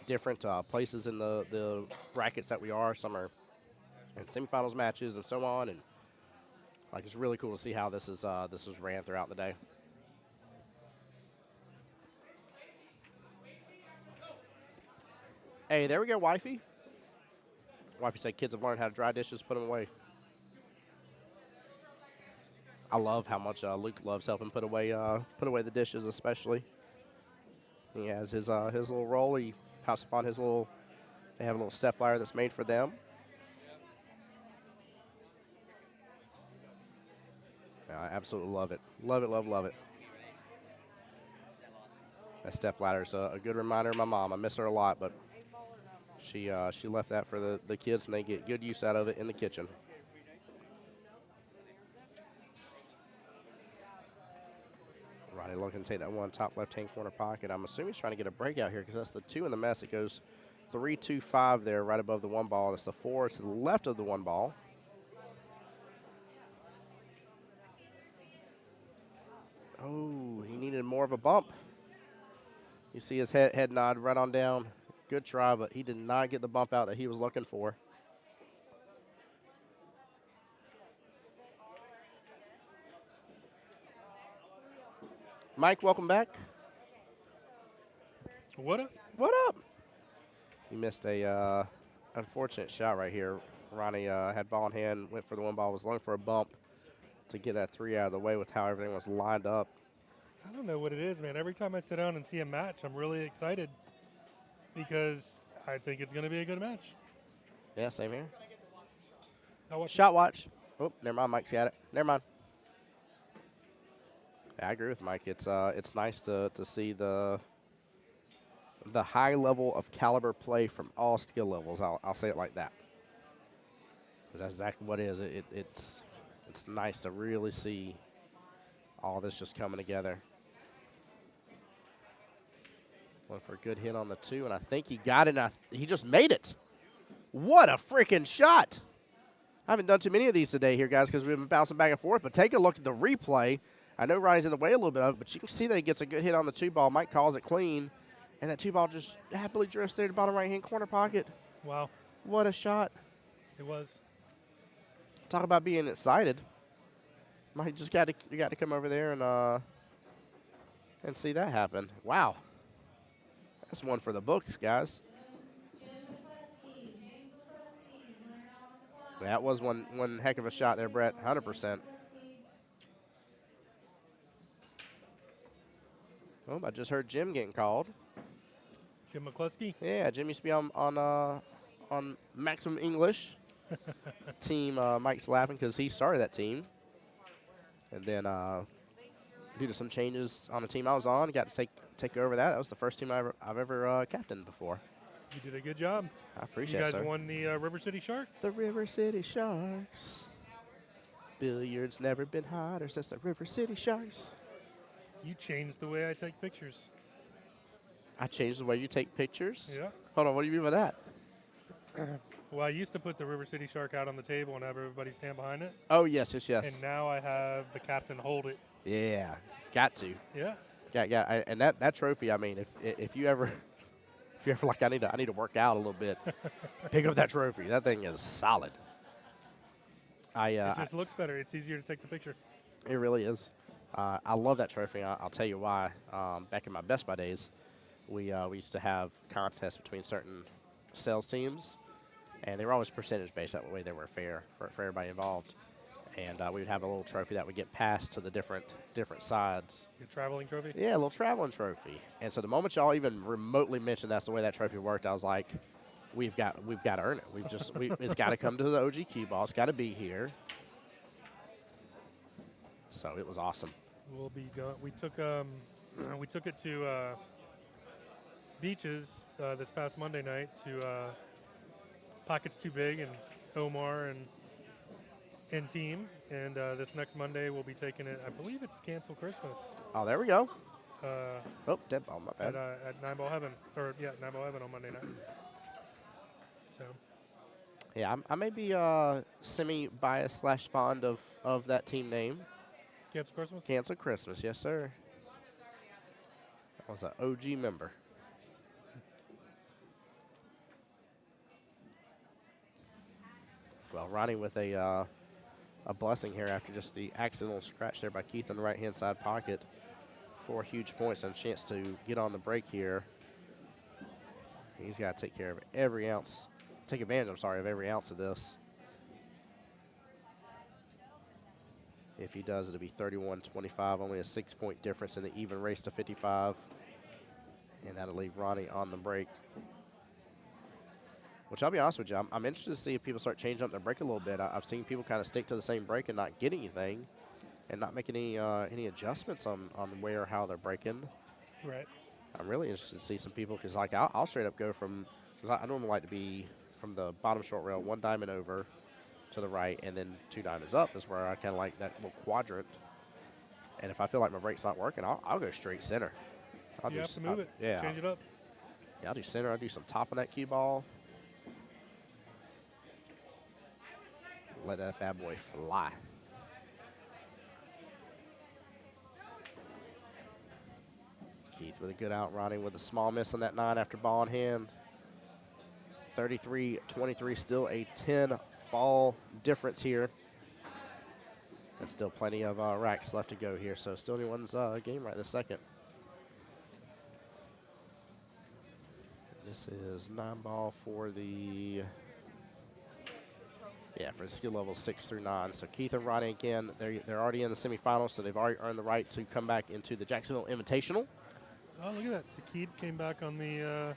different places in the brackets that we are. Some are in semifinals matches and so on, and like it's really cool to see how this is ran throughout the day. Hey, there we go, wifey. Wifey said kids have learned how to dry dishes, put them away. I love how much Luke loves helping put away the dishes, especially. He has his little roll. He hops upon his little. They have a little step ladder that's made for them. I absolutely love it. Love it, love, love it. That step ladder is a good reminder of my mom. I miss her a lot, but she left that for the kids, and they get good use out of it in the kitchen. Ronnie looking to take that one top left-hand corner pocket. I'm assuming he's trying to get a breakout here because that's the 2 in the mess. It goes 3-2-5 there right above the 1 ball. That's the 4 to the left of the 1 ball. Oh, he needed more of a bump. You see his head nod right on down. Good try, but he did not get the bump out that he was looking for. Mike, welcome back. What up? What up? He missed a unfortunate shot right here. Ronnie had ball in hand, went for the 1 ball, was looking for a bump to get that 3 out of the way with how everything was lined up. I don't know what it is, man. Every time I sit down and see a match, I'm really excited because I think it's going to be a good match. Yeah, same here. Watch Shot watch. Oh, never mind. Mike's got it. Never mind. Yeah, I agree with Mike. It's nice to see the high level of caliber play from all skill levels. I'll say it like that. Because that's exactly what it is. It's nice to really see all this just coming together. Went for a good hit on the 2, and I think he got it, and he just made it. What a freaking shot. I haven't done too many of these today here, guys, because we've been bouncing back and forth, but take a look at the replay. I know Ronnie's in the way a little bit of it, but you can see that he gets a good hit on the 2 ball. Mike calls it clean, and that 2 ball just happily drifts there to the bottom right-hand corner pocket. Wow. What a shot. It was. Talk about being excited. Mike just got to come over there and see that happen. Wow. That's one for the books, guys. That was one heck of a shot there, Brett. 100%. Oh, I just heard Jim getting called. Jim McCluskey? Yeah, Jim used to be on Maximum English team. Mike's laughing because he started that team. And then due to some changes on the team I was on, got to take over that. That was the first team I've ever captained before. You did a good job. I appreciate it, You guys sir. won the River City Shark? The River City Sharks. Billiards never been hotter since the River City Sharks. You changed the way I take pictures. I changed the way you take pictures? Yeah. Hold on, what do you mean by that? Well, I used to put the River City Shark out on the table and have everybody stand behind it. Oh, yes, yes, yes. And now I have the captain hold it. Yeah, got to. Yeah. Yeah. And that trophy, I mean, if you ever like, I need to work out a little bit, pick up that trophy. That thing is solid. It just looks better. It's easier to take the picture. It really is. I love that trophy. I'll tell you why. Back in my Best Buy days, we used to have contests between certain sales teams, and they were always percentage based. That way they were fair for everybody involved. And we would have a little trophy that would get passed to the different sides. Your traveling trophy? Yeah, a little traveling trophy. And so the moment y'all even remotely mentioned that's the way that trophy worked, I was like, we've got to earn it. It's got to come to the OG Qball. It's got to be here. So it was awesome. We'll be going. We took it to Beaches this past Monday night to Pockets Too Big and Omar and team. And this next Monday we'll be taking it. I believe it's Cancel Christmas. Oh, there we go. Dead ball, my bad. At 9-Ball Heaven, 9-Ball Heaven on Monday night. So. Yeah, I may be semi-biased / fond of that team name. Cancel Christmas? Cancel Christmas, yes, sir. I was an OG member. Well, Ronnie with a blessing here after just the accidental scratch there by Keith in the right-hand side pocket. 4 huge points and a chance to get on the break here. He's got to take advantage, of every ounce of this. If he does, it'll be 31-25, only a 6-point difference in the even race to 55. And that'll leave Ronnie on the break. Which I'll be honest with you, I'm interested to see if people start changing up their break a little bit. I've seen people kind of stick to the same break and not get anything, and not make any adjustments on where or how they're breaking. Right. I'm really interested to see some people, because like I'll straight up go from, because I normally like to be from the bottom short rail, 1 diamond over to the right, and then 2 diamonds up is where I kind of like that little quadrant. And if I feel like my break's not working, I'll go straight center. You have to move it. Yeah. Change it up. Yeah, I'll do center. I'll do some top on that cue ball. Let that bad boy fly. Keith with a good out, Ronnie with a small miss on that 9 after ball in hand. 33-23, still a 10-ball difference here. And still plenty of racks left to go here, so still anyone's game right this second. This is 9-ball for the... Yeah, for the skill level 6 through 9. So Keith and Ronnie again, they're already in the semifinals, so they've already earned the right to come back into the Jacksonville Invitational. Oh, look at that. Sakid came back on the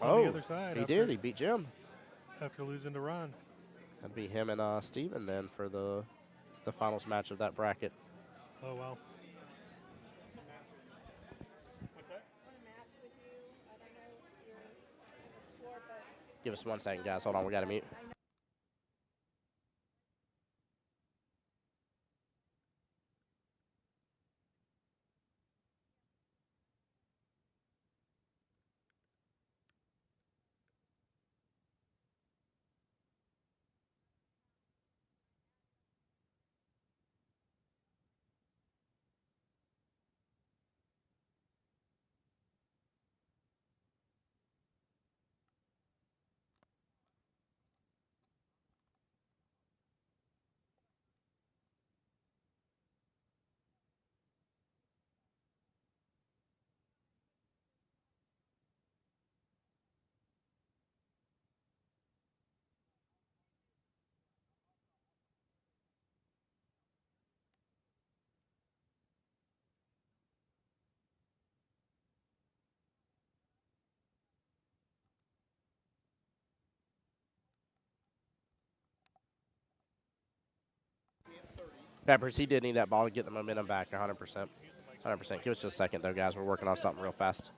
other side. He did. He beat Jim. After losing to Ron. That'd be him and Steven then for the finals match of that bracket. Oh, wow. Give us 1 second, guys. Hold on. We got to mute. Peppers, he did need that ball to get the momentum back 100%. 100%. Give us just a second, though, guys. We're working on something real fast.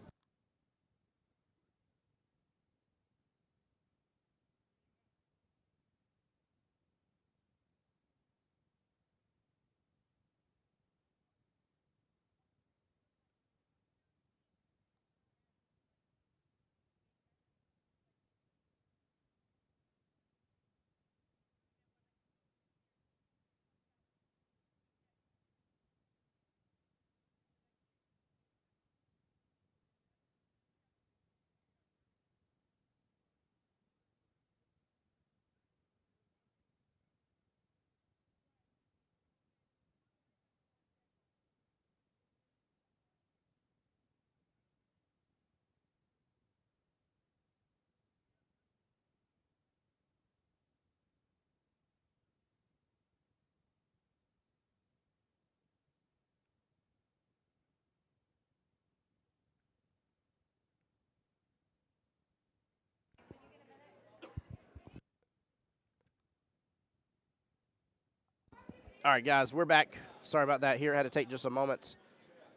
All right, guys, we're back. Sorry about that here. Had to take just a moment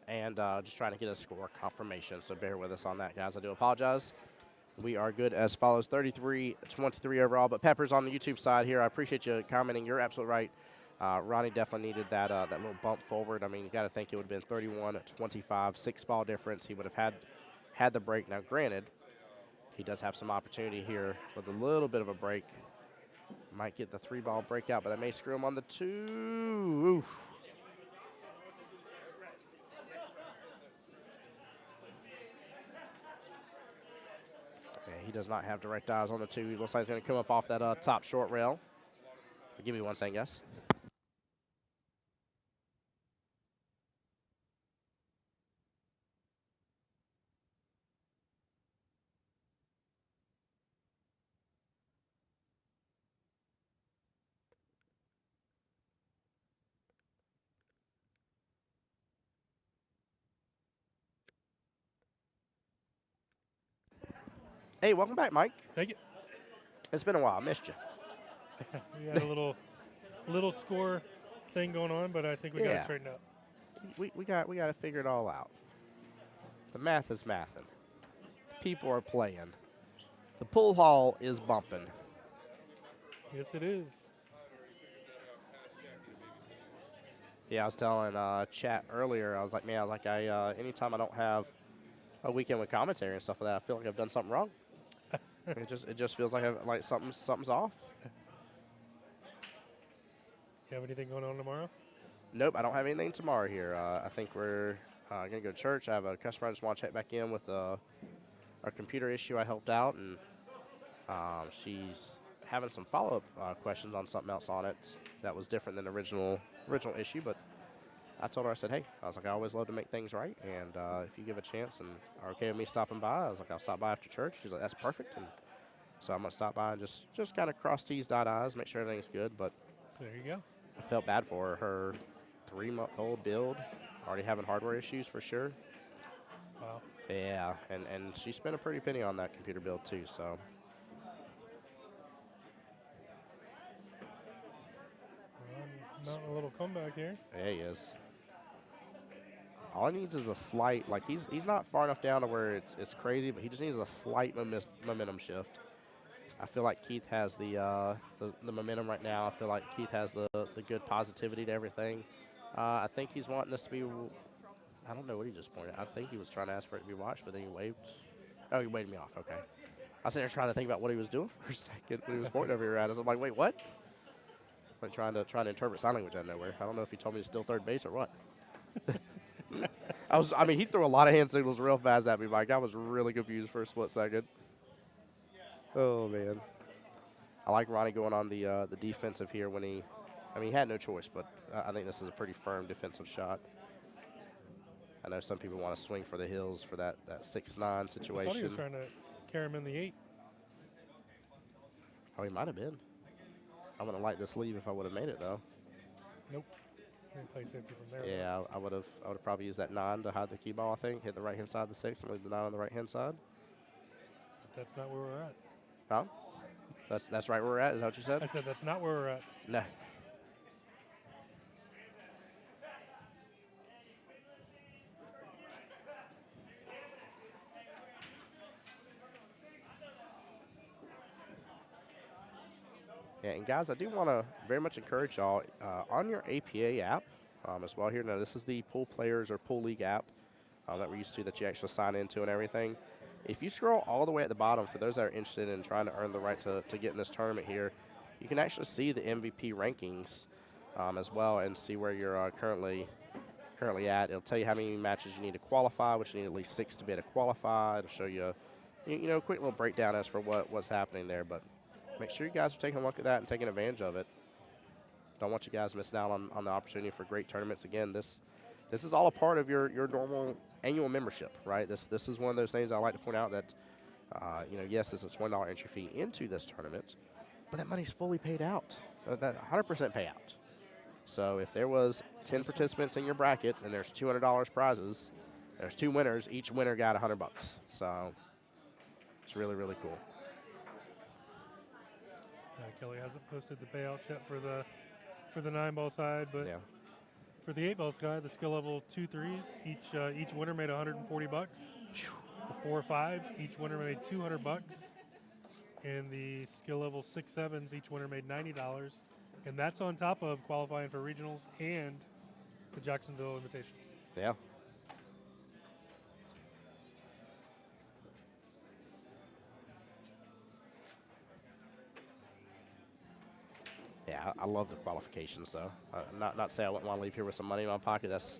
and just trying to get a score confirmation, so bear with us on that, guys. I do apologize. We are good as follows, 33-23 overall. But Peppers on the YouTube side here, I appreciate you commenting. You're absolutely right. Ronnie definitely needed that little bump forward. I mean, you got to think it would have been 31-25, 6-ball difference. He would have had the break. Now, granted, he does have some opportunity here with a little bit of a break. Might get the 3-ball breakout, but that may screw him on the 2. Oof. Yeah, he does not have direct eyes on the 2. He looks like he's going to come up off that top short rail. Give me one second, guys. Hey, welcome back, Mike. Thank you. It's been a while. I missed you. We had a little score thing going on, but I think we got it straightened out. We got to figure it all out. The math is mathing. People are playing. The pool hall is bumping. Yes, it is. Yeah, I was telling chat earlier. I was like, anytime I don't have a weekend with commentary and stuff like that, I feel like I've done something wrong. it just feels like something's off. You have anything going on tomorrow? Nope, I don't have anything tomorrow here. I think we're going to go to church. I have a customer I just want to check back in with our computer issue I helped out, and she's having some follow-up questions on something else on it that was different than the original issue, but I told her, I said, hey, I was like, I always love to make things right, and if you give a chance and are okay with me stopping by, I was like, I'll stop by after church. She's like, that's perfect, and so I'm going to stop by and just kind of cross T's, dot I's, make sure everything's good, but there you go. I felt bad for her. Her 3-month-old build, already having hardware issues for sure. Wow. Yeah, and she spent a pretty penny on that computer build too, so. Mounting a little comeback here. Yeah, he is. All he needs is a slight, like he's not far enough down to where it's crazy, but he just needs a slight momentum shift. I feel like Keith has the momentum right now. I feel like Keith has the good positivity to everything. I think he's wanting this to be, I don't know what he just pointed. I think he was trying to ask for it to be watched, but then he waved. Oh, he waved me off. Okay. I was sitting there trying to think about what he was doing for a second when he was pointing over here at us. I'm like, wait, what? Like trying to interpret sign language out of nowhere. I don't know if he told me to still third base or what. He threw a lot of hand signals real fast at me, Mike. I was really confused for a split second. Oh, man. I like Ronnie going on the defensive here when he had no choice, but I think this is a pretty firm defensive shot. I know some people want to swing for the hills for that 6-9 situation. I thought he was trying to carry him in the 8. Oh, he might have been. I'm going to light this leave if I would have made it, though. Nope. Play safety from there. Yeah, I would have probably used that 9 to hide the Qball, I think. Hit the right-hand side of the 6 and leave the 9 on the right-hand side. But that's not where we're at. Huh? That's right where we're at? Is that what you said? I said that's not where we're at. No. Yeah, and guys, I do want to very much encourage y'all on your APA app as well here. Now, this is the Pool Players or Pool League app that we're used to that you actually sign into and everything. If you scroll all the way at the bottom, for those that are interested in trying to earn the right to get in this tournament here, you can actually see the MVP rankings as well and see where you're currently at. It'll tell you how many matches you need to qualify, which you need at least 6 to be able to qualify. It'll show you, a quick little breakdown as for what's happening there. But make sure you guys are taking a look at that and taking advantage of it. Don't want you guys missing out on the opportunity for great tournaments. Again, this is all a part of your normal annual membership, right? This is one of those things I like to point out that, yes, it's a $20 entry fee into this tournament, but that money's fully paid out, that 100% payout. So if there was 10 participants in your bracket and there's $200 prizes, there's 2 winners. Each winner got $100. So it's really, really cool. Kelly hasn't posted the payouts yet for for the 9-ball side, but Yeah. for the 8-ball side, the skill level 2 threes, each winner made $140. The 4 5s, each winner made $200. And the skill level 6 7s, each winner made $90. And that's on top of qualifying for regionals and the Jacksonville Invitational. Yeah. Yeah, I love the qualifications though. Not to say I wouldn't want to leave here with some money in my pocket. That's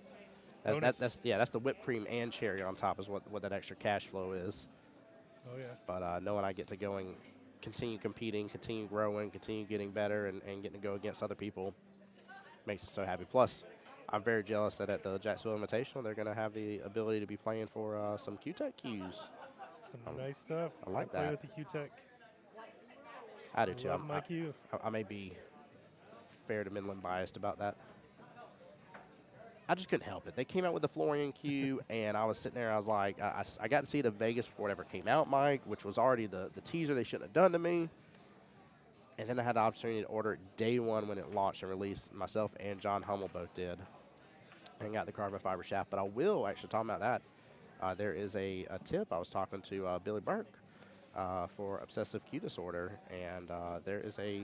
the whipped cream and cherry on top is what that extra cash flow is. Oh yeah. But knowing I get to go and continue competing, continue growing, continue getting better, and getting to go against other people makes me so happy. Plus, I'm very jealous that at the Jacksonville Invitational they're going to have the ability to be playing for some Q-Tech cues. Some nice stuff. I like play that. with the Q-Tech. I do too. Love my Q. I may be fair to middling biased about that. I just couldn't help it. They came out with the Florian Q, and I was sitting there. I was like, I got to see it in Vegas before it ever came out, Mike, which was already the teaser they shouldn't have done to me. And then I had the opportunity to order it day one when it launched and released. Myself and John Hummel both did, and got the carbon fiber shaft. But I will actually talk about that. There is a tip. I was talking to Billy Burke for obsessive Q disorder, and there is a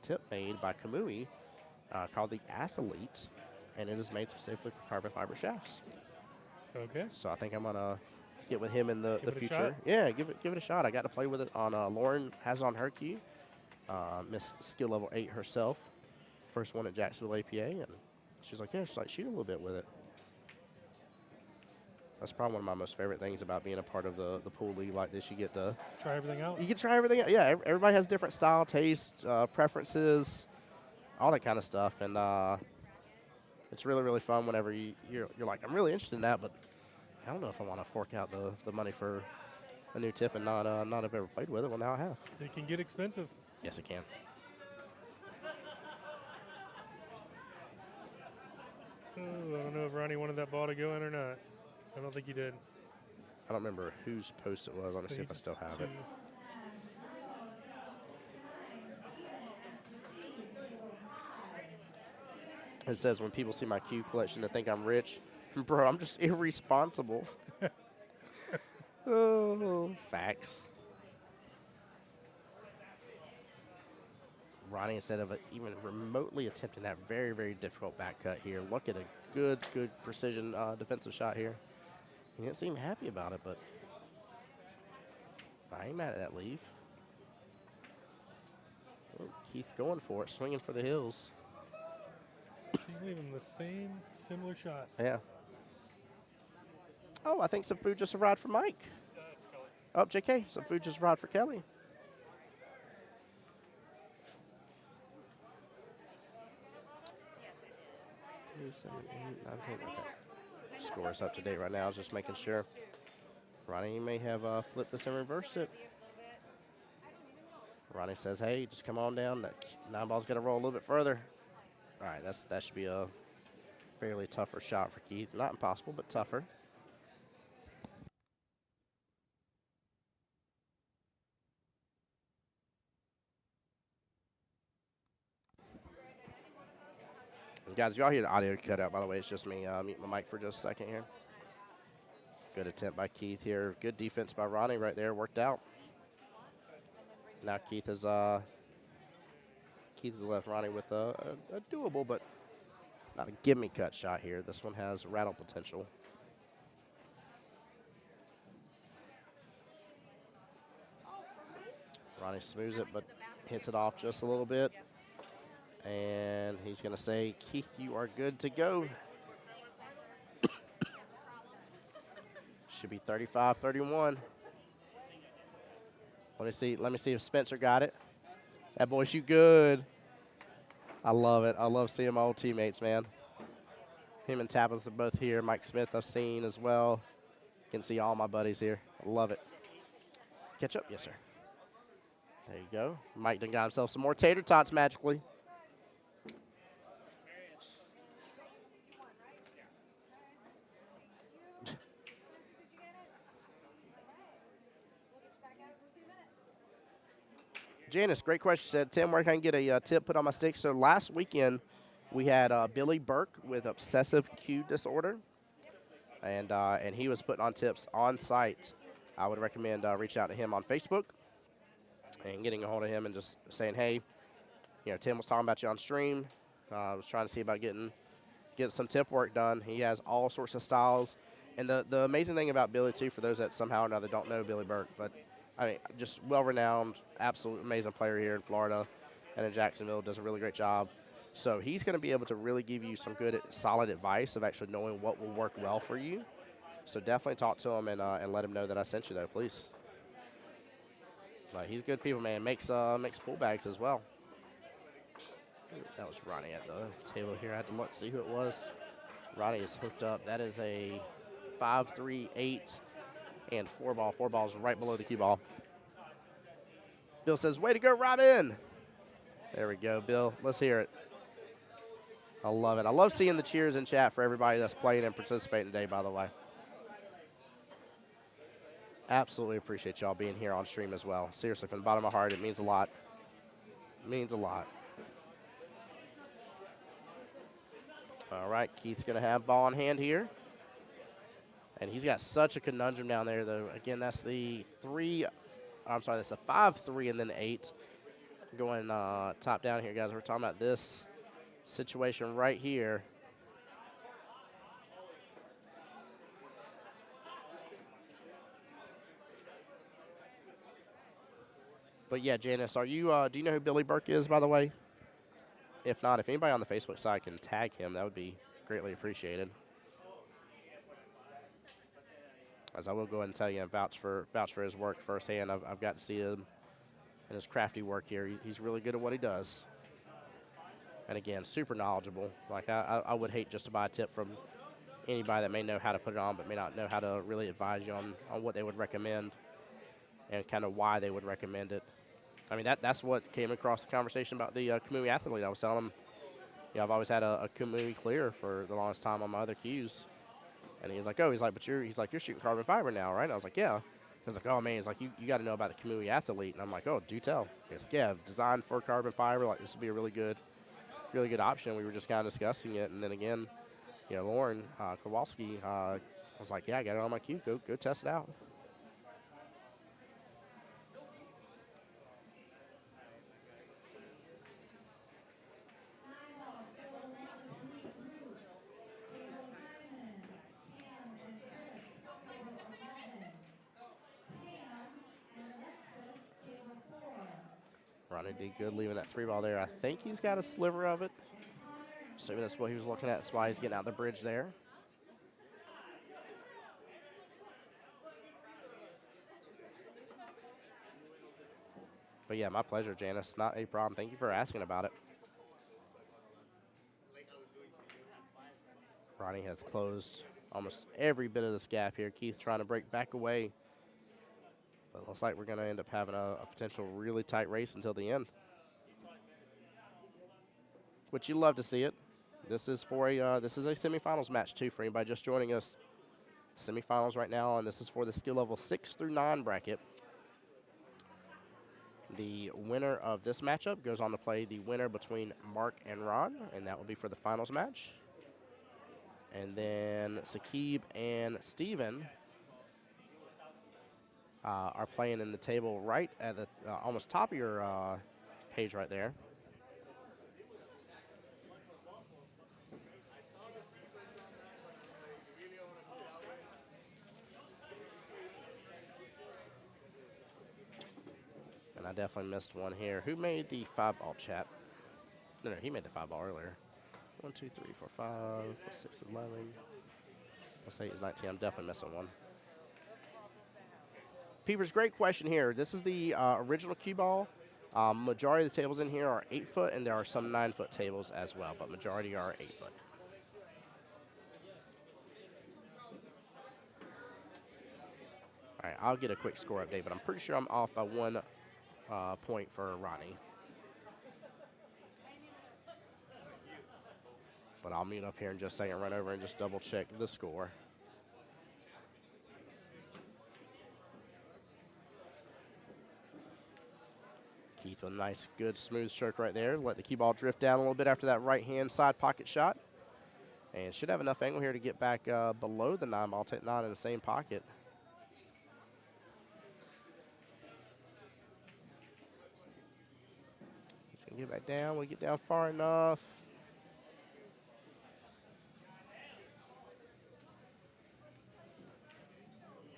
tip made by Kamui called the Athlete, and it is made specifically for carbon fiber shafts. Okay. So I think I'm gonna get with him in the Give it a future. shot? Yeah, give it a shot. I got to play with it on Lauren has it on her Q, Miss Skill Level 8 herself, first one at Jacksonville APA, and she's like, shoot a little bit with it. That's probably one of my most favorite things about being a part of the pool league like this. You get to Try everything out. You can try everything out. Yeah, everybody has different style, tastes, preferences, all that kind of stuff, and it's really, really fun whenever you're like, I'm really interested in that, but I don't know if I want to fork out the money for a new tip and not have ever played with it. Well, now I have. It can get expensive. Yes, it can. Oh, I don't know if Ronnie wanted that ball to go in or not. I don't think he did. I don't remember whose post it was. Let me see if I still have it. It says, when people see my Q collection, they think I'm rich. Bro, I'm just irresponsible. Oh, facts. Ronnie, instead of even remotely attempting that very, very difficult back cut here, look at a good precision defensive shot here. He didn't seem happy about it, but I ain't mad at that leave. Oh, Keith going for it, swinging for the hills. She's leaving the same similar shot. Yeah. Oh, I think some food just arrived for Mike. Oh, JK, some food just arrived for Kelly. Scores up to date right now. I was just making sure. Ronnie may have flipped this and reversed it. Ronnie says, hey, just come on down. That 9-ball's got to roll a little bit further. All right, that should be a fairly tougher shot for Keith. Not impossible, but tougher. Guys, y'all hear the audio cut out, by the way. It's just me mute my mic for just a second here. Good attempt by Keith here. Good defense by Ronnie right there. Worked out. Now Keith has left Ronnie with a doable, but not a gimme cut shot here. This one has rattle potential. Ronnie smooths it, but hits it off just a little bit. And he's going to say, Keith, you are good to go. Should be 35-31. Let me see if Spencer got it. That boy shoot good. I love it. I love seeing my old teammates, man. Him and Tabitha are both here. Mike Smith I've seen as well. You can see all my buddies here. I love it. Catch up? Yes, sir. There you go. Mike done got himself some more tater tots magically. Janice, great question. She said, Tim, where can I get a tip put on my stick? So last weekend, we had Billy Burke with obsessive cue disorder, and he was putting on tips on site. I would recommend reaching out to him on Facebook and getting a hold of him and just saying, hey, Tim was talking about you on stream. I was trying to see about getting some tip work done. He has all sorts of styles. And the amazing thing about Billy, too, for those that somehow or another don't know Billy Burke, but, I mean, just well-renowned, absolute amazing player here in Florida and in Jacksonville, does a really great job. So he's going to be able to really give you some good, solid advice of actually knowing what will work well for you. So definitely talk to him and let him know that I sent you, though, please. But he's good people, man. Makes pool bags as well. That was Ronnie at the table here. I had to look, see who it was. Ronnie is hooked up. That is a 5, 3, 8, and 4 ball. 4 balls right below the cue ball. Bill says, way to go, Robin. There we go, Bill. Let's hear it. I love it. I love seeing the cheers in chat for everybody that's playing and participating today, by the way. Absolutely appreciate y'all being here on stream as well. Seriously, from the bottom of my heart, it means a lot. It means a lot. All right, Keith's going to have ball in hand here. And he's got such a conundrum down there, though. Again, that's the 3. I'm sorry, that's the 5, 3, and then 8. Going top down here, guys. We're talking about this situation right here. But yeah, Janice, are you? Do you know who Billy Burke is, by the way? If not, if anybody on the Facebook side can tag him, that would be greatly appreciated. As I will go ahead and tell you and vouch for his work firsthand. I've got to see him and his crafty work here. He's really good at what he does. And again, super knowledgeable. Like I would hate just to buy a tip from anybody that may know how to put it on, but may not know how to really advise you on what they would recommend and kind of why they would recommend it. I mean, that's what came across the conversation about the Kamui athlete. I was telling him, I've always had a Kamui clear for the longest time on my other cues. And he's like, but you're shooting carbon fiber now, right? And I was like, yeah. He's like, oh, man, he's like, you got to know about the Kamui athlete. And I'm like, oh, do tell. He's like, yeah, designed for carbon fiber. Like, this would be a really good option. We were just kind of discussing it. And then again, Lauren Kowalski was like, yeah, I got it on my cue. Go test it out. Ronnie did good leaving that 3 ball there. I think he's got a sliver of it. Assuming that's what he was looking at. That's why he's getting out the bridge there. But yeah, my pleasure, Janice. Not a problem. Thank you for asking about it. Ronnie has closed almost every bit of this gap here. Keith trying to break back away. But it looks like we're going to end up having a potential really tight race until the end. Which you love to see it. This is for a semifinals match too for anybody just joining us. Semifinals right now, and this is for the skill level 6 through 9 bracket. The winner of this matchup goes on to play the winner between Mark and Ron, and that will be for the finals match. And then Sakib and Steven are playing in the table right at the almost top of your page right there. And I definitely missed one here. Who made the 5 ball chat? No, he made the 5 ball earlier. 1, 2, 3, 4, 5, 6, 11. Let's say it's 19. I'm definitely missing one. Peepers, great question here. This is the original Qball. Majority of the tables in here are 8 foot, and there are some 9 foot tables as well, but majority are 8 foot. All right, I'll get a quick score update, but I'm pretty sure I'm off by 1 point for Ronnie. But I'll mute up here in just a second, run over and just double check the score. Keith So a nice, good, smooth stroke right there. Let the cue ball drift down a little bit after that right-hand side pocket shot. And should have enough angle here to get back below the 9-ball, take 9 in the same pocket. He's going to get back down. We get down far enough.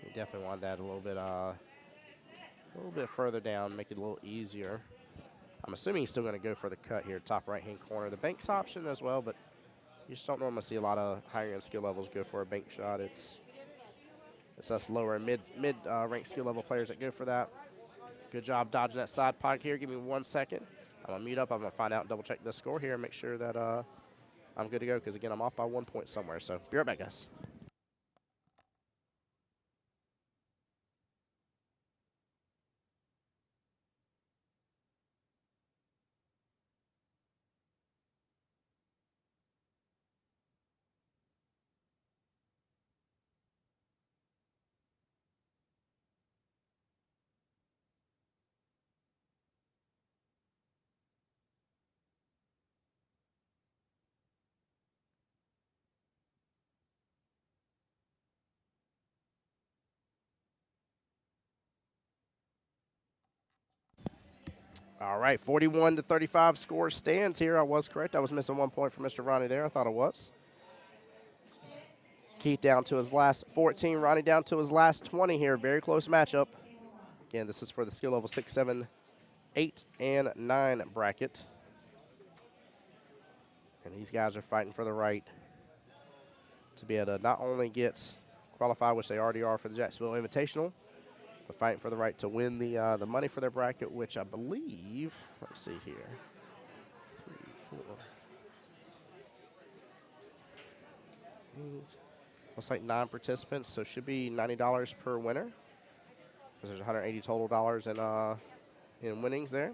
We definitely want that a little bit further down, make it a little easier. I'm assuming he's still going to go for the cut here, top right-hand corner. The bank's option as well, but you just don't normally see a lot of higher-end skill levels go for a bank shot. It's us lower mid ranked skill level players that go for that. Good job dodging that side pocket here. Give me 1 second. I'm going to mute up. I'm going to find out and double-check the score here and make sure that I'm good to go because, again, I'm off by 1 point somewhere. So be right back, guys. All right, 41-35 score stands here. I was correct. I was missing 1 point for Mr. Ronnie there. I thought I was. Keith down to his last 14. Ronnie down to his last 20 here. Very close matchup. Again, this is for the skill level 6, 7, 8, and 9 bracket. And these guys are fighting for the right to be able to not only get qualified, which they already are for the Jacksonville Invitational, but fighting for the right to win the money for their bracket, which I believe, let's see here, 3, 4, 8, looks like 9 participants, so should be $90 per winner, because there's 180 total dollars in winnings there.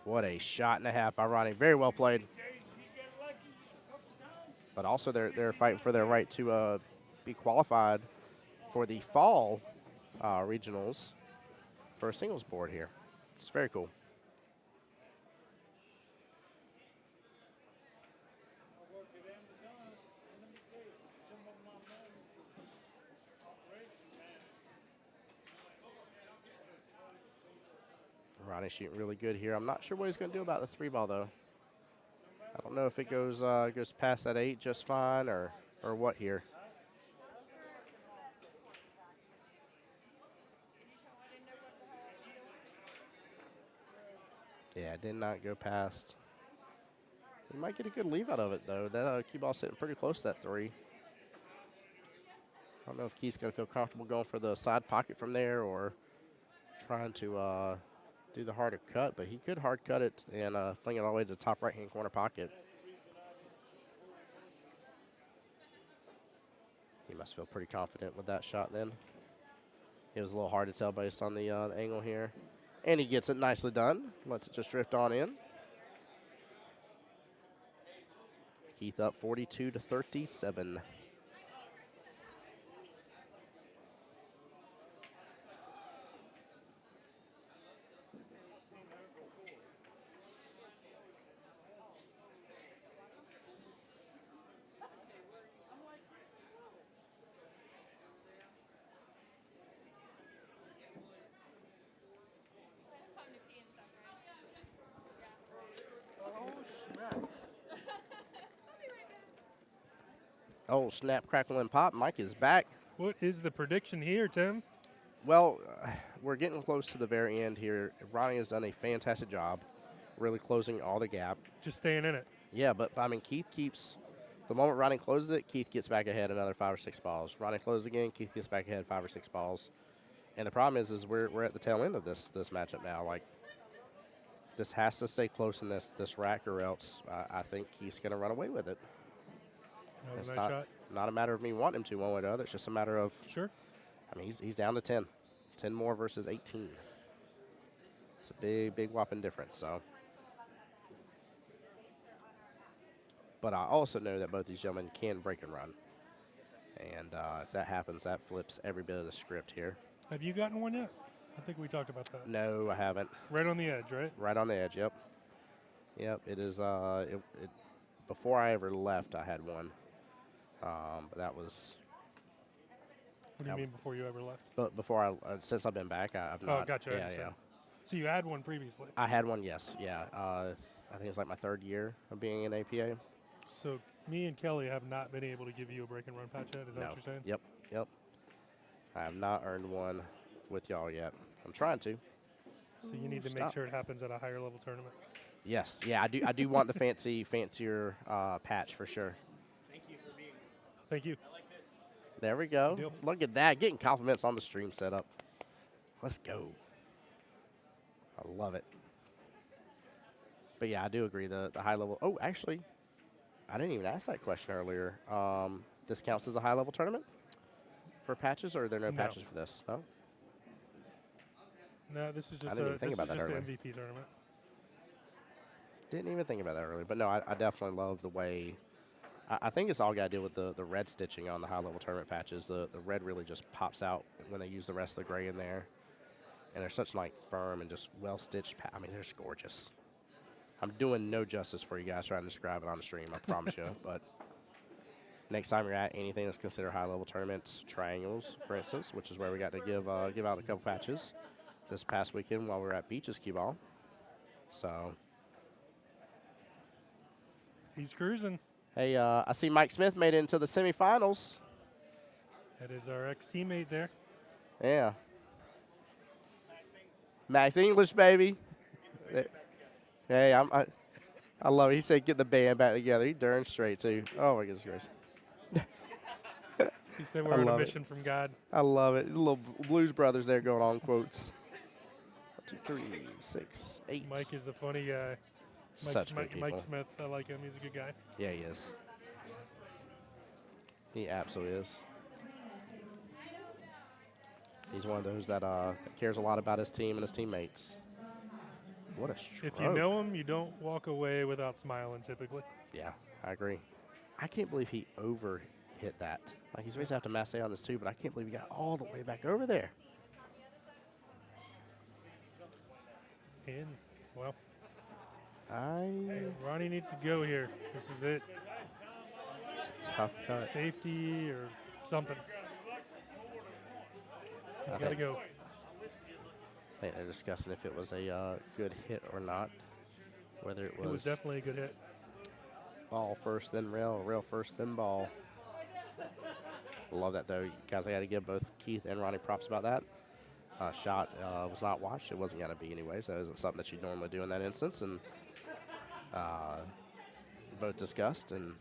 What a shot and a half by Ronnie. Very well played. But also they're fighting for their right to be qualified for the fall regionals for a singles board here. It's very cool. Ronnie's shooting really good here. I'm not sure what he's going to do about the 3-ball, though. I don't know if it goes past that 8 just fine or what here. Yeah, it did not go past. We might get a good leave out of it, though. That cue ball sitting pretty close to that 3. I don't know if Keith's going to feel comfortable going for the side pocket from there or trying to do the harder cut, but he could hard cut it and fling it all the way to the top right-hand corner pocket. He must feel pretty confident with that shot then. It was a little hard to tell based on the angle here. And he gets it nicely done. Lets it just drift on in. Keith up 42-37. Oh, snap, crackle, and pop. Mike is back. What is the prediction here, Tim? Well, we're getting close to the very end here. Ronnie has done a fantastic job really closing all the gap. Just staying in it. Yeah, but, I mean, Keith keeps – the moment Ronnie closes it, Keith gets back ahead another 5 or 6 balls. Ronnie closes again, Keith gets back ahead 5 or 6 balls. And the problem is we're at the tail end of this matchup now. Like, this has to stay close in this rack or else I think Keith's going to run away with it. It's not a matter of me wanting him to one way or the other. It's just a matter of – Sure. I mean, he's down to 10. 10 more versus 18. It's a big, big whopping difference. So, but I also know that both these gentlemen can break and run. And if that happens, that flips every bit of the script here. Have you gotten one yet? I think we talked about that. No, I haven't. Right on the edge, right? Right on the edge. Yep. Yep. It is. Before I ever left, I had one. But that was. What do you mean before you ever left? But before since I've been back, I've not. Oh, gotcha. I Yeah, understand. yeah. So you had one previously. I had one. Yes. Yeah. I think it's like my 3rd year of being in APA. So me and Kelly have not been able to give you a break and run patch yet. Is that No. what you're saying? Yep. Yep. I have not earned one with y'all yet. I'm trying to. So you need to make Stop. sure it happens at a higher level tournament. Yes. Yeah. I do want the fancier patch for sure. Thank you. There we go. Deal. Look at that. Getting compliments on the stream setup. Let's go. I love it. But yeah, I do agree. The high level. Oh, actually, I didn't even ask that question earlier. This counts as a high level tournament for patches, or are there no No. patches for this? No. No, this is just didn't even think about that the earlier. MVP tournament. Didn't even think about that earlier. But no, I definitely love the way. I think it's all got to do with the red stitching on the high level tournament patches. The red really just pops out when they use the rest of the gray in there. And they're such like firm and just well stitched. I mean, they're just gorgeous. I'm doing no justice for you guys trying to describe it on the stream, I promise you. But next time you're at anything that's considered high level tournaments, triangles, for instance, which is where we got to give out a couple patches this past weekend while we were at Beach's Qball. So. He's cruising. Hey, I see Mike Smith made it into the semifinals. That is our ex-teammate there. Yeah. Max English, baby. Hey, I love it. He said get the band back together. He darn straight, too. Oh, my goodness gracious. He said we're on a mission from God. I love it. Little Blues Brothers there going on quotes. 1, 2, 3, 6, 8. Mike is a funny guy. Such good people. Mike Smith, I like him. He's a good guy. Yeah, he is. He absolutely is. He's one of those that cares a lot about his team and his teammates. What a stroke. If you know him, you don't walk away without smiling typically. Yeah, I agree. I can't believe he over hit that. Like, he's supposed to have to mass A on this too, but I can't believe he got all the way back over there. And, well, Hey, Ronnie needs to go here. This is it. It's a tough cut. Safety or something. He's got to go. I think they're discussing if it was a good hit or not. Whether it was. It was definitely a good hit. Ball first, then rail. Rail first, then ball. Love that, though. Guys, I got to give both Keith and Ronnie props about that. Shot was not watched. It wasn't going to be anyway, so it isn't something that you normally do in that instance. And both discussed, and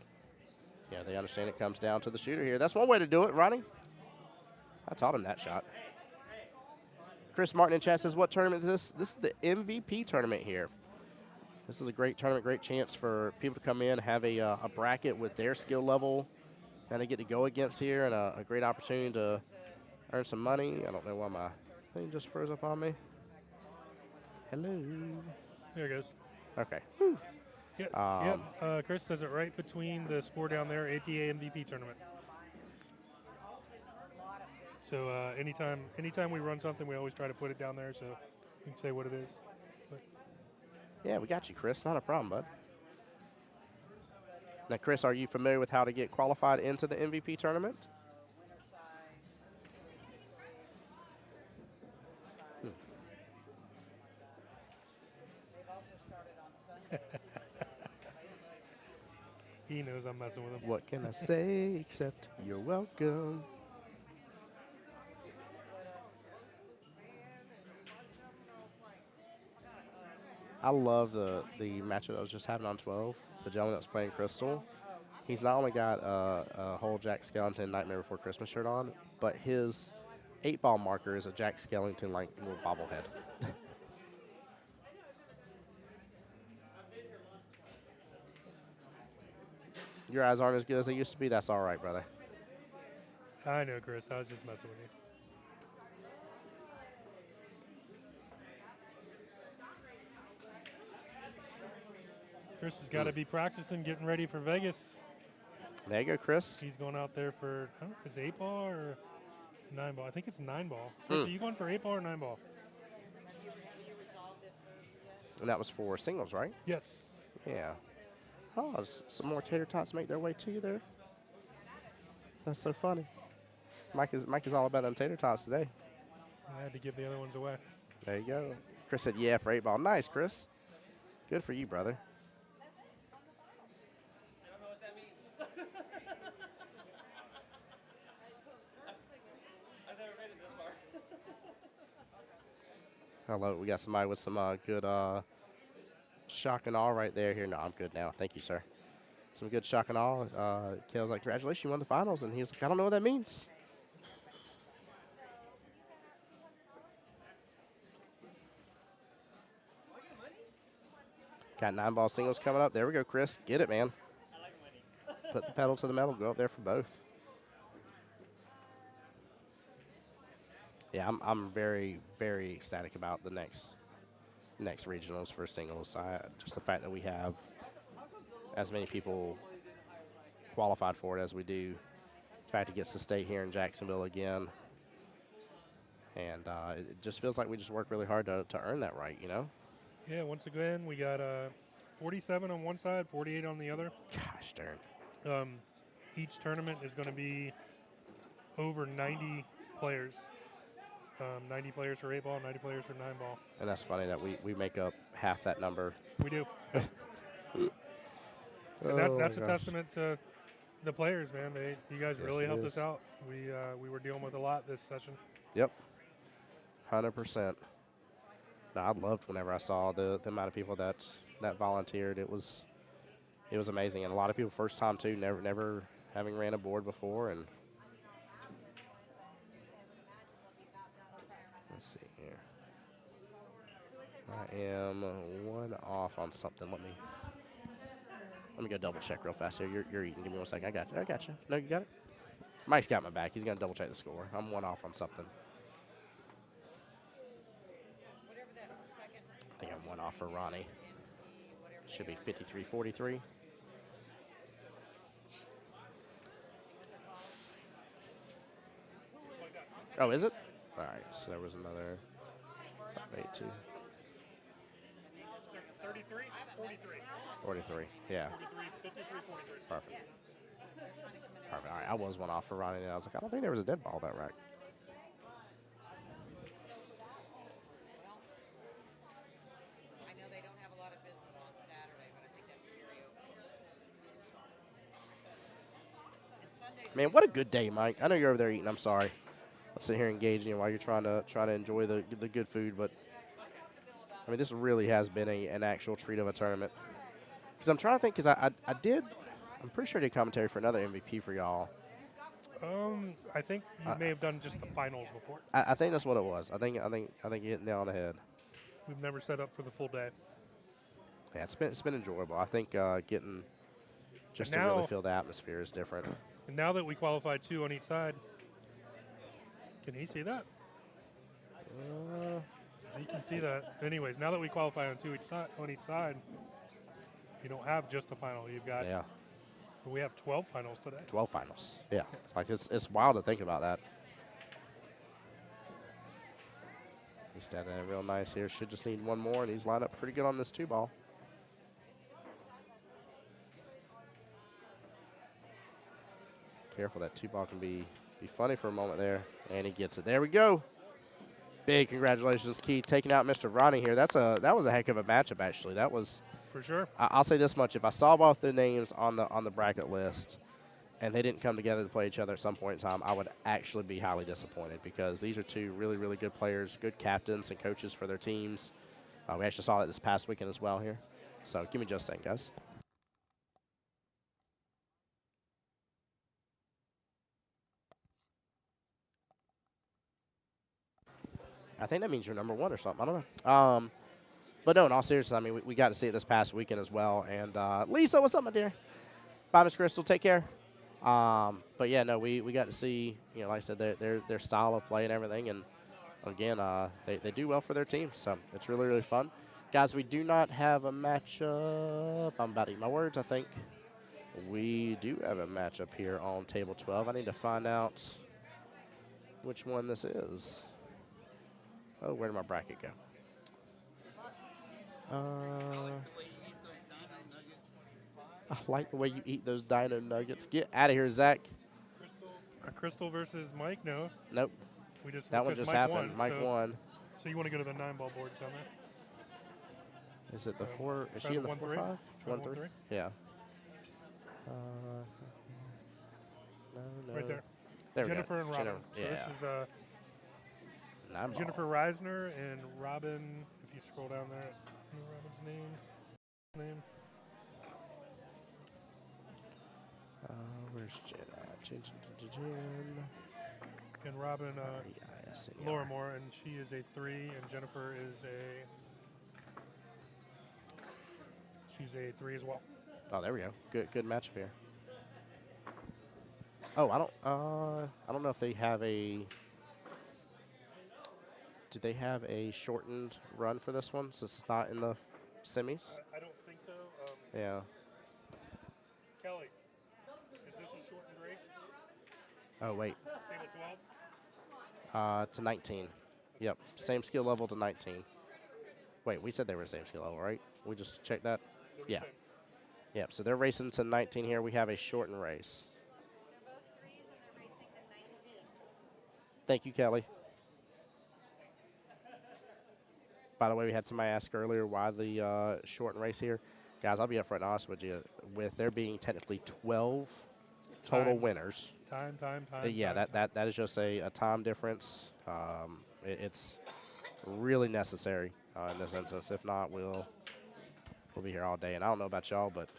yeah, they understand it comes down to the shooter here. That's one way to do it, Ronnie. I taught him that shot. Chris Martin in chat says, what tournament is this? This is the MVP tournament here. This is a great tournament, great chance for people to come in, have a bracket with their skill level, and they get to go against here, and a great opportunity to earn some money. I don't know why my thing just froze up on me. Hello. There it goes. Okay. Yep. Chris says it right between the score down there, APA MVP tournament. So anytime we run something, we always try to put it down there so we can say what it is. But Yeah, we got you, Chris. Not a problem, bud. Now, Chris, are you familiar with how to get qualified into the MVP tournament? he knows I'm messing with him. What can I say except you're welcome? I love the matchup I was just having on 12. The gentleman that was playing Crystal. He's not only got a whole Jack Skellington Nightmare Before Christmas shirt on, but his 8-ball marker is a Jack Skellington like little bobblehead. Your eyes aren't as good as they used to be. That's all right, brother. I know, Chris. I was just messing with you. Chris has got to be practicing, getting ready for Vegas. There you go, Chris. He's going out there for, I don't know, is it 8-ball or 9-ball? I think it's 9-ball. Chris, are you going for 8-ball or 9-ball? And that was for singles, right? Yes. Yeah. Oh, some more tater tots make their way to you there. That's so funny. Mike is all about them tater tots today. I had to give the other ones away. There you go. Chris said, yeah, for 8-ball. Nice, Chris. Good for you, brother. I don't know what that means. I've never made it this far. Hello, we got somebody with some good shock and awe right there. Here, no, I'm good now. Thank you, sir. Some good shock and awe. Kale's like, congratulations, you won the finals. And he was like, I don't know what that means. Got 9-ball singles coming up. There we go, Chris. Get it, man. Put the pedal to the metal. Go up there for both. Yeah, I'm very, very ecstatic about the next regionals for singles. Just the fact that we have as many people qualified for it as we do. The fact it gets to state here in Jacksonville again. And it just feels like we just work really hard to earn that right, you know? Yeah, once again, we got 47 on one side, 48 on the other. Gosh darn. Each tournament is going to be over 90 players. 90 players for 8-ball, 90 players for 9-ball. And that's funny that we make up half that number. We do. And that's a testament to the players, man. You guys really helped us out. We were dealing with a lot this session. Yep. 100%. No, I loved whenever I saw the amount of people that volunteered. It was amazing, and a lot of people first time too, never having ran a board before. And let's see here. I am one off on something. Let me go double check real fast here. You're eating. Give me 1 second. I got you. No, you got it. Mike's got my back. He's gonna double check the score. I'm one off on something. I think I'm one off for Ronnie. Should be 53-43. Oh, is it? All right, so there was another 8-2. 33, 43. 43, yeah. 53, 43. Perfect. All right, I was one off for Ronnie, and I was like, I don't think there was a dead ball that rack. I know they don't have a lot of business on Saturday, but I think that's carryover. Man, what a good day, Mike. I know you're over there eating. I'm sorry. I'm sitting here engaging you while you're trying to enjoy the good food, but I mean, this really has been an actual treat of a tournament. Because I'm trying to think, because I'm pretty sure I did commentary for another MVP for y'all. I think you may have done just the finals before. I think that's what it was. I think you hit the nail on the head. We've never set up for the full day. Yeah, it's been enjoyable. I think getting just to really feel the atmosphere is different. And now that we qualified 2 on each side, can he see that? He can see that. Anyways, now that we qualify on 2 on each side, you don't have just a final. You've got we have 12 finals today. 12 finals. Yeah, like it's wild to think about that. He's standing in real nice here. Should just need one more, and he's lined up pretty good on this 2-ball. Careful, that 2-ball can be funny for a moment there, and he gets it. There we go. Big congratulations, Keith, taking out Mr. Ronnie here. That was a heck of a matchup, actually. That was for sure. I'll say this much: if I saw both the names on the bracket list, and they didn't come together to play each other at some point in time, I would actually be highly disappointed, because these are 2 really, really good players, good captains and coaches for their teams. We actually saw that this past weekend as well here. So give me just a second, guys. I think that means you're number 1 or something. I don't know. But no, in all seriousness, I mean, we got to see it this past weekend as well. And Lisa, what's up, my dear? Bye, Miss Crystal. Take care. But yeah, no, we got to see, you know, like I said, their style of play and everything. And again, they do well for their team. So it's really, really fun. Guys, we do not have a matchup. I'm about to eat my words, I think. We do have a matchup here on table 12. I need to find out which one this is. Oh, where did my bracket go? I like the way you eat those dino nuggets. Get out of here, Zach. Crystal versus Mike? No. Nope. We just That one because just Mike happened. won, Mike so, won. So you want to go to the 9-ball boards down there? Is it the So, 4? Is try she in the the 1-3? 4-5? Try the 1-3? 1-3? Yeah. No. Right there. There we Jennifer go. and Robin. Jennifer. So Yeah. this is 9-ball. Jennifer Reisner and Robin. If you scroll down there, Robin's name. Where's Jen at? Jen. And Robin R-E-I-S-N-E-R. Lorimore, and she is a 3, and Jennifer is she's a 3 as well. Oh, there we go. Good matchup here. Oh, I don't know if they have a. Do they have a shortened run for this one since it's not in the semis? I don't think so. Yeah. Kelly, is this a shortened race? Oh wait. Table 12? To 19. Yep. Same skill level to 19. Wait, we said they were the same skill level, right? We just checked that. Yeah. Yep. So they're racing to 19 here. We have a shortened race. They're both 3s and they're racing to 19. Thank you, Kelly. By the way, we had somebody ask earlier why the shortened race here. Guys, I'll be upfront and honest with you. With there being technically 12 total winners. Time. Yeah, that is just a time difference. It's really necessary in this instance. If not, we'll be here all day. And I don't know about y'all, but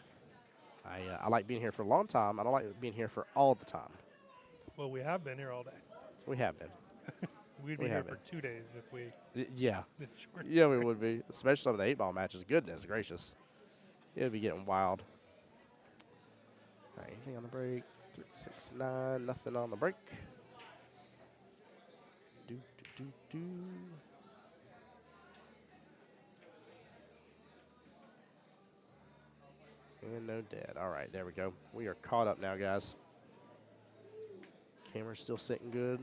I like being here for a long time. I don't like being here for all the time. Well, we have been here all day. We have been. We'd be here for 2 days if we. Yeah. did short Yeah, we race. would be. Especially some of the 8-ball matches. Goodness gracious. It would be getting wild. All right, anything on the break? 3, 6, 9. Nothing on the break. Do. And no dead. All right, there we go. We are caught up now, guys. Camera's still sitting good.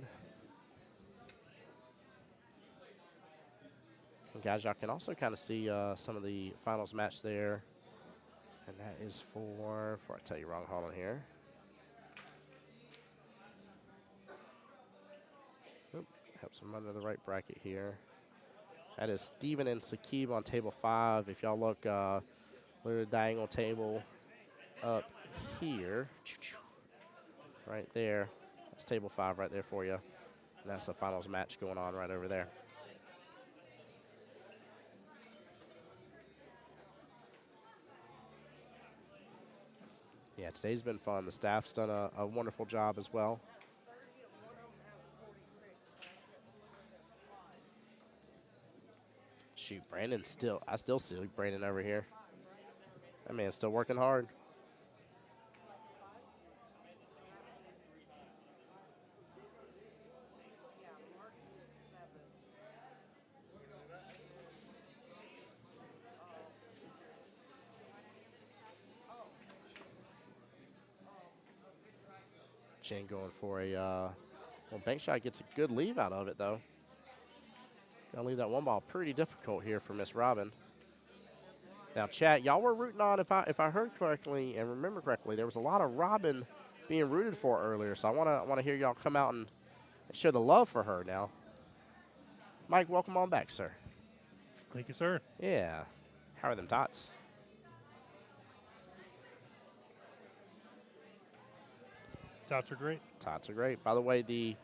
And guys, y'all can also kind of see some of the finals match there. And that is before I tell you wrong, hold on here. Oop, helps them under the right bracket here. That is Steven and Sakib on table 5. If y'all look, the diagonal table up here, right there. That's table 5 right there for you. And that's the finals match going on right over there. Yeah, today's been fun. The staff's done a wonderful job as well. Shoot, I still see Brandon over here. That man's still working hard. Jen going for a, well, bank shot gets a good leave out of it, though. Gonna leave that 1-ball pretty difficult here for Miss Robin. Now, chat, y'all were rooting on, if I heard correctly and remember correctly, there was a lot of Robin being rooted for earlier. So I wanna hear y'all come out and show the love for her now. Mike, welcome on back, sir. Thank you, sir. Yeah. How are them tots? Tots are great. Tots are great. By the way, the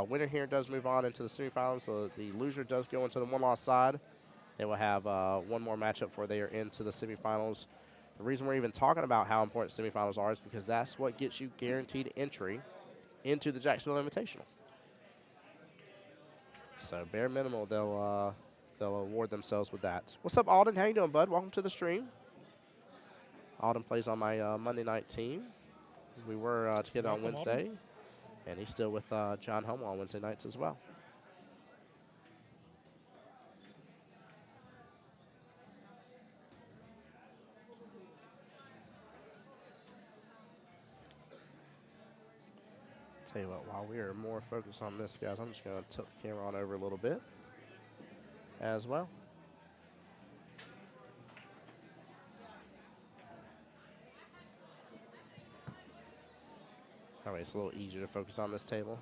winner here does move on into the semifinals, so the loser does go into the one-loss side. They will have one more matchup before they are into the semifinals. The reason we're even talking about how important semifinals are is because that's what gets you guaranteed entry into the Jacksonville Invitational. So bare minimum, they'll award themselves with that. What's up, Alden? How you doing, bud? Welcome to the stream. Alden plays on my Monday night team. We were together on Wednesday, Alden. and he's still with John Homo on Wednesday nights as well. Tell you what, while we are more focused on this, guys, I'm just going to tilt the camera on over a little bit as well. That way it's a little easier to focus on this table.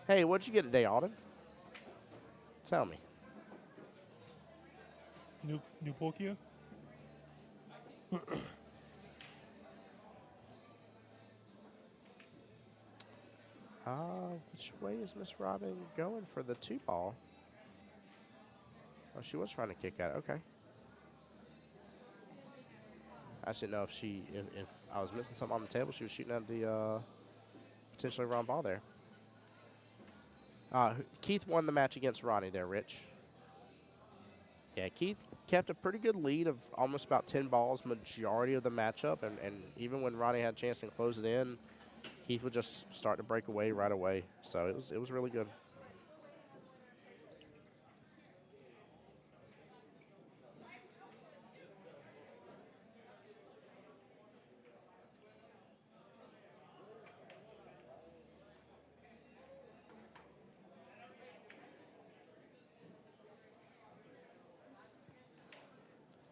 Hey, what'd you get today, Alden? Tell me. New Pokio? Which way is Miss Robin going for the 2-ball? Oh, she was trying to kick at it. Okay. I just didn't know if I was missing something on the table, she was shooting at the potentially wrong ball there. Keith won the match against Ronnie there, Rich. Yeah, Keith kept a pretty good lead of almost about 10 balls majority of the matchup, and even when Ronnie had a chance to close it in, Keith would just start to break away right away. So it was really good.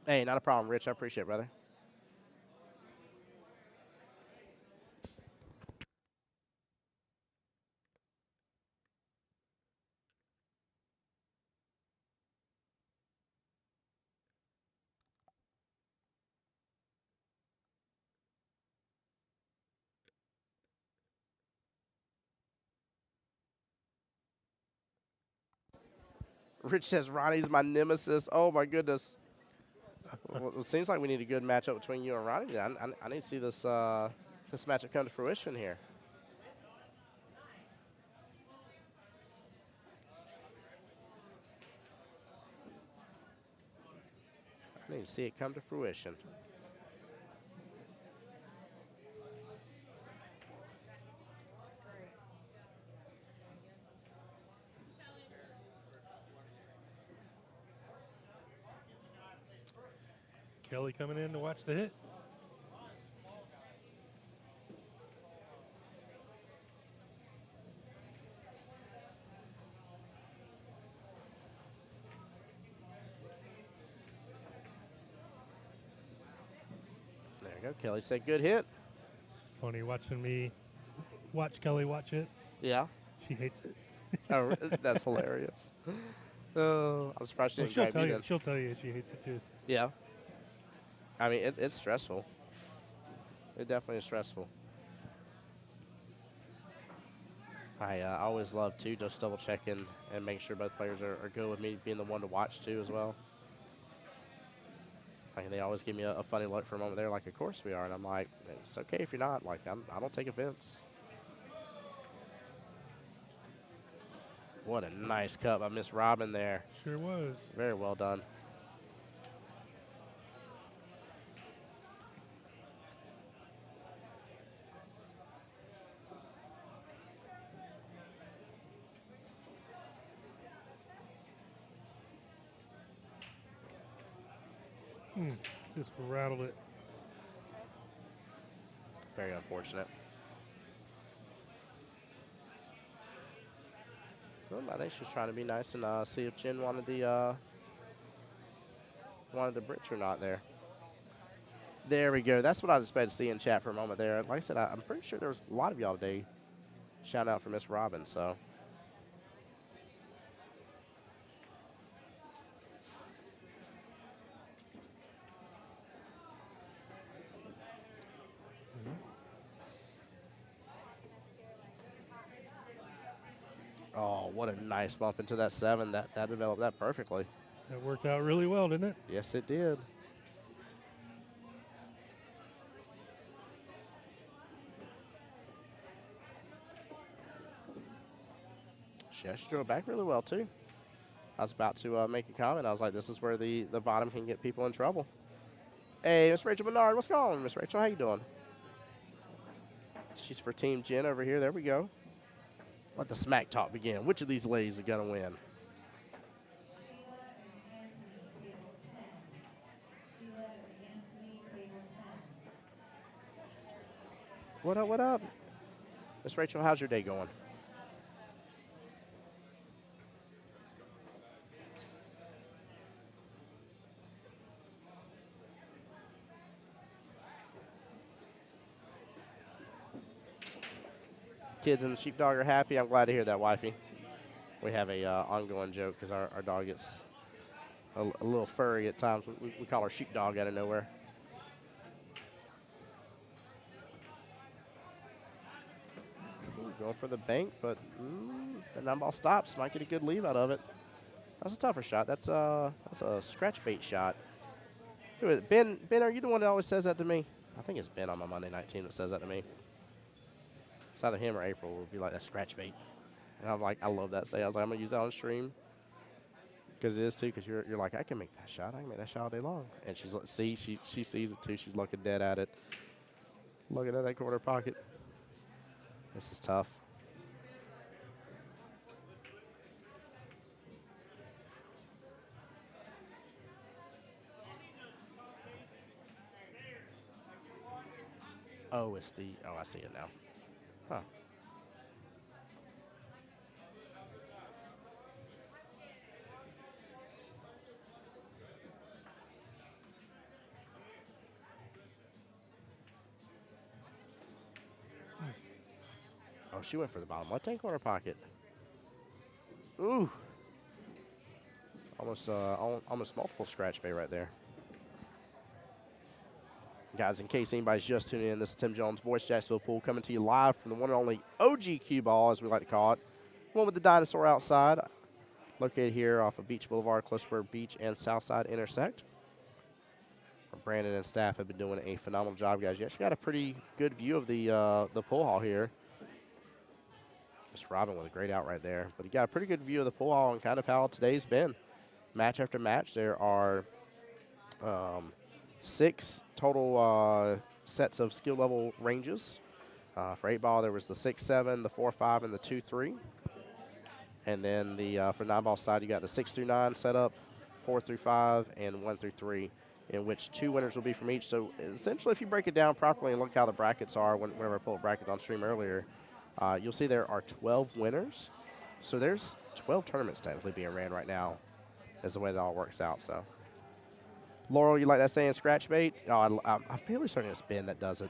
Hey, not a problem, Rich. I appreciate it, brother. Rich says Ronnie's my nemesis. Oh, my goodness. Well, it seems like we need a good matchup between you and Ronnie. I need to see this this matchup come to fruition here. I need to see it come to fruition. Kelly coming in to watch the hit. There you go. Kelly said good hit. Funny watching me watch Kelly watch hits. Yeah. She hates it. Oh, that's hilarious. Oh, I'm surprised she Well, didn't she'll grab tell you you. then. She'll tell you she hates it too. Yeah. I mean, it's stressful. It definitely is stressful. I always love to just double check in and make sure both players are good with me being the one to watch too as well. Like, they always give me a funny look for a moment there, like, of course we are. And I'm like, it's okay if you're not. Like, I don't take offense. What a nice cut by Miss Robin there. Sure was. Very well done. Just rattled it. Very unfortunate. Well, I think she's trying to be nice and see if Jen wanted the bridge or not there. There we go. That's what I was expecting to see in chat for a moment there. Like I said, I'm pretty sure there was a lot of y'all today shouting out for Miss Robin, so. Oh, what a nice bump into that 7. That developed that perfectly. That worked out really well, didn't it? Yes, it did. She actually threw it back really well, too. I was about to make a comment. I was like, this is where the bottom can get people in trouble. Hey, Miss Rachel Bernard, what's going on, Miss Rachel? How you doing? She's for Team Jen over here. There we go. Let the smack talk begin. Which of these ladies are going to win? What up, what up? Miss Rachel, how's your day going? kids and the sheepdog are happy. I'm glad to hear that, wifey. We have a ongoing joke because our dog gets a little furry at times. We call her sheepdog out of nowhere. Ooh, going for the bank, but the 9-ball stops. Might get a good leave out of it. That's a tougher shot. That's a scratch bait shot. Who is it? Ben, are you the one that always says that to me? I think it's Ben on my Monday night team that says that to me. It's either him or April will be like, that scratch bait. And I'm like, I love that say. I was like, I'm going to use that on stream. Because it is too, because you're like, I can make that shot. I can make that shot all day long. And she's like, see, she sees it too. She's looking dead at it. Looking at that corner pocket. This is tough. Oh, it's the, oh, I see it now. Huh. Oh, she went for the bottom left-hand corner pocket. Ooh. Almost multiple scratch bait right there. Guys, in case anybody's just tuning in, this is Tim Jones, Voice Jacksonville Pool, coming to you live from the one and only OG Qball, as we like to call it. One with the dinosaur outside, located here off of Beach Boulevard, close to where Beach and Southside intersect. Brandon and staff have been doing a phenomenal job, guys. You actually got a pretty good view of the pool hall here. Just Robin with a great out right there. But you got a pretty good view of the pool hall and kind of how today's been. Match after match, there are 6 total sets of skill level ranges. For 8-ball, there was the 6-7, the 4-5, and the 2-3. And then for 9-ball side, you got the 6-9 setup, 4-5, and 1-3, in which 2 winners will be from each. So essentially, if you break it down properly and look how the brackets are, whenever I pulled a bracket on stream earlier, you'll see there are 12 winners. So there's 12 tournaments technically being ran right now, is the way that all works out. So, Laurel, you like that saying scratch bait? Oh, I'm fairly certain it's Ben that does it.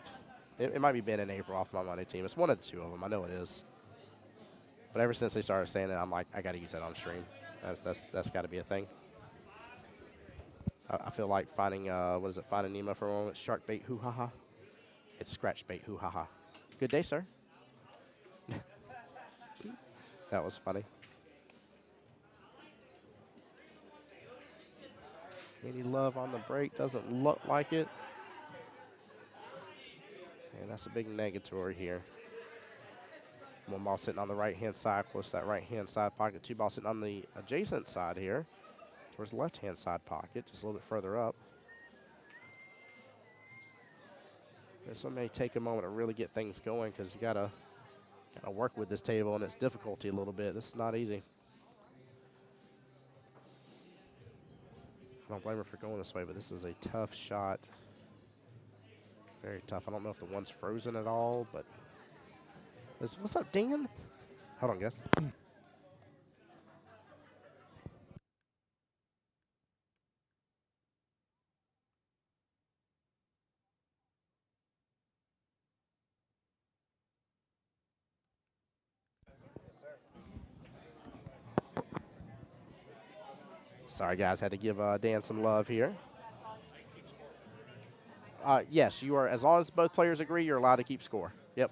It might be Ben and April off my Monday team. It's one of the 2 of them. I know it is. But ever since they started saying it, I'm like, I got to use that on stream. That's got to be a thing. I feel like finding Finding Nemo for a moment. Shark bait, hoo ha ha. It's scratch bait, hoo ha ha. Good day, sir. That was funny. Any love on the break? Doesn't look like it. And that's a big negatory here. 1 ball sitting on the right-hand side, close to that right-hand side pocket. 2 ball sitting on the adjacent side here, towards the left-hand side pocket, just a little bit further up. This one may take a moment to really get things going because you gotta work with this table and its difficulty a little bit. This is not easy. I don't blame her for going this way, but this is a tough shot. Very tough. I don't know if the one's frozen at all, but what's up, Dan? Hold on, guys. Sorry, guys. Had to give Dan some love here. Yes, you are. As long as both players agree, you're allowed to keep score. Yep.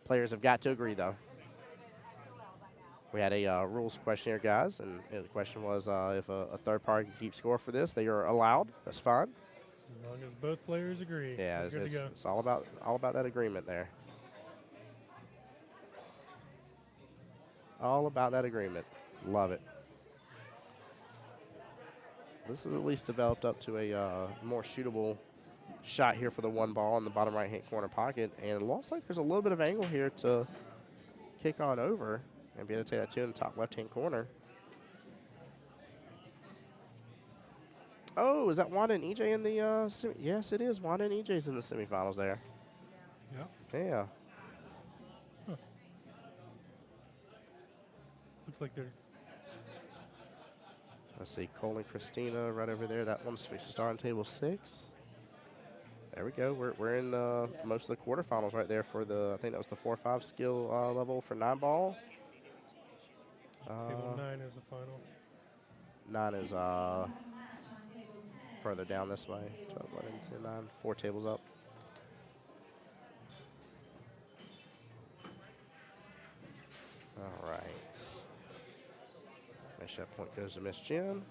Players have got to agree, though. We had a rules question here, guys, and the question was if a third party can keep score for this, they are allowed. That's fine. As long as both players agree. Yeah, we're good to go. It's all about that agreement there. All about that agreement. Love it. This is at least developed up to a more shootable shot here for the 1 ball in the bottom right-hand corner pocket. And it looks like there's a little bit of angle here to kick on over and be able to take that 2 in the top left-hand corner. Oh, is that Wanda and EJ in the yes, it is. Wanda and EJ's in the semifinals there. Yep. Yeah. Huh. Looks like they're... Let's see, Cole and Christina right over there. That one's fixed to start on table 6. There we go. We're in most of the quarterfinals right there for the, I think that was the 4-5 skill level for 9-ball. Table 9 is the final. 9 is further down this way. 12, 11, 10, 9, 4 tables up. All right. Make sure that point goes to Miss Jen.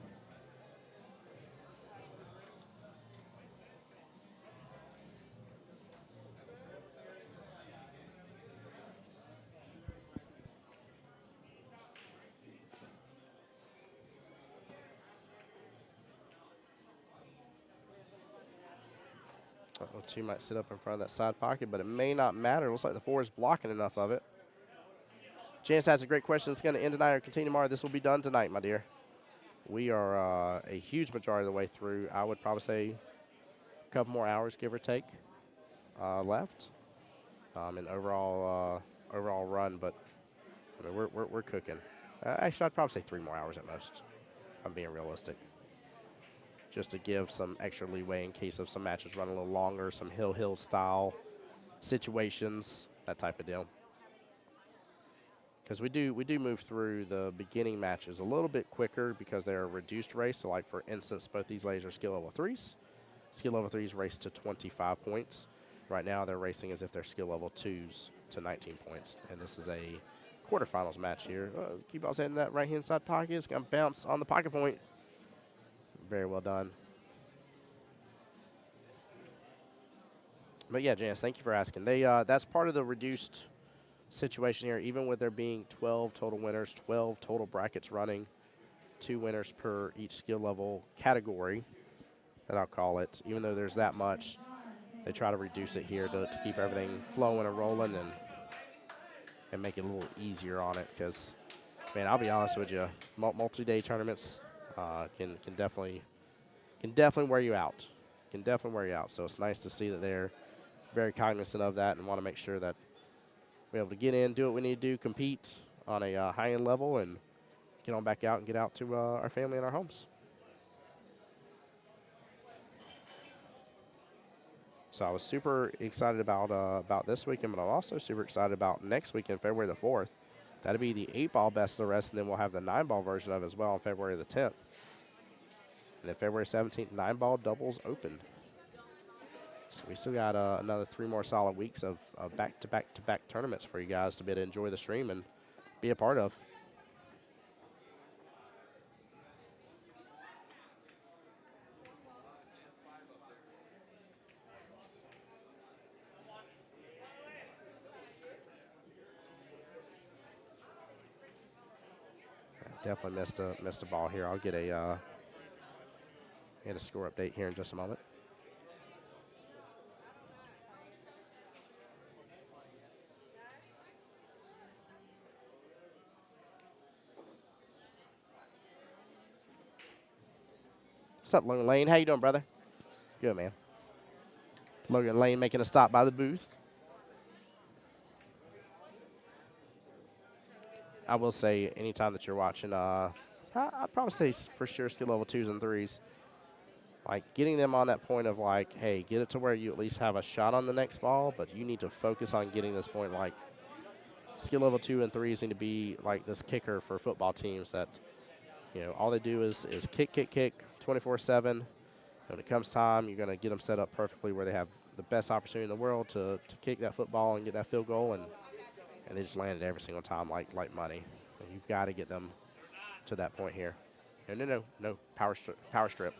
She might sit up in front of that side pocket, but it may not matter. Looks like the 4 is blocking enough of it. Chance has a great question. It's going to end tonight or continue tomorrow. This will be done tonight, my dear. We are a huge majority of the way through. I would probably say a couple more hours, give or take, left in overall run. But I mean, we're cooking. Actually, I'd probably say 3 more hours at most. I'm being realistic. Just to give some extra leeway in case of some matches run a little longer, some hill style situations, that type of deal. Because we do move through the beginning matches a little bit quicker because they're a reduced race. So, like for instance, both these ladies are skill level 3s. Skill level 3s race to 25 points. Right now, they're racing as if they're skill level 2s to 19 points, and this is a quarterfinals match here. Qball's heading that right hand side pocket. It's gonna bounce on the pocket point. Very well done. But yeah, Janice, thank you for asking. They that's part of the reduced situation here. Even with there being 12 total winners, 12 total brackets running, 2 winners per each skill level category, that I'll call it. Even though there's that much, they try to reduce it here to keep everything flowing and rolling and make it a little easier on it. Because, man, I'll be honest with you, multi-day tournaments can definitely wear you out. Can definitely wear you out. So it's nice to see that they're very cognizant of that and want to make sure that we're able to get in, do what we need to do, compete on a high-end level, and get on back out and get out to our family and our homes. So I was super excited about this weekend, but I'm also super excited about next weekend, February the 4th. That'll be the 8-ball best of the rest, and then we'll have the 9-ball version of it as well on February the 10th. And then February 17th, 9-ball doubles open. So we still got another 3 more solid weeks of back-to-back-to-back tournaments for you guys to be able to enjoy the stream and be a part of. Definitely missed a ball here. I'll get a score update here in just a moment. What's up, Logan Lane? How you doing, brother? Good, man. Logan Lane making a stop by the booth. I will say, anytime that you're watching, I'd probably say for sure skill level 2s and 3s. Like, getting them on that point of, like, hey, get it to where you at least have a shot on the next ball, but you need to focus on getting this point. Like, skill level 2 and 3s need to be like this kicker for football teams that, you know, all they do is kick 24/7. When it comes time, you're going to get them set up perfectly where they have the best opportunity in the world to kick that football and get that field goal, and they just land it every single time like money. And you've got to get them to that point here. No, power strip.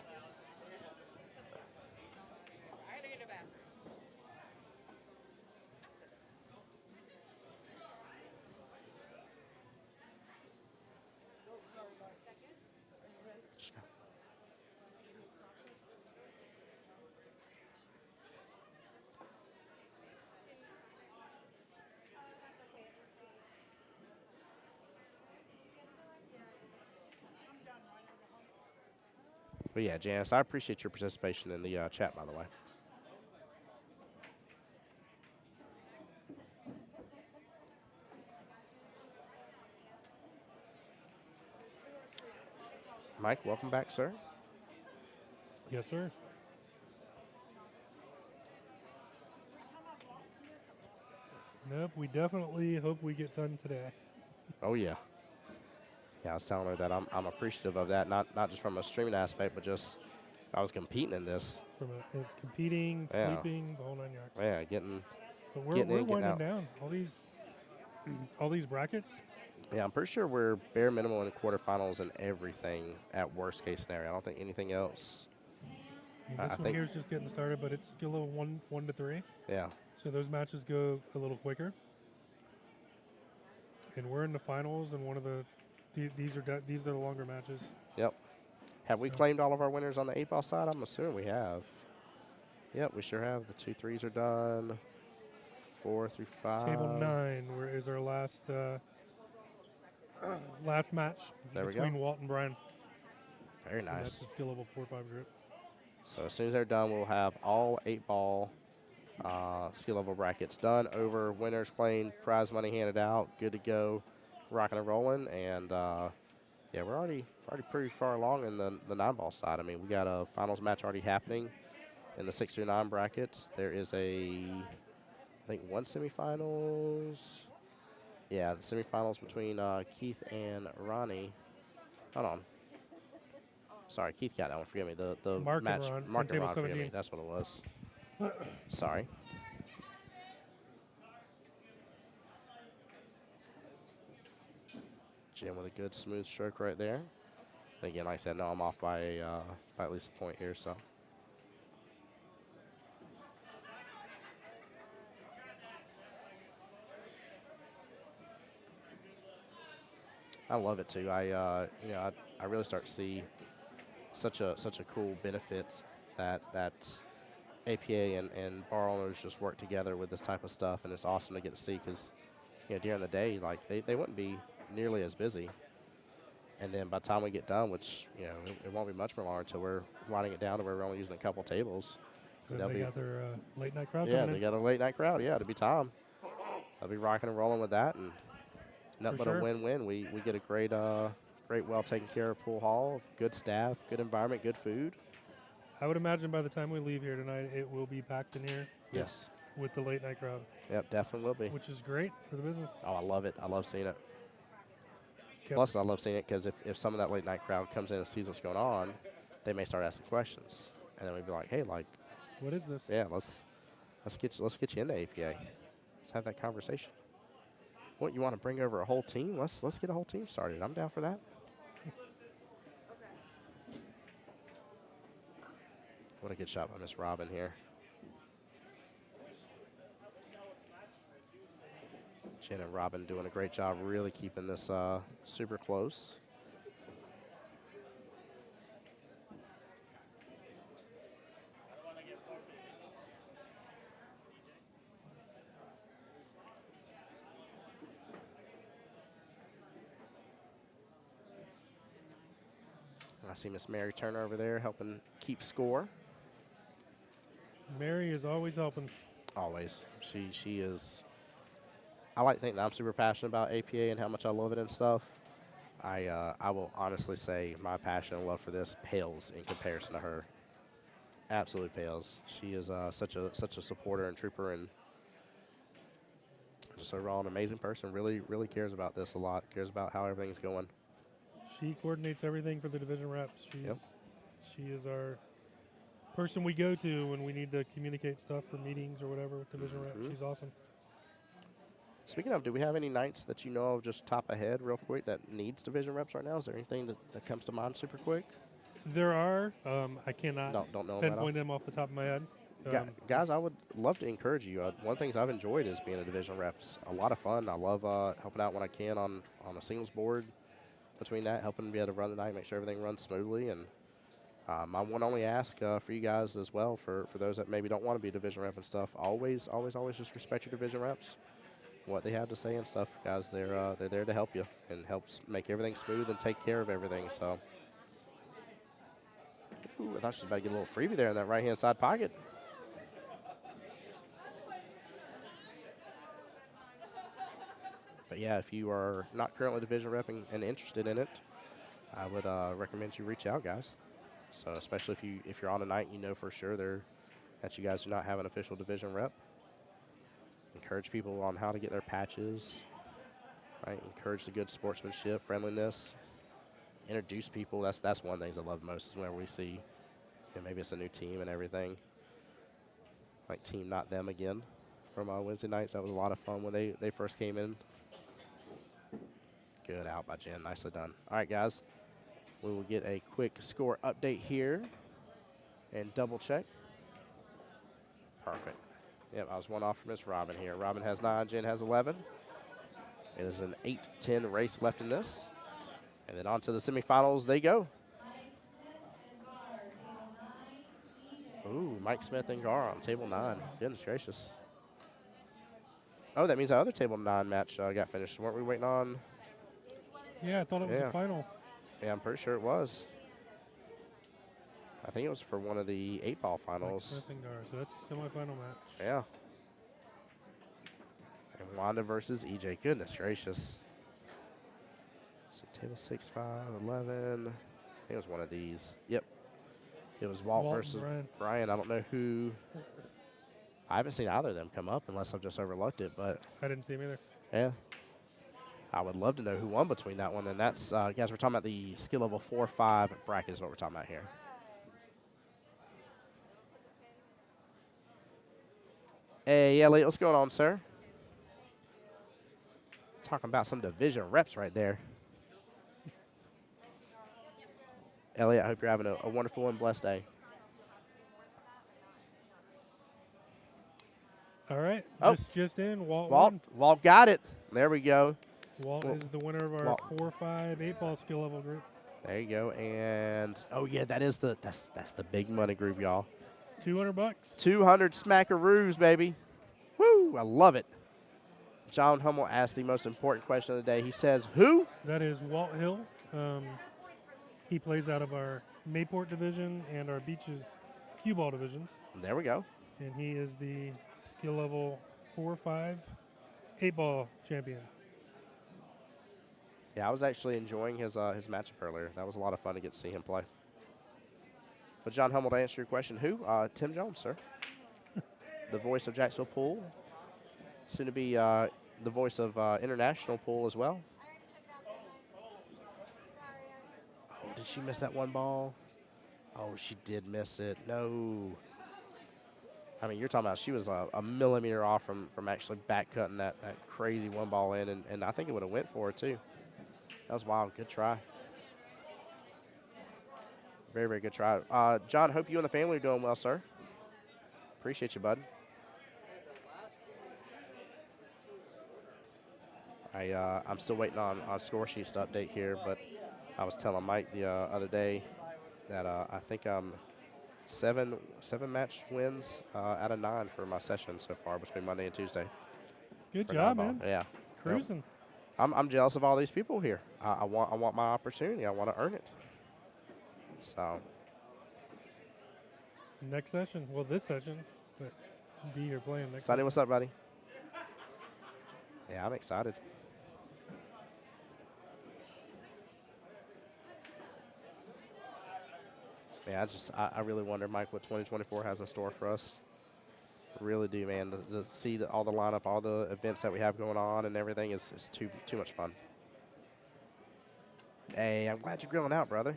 But yeah, Janice, I appreciate your participation in the chat, by the way. Mike, welcome back, sir. Yes, sir. Nope, we definitely hope we get done today. Oh yeah. Yeah, I was telling her that I'm appreciative of that, not just from a streaming aspect, but just if I was competing in this. From competing, Yeah. sleeping, the whole 9 yards. Yeah, getting But getting we're in, getting winding out. down. All these brackets. Yeah, I'm pretty sure we're bare minimum in the quarterfinals and everything at worst case scenario. I don't think anything else. And I this one think- here's just getting started, but it's still a 1 to 3. Yeah. So those matches go a little quicker. And we're in the finals, and these are the longer matches. Yep. Have we So- claimed all of our winners on the 8-ball side? I'm assuming we have. Yep, we sure have. The 2 3s are done. 4 through 5. Table 9 is our last match There we between go. Walt and Brian. Very And that's nice. the skill level 4-5 group. So as soon as they're done, we'll have all 8-ball skill level brackets done, over, winners claimed, prize money handed out, good to go, rocking and rolling. And yeah, we're already pretty far along in the 9-ball side. I mean, we got a finals match already happening in the 6 through 9 brackets. There is I think one semifinals. Yeah, the semifinals between Keith and Ronnie. Hold on. Sorry, Keith got that one. Forgive me. The Mark and match. Ron on Mark and table Ron. Forgive me. 17. That's what it was. Sorry. Jim with a good smooth stroke right there. And again, like I said, no, I'm off by at least a point here. So. I love it too. I really start to see such a cool benefit that APA and bar owners just work together with this type of stuff, and it's awesome to get to see because during the day, like they wouldn't be nearly as busy, and then by the time we get done, which it won't be much more longer until we're winding it down to where we're only using a couple tables. And They'll they be- got their late night crowd Yeah, coming they in. got a late night crowd. Yeah, it'll be time. They'll be rocking and rolling with that, and nothing For but sure. a win-win. We get a great, well taken care of pool hall, good staff, good environment, good food. I would imagine by the time we leave here tonight, it will be packed in here Yes. with the late night crowd, Yep, definitely will be. which is great for the business. Oh, I love it. I love seeing it. Kept- Plus, I love seeing it because if some of that late night crowd comes in and sees what's going on, they may start asking questions, and then we'd be like, "Hey, like, What is this? yeah, let's get you into APA. Let's have that conversation. What, you want to bring over a whole team? Let's get a whole team started. I'm down for that." What a good shot by Miss Robin here. Jen and Robin doing a great job really keeping this super close. I see Miss Mary Turner over there helping keep score. Mary is always helping. Always. She is. I like to think that I'm super passionate about APA and how much I love it and stuff. I will honestly say my passion and love for this pales in comparison to her. Absolutely pales. She is such a supporter and trooper, and just overall an amazing person. Really cares about this a lot. Cares about how everything's going. She coordinates everything for the division reps. Yep. She is our person we go to when we need to communicate stuff for meetings or whatever with division reps. Mhm. She's awesome. Speaking of, do we have any nights that you know of just top ahead real quick that needs division reps right now? Is there anything that comes to mind super quick? There are. I cannot Don't know that. pinpoint them off the top of my head. Guys, I would love to encourage you. One of the things I've enjoyed is being a division rep. It's a lot of fun. I love helping out when I can on a singles board. Between that, helping be able to run the night, make sure everything runs smoothly. And my one only ask for you guys as well, for those that maybe don't want to be division rep and stuff, always just respect your division reps. What they have to say and stuff, guys, they're there to help you and helps make everything smooth and take care of everything. So, ooh, I thought she was about to get a little freebie there in that right-hand side pocket. But yeah, if you are not currently division repping and interested in it, I would recommend you reach out, guys. So especially if you're on a night, you know for sure that you guys do not have an official division rep. encourage people on how to get their patches, right? Encourage the good sportsmanship, friendliness, introduce people. That's one of the things I love most is whenever we see, maybe it's a new team and everything, like Team Not Them Again from Wednesday nights. That was a lot of fun when they first came in. Good out by Jen. Nicely done. All right, guys. We will get a quick score update here and double check. Perfect. Yep, I was one off from Miss Robin here. Robin has 9, Jen has 11. It is an 8-10 race left in this. And then on to the semifinals they go. Ooh, Mike Smith and Gar on table 9. Goodness gracious. Oh, that means our other table 9 match got finished. Weren't we waiting on? Yeah, I thought it was Yeah. a final. Yeah, I'm pretty sure it was. I think it was for one of the 8-ball finals. Smith and Gar, so that's a semifinal match. Yeah. And Wanda versus EJ. Goodness gracious. So table 6, 5, 11. I think it was one of these. Yep. It was Walt versus Brian. I don't know who. I haven't seen either of them come up unless I've just overlooked it, but. I didn't see him either. Yeah. I would love to know who won between that one. And that's, guys, we're talking about the skill level 4-5 bracket is what we're talking about here. Hey, Elliot, what's going on, sir? Talking about some division reps right there. Elliot, I hope you're having a wonderful and blessed day. All right, Oh. just in. Walt Walt, won. Walt got it. There we go. Walt is the winner of our Walt. 4-5 8-ball skill level group. There you go. And oh yeah, that's the big money group, y'all. $200. 200 smackaroos, baby. Woo! I love it. John Hummel asked the most important question of the day. He says, "Who?" That is Walt Hill. He plays out of our Mayport division and our Beaches Qball divisions. There we go. And he is the skill level 4-5 8-ball champion. Yeah, I was actually enjoying his matchup earlier. That was a lot of fun to get to see him play. But John Hummel, to answer your question, who? Tim Jones, sir. The voice of Jacksonville Pool. Soon to be the voice of International Pool as well. Oh, did she miss that one ball? Oh, she did miss it. No. I mean, you're talking about she was a millimeter off from actually back cutting that crazy one ball in, and I think it would have went for her too. That was wild. Good try. Very, very good try. John, hope you and the family are doing well, sir. Appreciate you, bud. I'm still waiting on score sheets to update here, but I was telling Mike the other day that I think I'm seven match wins out of 9 for my session so far between Monday and Tuesday. Good job, 9-ball. man. Yeah. Cruising. Yep. I'm jealous of all these people here. I want my opportunity. I want to earn it. So. Next session. Well, this session. But be here playing next Sonny, session. what's up, buddy? Yeah, I'm excited. Yeah, I really wonder, Mike, what 2024 has in store for us. Really do, man. To see all the lineup, all the events that we have going on and everything is too much fun. Hey, I'm glad you're grilling out, brother.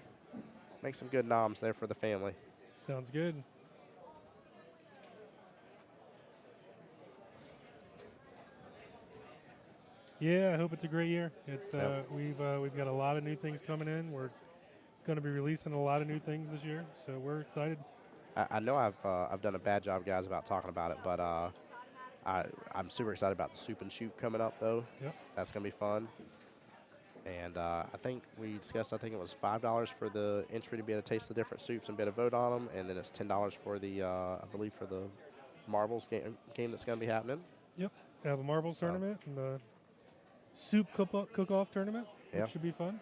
Make some good noms there for the family. Sounds good. Yeah, I hope it's a great year. It's we've got a lot of new things coming in. We're going to be releasing a lot of new things this year, so we're excited. I know I've done a bad job, guys, about talking about it, but I'm super excited about the soup and shoot coming up, though. Yep. That's going to be fun. And I think we discussed, I think it was $5 for the entry to be able to taste the different soups and be able to vote on them, and then it's $10 for the, I believe, for the marbles game that's going to be happening. Yep. We have a marbles tournament and the soup cook-off tournament, which should be fun.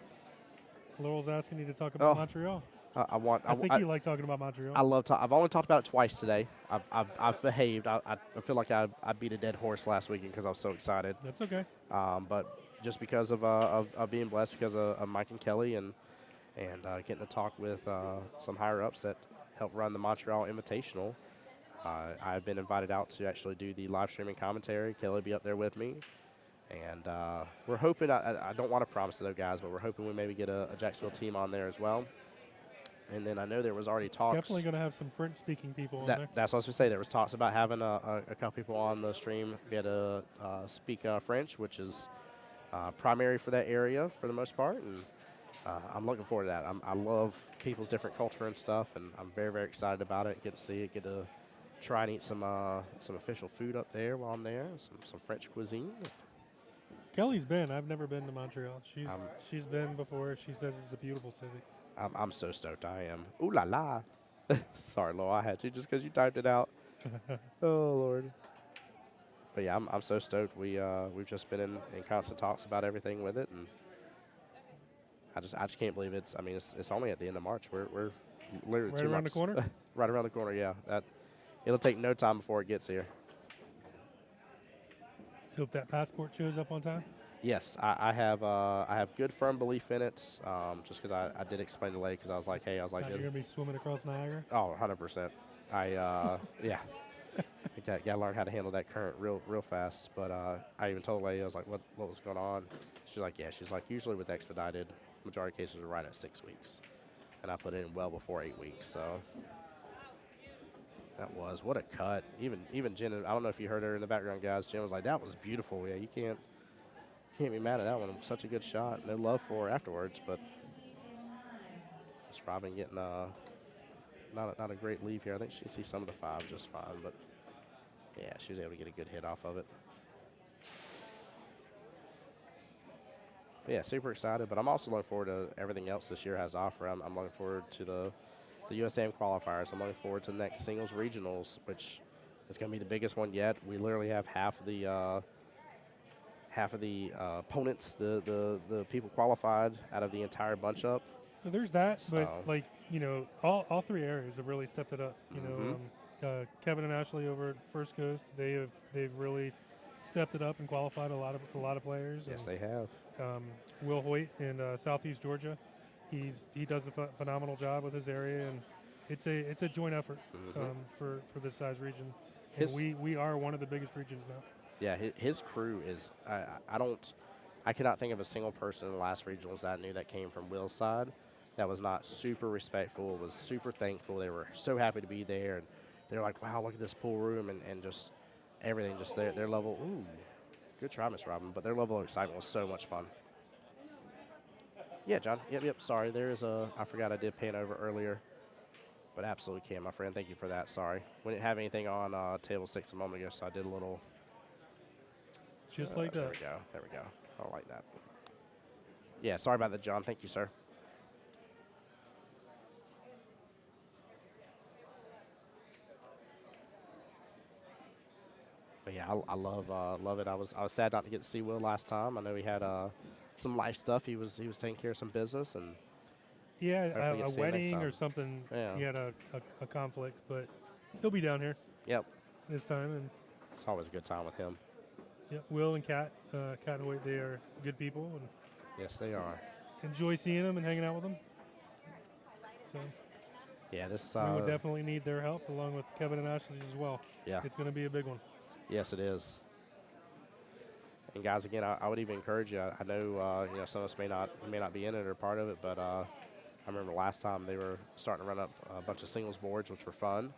Laurel's asking you to talk about Montreal. I think you like talking about Montreal. I love. I've only talked about it twice today. I've behaved. I feel like I beat a dead horse last weekend because I was so excited. That's okay. But just because of being blessed because of Mike and Kelly and getting to talk with some higher ups that help run the Montreal Invitational, I've been invited out to actually do the live streaming commentary. Kelly will be up there with me. And we're hoping, I don't want to promise it though, guys, but we're hoping we maybe get a Jacksonville team on there as well. And then I know there was already talks. Definitely going to have some French-speaking people on there. That's what I was going to say. There was talks about having a couple people on the stream be able to speak French, which is primary for that area for the most part. And I'm looking forward to that. I love people's different culture and stuff, and I'm very, very excited about it. Get to see it, get to try and eat some official food up there while I'm there, some French cuisine. Kelly's been. I've never been to Montreal. She's been before. She says it's a beautiful city. I'm so stoked. I am. Ooh la la. Sorry, Lo, I had to just because you typed it out. Oh Lord. But yeah, I'm so stoked. We've just been in constant talks about everything with it, and I just can't believe it's. I mean, it's only at the end of March. We're literally right 2 around months. the corner. Right around the corner. Yeah, it'll take no time before it gets here. So if that passport shows up on time. Yes, I have good firm belief in it. Just because I did explain to Lay because I was like, you're gonna be swimming across Niagara. Oh, 100%. Yeah. Got to learn how to handle that current real fast. But I even told Lay, I was like, what was going on? She's like, yeah. She's like, usually with expedited, majority of cases are right at 6 weeks, and I put it in well before 8 weeks. So that was what a cut. Even Jen, I don't know if you heard her in the background, guys. Jen was like, that was beautiful. Yeah, you can't be mad at that one. Such a good shot. No love for her afterwards, but just Robin getting not a great leave here. I think she sees some of the 5 just fine, but yeah, she was able to get a good hit off of it. But yeah, super excited. But I'm also looking forward to everything else this year has to offer. I'm looking forward to the USAM qualifiers. I'm looking forward to the next singles regionals, which is going to be the biggest one yet. We literally have half of the opponents, the people qualified out of the entire bunch up. So there's that, but like all 3 areas have really stepped it up. Kevin and Ashley over at First Coast, they've really stepped it up and qualified a lot of players. Yes, they have. Will Hoyt in Southeast Georgia, he does a phenomenal job with his area, and it's a joint effort for this size region. And we are one of the biggest regions now. Yeah, his crew is. I cannot think of a single person in the last regionals that I knew that came from Will's side that was not super respectful, was super thankful. They were so happy to be there, and they're like, wow, look at this pool room and just everything, just their level. Ooh, good try, Miss Robin, but their level of excitement was so much fun. Yeah, John. Yep. Sorry, I forgot I did pan over earlier, but absolutely can, my friend. Thank you for that. Sorry, we didn't have anything on table 6 a moment ago, so I did a little. Just like that. There we go. I don't like that. Yeah, sorry about that, John. Thank you, sir. But yeah, I love it. I was sad not to get to see Will last time. I know he had some life stuff. He was taking care of some business and. Yeah, a wedding or something. Yeah. He had a conflict, but he'll be down here. Yep. This time, and it's always a good time with him. Yeah, Will and Kat Hoyt, they are good people, and yes, they are. Enjoy seeing them and hanging out with them. So yeah, this we would definitely need their help along with Kevin and Ashley as well. Yeah, it's going to be a big one. Yes, it is. And guys, again, I would even encourage you. I know some of us may not be in it or part of it, but I remember last time they were starting to run up a bunch of singles boards, which were fun.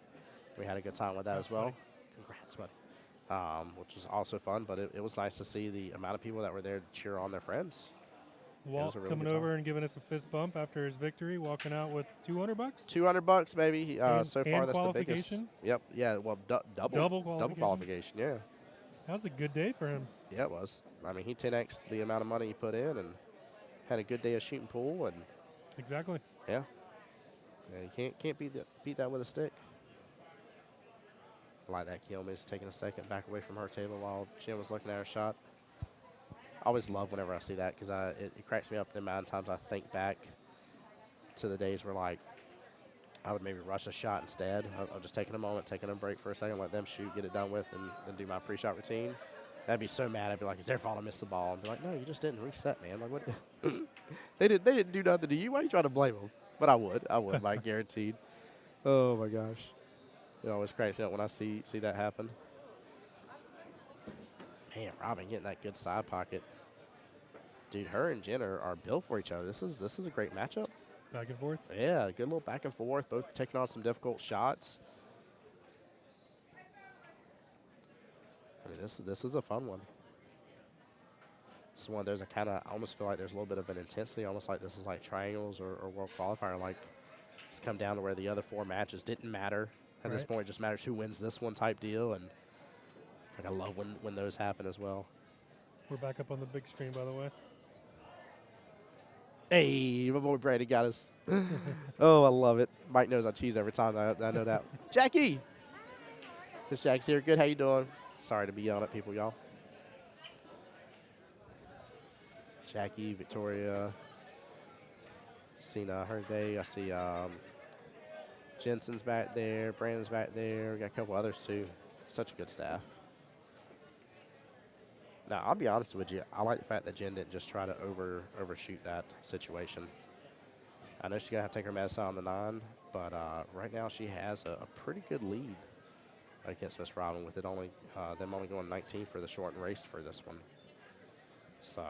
We had a good time with that as well. Funny. Congrats, buddy. Which was also fun, but it was nice to see the amount of people that were there to cheer on their friends. Walt really coming over and giving us a fist bump after his victory, walking out with $200. $200, baby. So far, that's the biggest. Yep. Yeah. Well, double qualification. Yeah. That was a good day for him. Yeah, it was. I mean, he 10x'd the amount of money he put in and had a good day of shooting pool and. Exactly. Yeah. You can't beat that with a stick. I like that Kiyomi's taking a second back away from her table while Jen was looking at her shot. I always love whenever I see that because it cracks me up the amount of times I think back to the days where, like, I would maybe rush a shot instead of just taking a moment, taking a break for a second, let them shoot, get it done with, and then do my pre-shot routine. I'd be so mad. I'd be like, "It's their fault I missed the ball." I'd be like, "No, you just didn't reset, man. Like, what? They didn't do nothing to you. Why are you trying to blame them?" But I would, like, guaranteed. Oh my gosh. It always cracks me up when I see that happen. Man, Robin getting that good side pocket. Dude, her and Jen are built for each other. This is a great matchup. Back and forth. Yeah, good little back and forth. Both taking on some difficult shots. I mean, this is a fun one. This one, there's a kind of, I almost feel like there's a little bit of an intensity, almost like this is like triangles or World Qualifier. Like, it's come down to where the other 4 matches didn't matter. At this point, it just matters who wins this one type deal. And like, I love when those happen as well. We're back up on the big screen, by the way. Hey, my boy Brady got us. Oh, I love it. Mike knows I cheese every time. I know that. Jackie! Miss Jackie's here. Good, how you doing? Sorry to be yelling at people, y'all. Jackie, Victoria. Seen her today. I see Jensen's back there. Brandon's back there. We got a couple others, too. Such a good staff. Now, I'll be honest with you. I like the fact that Jen didn't just try to overshoot that situation. I know she's going to have to take her medicine on the 9, but right now she has a pretty good lead against Miss Robin with it only them only going 19 for the short and race for this one. So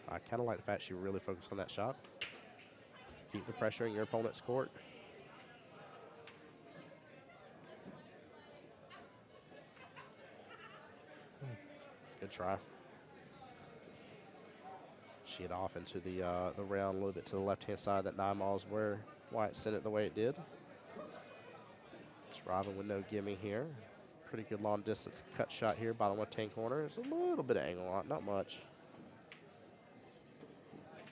I kind of like the fact she really focused on that shot. Keep the pressure in your opponent's court. Good try. She had off into the round a little bit to the left-hand side. That 9-ball is where Wyatt sent it the way it did. It's Robin with no gimme here. Pretty good long-distance cut shot here, bottom left-hand corner. There's a little bit of angle on it, not much.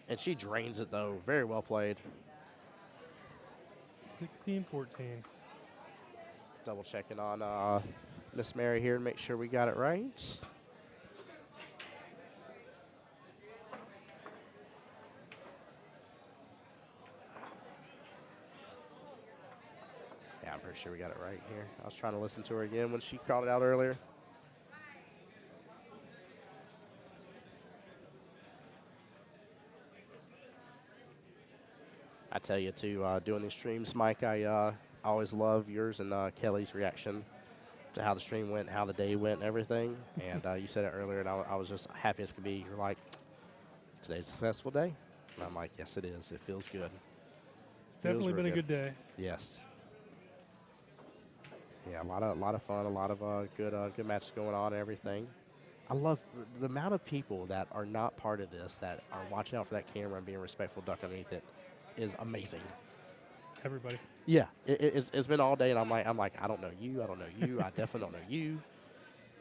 And she drains it, though. Very well played. 16-14. Double checking on Miss Mary here to make sure we got it right. Yeah, I'm pretty sure we got it right here. I was trying to listen to her again when she called it out earlier. I tell you, too, doing these streams, Mike, I always love yours and Kelly's reaction to how the stream went, how the day went, and everything. And you said it earlier, and I was just happy as could be. You're like, today's a successful day? And I'm like, yes, it is. It feels good. Definitely been a good day. Yes. Yeah, a lot of fun, a lot of good matches going on and everything. I love the amount of people that are not part of this, that are watching out for that camera and being respectful, duck underneath it, is amazing. Everybody. Yeah, it's been all day, and I'm like, I don't know you, I definitely don't know you. You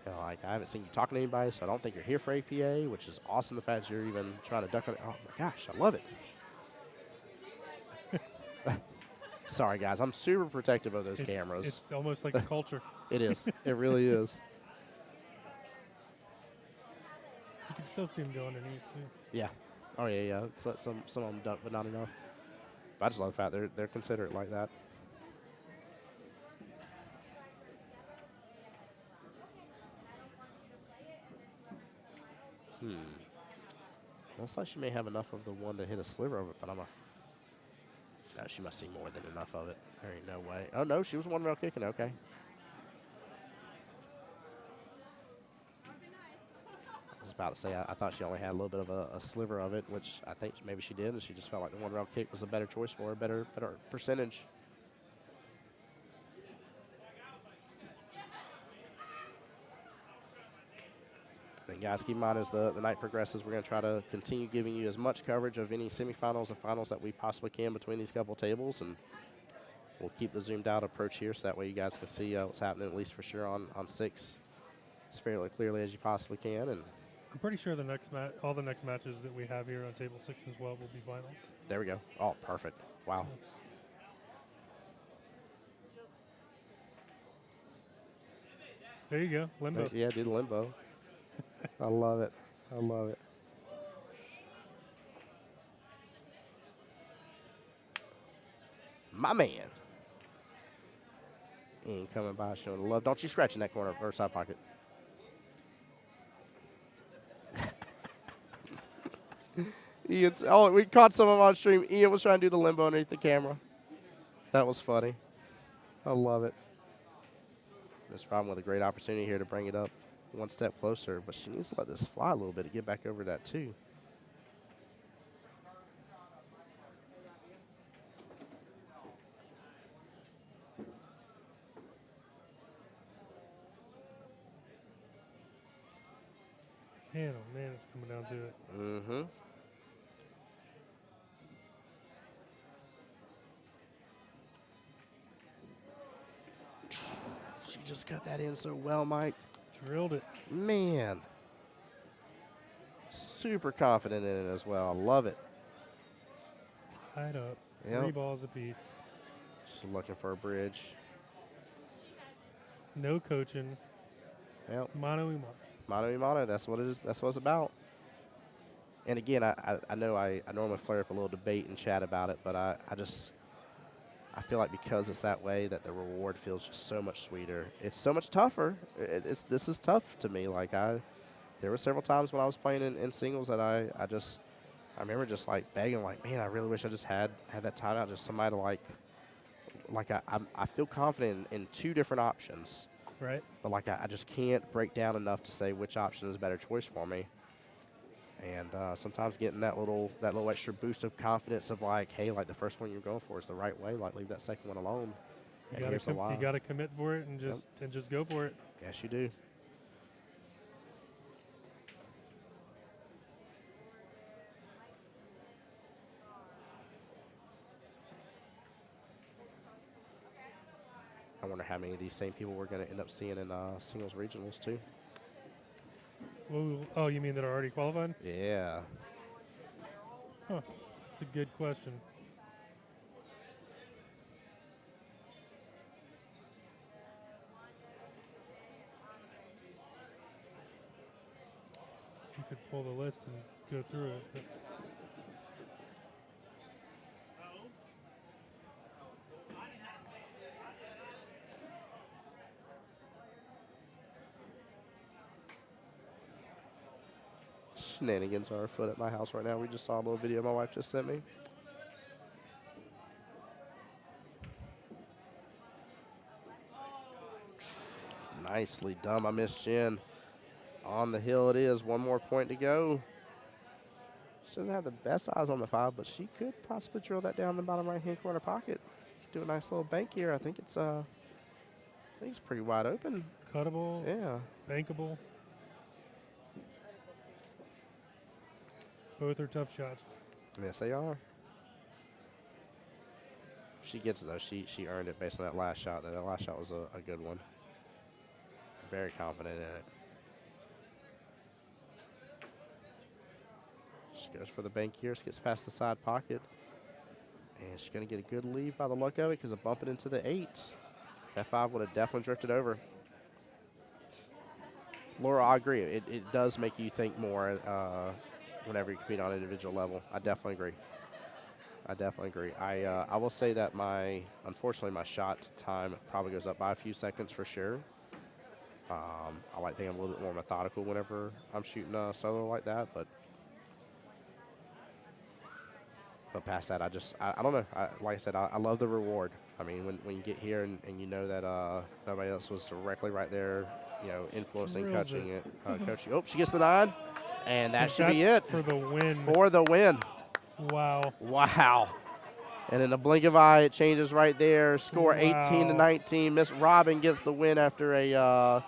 know, like, I haven't seen you talking to anybody, so I don't think you're here for APA, which is awesome. The fact that you're even trying to duck under. Oh my gosh, I love it. Sorry, guys, I'm super protective of those cameras. It's almost like a culture. It is. It really is. You can still see them go underneath too. Yeah. Oh yeah. So some of them duck, but not enough. But I just love the fact they're considerate like that. Looks like she may have enough of the one to hit a sliver of it, but no, she must see more than enough of it. There ain't no way. Oh no, she was one rail kicking. Okay. I was about to say, I thought she only had a little bit of a sliver of it, which I think maybe she did, and she just felt like the one rail kick was a better choice for her, better percentage. And guys, keep in mind as the night progresses, we're going to try to continue giving you as much coverage of any semifinals and finals that we possibly can between these couple tables, and we'll keep the zoomed out approach here so that way you guys can see what's happening, at least for sure on 6 as fairly clearly as you possibly can. And I'm pretty sure all the next matches that we have here on table 6 as well will be finals. There we go. Oh, perfect. Wow. There you go. Limbo. Yeah, do the limbo. I love it. I love it. My man. Ain't coming by showing the love. Don't you scratch in that corner or side pocket. We caught some of them on stream. Ian was trying to do the limbo underneath the camera. That was funny. I love it. Miss Robin with a great opportunity here to bring it up one step closer, but she needs to let this fly a little bit to get back over that 2. Man, oh man, it's coming down to it. Mm-hmm. She just cut that in so well, Mike. Drilled it. Man. Super confident in it as well. I love it. Tied up. Yep. 3 balls apiece. She's looking for a bridge. No coaching. Yep. Mano y mano. Mano y mano, that's what it is. That's what it's about. And again, I know I normally flare up a little debate and chat about it, but I feel like because it's that way that the reward feels just so much sweeter. It's so much tougher. This is tough to me. Like there were several times when I was playing in singles that I remember just like begging, like, man, I really wish I just had that timeout. Just somebody to I feel confident in 2 different options. Right. But like I just can't break down enough to say which option is a better choice for me. And sometimes getting that little extra boost of confidence of like, hey, like the first one you're going for is the right way. Like leave that second one alone. You got to commit for it and just go for it. Yes, you do. I wonder how many of these same people we're going to end up seeing in singles regionals too. Ooh, oh, you mean that are already qualified? Yeah. Huh. That's a good question. You could pull the list and go through it. But Shenanigans are afoot at my house right now. We just saw a little video my wife just sent me. Nicely done by Miss Jen. On the hill it is. 1 more point to go. She doesn't have the best eyes on the 5, but she could possibly drill that down the bottom right-hand corner pocket. Do a nice little bank here. I think it's pretty wide open. Cuttable. Yeah. Bankable. Both are tough shots. Yes, they are. She gets it, though. She earned it based on that last shot. That last shot was a good one. Very confident in it. She goes for the bank here. She gets past the side pocket. And she's going to get a good lead by the luck of it because of bumping into the 8. That 5 would have definitely drifted over. Laura, I agree. It does make you think more whenever you compete on an individual level. I definitely agree. I will say that unfortunately my shot time probably goes up by a few seconds for sure. I like to think I'm a little bit more methodical whenever I'm shooting a solo like that, but past that, I don't know. Like I said, I love the reward. I mean, when you get here and you know that nobody else was directly right there, influencing, coaching it. Coaching. Oh, she gets the 9, and that should be it. For the win. For the win. Wow. And in the blink of an eye, it changes right there. Score 18-19. Miss Robin gets the win after a,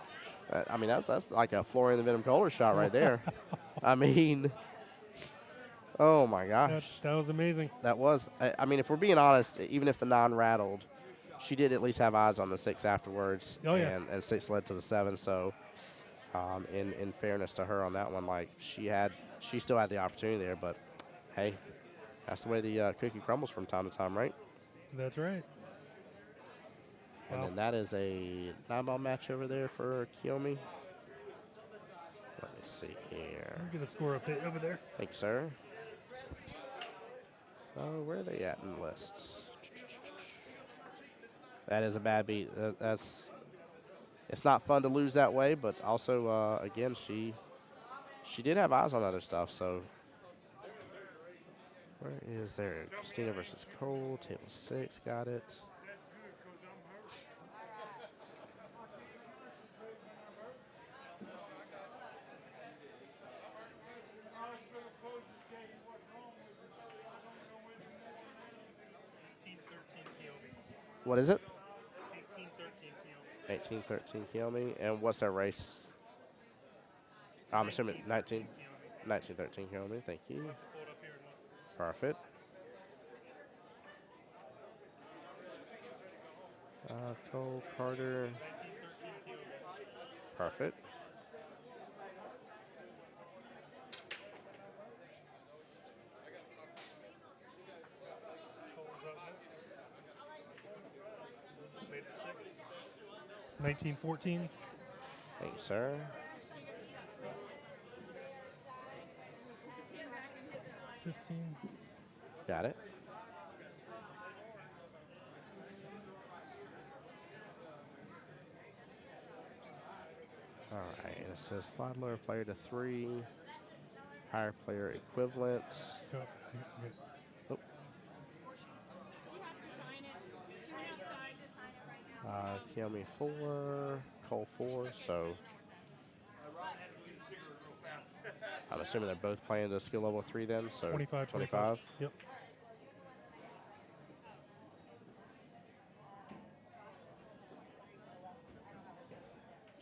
that's like a Florian the Venom Kohler shot right there. I mean, oh my gosh. That was amazing. That was. I mean, if we're being honest, even if the 9 rattled, she did at least have eyes on the 6 afterwards. Oh, yeah. And 6 led to the 7. So, in fairness to her on that one, like she still had the opportunity there, but hey. That's the way the cookie crumbles from time to time, right? That's right. And then that is a 9-ball match over there for Kiyomi. Let me see here. I'm going to score a bit over there. Thank you, sir. Oh, where are they at in the list? That is a bad beat. It's not fun to lose that way, but also, again, she did have eyes on other stuff, so. Where is there? Christina versus Cole, table 6, got it. What is it? 18-13 Kiyomi. 18-13 Kiyomi. And what's their race? I'm assuming 19-13 Kiyomi. Thank you. Pull it up here and look. Perfect. Cole Carter. 19-13 Kiyomi. Perfect. Cole's up next. Made it 6. 19-14. Thank you, sir. Got it. All right, and it says slide lower player to 3, higher player equivalent. Oh. Kiyomi 4, Cole 4, so I'm assuming they're both playing the skill level 3 then, so 25. Yep.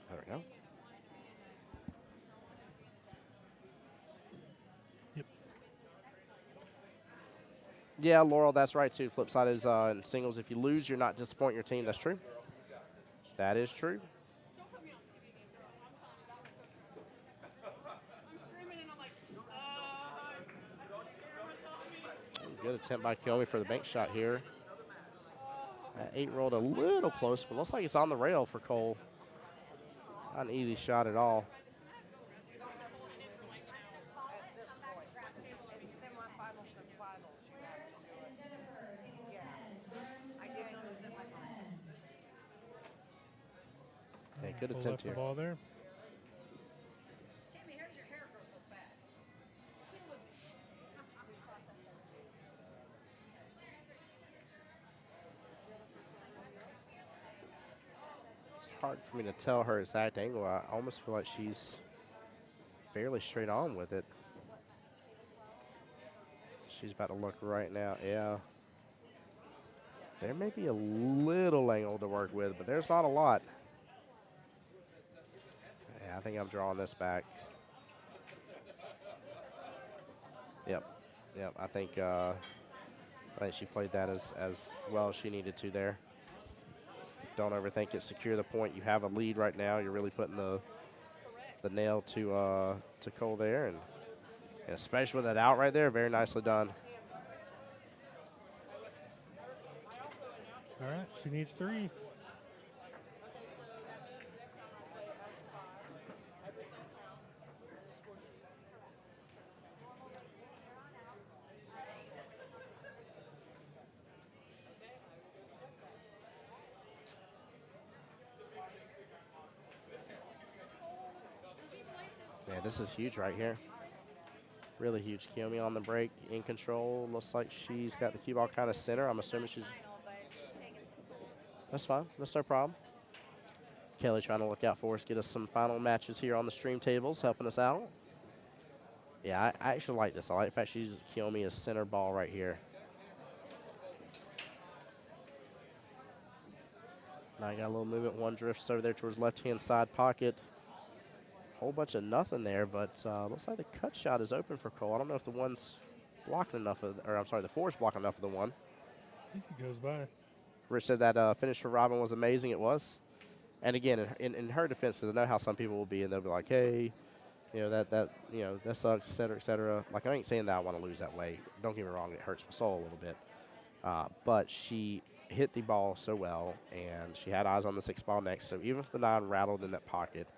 There we go. Yep. Yeah, Laurel, that's right too. Flip side is in singles, if you lose, you're not disappointing your team. That's true. That is true. Good attempt by Kiyomi for the bank shot here. That 8 rolled a little close, but looks like it's on the rail for Cole. Not an easy shot at all. It's semifinals and finals. You have to do it. Yeah. I did it in the semifinals. Yeah, good Pull attempt left the here. ball there. Kimmy, how's your hair grow so fast? It's hard for me to tell her exact angle. I almost feel like she's fairly straight on with it. She's about to look right now. Yeah. There may be a little angle to work with, but there's not a lot. Yeah, I think I'm drawing this back. Yep. I think she played that as well as she needed to there. Don't overthink it. Secure the point. You have a lead right now. You're really putting the nail to Cole there, and especially with that out right there, very nicely done. All right, she needs 3. Yeah, this is huge right here. Really huge. Kiyomi on the break, in control. Looks like she's got the Qball kind of center. I'm assuming she's... That's fine. That's no problem. Kelly trying to look out for us, get us some final matches here on the stream tables, helping us out. Yeah, I actually like this. I like the fact she's Kiyomi a center ball right here. Now you got a little movement. One drifts over there towards left-hand side pocket. Whole bunch of nothing there, but looks like the cut shot is open for Cole. I don't know if the one's blocking enough of, or I'm sorry, the 4's blocking enough of the 1. I think it goes by. Rich said that finish for Robin was amazing. It was. And again, in her defense, I know how some people will be, and they'll be like, hey, that sucks, et cetera, et cetera. Like, I ain't saying that I want to lose that way. Don't get me wrong, it hurts my soul a little bit. But she hit the ball so well, and she had eyes on the 6 ball next. So even if the 9 rattled in that pocket,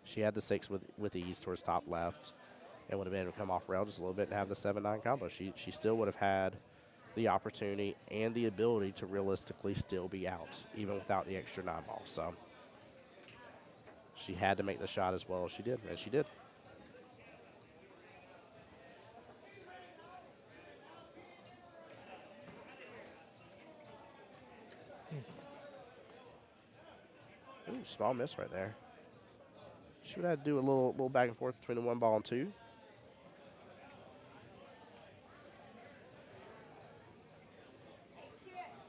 she had the 6 with ease towards top left, and would have been able to come off rail just a little bit and have the 7-9 combo. She still would have had the opportunity and the ability to realistically still be out, even without the extra 9 ball. So she had to make the shot as well as she did, and she did. Ooh, small miss right there. She would have to do a little back and forth between the 1 ball and 2.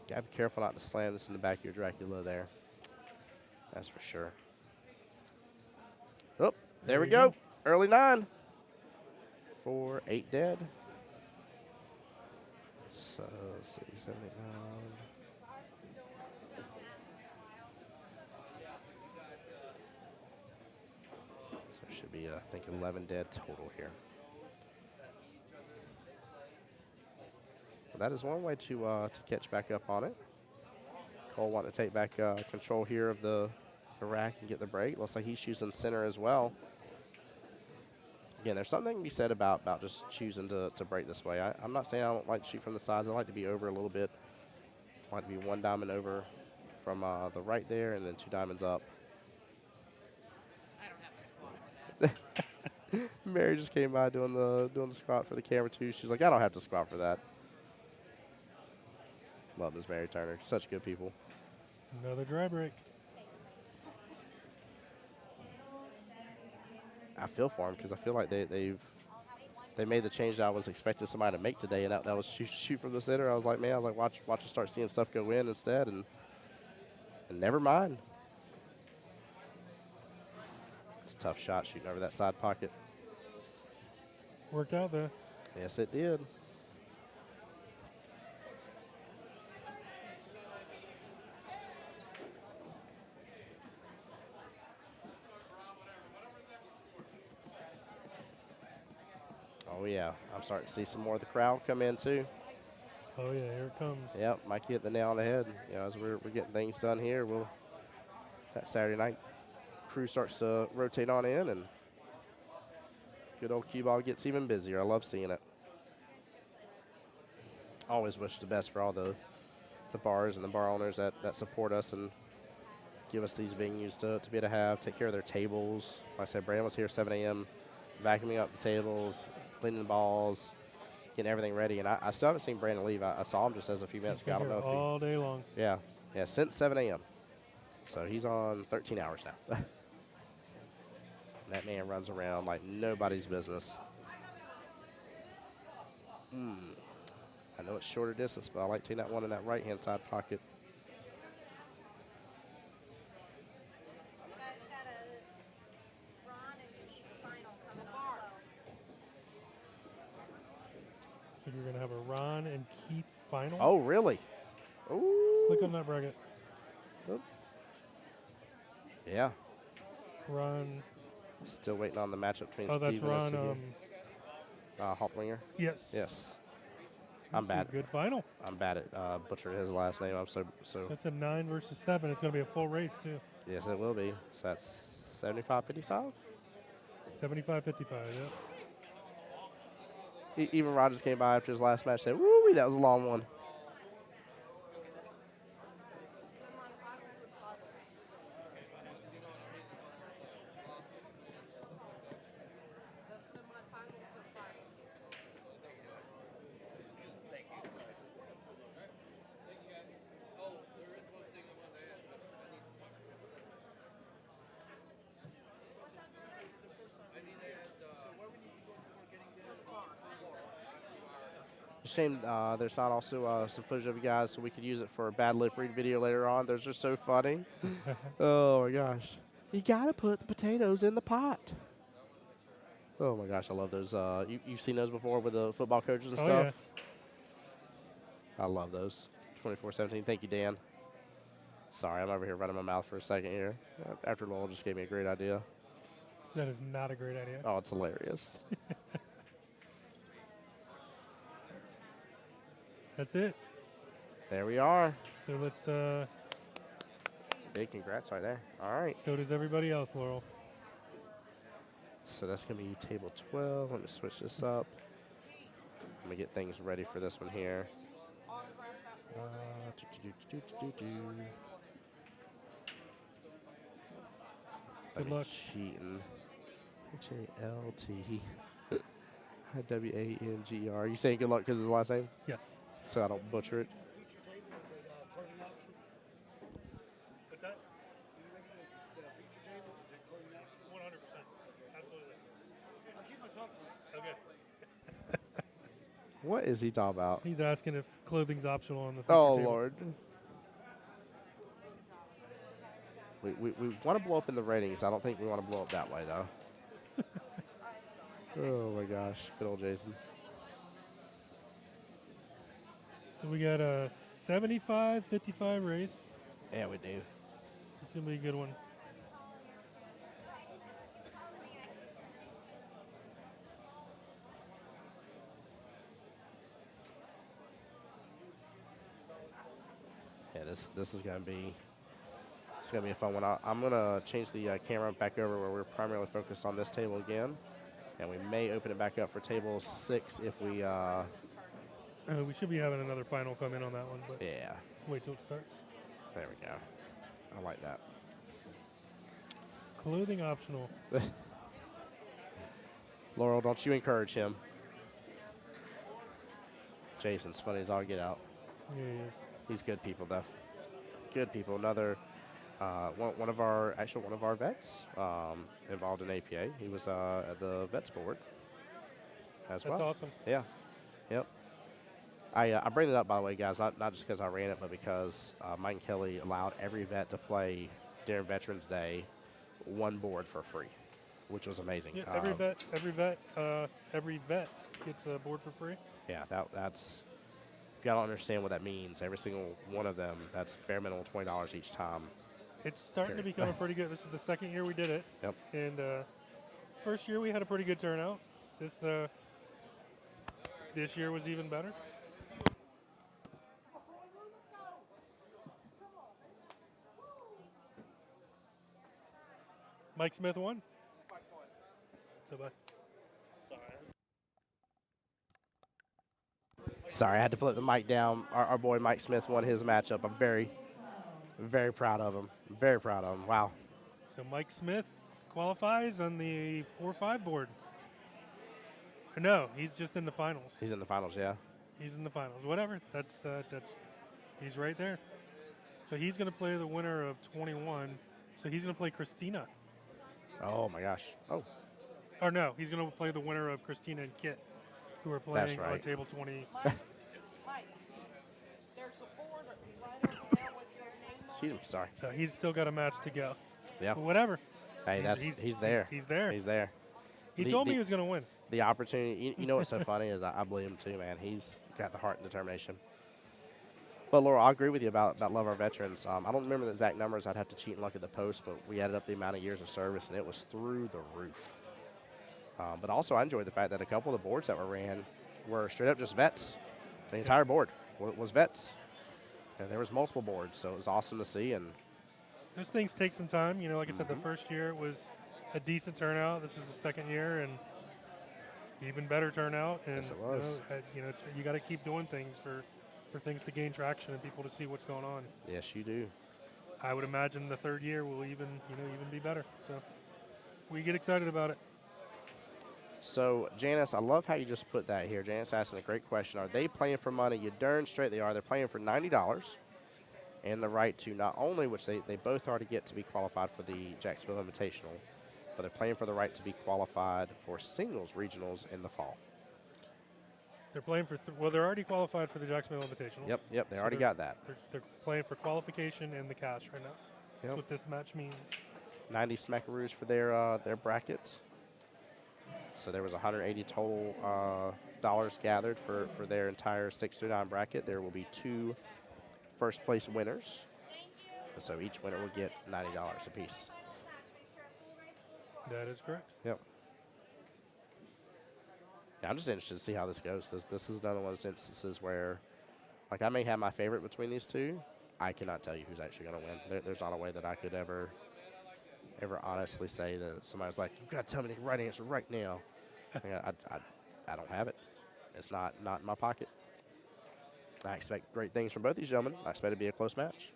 Gotta be careful not to slam this in the back of your Dracula there. That's for sure. Oh, there we you go. go. Early 9. 4, 8 dead. So, let's see, 7, 8, 9. So it should be, I think, 11 dead total here. Well, that is one way to catch back up on it. Cole wanting to take back control here of the rack and get the break. Looks like he's choosing center as well. Again, there's something to be said about just choosing to break this way. I'm not saying I don't like to shoot from the sides. I like to be over a little bit. I like to be 1 diamond over from the right there and then 2 diamonds up. I don't have to squat. Mary just came by doing the squat for the camera too. She's like, I don't have to squat for that. Love this Mary Turner. Such good people. Another dry break. I feel for them because I feel like they made the change that I was expecting somebody to make today, and that was shoot from the center. I was like, man, watch us start seeing stuff go in instead, and never mind. It's a tough shot shooting over that side pocket. Worked out though. Yes, it did. Oh, yeah. I'm starting to see some more of the crowd come in, too. Oh yeah, here it comes. Yep, Mikey hit the nail on the head. You know, as we're getting things done here, that Saturday night crew starts to rotate on in, and good old Qball gets even busier. I love seeing it. Always wish the best for all the bars and the bar owners that support us and give us these venues to be able to have, take care of their tables. Like I said, Brandon was here 7 a.m., vacuuming up the tables, cleaning the balls, getting everything ready. And I still haven't seen Brandon leave. I saw him just as a few minutes ago. I don't know if all day long. Yeah, since 7 a.m. So he's on 13 hours now. That man runs around like nobody's business. I know it's shorter distance, but I like taking that one in that right-hand side pocket. You guys got a Ron and Keith final coming up below. So you're gonna have a Ron and Keith final. Oh, really? Ooh. Click on that bracket. Oop. Yeah. Ron. Still waiting on the matchup between Oh, that's Steve and Ron. Hopplinger. Yes. Yes. I'm bad. Good final. I'm bad at butchering his last name. I'm so. So it's a 9 versus 7. It's gonna be a full race too. Yes, it will be. So that's 75-55. 75-55. Yep. Even Rogers came by after his last match. Said, "Woo, that was a long one." Shame there's not also some footage of you guys so we could use it for a bad lip read video later on. Those are so funny. Oh my gosh. You gotta put the potatoes in the pot. Oh my gosh, I love those. You've seen those before with the football coaches and stuff? Yeah. I love those. 24-17. Thank you, Dan. Sorry, I'm over here running my mouth for a second here. After Lowell just gave me a great idea. That is not a great idea. Oh, it's hilarious. That's it. There we are. So let's. Big congrats right there. All right. So does everybody else, Laurel. So that's going to be table 12. Let me switch this up. Let me get things ready for this one here. Good luck. Cheating. H-A-L-T W-A-N-G-R. You saying good luck because of his last name? Yes. So I don't butcher it. What's that? 100%. Absolutely. I'll keep myself. Okay. What is he talking about? He's asking if clothing's optional on the feature Oh, table. Lord. We want to blow up in the ratings. I don't think we want to blow up that way, though. Oh, my gosh. Good old Jason. So we got a 75-55 race. Yeah, we do. This is going to be a good one. Yeah, this is gonna be a fun one. I'm gonna change the camera back over where we're primarily focused on this table again, and we may open it back up for table 6 if we. We should be having another final come in on that one, but Yeah. wait till it starts. There we go. I like that. Clothing optional. Laurel, don't you encourage him. Jason's funny as all get out. Yeah, he is. He's good people, though. Good people. Another one of our vets involved in APA. He was at the vets board as well. That's awesome. Yeah. Yep. I bring it up, by the way, guys, not just because I ran it, but because Mike and Kelly allowed every vet to play during Veterans Day one board for free, which was amazing. Yeah, every vet gets a board for free. Yeah, that's. If y'all don't understand what that means, every single one of them, that's bare minimum $20 each time. It's starting to become a pretty good. This is the second year we did it. Yep. And first year we had a pretty good turnout. This year was even better. Mike Smith won. So bye. Sorry, I had to flip the mic down. Our boy Mike Smith won his matchup. I'm very, very proud of him. Very proud of him. Wow. So Mike Smith qualifies on the 4-5 board. No, he's just in the finals. He's in the finals, yeah. He's in the finals. Whatever. That's he's right there. So he's going to play the winner of 21. So he's going to play Christina. Oh, my gosh. Oh. Or no, he's going to play the winner of Christina and Kit, who are playing on table 20. Mike, there's a board right over there with your name on Excuse me, sorry. So he's still got a match to go. Yeah. But whatever. Hey, he's there. He's there. He's there. He told me he was going to win. The opportunity, you know what's so funny is I believe him too, man. He's got the heart and determination. But, Laura, I agree with you about love our veterans. I don't remember the exact numbers. I'd have to cheat and look at the post, but we added up the amount of years of service, and it was through the roof. But also I enjoyed the fact that a couple of the boards that were ran were straight up just vets. The entire board was vets. And there was multiple boards, so it was awesome to see. And those things take some time. You know, like I said, the first year it was a decent turnout. This is the second year, and even better turnout. And yes, it was. You got to keep doing things for things to gain traction and people to see what's going on. Yes, you do. I would imagine the third year will even be better. So we get excited about it. So, Janice, I love how you just put that here. Janice asking a great question. Are they playing for money? You darn straight they are. They're playing for $90 and the right to not only, which they both already get to be qualified for the Jacksonville Invitational, but they're playing for the right to be qualified for singles regionals in the fall. They're playing for, they're already qualified for the Jacksonville Invitational. Yep, they already got that. They're playing for qualification and the cash right now. Yep. That's what this match means. 90 smackaroos for their bracket. So there was 180 total dollars gathered for their entire 6-9 bracket. There will be 2 first place winners. So each winner will get $90 apiece. That is correct. Yep. Yeah, I'm just interested to see how this goes. This is another one of those instances where, like, I may have my favorite between these two. I cannot tell you who's actually going to win. There's not a way that I could ever honestly say that somebody's like, you've got to tell me the right answer right now. I don't have it. It's not in my pocket. I expect great things from both these gentlemen. I expect it to be a close match.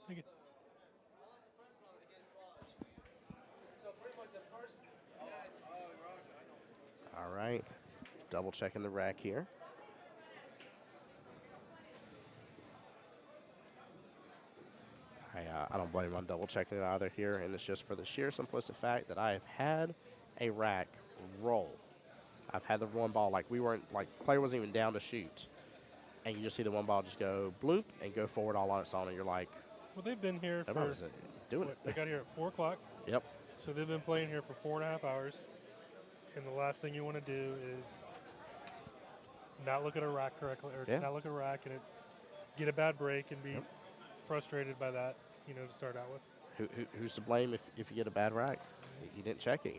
Thank you. All right. Double checking the rack here. I don't blame him on double checking it either here, and it's just for the sheer simplistic fact that I have had a rack roll. I've had the one ball, like we weren't, like player wasn't even down to shoot, and you just see the one ball just go bloop and go forward all on its own, and you're like, Well, they've been here for, everybody's doing what, it. they got here at 4 o'clock, Yep. so they've been playing here for 4.5 hours. And the last thing you want to do is not look at a rack correctly, or Yeah. not look at a rack and get a bad break and be frustrated by that, to start out with. Who's to blame if you get a bad rack? You didn't check it,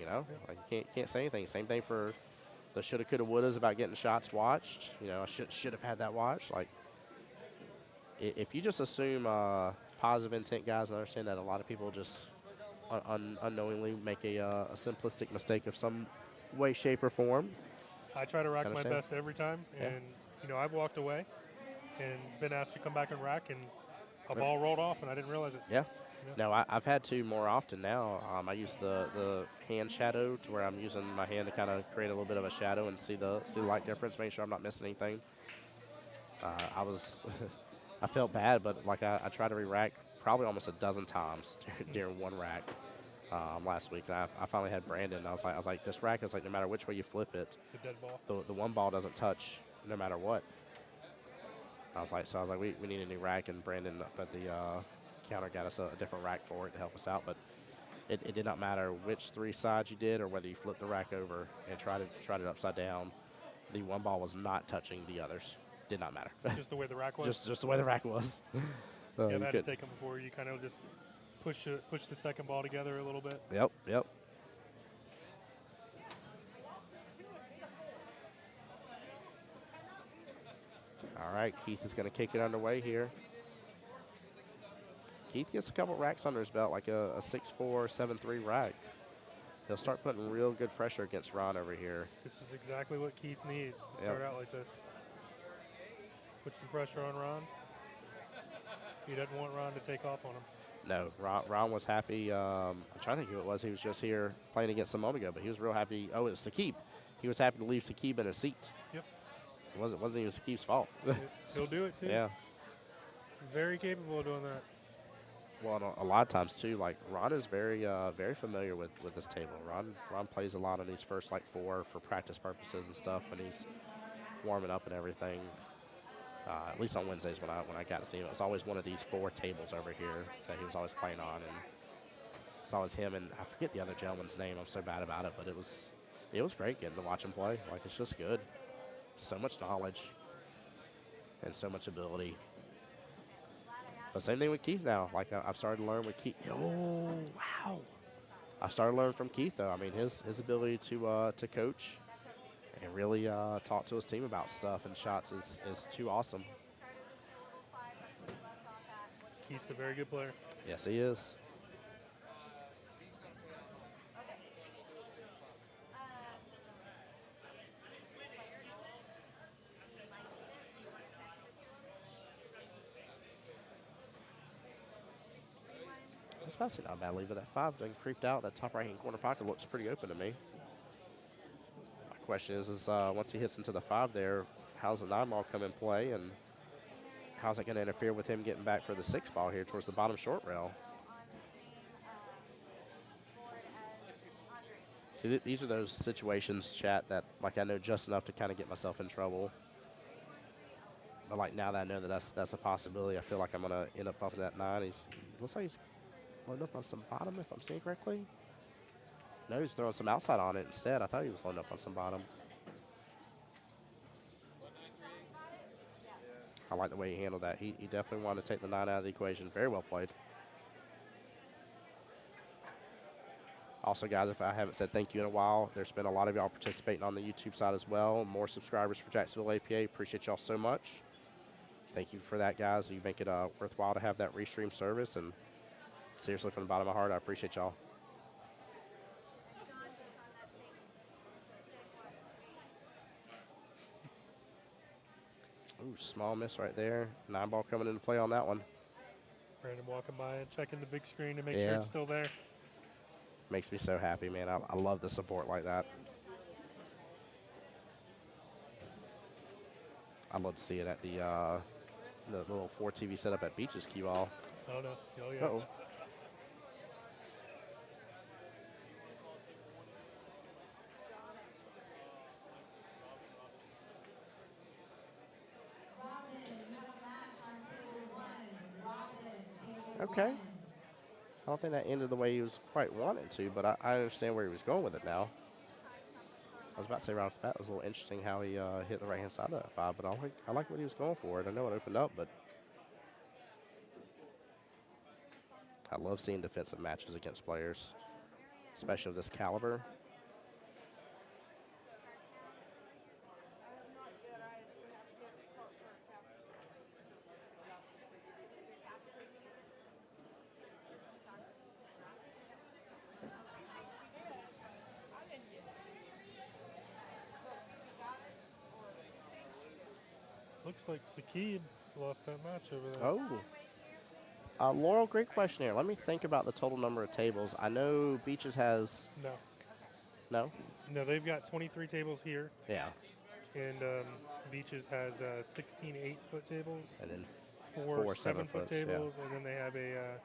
Like you can't say anything. Same thing for the shoulda, coulda, wouldas about getting shots watched. I should have had that watched. Like if you just assume positive intent, guys, and understand that a lot of people just unknowingly make a simplistic mistake of some way, shape, or form. I try to rack my Understand. best every time, Yeah. and I've walked away and been asked to come back and rack, and a ball rolled off, and I didn't realize it. Yeah. No, I've had to more often now. I use the hand shadow to where I'm using my hand to kind of create a little bit of a shadow and see the light difference, make sure I'm not missing anything. I felt bad, but like I tried to re-rack probably almost a dozen times during one rack last week. And I finally had Brandon. I was like, this rack is like no matter which way you flip it, It's a dead ball. the one ball doesn't touch no matter what. I was like, we need a new rack, and Brandon up at the counter got us a different rack for it to help us out. But it did not matter which 3 sides you did or whether you flipped the rack over and tried it upside down. The one ball was not touching the others. Did not matter. Just the way the rack was. just the way the rack was. Yeah, I've had to take them before. You kind of just push the second ball together a little bit. Yep. All right, Keith is going to kick it underway here. Keith gets a couple racks under his belt, like a 6'4", 7'3" rack. He'll start putting real good pressure against Ron over here. This is exactly what Keith needs to start out like this. Put some pressure on Ron. He doesn't want Ron to take off on him. No, Ron was happy. I'm trying to think who it was. He was just here playing against a moment ago, but he was real happy. Oh, it was Saqib. He was happy to leave Saqib in a seat. Yep. It wasn't even Saqib's fault. He'll do it, too. Yeah. Very capable of doing that. Well, and a lot of times too, like Ron is very familiar with this table. Ron plays a lot on these first 4 for practice purposes and stuff when he's warming up and everything. At least on Wednesdays when I got to see him, it was always one of these 4 tables over here that he was always playing on, and it's always him, and I forget the other gentleman's name. I'm so bad about it, but it was great getting to watch him play. Like it's just good, so much knowledge and so much ability. But same thing with Keith now. Like I've started to learn with Keith. Oh wow! I started to learn from Keith though. I mean his ability to coach and really talk to his team about stuff and shots is too awesome. Keith's a very good player. Yes, he is. That's passing not badly, but that 5 thing creeped out. That top right-hand corner pocket looks pretty open to me. My question is once he hits into the 5 there, how's the 9-ball come in play, and how's it going to interfere with him getting back for the 6-ball here towards the bottom short rail? See, these are those situations, chat, that like I know just enough to kind of get myself in trouble. But like now that I know that that's a possibility, I feel like I'm going to end up bumping that 9. Looks like he's loading up on some bottom, if I'm seeing correctly. No, he's throwing some outside on it instead. I thought he was loading up on some bottom. I like the way he handled that. He definitely wanted to take the 9 out of the equation. Very well played. Also, guys, if I haven't said thank you in a while, there's been a lot of y'all participating on the YouTube side as well. More subscribers for Jacksonville APA. Appreciate y'all so much. Thank you for that, guys. You make it worthwhile to have that restream service, and seriously, from the bottom of my heart, I appreciate y'all. Ooh, small miss right there. 9-ball coming into play on that one. Brandon walking by and checking the big screen to make sure Yeah. it's still there. Makes me so happy, man. I love the support like that. I'd love to see it at the little 4 TV setup at Beach's Qball. Oh, no. Oh, yeah. Uh-oh. Okay. I don't think that ended the way he was quite wanting to, but I understand where he was going with it now. I was about to say right off the bat, it was a little interesting how he hit the right-hand side of that 5, but I like what he was going for. I know it opened up, but I love seeing defensive matches against players, especially of this caliber. Looks like Sakib lost that match over there. Oh. Laurel, great question here. Let me think about the total number of tables. I know Beaches has... No. No? No, they've got 23 tables here, Yeah. and Beaches has 16 8-foot tables, And then 4 4 7-foot 7-foots, yeah. tables, and then they have a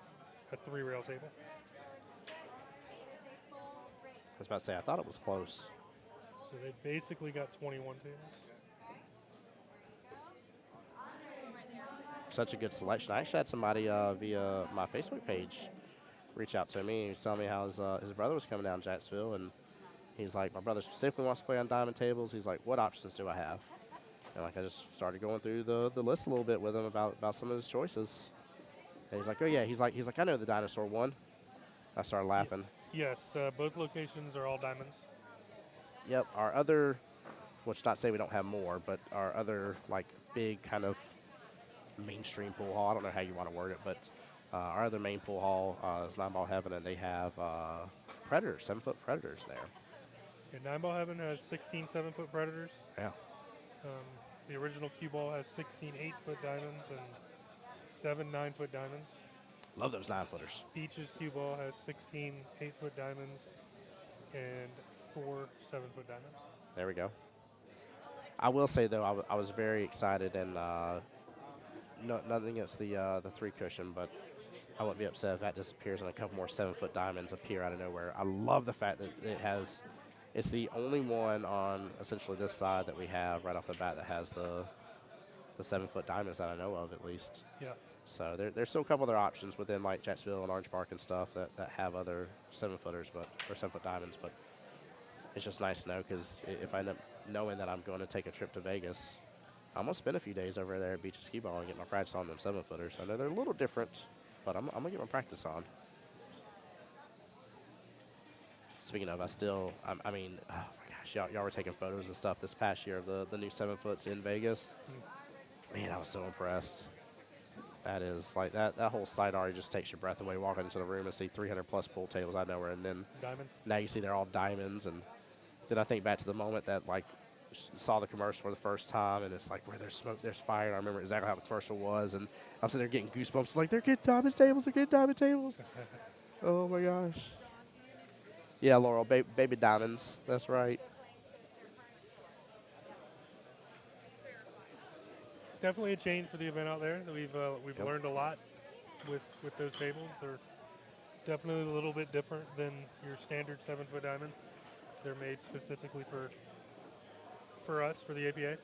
3-rail table. I was about to say, I thought it was close. So they basically got 21 tables. Such a good selection. I actually had somebody via my Facebook page reach out to me. He was telling me how his brother was coming down to Jacksonville, and he's like, my brother specifically wants to play on diamond tables. He's like, what options do I have? And like I just started going through the list a little bit with him about some of his choices. And he's like, oh yeah, he's like I know the dinosaur one. I started laughing. Yes, both locations are all diamonds. Yep, our other, which not to say we don't have more, but our other like big kind of mainstream pool hall. I don't know how you want to word it, but our other main pool hall is 9-Ball Heaven, and they have predators, 7-foot predators there. And 9-Ball Heaven has 16 7-foot predators. Yeah. The original Qball has 16 8-foot diamonds and 7 9-foot diamonds. Love those 9-footers. Beach's Qball has 16 8-foot diamonds and 4 7-foot diamonds. There we go. I will say though, I was very excited, and nothing against the 3 cushion, but I wouldn't be upset if that disappears and a couple more 7-foot diamonds appear out of nowhere. I love the fact that it's the only one on essentially this side that we have right off the bat that has the 7-foot diamonds that I know of, at least. Yeah. So there's still a couple other options within like Jacksonville and Orange Park and stuff that have other 7-footers, or 7-foot diamonds, but it's just nice to know, because if I end up knowing that I'm going to take a trip to Vegas, I'm going to spend a few days over there at Beach's Qball and get my practice on them 7-footers. I know they're a little different, but I'm going to get my practice on. Speaking of, I mean, oh my gosh, y'all were taking photos and stuff this past year of the new 7-foots in Vegas. Man, I was so impressed. That is, like, that whole site already just takes your breath away walking into the room and see 300-plus pool tables out of nowhere, and then Diamonds. now you see they're all diamonds, and then I think back to the moment that, like, saw the commercial for the first time, and it's like, where there's smoke, there's fire. And I remember exactly how the commercial was, and I'm sitting there getting goosebumps. Like, they're getting diamond tables, they're getting diamond tables. Oh my gosh. Yeah, Laurel, baby diamonds. That's right. It's definitely a change for the event out there. We've learned a lot with those tables. They're definitely a little bit different than your standard 7-foot diamond. They're made specifically for us, for the APA.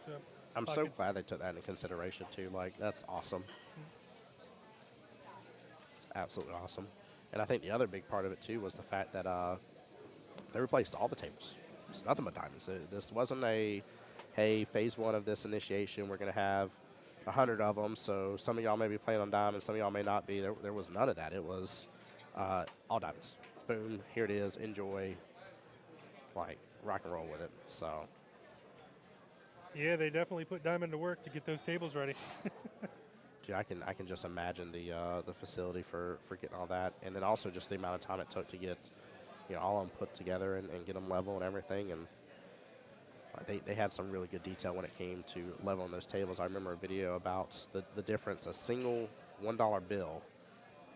So I'm so glad they took that into consideration too. Like, that's awesome. It's absolutely awesome. And I think the other big part of it too was the fact that they replaced all the tables. It's nothing but diamonds. This wasn't a, hey, phase 1 of this initiation, we're going to have 100 of them, so some of y'all may be playing on diamonds, some of y'all may not be. There was none of that. It was all diamonds. Boom, here it is, enjoy, like, rock and roll with it. So. Yeah, they definitely put diamond to work to get those tables ready. Gee, I can just imagine the facility for getting all that, and then also just the amount of time it took to get, all of them put together and get them level and everything. And they had some really good detail when it came to leveling those tables. I remember a video about the difference a single $1 bill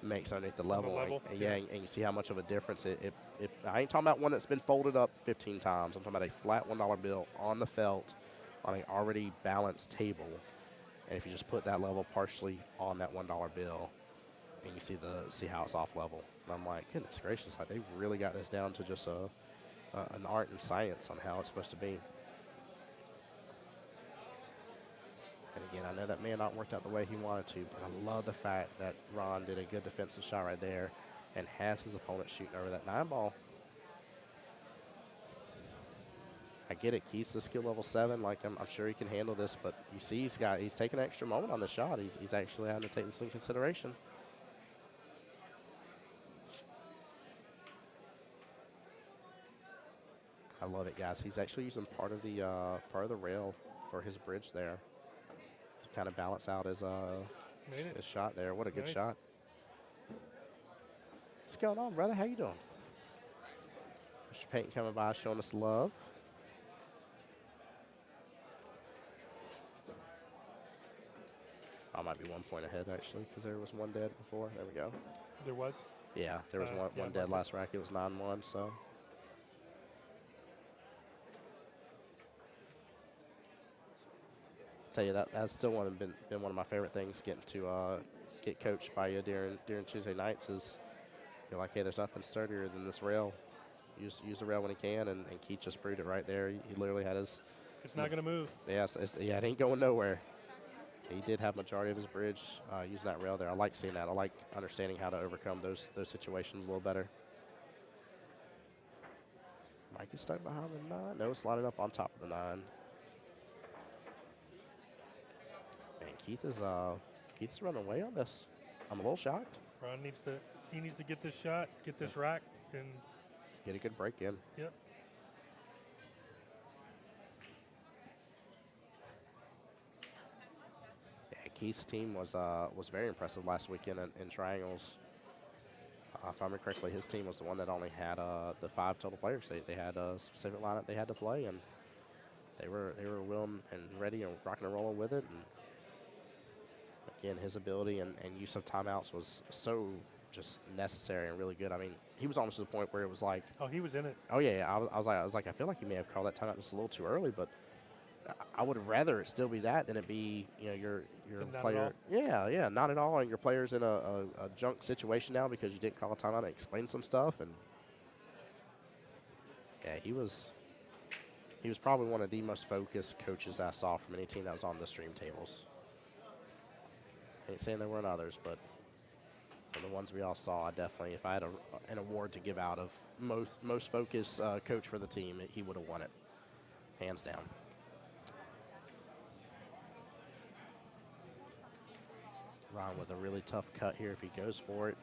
makes underneath the level. And you see how much of a difference it I ain't talking about one that's been folded up 15 times. I'm talking about a flat $1 bill on the felt on an already balanced table. And if you just put that level partially on that $1 bill, and you see how it's off level, and I'm like, goodness gracious, like they've really got this down to just an art and science on how it's supposed to be. And again, I know that may not worked out the way he wanted to, but I love the fact that Ron did a good defensive shot right there and has his opponent shooting over that 9-ball. I get it. Keith's the skill level 7. Like, I'm sure he can handle this, but you see he's taking an extra moment on the shot. He's actually having to take this in consideration. I love it, guys. He's actually using part of the rail for his bridge there to kind of balance out his shot there. What a good Nice. shot. What's going on, brother? How you doing? Mr. Payton coming by, showing us love. I might be 1 point ahead, actually, because there was one dead before. There we go. There was. Yeah, there was one yeah, dead last rack. It was 9-1, so. Tell you that's still been one of my favorite things, getting to get coached by you during Tuesday nights is you're like, hey, there's nothing sturdier than this rail. Use the rail when he can, and Keith just proved it right there. He literally had his. It's not going to move. Yeah, yeah, it ain't going nowhere. He did have majority of his bridge using that rail there. I like seeing that. I like understanding how to overcome those situations a little better. Mike is stuck behind the 9. No, it's lining up on top of the 9. Man, Keith's running away on this. I'm a little shocked. Ron needs to get this shot, get this rack, and get a good break in. Yep. Keith's team was very impressive last weekend in triangles. If I remember correctly, his team was the one that only had the 5 total players. They had a specific lineup they had to play, and they were willing and ready and rocking and rolling with it. And again, his ability and use of timeouts was so just necessary and really good. I mean, he was almost to the point where it was like, oh, he was in it. Oh yeah, I was like, I feel like he may have called that timeout just a little too early, but I would rather it still be that than it be, your player. Yeah, not at all. And your player's in a junk situation now because you didn't call a timeout and explain some stuff. And yeah, he was probably one of the most focused coaches I saw from any team that was on the stream tables. Ain't saying there weren't others, but from the ones we all saw, I definitely, if I had an award to give out of most focused coach for the team, he would have won it, hands down. Ron with a really tough cut here if he goes for it.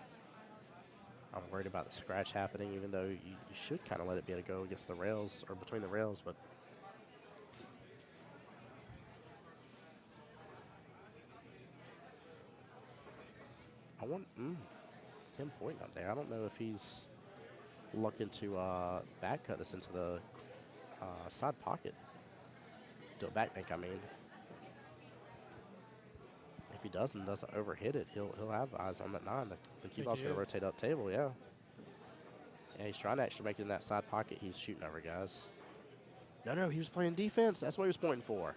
I'm worried about the scratch happening, even though you should kind of let it be able to go against the rails or between the rails, but I want him pointing up there. I don't know if he's looking to back cut this into the side pocket. Do a back bank, I mean. If he doesn't overhit it, he'll have eyes on that 9. The cue ball's going to rotate up table, yeah. Yeah, he's trying to actually make it in that side pocket he's shooting over, guys. No, he was playing defense. That's what he was pointing for.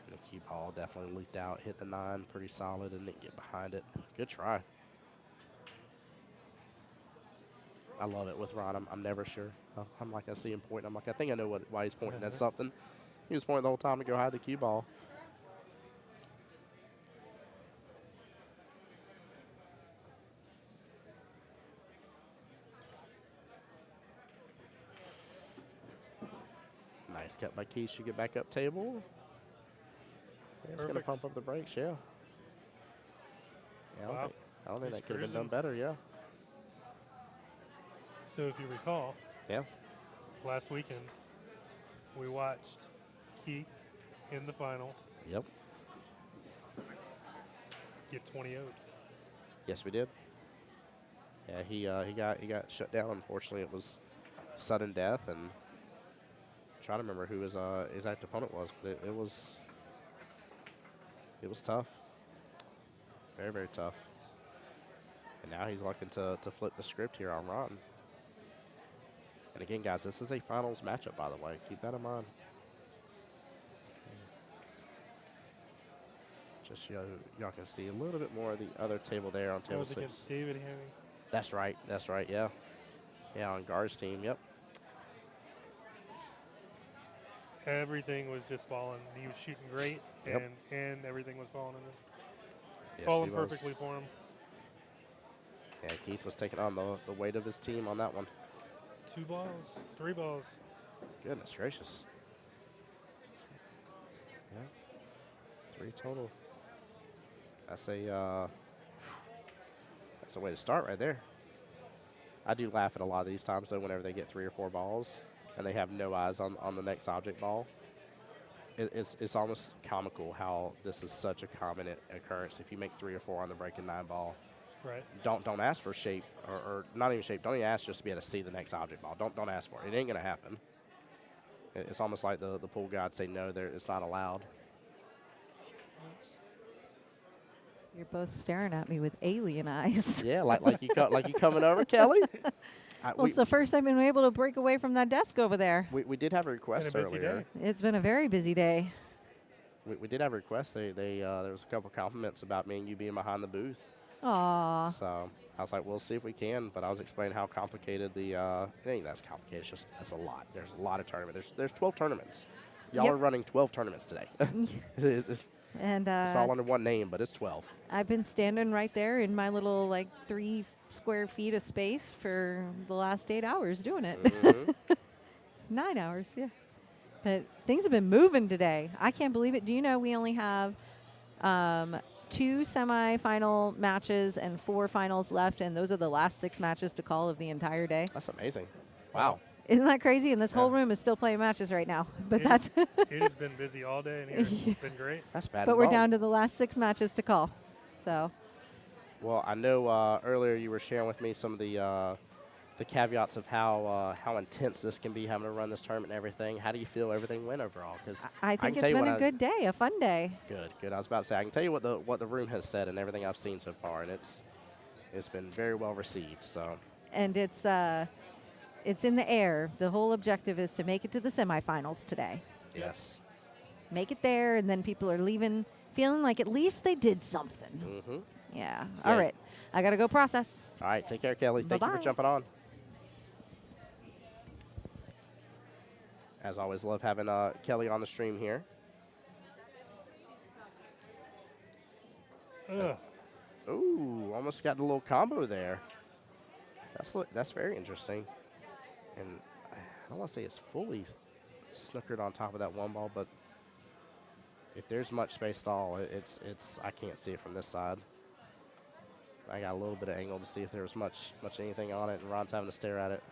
And the cue ball definitely leaked out, hit the 9 pretty solid, and didn't get behind it. Good try. I love it with Ron. I'm never sure. I'm like, I see him pointing. I'm like, I think I know why he's pointing at something. He was pointing the whole time to go hide the cue ball. Nice cut by Keith. Should get back up table. Yeah, it's going to pump up the brakes, yeah. Yeah, I don't think that could have been done better, yeah. So if you recall, yeah, last weekend we watched Keith in the final. Yep. Get 20-0'd. Yes, we did. Yeah, he got shut down. Unfortunately, it was sudden death, and I'm trying to remember who his exact opponent was, but it was tough. Very, very tough. And now he's looking to flip the script here on Ron. And again, guys, this is a finals matchup, by the way. Keep that in mind. Just so y'all can see a little bit more of the other table there on table 6. Against David Henry. That's right, yeah. Yeah, on Gar's team, yep. everything was just falling. He was shooting great, Yep. and everything was falling in. Yes, Falling he was. perfectly for him. Yeah, Keith was taking on the weight of his team on that one. 2 balls, 3 balls. Goodness gracious. Yeah. 3 total. That's a way to start right there. I do laugh at a lot of these times though whenever they get 3 or 4 balls and they have no eyes on the next object ball. It's almost comical how this is such a common occurrence. If you make 3 or 4 on the breaking 9 ball, Right. don't ask for shape or not even shape. Don't even ask just to be able to see the next object ball. Don't ask for it. It ain't gonna happen. It's almost like the pool gods say no, it's not allowed. You're both staring at me with alien eyes. Yeah, like you coming over, Kelly. Well, it's the first I've been able to break away from that desk over there. We did have a request Been a busy earlier. day. It's been a very busy day. We did have a request. There was a couple compliments about me and you being behind the booth. Aw. So I was like, we'll see if we can. But I was explaining how complicated it ain't that's complicated. That's a lot. There's a lot of tournaments. There's 12 tournaments. Y'all Yep. are running 12 tournaments today. It's And all under one name, but it's 12. I've been standing right there in my little 3 square feet of space for the last 8 hours doing it. Mhm. 9 hours, yeah. But things have been moving today. I can't believe it. Do you know we only have 2 semifinal matches and 4 finals left, and those are the last 6 matches to call of the entire day? That's amazing. Wow. Isn't that crazy? And this whole Yeah. room is still playing matches right now. But It that's It has been busy all day in here. It's been great. That's bad. but we're down to the last 6 matches to call. So Well, I know earlier you were sharing with me some of the caveats of how intense this can be, having to run this tournament and everything. How do you feel everything went overall? Because I think it's been a good day, a fun day. Good. I was about to say, I can tell you what the room has said and everything I've seen so far, and it's been very well received. So And it's in the air. The whole objective is to make it to the semifinals today. yes. Make it there, and then people are leaving feeling like at least they did something. Mm-hmm. Yeah. Yeah. All right. I got to go process. All right, take care, Kelly. Thank you Bye-bye. for jumping on. As always, love having Kelly on the stream here. Ugh. Ooh, almost got a little combo there. That's very interesting. And I don't want to say it's fully snookered on top of that 1 ball, but if there's much space at all, it's I can't see it from this side. I got a little bit of angle to see if there was much anything on it, and Ron's having to stare at it.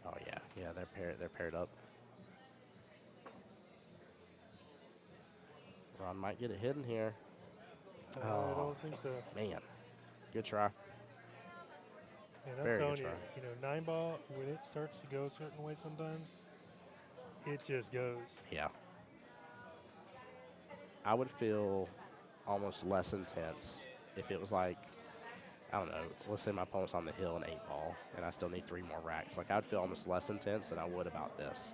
Oh yeah, they're paired up. Ron might get it hidden here. I don't think so. Man, good try. And I'm Very telling good you, try. 9 ball, when it starts to go a certain way sometimes, it just goes. Yeah. I would feel almost less intense if it was like, I don't know, let's say my opponent's on the hill in 8-ball and I still need 3 more racks. Like, I'd feel almost less intense than I would about this.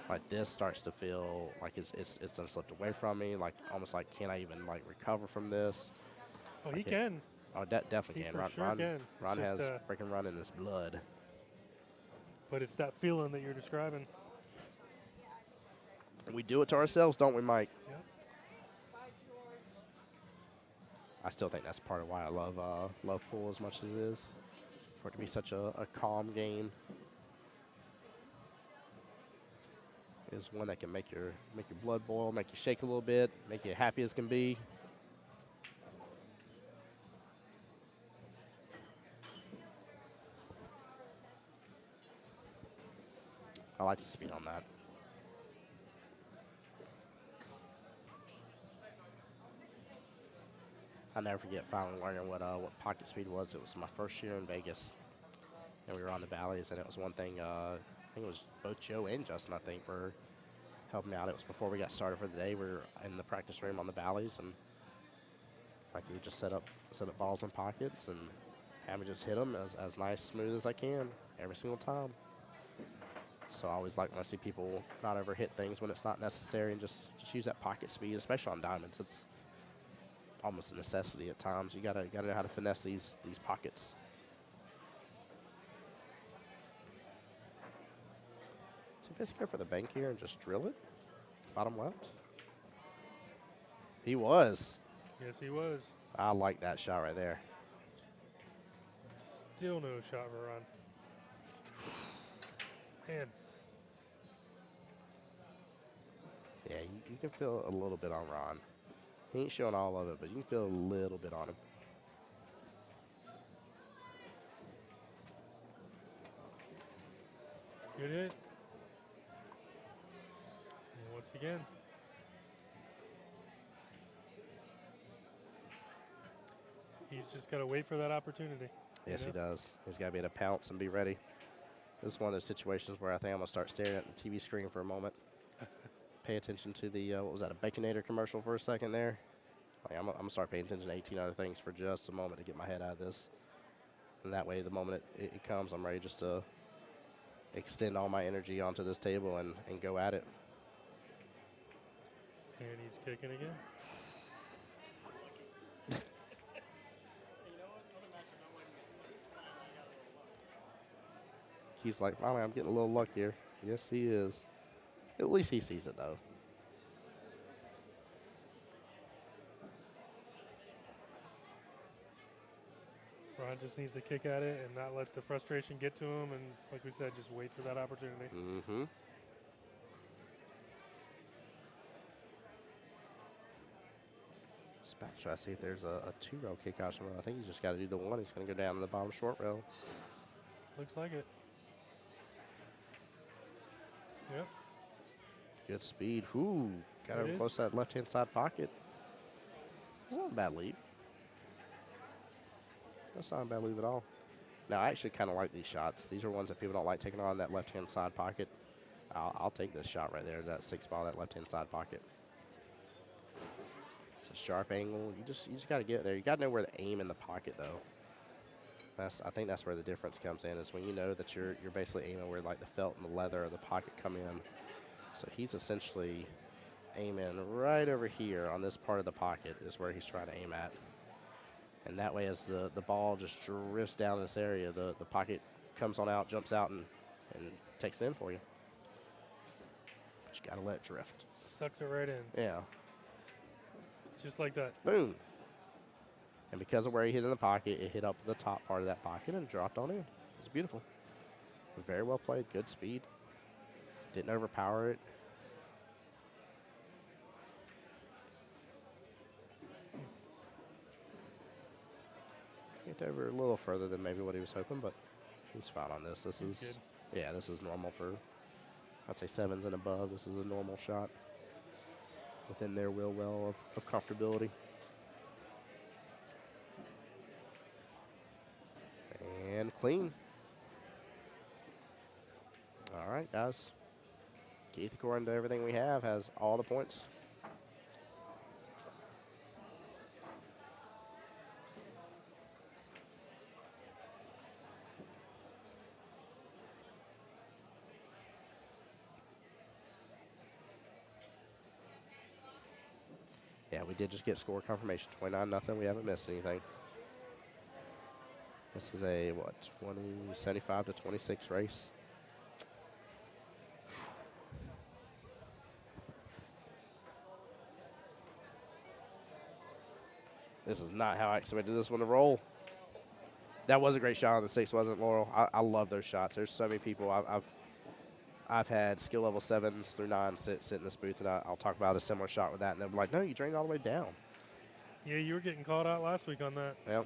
Like, this starts to feel like it's done slipped away from me. Like, almost like, can I even recover from this? Oh, Like he can. Oh, definitely He can. for Ron, sure Ron, can. Ron It's has just, freaking run in his blood. But it's that feeling that you're describing. We do it to ourselves, don't we, Mike? Yep. I still think that's part of why I love pool as much as it is, for it to be such a calm game. Is one that can make your blood boil, make you shake a little bit, make you happy as can be. I like the speed on that. I'll never forget finally learning what pocket speed was. It was my first year in Vegas, and we were on the Valleys, and it was one thing. I think it was both Joe and Justin, I think, were helping me out. It was before we got started for the day. We were in the practice room on the Valleys, and like we just set up balls in pockets and have me just hit them as nice, smooth as I can every single time. So I always like when I see people not ever hit things when it's not necessary and just use that pocket speed, especially on diamonds. It's almost a necessity at times. You gotta know how to finesse these pockets. Let's go for the bank here and just drill it. Bottom left. He was. Yes, he was. I like that shot right there. Still no shot for Ron. Man, Yeah, you can feel a little bit on Ron. He ain't showing all of it, but you can feel a little bit on him. good hit. And once again. He's just got to wait for that opportunity. Yes, you he know? does. He's got to be able to pounce and be ready. This is one of those situations where I think I'm going to start staring at the TV screen for a moment. Pay attention to the, what was that, a Baconator commercial for a second there? Like, I'm going to start paying attention to 18 other things for just a moment to get my head out of this. And that way, the moment it comes, I'm ready just to extend all my energy onto this table and go at it. And he's kicking again. He's like, finally, I'm getting a little luck here. Yes, he is. At least he sees it, though. Ron just needs to kick at it and not let the frustration get to him. And like we said, just wait for that opportunity. Mm-hmm. Just about to try to see if there's a two-rail kick out somewhere. I think he's just got to do the one. He's going to go down to the bottom short rail. Looks like it. Yep. Good speed. Ooh, got It over is. close to that left-hand side pocket. That's not a bad lead. That's not a bad lead at all. Now, I actually kind of like these shots. These are ones that people don't like taking on that left-hand side pocket. I'll take this shot right there, that 6-ball, that left-hand side pocket. It's a sharp angle. You just got to get there. You got to know where to aim in the pocket, though. I think that's where the difference comes in, is when you know that you're basically aiming where like the felt and the leather of the pocket come in. So he's essentially aiming right over here on this part of the pocket is where he's trying to aim at. And that way, as the ball just drifts down this area, the pocket comes on out, jumps out, and takes it in for you. But you got to let it drift. Sucks it right in. Yeah. Just like that. Boom. And because of where he hit in the pocket, it hit up the top part of that pocket and dropped on in. It's beautiful. Very well played. Good speed. Didn't overpower it. Get over a little further than maybe what he was hoping, but he's fine on this. This is, good. yeah, this is normal for, I'd say 7s and above. This is a normal shot within their wheel well of comfortability. And clean. All right, guys. Keith, according to everything we have, has all the points. Yeah, we did just get score confirmation, 29-0. We haven't missed anything. This is a, what, 75 to 26 race. This is not how I expected this one to roll. That was a great shot on the 6, wasn't it, Laurel? I love those shots. There's so many people. I've had skill level 7s through 9s sit in this booth, and I'll talk about a similar shot with that, and they'll be like, no, you drained all the way down. Yeah, you were getting called out last week on that. Yep.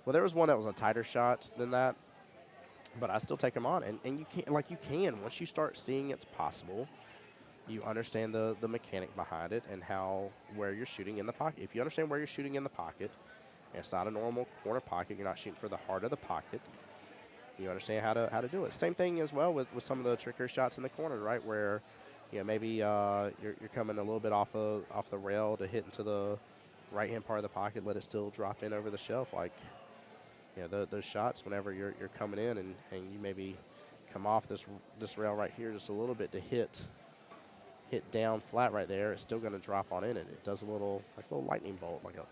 Well, there was one that was a tighter shot than that, but I still take them on. And you can. Once you start seeing it's possible, you understand the mechanic behind it and where you're shooting in the pocket. If you understand where you're shooting in the pocket, and it's not a normal corner pocket, you're not shooting for the heart of the pocket, you understand how to do it. Same thing as well with some of the trickier shots in the corner, right, where maybe you're coming a little bit off the rail to hit into the right-hand part of the pocket, let it still drop in over the shelf. Like, those shots whenever you're coming in and you maybe come off this rail right here just a little bit to hit down flat right there, it's still going to drop on in, and it does a little lightning bolt, like a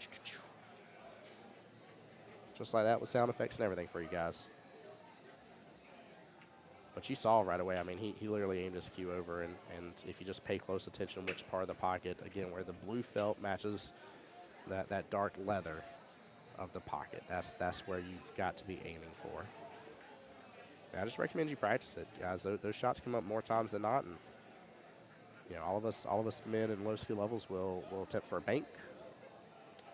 just like that with sound effects and everything for you guys. But you saw right away, I mean, he literally aimed his cue over, and if you just pay close attention which part of the pocket, again, where the blue felt matches that dark leather of the pocket, that's where you've got to be aiming for. And I just recommend you practice it, guys. Those shots come up more times than not, and all of us men in low skill levels will attempt for a bank.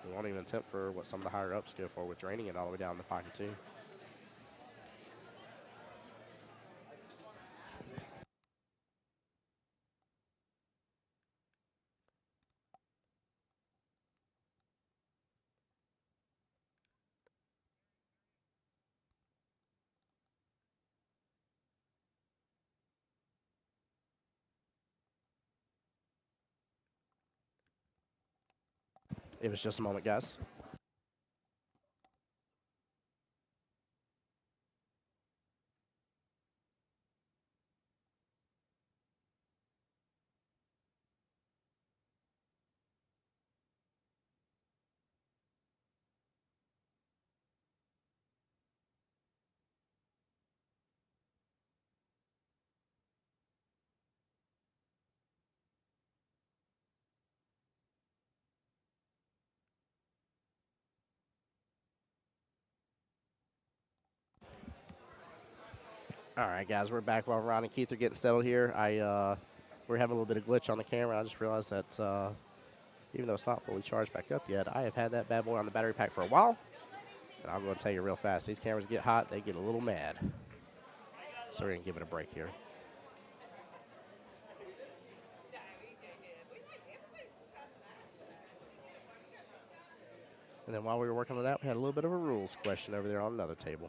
We won't even attempt for what some of the higher ups go for with draining it all the way down in the pocket too. It was just a moment, guys. All right, guys, we're back while Ron and Keith are getting settled here. We're having a little bit of glitch on the camera. I just realized that even though it's not fully charged back up yet, I have had that bad boy on the battery pack for a while. And I'll go and tell you real fast, these cameras get hot, they get a little mad. So we're going to give it a break here. And then while we were working on that, we had a little bit of a rules question over there on another table.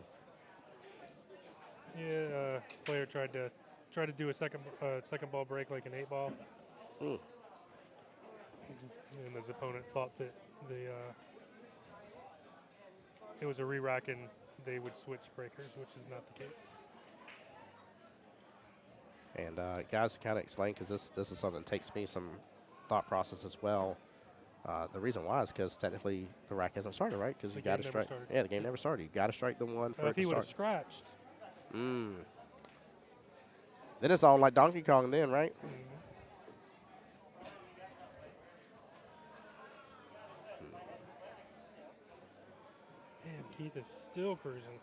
Yeah, player tried to do a second ball break like an 8-ball. Mm. And his opponent thought that it was a re-rack and they would switch breakers, which is not the case. And guys, to kind of explain, because this is something that takes me some thought process as well. The reason why is because technically the rack hasn't started, right? Because you got to strike. Yeah, the game never started. You got to strike the one for it if to he would have start. scratched. Then it's on like Donkey Kong then, right? Man, Keith is still cruising.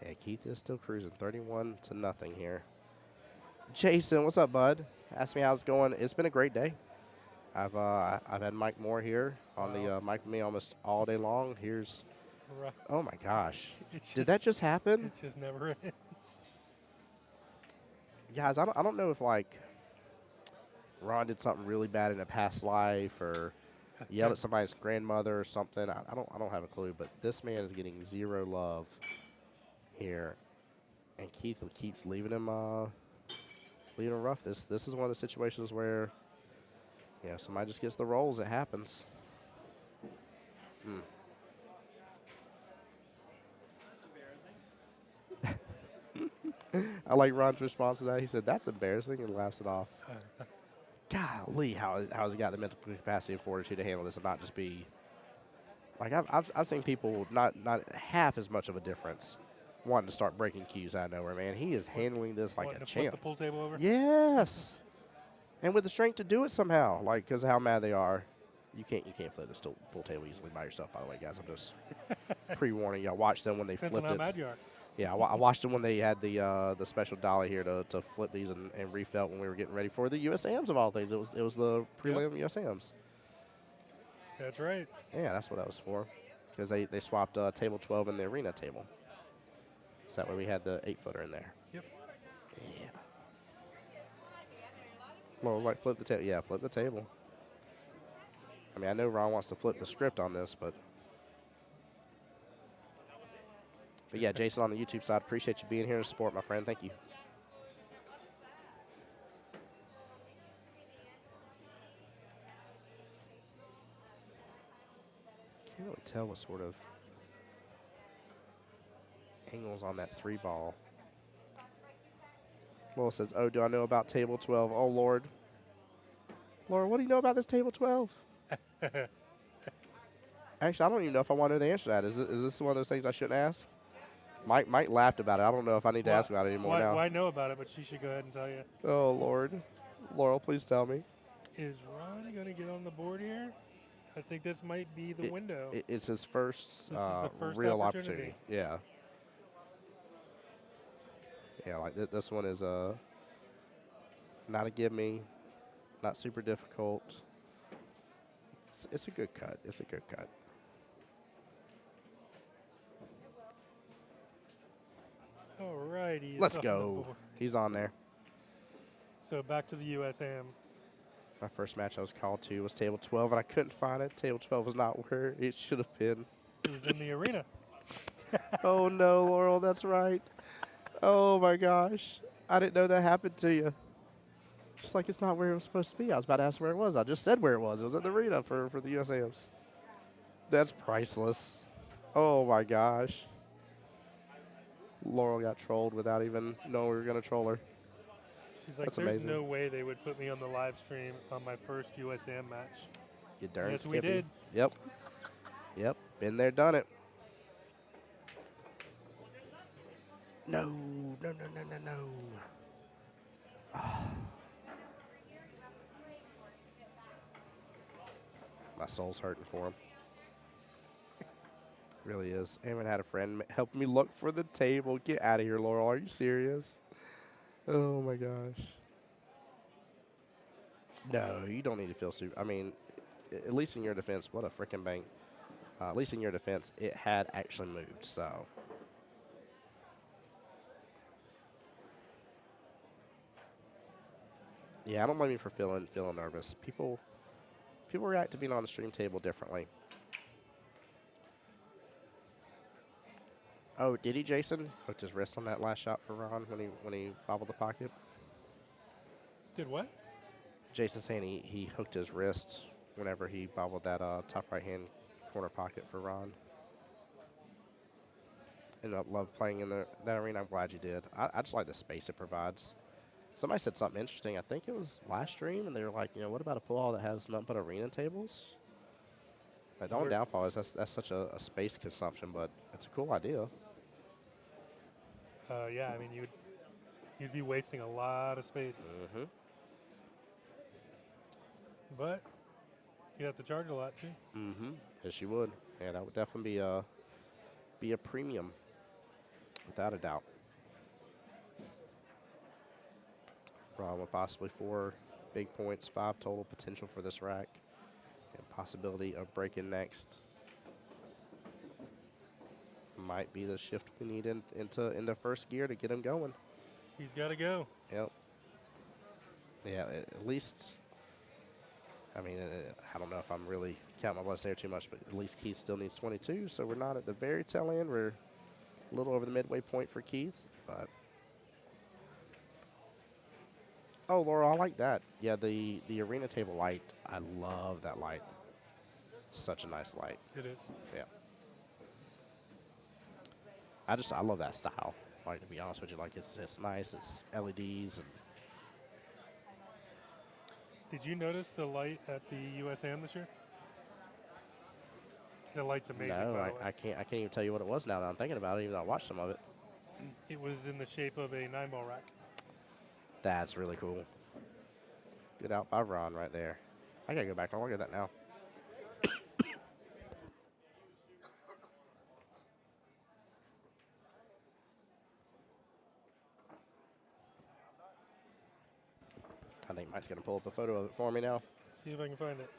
Yeah, Keith is still cruising, 31-0 here. Jason, what's up, bud? Ask me how it's going. It's been a great day. I've had Mike Moore here on the mic with me almost all day long. Here's, oh my gosh, did that just happen? It just never ends. Guys, I don't know if like Ron did something really bad in a past life or yelled at somebody's grandmother or something. I don't have a clue, but this man is getting zero love here, and Keith keeps leaving him rough. This is one of the situations where somebody just gets the rolls. It happens. I like Ron's response to that. He said, "That's embarrassing," and laughs it off. Golly, how has he got the mental capacity and fortitude to handle this and not just be like I've seen people not half as much of a difference wanting to start breaking cues out of nowhere, man. He is handling this like a champ. Flip the pool table over? Yes. And with the strength to do it somehow, like because of how mad they are. You can't flip this pool table easily by yourself, by the way, guys. I'm just pre-warning y'all. Watch them when they Depends flipped on it. how mad you are. Yeah, I watched them when they had the special dolly here to flip these and refelt when we were getting ready for the USAMs of all things. It was the prelim USAMs. That's right. Yeah, that's what that was for. Because they swapped table 12 and the arena table. So that way we had the 8-footer in there. Yep. Yeah. Well, it was like flip the table. Yeah, flip the table. I mean, I know Ron wants to flip the script on this, but yeah, Jason on the YouTube side, appreciate you being here to support, my friend. Thank you. tell what sort of angles on that 3 ball. Laurel says, "Oh, do I know about table 12? Oh, Lord. Laura, what do you know about this table 12? Actually, I don't even know if I want to know the answer to that. Is this one of those things I shouldn't ask? Mike laughed about it. I don't know if I need to ask about it anymore now. Why know about it, but she should go ahead and tell you. Oh, Lord. Laurel, please tell me. Is Ron going to get on the board here? I think this might be the window. It's his first, This is the first real opportunity. Yeah. Yeah, like this one is not a give me, not super difficult. It's a good cut. It's a good cut. Alrighty. Let's go. He's on there. So back to the USM. My first match I was called to was table 12, and I couldn't find it. Table 12 was not where it should have been. It was in the arena. Oh, no, Laurel, that's right. Oh, my gosh. I didn't know that happened to you. Just like it's not where it was supposed to be. I was about to ask where it was. I just said where it was. It was at the arena for the USAMs. That's priceless. Oh, my gosh. Laurel got trolled without even knowing we were going to troll her. She's like, That's there's amazing. no way they would put me on the live stream on my first USM match. You darn Yes, Skippy. we did. Yep. Yep. Been there, done it. No. No, no, no, no, no. My soul's hurting for him. Really is. I even had a friend help me look for the table. Get out of here, Laurel. Are you serious? Oh, my gosh. No, you don't need to feel super. I mean, at least in your defense, what a freaking bank. At least in your defense, it had actually moved, so. Yeah, I don't blame you for feeling nervous. People react to being on the stream table differently. Oh, did he, Jason? Hooked his wrist on that last shot for Ron when he bobbled the pocket. Did what? Jason saying he hooked his wrist whenever he bobbled that top right-hand corner pocket for Ron. And I love playing in that arena. I'm glad you did. I just like the space it provides. Somebody said something interesting. I think it was last stream, and they were like, what about a pool hall that has nothing but arena tables? Like, the only downfall is that's such a space consumption, but it's a cool idea. Yeah, I mean, you'd be wasting a lot of space. Mm-hmm. But you'd have to charge a lot, too. Mm-hmm. Yes, you would. Yeah, that would definitely be a premium, without a doubt. Ron with possibly 4 big points, 5 total potential for this rack, and possibility of breaking next. Might be the shift we need into first gear to get him going. He's got to go. Yep. Yeah, at least. I mean, I don't know if I'm really counting my blessings there too much, but at least Keith still needs 22, so we're not at the very tail end. We're a little over the midway point for Keith, but. Oh, Laura, I like that. Yeah, the arena table light, I love that light. Such a nice light. It is. Yeah. I love that style. Like, to be honest with you, like it's nice. It's LEDs and. Did you notice the light at the USM this year? The light's amazing. No, I can't even tell you what it was now that I'm thinking about it, even though I watched some of it. It was in the shape of a 9-ball rack. That's really cool. Good out by Ron right there. I gotta go back and look at that now. I think Mike's gonna pull up a photo of it for me now. See if I can find it.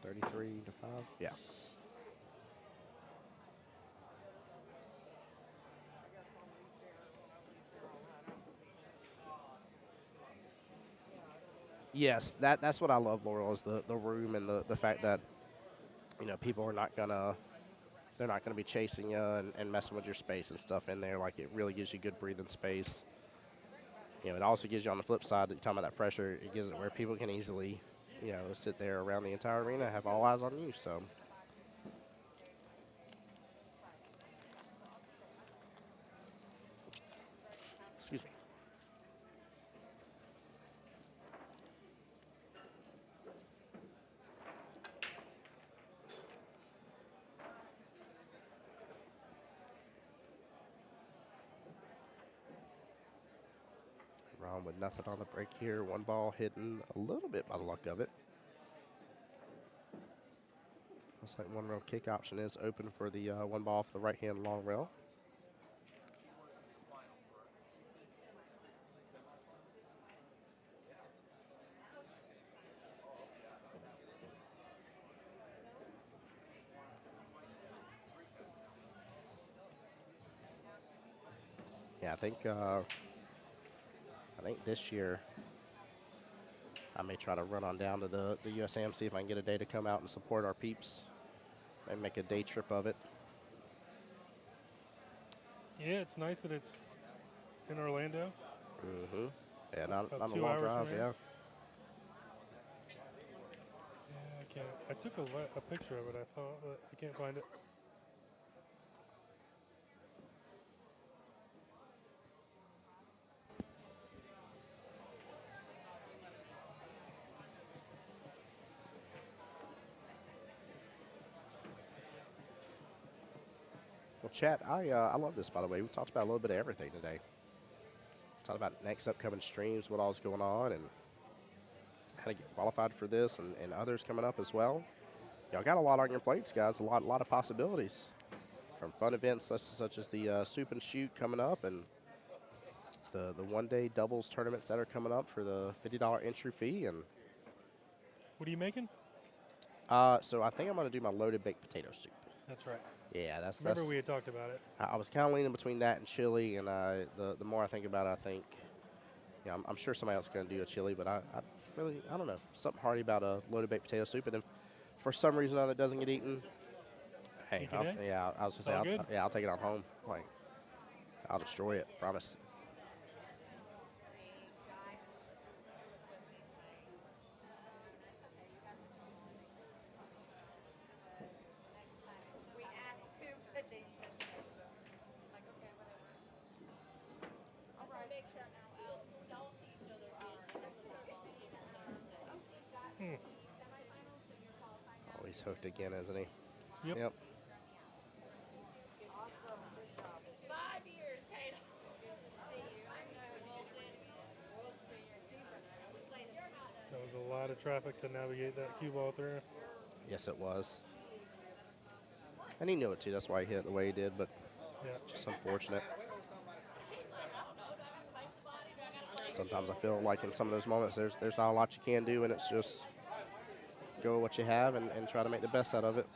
33 to 5. Yeah. Yes, that's what I love, Laurel, is the room and the fact that, people are not gonna be chasing you and messing with your space and stuff in there. Like, it really gives you good breathing space. It also gives you on the flip side, that you're talking about that pressure, it gives it where people can easily sit there around the entire arena, have all eyes on you. So. Excuse me. Ron with nothing on the break here. One ball hidden a little bit by the luck of it. Looks like one rail kick option is open for the one ball off the right hand long rail. Yeah, I think this year I may try to run on down to the USAM, see if I can get a day to come out and support our peeps. Maybe make a day trip of it. Yeah, it's nice that it's in Orlando. Mm-hmm. Yeah, not About a 2 long hours drive, from yeah. here. Yeah, I can't. I took a picture of it, I thought, but I can't find it. Well, chat, I love this, by the way. We talked about a little bit of everything today. Talked about next upcoming streams, what all's going on, and how to get qualified for this and others coming up as well. Y'all got a lot on your plates, guys. A lot of possibilities. From fun events such as the Soup and Shoot coming up, and the one-day doubles tournaments that are coming up for the $50 entry fee. And What are you making? so I think I'm going to do my loaded baked potato soup. That's right. Yeah, that's. Remember we had talked about it. I was kind of leaning between that and chili, and the more I think about it, I think, I'm sure somebody else is going to do a chili, but I don't know, something hearty about a loaded baked potato soup, and if for some reason or other it doesn't get eaten, hey, I was going to say, I'll take it on home. Like, I'll destroy it, promise. We asked to, but they said no. Like, okay, whatever. I'll try to make sure now. Y'all see each other. Semifinals, so you're qualified now. Oh, he's hooked again, isn't he? Yep. 5 years, Tatum. Good to see you. We'll see you. That was a lot of traffic to navigate that Qball through. Yes, it was. And he knew it too. That's why he hit it the way he did. But just unfortunate. Sometimes I feel like in some of those moments, there's not a lot you can do, and it's just go with what you have and try to make the best out of it.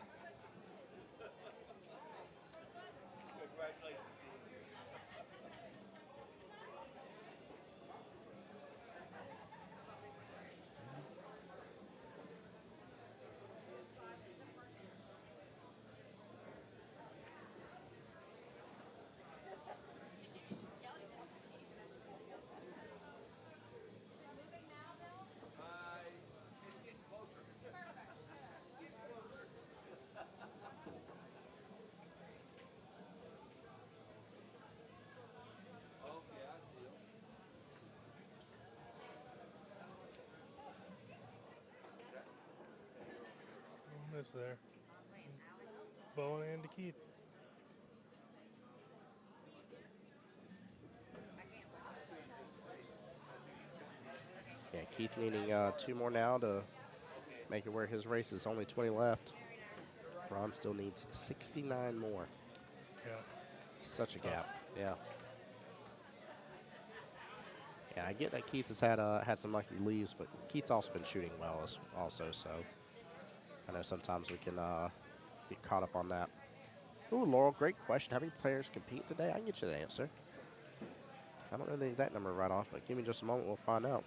Miss there. Bowen and to Keith. Yeah, Keith needing 2 more now to make it where his race is only 20 left. Ron still needs 69 more. Yeah. Such a gap. Yeah. Yeah, I get that Keith has had some lucky leaves, but Keith's also been shooting well also, so I know sometimes we can get caught up on that. Ooh, Laurel, great question. How many players compete today? I can get you the answer. I don't know the exact number right off, but give me just a moment. We'll find out.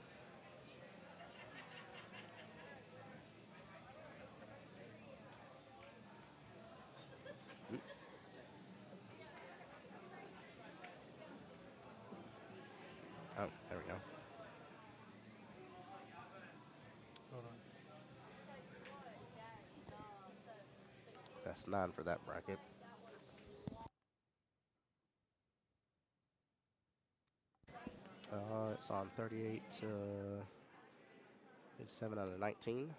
Oh, there we go. Hold on. Best 9 for that bracket. It's on 38 to 7 out of 19.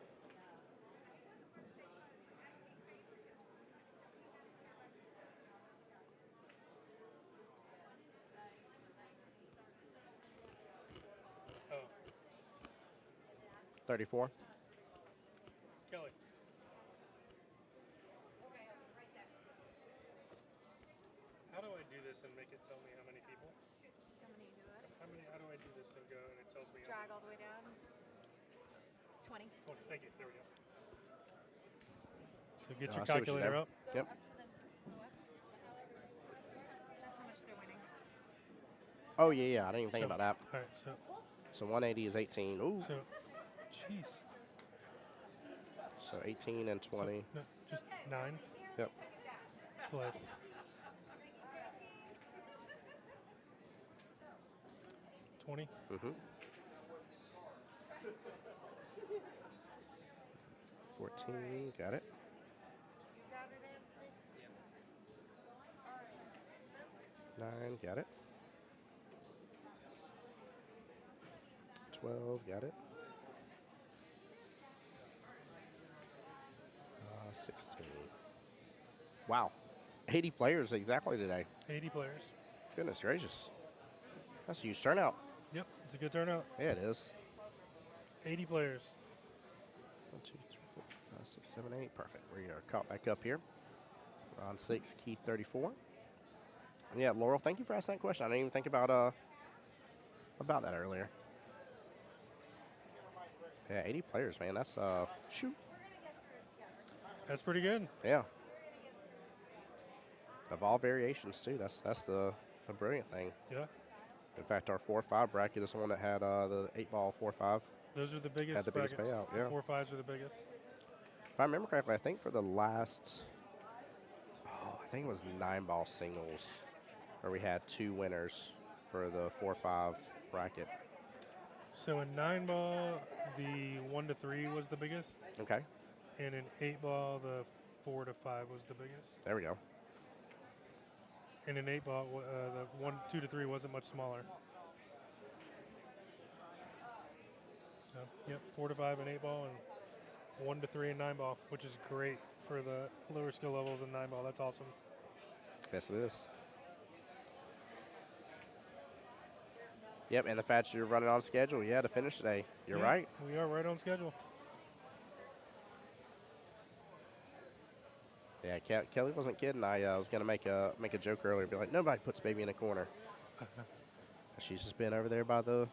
Oh, 34. Kelly. How do I do this and make it tell me how many people? How do I do this and go and it tells me how Drag many? all the way down. 20. Oh, thank you. There we go. So get I your see what you calculator did. up. Yep. Up to the what? That's how much they're winning. Oh, yeah. I didn't even think So- about that. All right, so So 180 is 18. Ooh. jeez. So 18 and 20. No, just 9 Yep. plus 20. Mm-hmm. 14. Got it. 9. Got it. 12. Got it. 16. Wow. 80 players exactly today. 80 players. Goodness gracious. That's a huge turnout. Yep, it's a good turnout. Yeah, it is. 80 players. 1, 2, 3, 4, 5, 6, 7, 8. Perfect. We are caught back up here. Round 6, Keith 34. And yeah, Laurel, thank you for asking that question. I didn't even think about that earlier. Yeah, 80 players, man. That's shoot. That's pretty good. Yeah. Of all variations too. That's the brilliant thing. Yeah. In fact, our 4-5 bracket is the one that had the 8-ball 4-5. Those are the biggest. Had the biggest brackets. payout, yeah. The 4-5s are the biggest. If I remember correctly, I think for the last, I think it was 9-ball singles, where we had 2 winners for the 4-5 bracket. So in 9-ball, the 1 to 3 was the biggest, Okay. and in 8-ball, the 4 to 5 was the biggest. There we go. And in 8-ball, the 1, 2 to 3 wasn't much smaller. So, yep, 4 to 5 in 8-ball and 1 to 3 in 9-ball, which is great for the lower skill levels in 9-ball. That's awesome. Yes, it is. Yep, and the fact you're running on schedule, yeah, to finish today. You're Yeah, right. We are right on schedule. Yeah, Kelly wasn't kidding. I was gonna make a joke earlier, be like, nobody puts baby in a corner. She's just been over there by the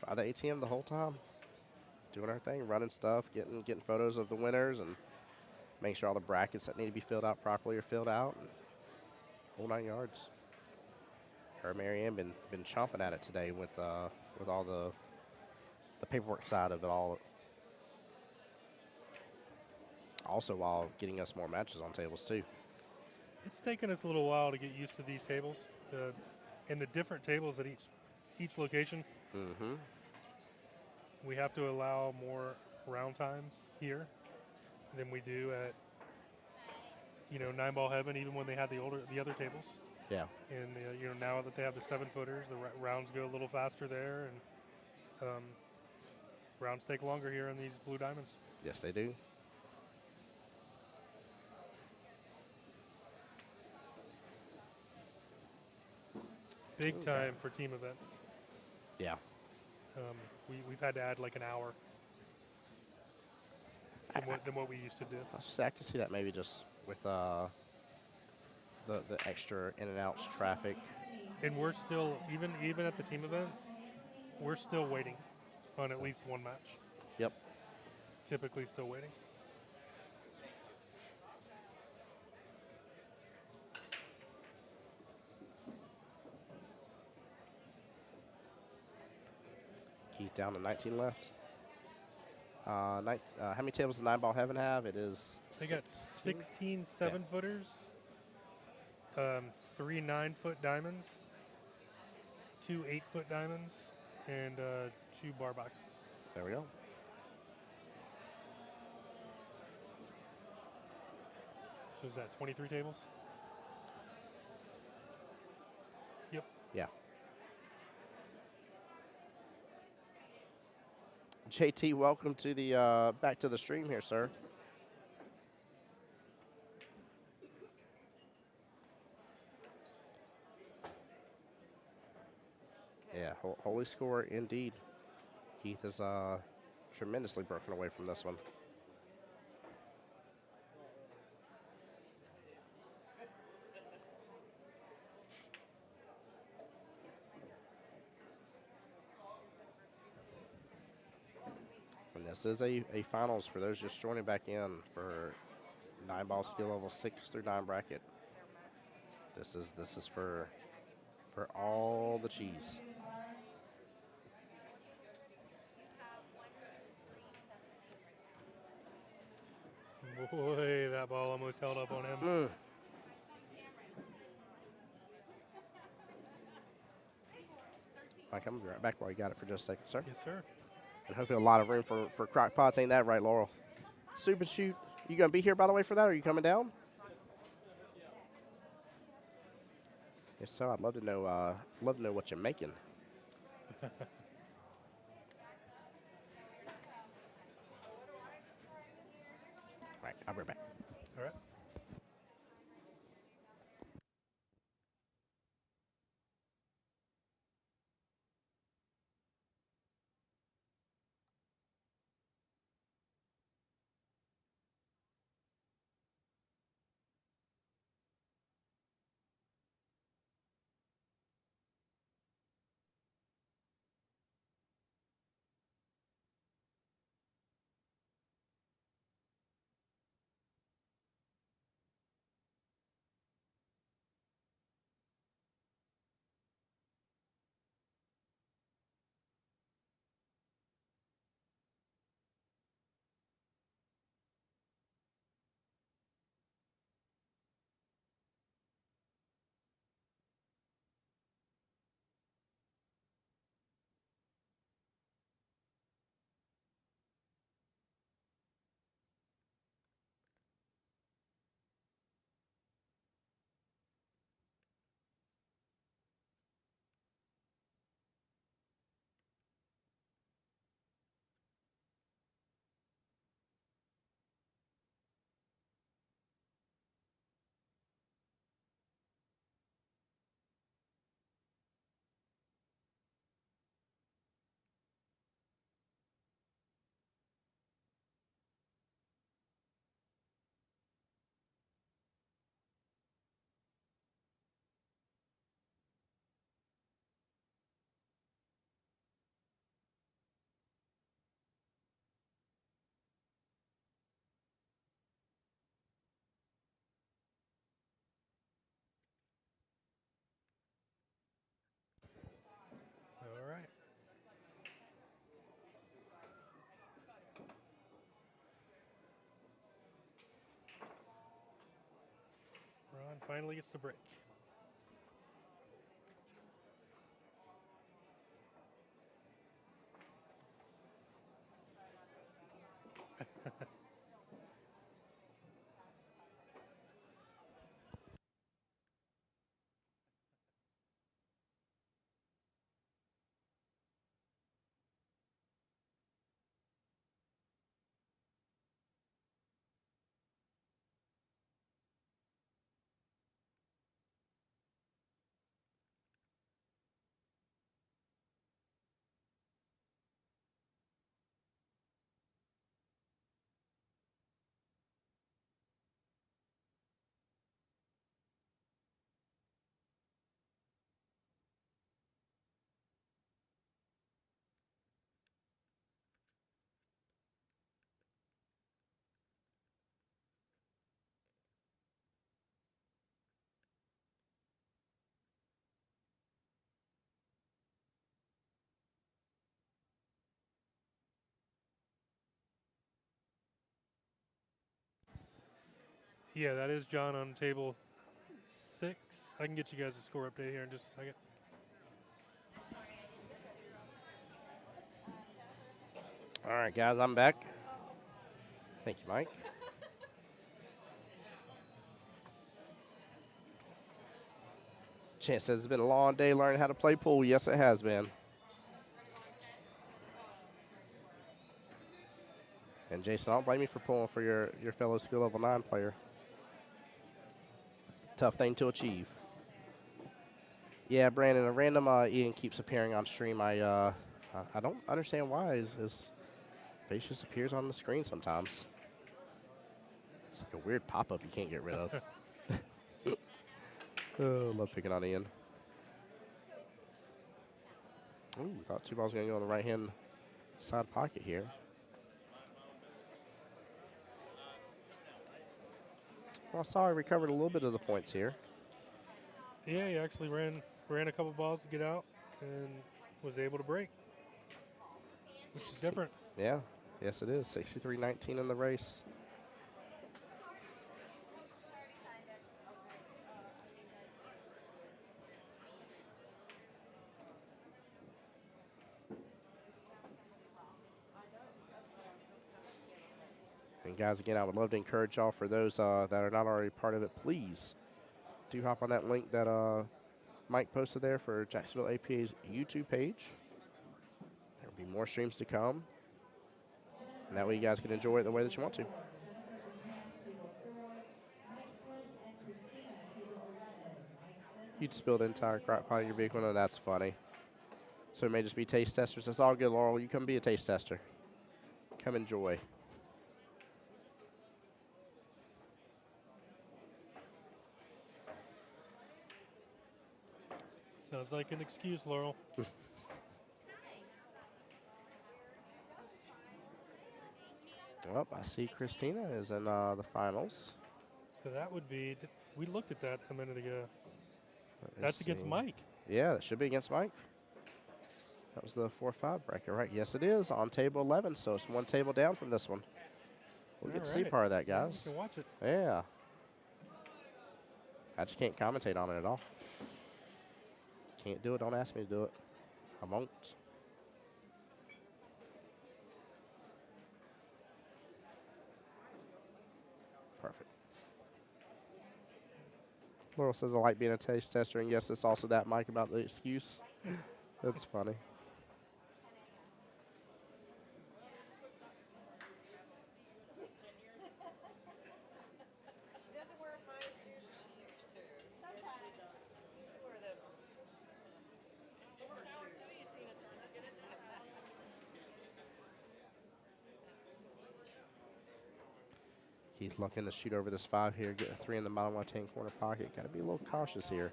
ATM the whole time, doing her thing, running stuff, getting photos of the winners, and making sure all the brackets that need to be filled out properly are filled out. And whole 9 yards. Her and Marianne been chomping at it today with all the paperwork side of it all. Also, while getting us more matches on tables too. It's taken us a little while to get used to these tables, and the different tables at each location. Mm-hmm. We have to allow more round time here than we do at 9-ball heaven, even when they had the other tables. Yeah. And now that they have the 7-footers, the rounds go a little faster there, and rounds take longer here in these blue diamonds. Yes, they do. Big time for team events. Yeah. We've had to add like an hour than what we used to do. I can see that maybe just with the extra in and outs traffic. And we're still, even at the team events, we're still waiting on at least one match. Yep. Typically still waiting. Keith down to 19 left. How many tables does 9-ball heaven have? It is. They got 16 7-footers, 3 9-foot diamonds, 2 8-foot diamonds, and 2 bar boxes. There we go. So is that 23 tables? Yep. Yeah. JT, welcome to the back to the stream here, sir. Yeah, holy score indeed. Keith is tremendously broken away from this one. And this is a finals for those just joining back in for 9-ball skill level 6 through 9 bracket. This is for all the cheese. Boy, that ball almost held up on him. Mike, I'm going to be right back while you got it for just a second, sir. Yes, sir. And hopefully a lot of room for crock pots. Ain't that right, Laurel? Super shoot. You going to be here, by the way, for that? Or are you coming down? If so, I'd love to know what you're making. Right, I'll be right back. All right. All right. Ron finally gets the break. Yeah, that is John on table 6. I can get you guys a score update here in just a second. All right, guys, I'm back. Thank you, Mike. Chance says it's been a long day learning how to play pool. Yes, it has been. And Jason, I don't blame you for pulling for your fellow skill level 9 player. Tough thing to achieve. Yeah, Brandon, a random Ian keeps appearing on stream. I don't understand why his face just appears on the screen sometimes. It's like a weird pop-up you can't get rid of. Oh, love picking on Ian. Ooh, thought 2Ball's going to go on the right-hand side pocket here. Well, I saw he recovered a little bit of the points here. Yeah, he actually ran a couple balls to get out and was able to break, which is different. Yeah, yes it is. 63-19 in the race. And guys, again, I would love to encourage y'all, for those that are not already part of it, please do hop on that link that Mike posted there for Jacksonville APA's YouTube page. There will be more streams to come. And that way you guys can enjoy it the way that you want to. You'd spill the entire crock pot in your vehicle. No, that's funny. So it may just be taste testers. That's all good, Laurel. You come be a taste tester. Come enjoy. Sounds like an excuse, Laurel. Well, I see Christina is in the finals. So that would be, we looked at that a minute ago. Let's That's against see. Mike. Yeah, that should be against Mike. That was the 4-5 bracket, right? Yes, it is on table 11, so it's one table down from this one. We'll get to see part of that, Yeah, guys. you can watch it. Yeah. I just can't commentate on it at all. Can't do it. Don't ask me to do it. I won't. Perfect. Laurel says I like being a taste tester, and yes, it's also that, Mike, about the excuse. That's funny. She doesn't wear as high shoes as she used to. Sometimes. She used to wear the He's looking to shoot over this 5 here, get a 3 in the bottom left-hand corner pocket. Got to be a little cautious here.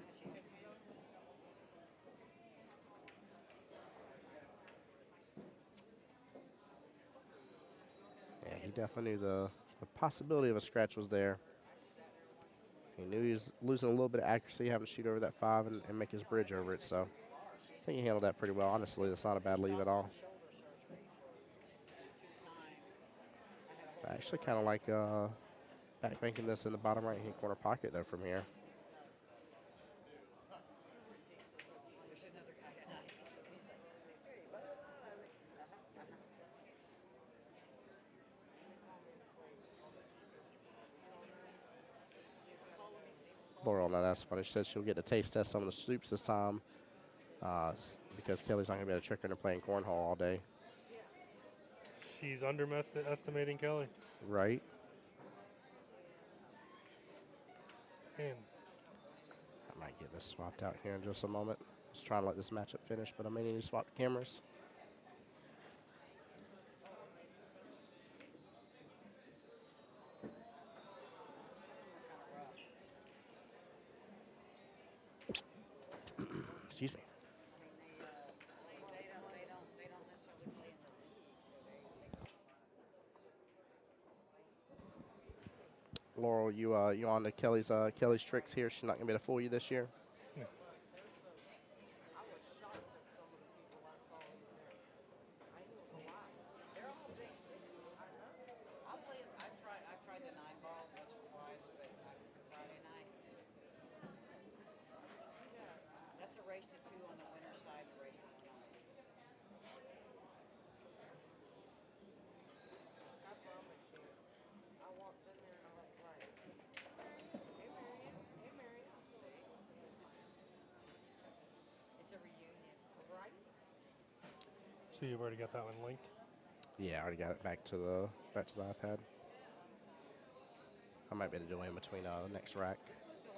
Yeah, he definitely knew the possibility of a scratch was there. He knew he was losing a little bit of accuracy, having to shoot over that 5 and make his bridge over it. So I think he handled that pretty well. Honestly, that's not a bad leave at all. I actually kind of like back banking this in the bottom right-hand corner pocket, though, from here. Laurel, now that's funny. She said she'll get to taste test some of the soups this time because Kelly's not going to be able to trick her into playing cornhole all day. She's underestimating Kelly. Right. Man. I might get this swapped out here in just a moment. Just trying to let this matchup finish, but I may need to swap the cameras. Excuse me. Laurel, you on to Kelly's tricks here? She's not gonna be able to fool you this year. No. I've tried the 9-ball once or twice, but Friday night. That's a race to 2 on the winner's side and a race to 1 on the I promise you. I walked in there and I was like, hey, Marion. Hey, Marion. So you've already got that one linked? Yeah, I already got it back to the iPad. I might be able to do in between the next rack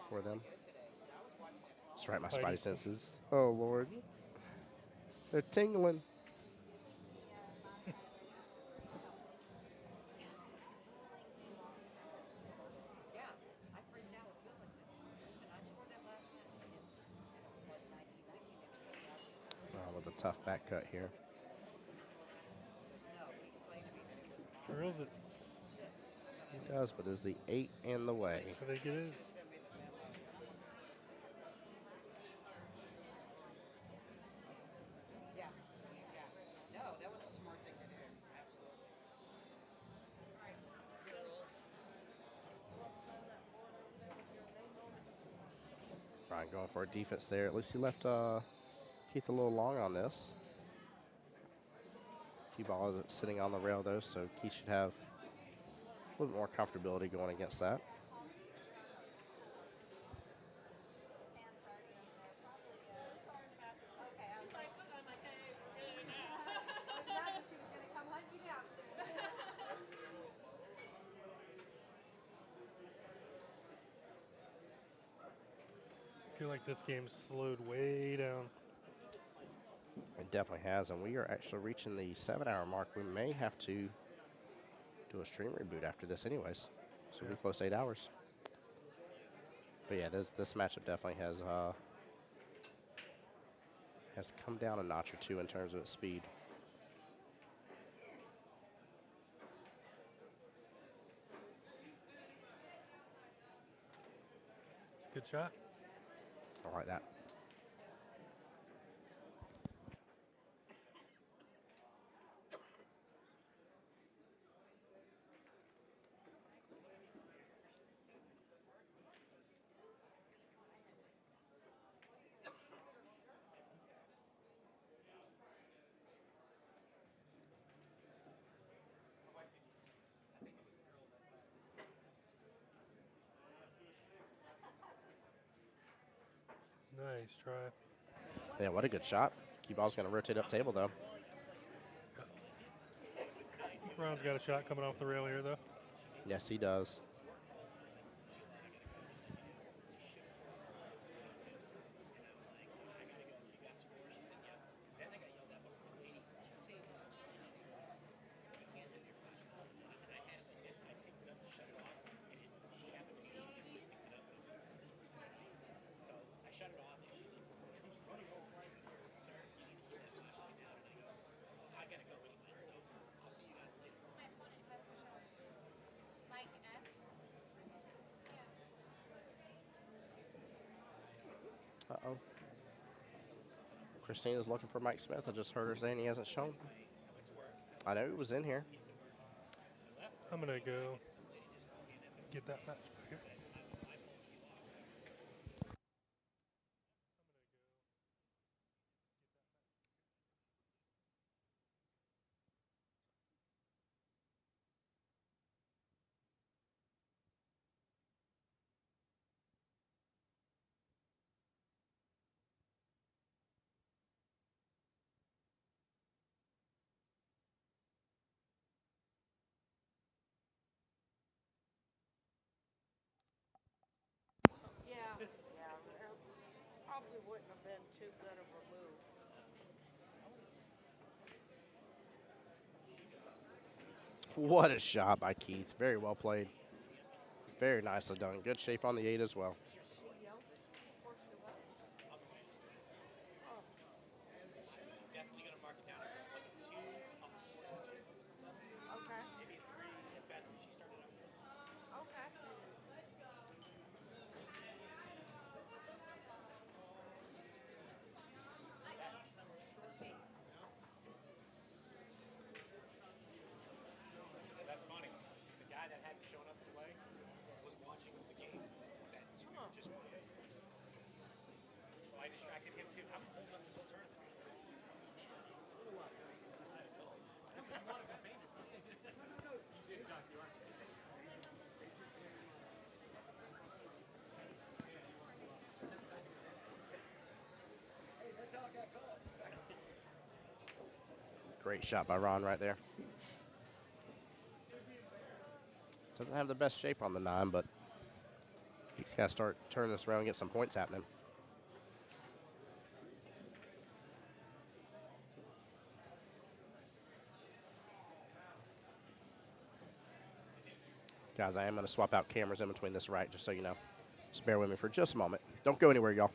for them. That's right, my spidey senses. Oh Lord, they're tingling. With a tough back cut here. Drills it. He does, but is the 8 in the way? I think it is. Ryan going for a defense there. At least he left Keith a little long on this. Qball isn't sitting on the rail though, so Keith should have a little more comfortability going against that. I feel like this game's slowed way down. It definitely has, and we are actually reaching the 7-hour mark. We may have to do a stream reboot after this anyways. So we'll be close to 8 hours. But yeah, this matchup definitely has come down a notch or two in terms of its speed. It's a good shot. I like that. Nice try. Yeah, what a good shot. Qball's going to rotate up table though. Ron's got a shot coming off the rail here though. Yes, he does. Uh-oh. Christina's looking for Mike Smith. I just heard her saying he hasn't shown. I know he was in here. I'm going to go get that match back here. Probably wouldn't have been too good of a move. What a shot by Keith. Very well played. Very nicely done. Good shape on the 8 as well. Definitely gonna mark it down like a 2 on the sports issue. Okay. Maybe a 3 at best when she started up. Okay. That's funny. The guy that hadn't shown up to play was watching the game. That 2 just Great shot by Ron right there. Doesn't have the best shape on the 9, but he's got to start turning this around and get some points happening. Guys, I am going to swap out cameras in between this right, just so you know. Just bear with me for just a moment. Don't go anywhere, y'all.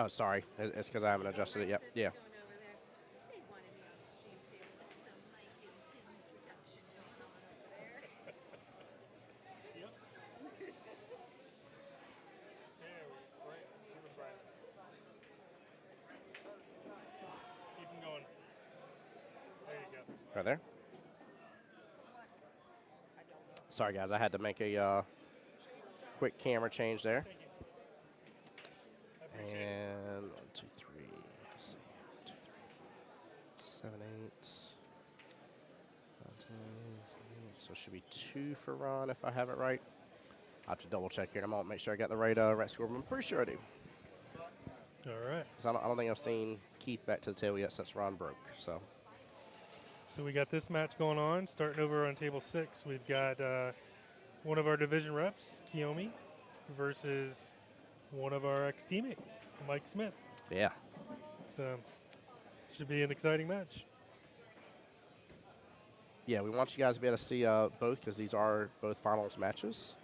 Oh, sorry. It's because I haven't adjusted it yet. Yeah. Keep him going. There you go. Right there. Sorry, guys. I had to make a quick camera change there. And 1, 2, 3. Let's see. 2, 3, 7, 8. 9, 10, so it should be 2 for Ron if I have it right. I have to double check here in a moment, make sure I got the right score, but I'm pretty sure I do. All right. 'Cause I don't think I've seen Keith back to the table yet since Ron broke. So We got this match going on. Starting over on table 6, we've got one of our division reps, Kiyomi, versus one of our ex-teammates, Mike Smith. yeah, So should be an exciting match. yeah, we want you guys to be able to see both because these are both finals matches.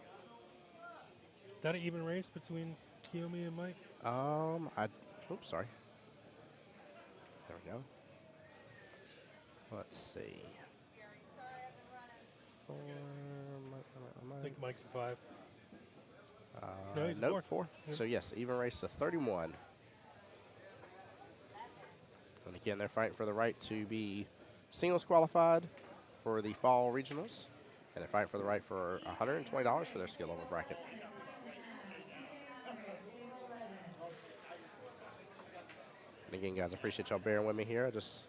Is that an even race between Kiyomi and Mike? Oops, sorry. There we go. Let's see. I think Mike's a 5. No, he's a nope, 4. 4. So yes, even race to 31. And again, they're fighting for the right to be singles qualified for the fall regionals, and they're fighting for the right for $120 for their skill level bracket. And again, guys, I appreciate y'all bearing with me here. I just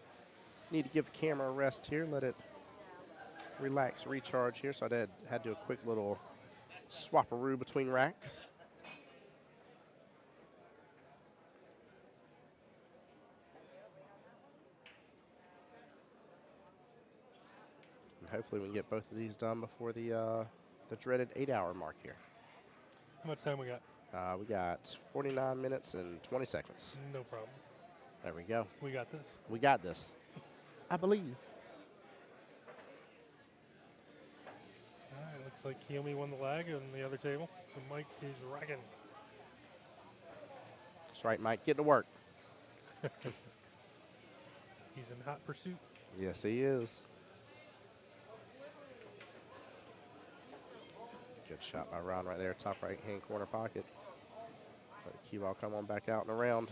need to give the camera a rest here, let it relax, recharge here. So I had to do a quick little swap-a-roo between racks. And hopefully we can get both of these done before the dreaded 8-hour mark here. How much time we got? We got 49 minutes and 20 seconds. No problem. There we go. We got this. We got this. I believe. All right, looks like Kiyomi won the lag on the other table, so Mike is ragging. That's right, Mike. Get to work. He's in hot pursuit. Yes, he is. Good shot by Ron right there, top right-hand corner pocket. Let the Qball come on back out and around.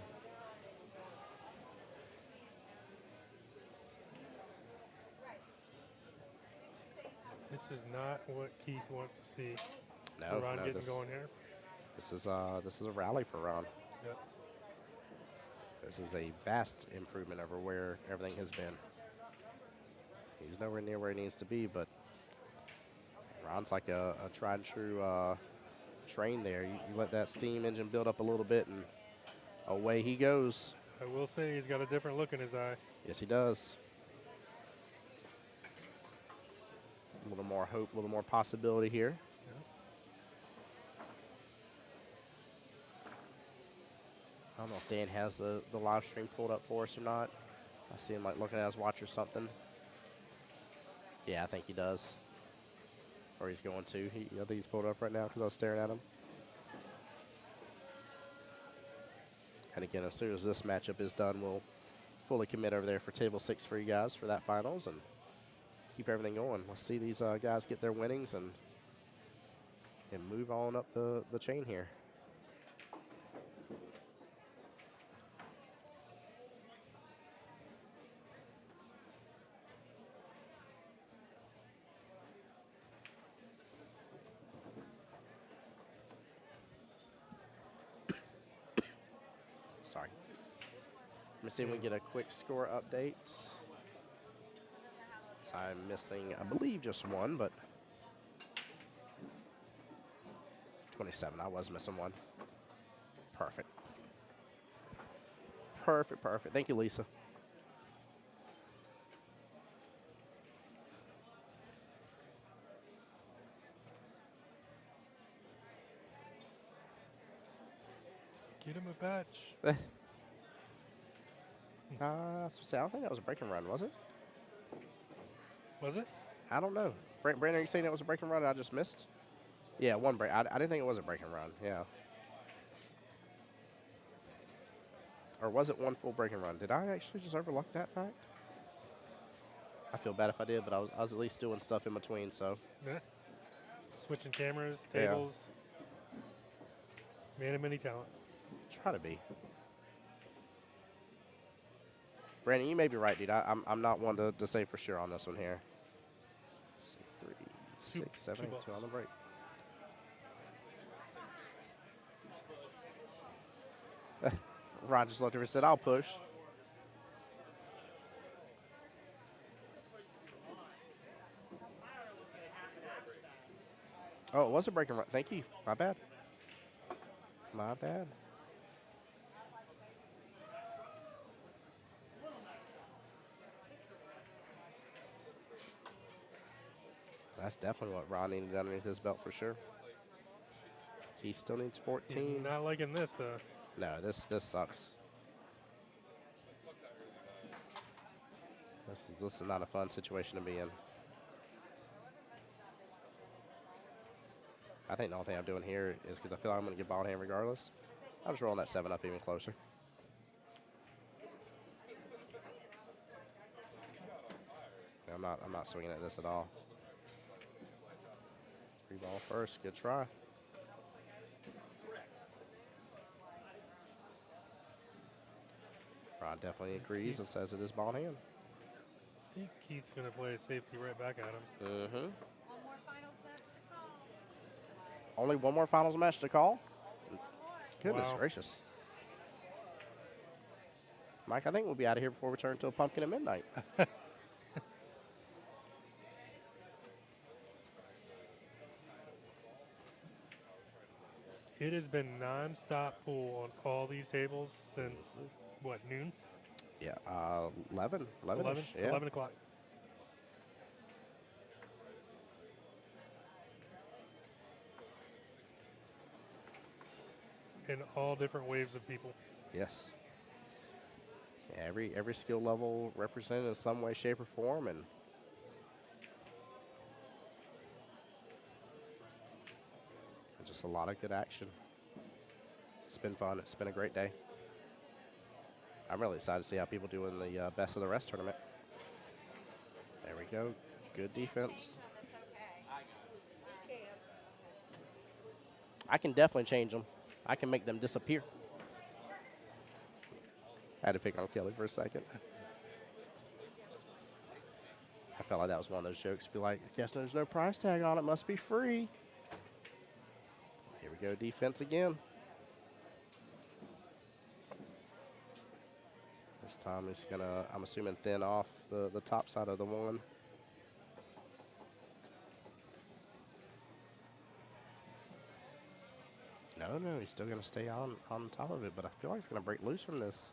This is not what Keith wants to see. No, Ron no, getting this, going here. This is a rally for Ron. Yep. This is a vast improvement over where everything has been. He's nowhere near where he needs to be, but Ron's like a tried and true train there. You let that steam engine build up a little bit, and away he goes. I will say he's got a different look in his eye. Yes, he does. A little more hope, a little more possibility here. I don't know if Dan has the live stream pulled up for us or not. I see him like looking at his watch or something. Yeah, I think he does. Or he's going to. I think he's pulled up right now because I was staring at him. And again, as soon as this matchup is done, we'll fully commit over there for table 6 for you guys for that finals and keep everything going. Let's see these guys get their winnings and move on up the chain here. Sorry. Let me see if we can get a quick score update. So I'm missing, I believe, just one, but 27. I was missing one. Perfect. Perfect, perfect. Thank you, Lisa. Get him a badge. So I don't think that was a breaking run, was it? Was it? I don't know. Brandon, are you saying it was a breaking run and I just missed? Yeah, one break. I didn't think it was a breaking run. Yeah. Or was it one full breaking run? Did I actually just overlook that fact? I feel bad if I did, but I was at least doing stuff in between, so. Yeah. Switching cameras, Yeah. tables. Man of many talents. Try to be. Brandon, you may be right, dude. I'm not one to say for sure on this one here. 3, 6, 7, 8, 2 on the break. Ron just looked over and said, I'll push. Oh, it was a break and run. Thank you. My bad. My bad. That's definitely what Ron needed underneath his belt for sure. He still needs 14. He's not liking this, though. No, this sucks. This is not a fun situation to be in. I think the only thing I'm doing here is because I feel like I'm going to get ball hand regardless. I'm just rolling that 7 up even closer. I'm not swinging at this at all. 3 ball first. Good try. Ron definitely agrees and says it is ball hand. I think Keith's going to play a safety right back at him. Mm-hmm. One more finals match to call. Only one more finals match to call? Goodness Wow. gracious. Mike, I think we'll be out of here before we turn to a pumpkin at midnight. It has been non-stop pool on all these tables since, what, noon? Yeah, 11. 11, yeah. 11 o'clock. And all different waves of people. Yes. Yeah, every skill level represented in some way, shape, or form, and just a lot of good action. It's been fun. It's been a great day. I'm really excited to see how people do in the best of the rest tournament. There we go. Good defense. I can definitely change them. I can make them disappear. I had to pick on Kelly for a second. I felt like that was one of those jokes. Be like, I guess there's no price tag on it. Must be free. Here we go. Defense again. This time he's going to, I'm assuming, thin off the top side of the one. No, he's still going to stay on top of it, but I feel like he's going to break loose from this.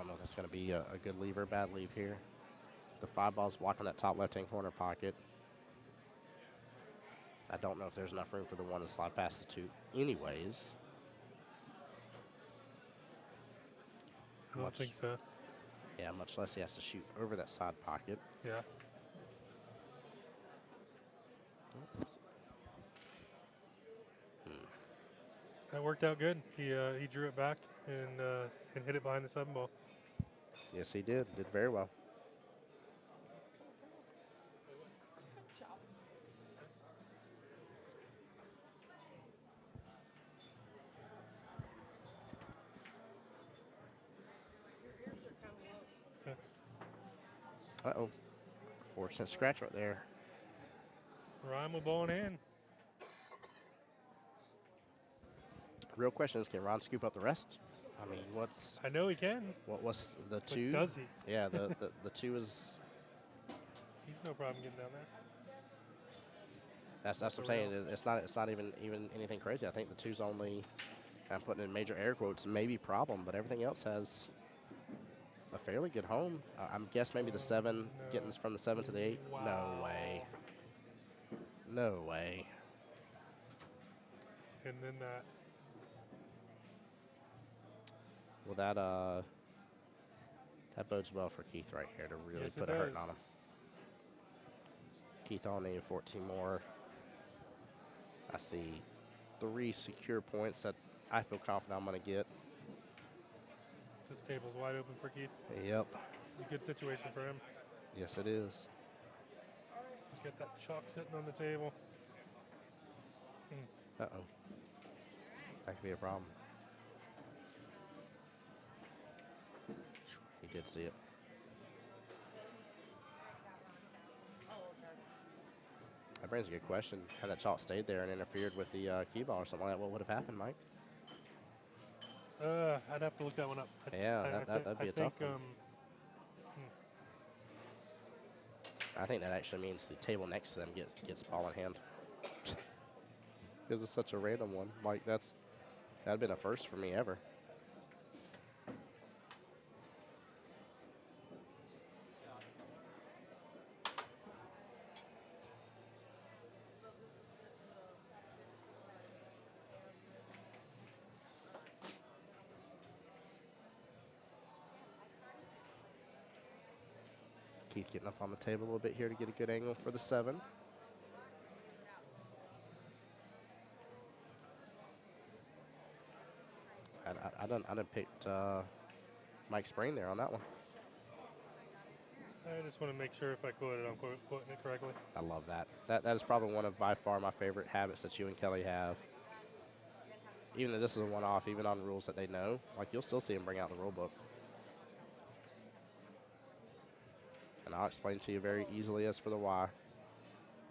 don't know if that's going to be a good leave or a bad leave here. The 5-ball's blocking that top left-hand corner pocket. I don't know if there's enough room for the 1 to slide past the 2 anyways. I don't think so. Yeah, much less he has to shoot over that side pocket. Yeah. That worked out good. He drew it back and hit it behind the 7-ball. Yes, he did. Did very well. Uh-oh. Fortunate scratch right there. Ryan with ball in hand. Real question is, can Ron scoop up the rest? I mean, what's... I know he can. What's the But 2? does he? Yeah, the 2 is... He's no problem getting down there. That's what I'm saying. It's not even anything crazy. I think the 2's only, I'm putting in major air quotes, maybe problem, but everything else has a fairly good home. I'm guess maybe the 7, getting from the 7 to the 8. Wow. No way. No way. And then that. Well, that bodes well for Keith right here to really Yes, put it a hurting does. on him. Keith all need 14 more. I see 3 secure points that I feel confident I'm going to get. This table's wide open for Keith. Yep. It's a good situation for him. Yes, it is. He's got that chalk sitting on the table. Uh-oh. That could be a problem. He did see it. That brings a good question. Had that chalk stayed there and interfered with the Qball or something like that, what would have happened, Mike? I'd have to look that one up. Yeah, that'd be a tough one. I think that actually means the table next to them gets ball in hand. Because it's such a random one. Like, that'd been a first for me ever. Keith getting up on the table a little bit here to get a good angle for the 7. I done picked Mike Spring there on that one. I just want to make sure if I quoted, I'm quoting it correctly. I love that. That is probably one of by far my favorite habits that you and Kelly have. Even though this is a one-off, even on rules that they know, like you'll still see him bring out the rule book. And I'll explain to you very easily as for the why.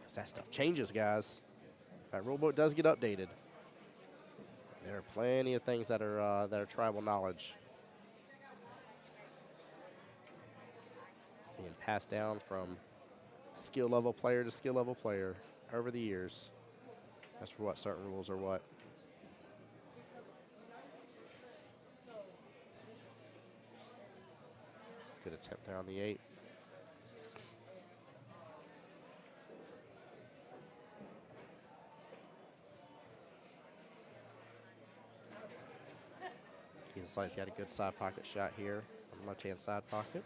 Because that stuff changes, guys. That rule book does get updated. There are plenty of things that are tribal knowledge being passed down from skill level player to skill level player over the years. That's for what certain rules are what. Good attempt there on the 8. Keith Slice got a good side pocket shot here on the left-hand side pocket.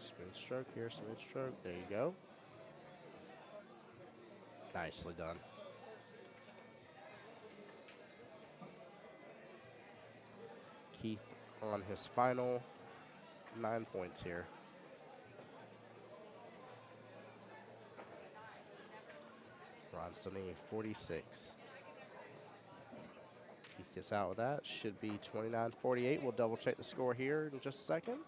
Smooth stroke here, smooth stroke. There you go. Nicely done. Keith on his final 9 points here. Ron still needing 46. Keith gets out with that. Should be 29-48. We'll double check the score here in just a second.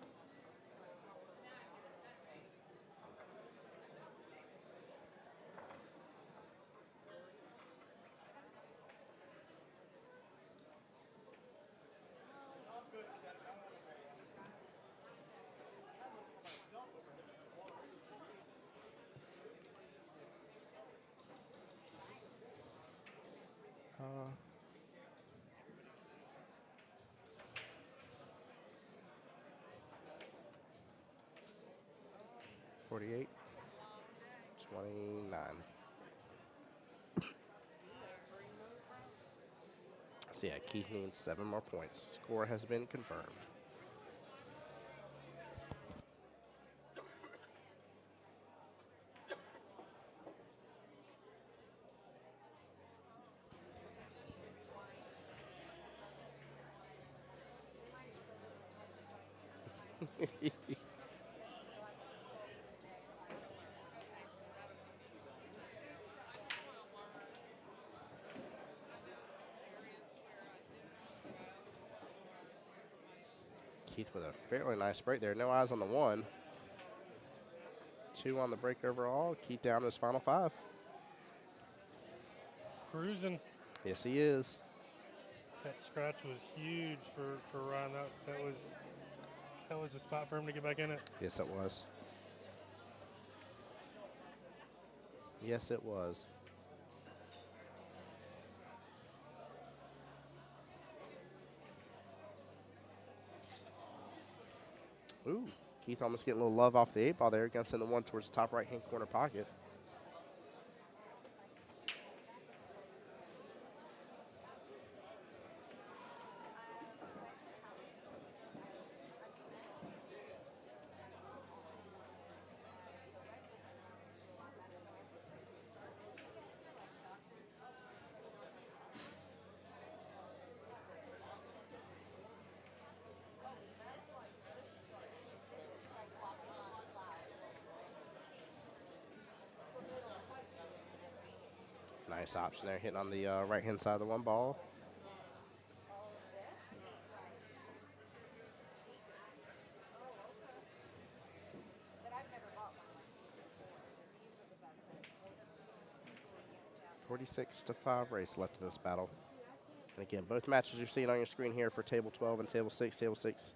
48, 29. So yeah, Keith needs 7 more points. Score has been confirmed. Keith with a fairly nice break there. No eyes on the 1. 2 on the break overall. Keith down to his final 5. Cruising. Yes, he is. That scratch was huge for Ron. That was a spot for him to get back in it. Yes, it was. Yes, it was. Ooh, Keith almost getting a little love off the 8 ball there. Gonna send the 1 towards the top right-hand corner pocket. Nice option there, hitting on the right-hand side of the 1 ball. $46-5 race left in this battle. And again, both matches you're seeing on your screen here for Table 12 and Table 6. Table 6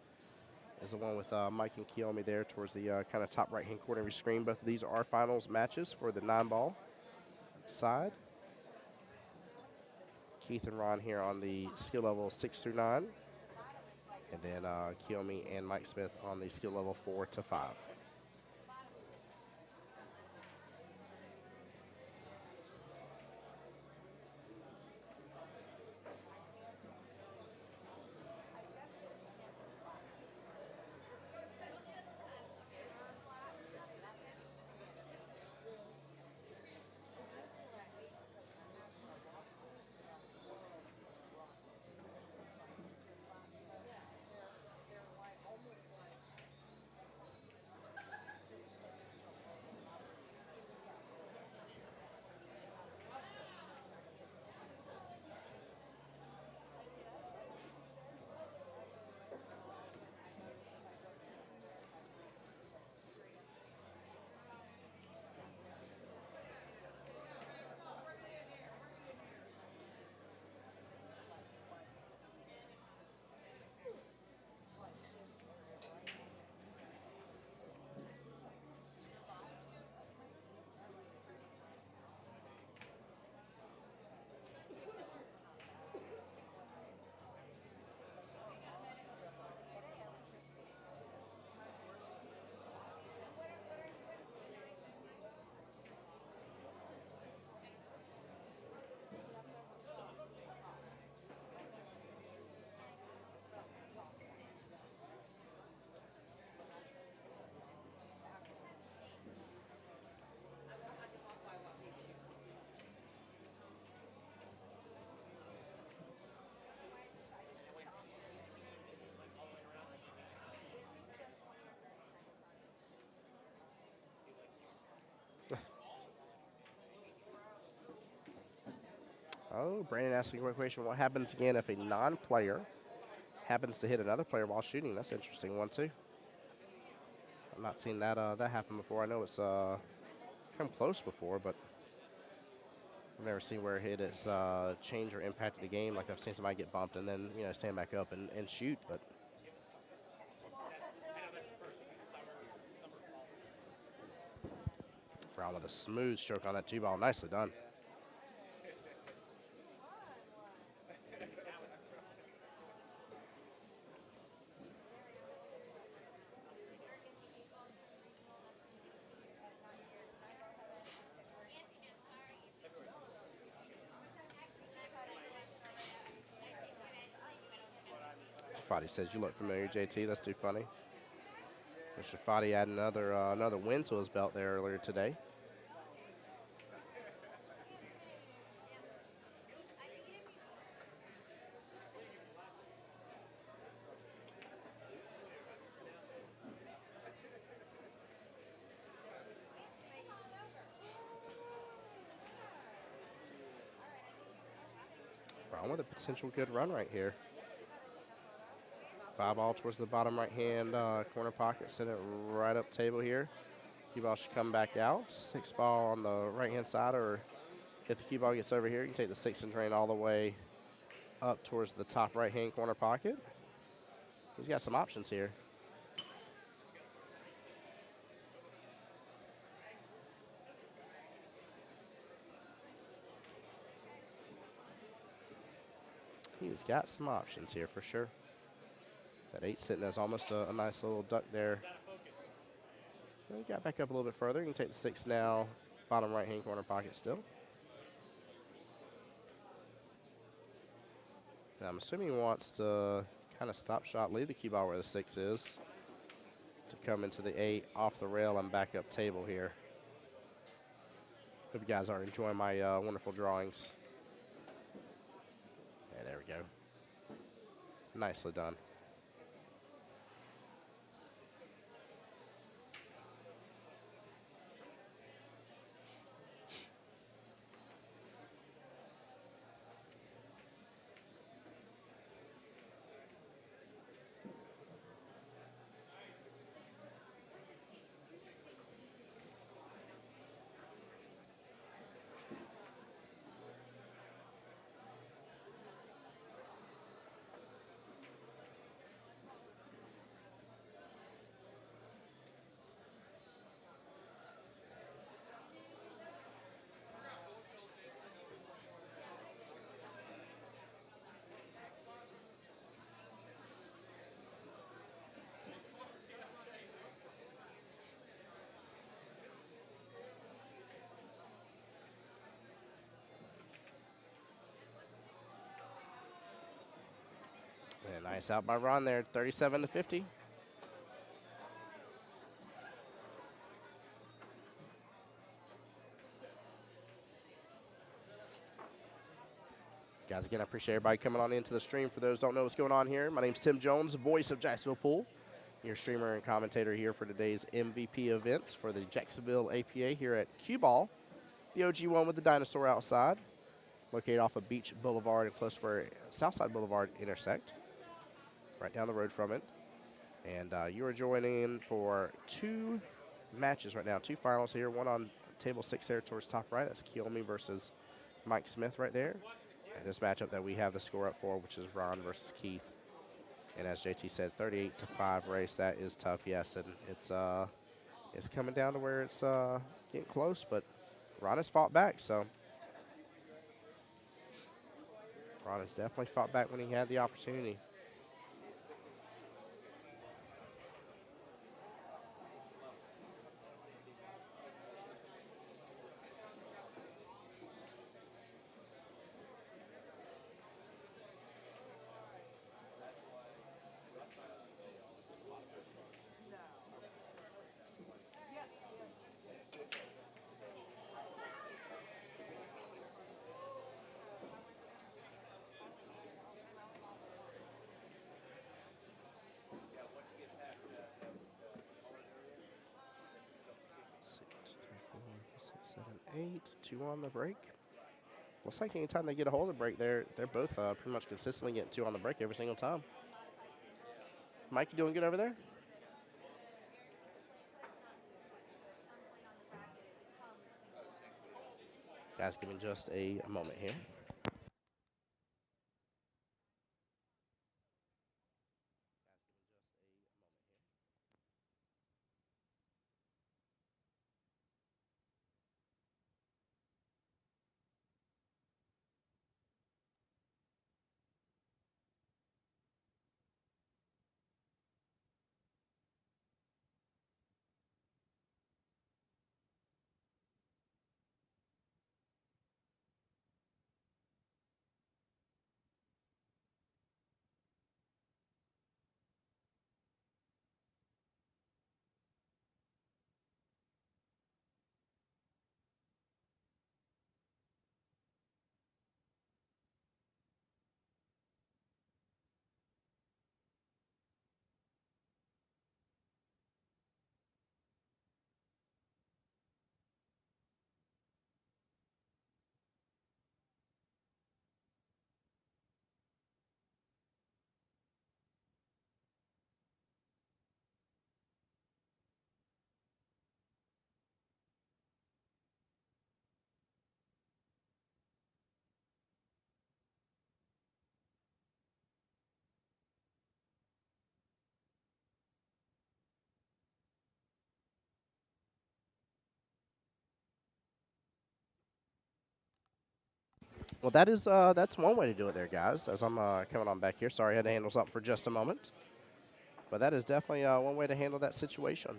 is the one with Mike and Kiyomi there towards the kind of top right-hand corner of your screen. Both of these are finals matches for the 9-ball side. Keith and Ron here on the skill level 6 through 9. And then Kiyomi and Mike Smith on the skill level 4 to 5. Oh, Brandon asking a quick question. What happens again if a non-player happens to hit another player while shooting? That's an interesting one, too. I've not seen that that happen before. I know it's come close before, but I've never seen where a hit has changed or impacted the game. Like I've seen somebody get bumped and then, stand back up and shoot, but Brown with a smooth stroke on that 2-ball. Nicely done. Fadi says you look familiar, JT. That's too funny. Mr. Fadi had another win to his belt there earlier today. Ron with a potential good run right here. 5-ball towards the bottom right-hand corner pocket. Send it right up table here. Qball should come back out. 6-ball on the right-hand side, or if the Qball gets over here, you can take the 6 and drain all the way up towards the top right-hand corner pocket. He's got some options here. He's got some options here for sure. That 8 sitting as almost a nice little duck there. He got back up a little bit further. You can take the 6 now, bottom right-hand corner pocket still. Now I'm assuming he wants to kind of stop shot, leave the Qball where the 6 is, to come into the 8, off the rail, and back up table here. Hope you guys are enjoying my wonderful drawings. Yeah, there we go. Nicely done. And nice out by Ron there, 37-50. Guys, again, I appreciate everybody coming on into the stream. For those who don't know what's going on here, my name's Tim Jones, voice of Jacksonville Pool, your streamer and commentator here for today's MVP event for the Jacksonville APA here at Qball, the OG one with the dinosaur outside, located off of Beach Boulevard and close where Southside Boulevard intersect, right down the road from it. And you are joining in for 2 matches right now, 2 finals here, one on table 6 there towards top right. That's Kiyomi versus Mike Smith right there. And this matchup that we have the score up for, which is Ron versus Keith. And as JT said, 38-5 race. That is tough, yes. And it's coming down to where it's getting close, but Ron has fought back, so. Ron has definitely fought back when he had the opportunity. Eight, 2 on the break. Looks like anytime they get a hold of the break, they're both pretty much consistently getting 2 on the break every single time. Mike, you doing good over there? Guys, give me just a moment here. Well, that's one way to do it there, guys. As I'm coming on back here. Sorry, I had to handle something for just a moment. But that is definitely one way to handle that situation.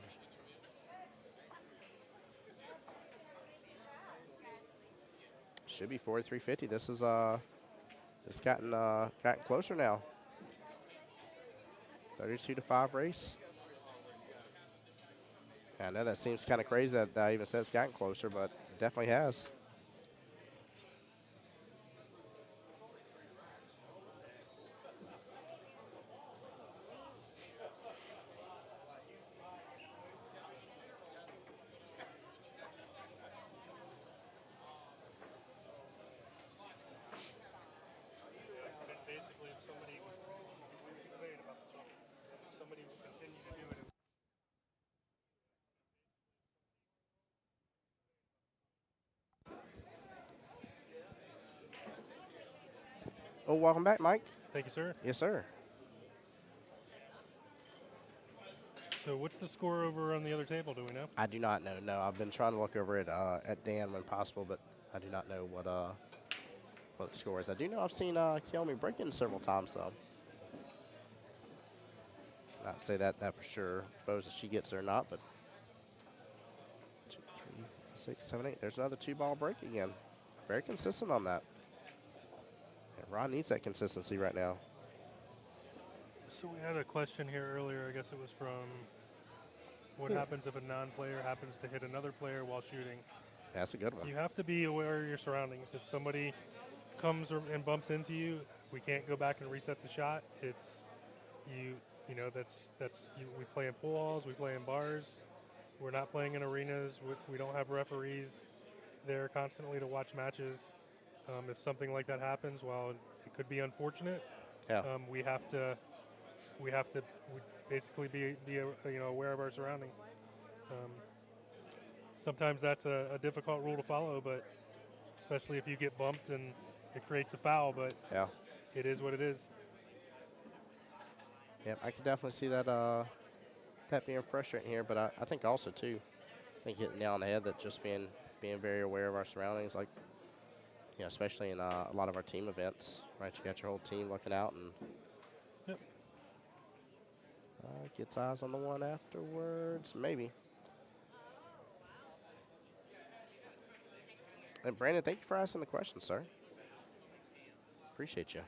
Should be 43-50. This is it's gotten closer now. 32-5 race. I know that seems kind of crazy that I even said it's gotten closer, but it definitely has. Basically, if somebody was saying about the chunk, if somebody would continue to do it. Oh, welcome back, Mike. Thank you, sir. Yes, sir. So what's the score over on the other table? Do we know? I do not know. No, I've been trying to look over it at Dan when possible, but I do not know what the score is. I do know I've seen Kiyomi break in several times, though. Not say that for sure. Suppose if she gets there or not, but 2, 3, 4, 6, 7, 8. There's another 2-ball break again. Very consistent on that. And Ron needs that consistency right now. So we had a question here earlier. I guess it was from what happens if a non-player happens to hit another player while shooting. That's a good one. You have to be aware of your surroundings. If somebody comes and bumps into you, we can't go back and reset the shot. It's you know that's we play in pool halls, we play in bars. We're not playing in arenas. We don't have referees there constantly to watch matches. If something like that happens, while it could be unfortunate, Yeah. we have to basically be aware of our surrounding. Sometimes that's a difficult rule to follow, but especially if you get bumped and it creates a foul, but Yeah. it is what it is. Yeah, I can definitely see that that being frustrating here, but I think also too, I think hitting the nail on the head that just being very aware of our surroundings, like especially in a lot of our team events, right? You got your whole team looking out and Yep. gets eyes on the one afterwards, maybe. And Brandon, thank you for asking the question, sir. Appreciate you.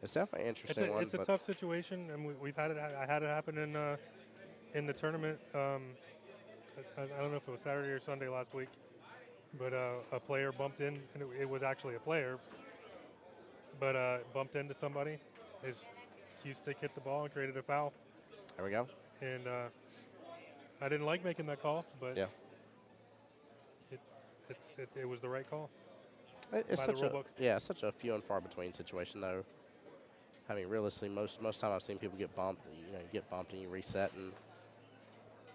It's definitely an interesting one. It's a tough situation, and we've had it. I had it happen in the tournament. I don't know if it was Saturday or Sunday last week, but a player bumped in, and it was actually a player, but bumped into somebody. His cue stick hit the ball and created a foul. There we go. And I didn't like making that call, but yeah, it was the right call. It's by the such rule a book. such a few and far between situation though. I mean, realistically, most time I've seen people get bumped. You get bumped and you reset and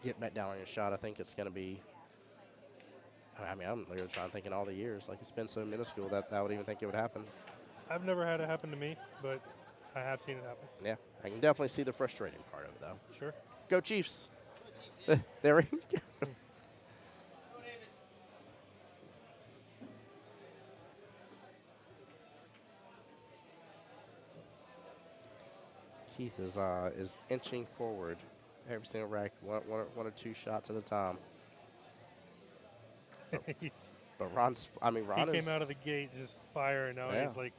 get back down on your shot. I think it's going to be. I mean, I'm literally trying to think in all the years. Like, it's been so minuscule that I would even think it would happen. I've never had it happen to me, but I have seen it happen. Yeah, I can definitely see the frustrating part of it, though. Sure. Go Chiefs. There we go. Keith is inching forward every single rack, one or two shots at a time. But Ron he came out of the gate just firing. Now he's like,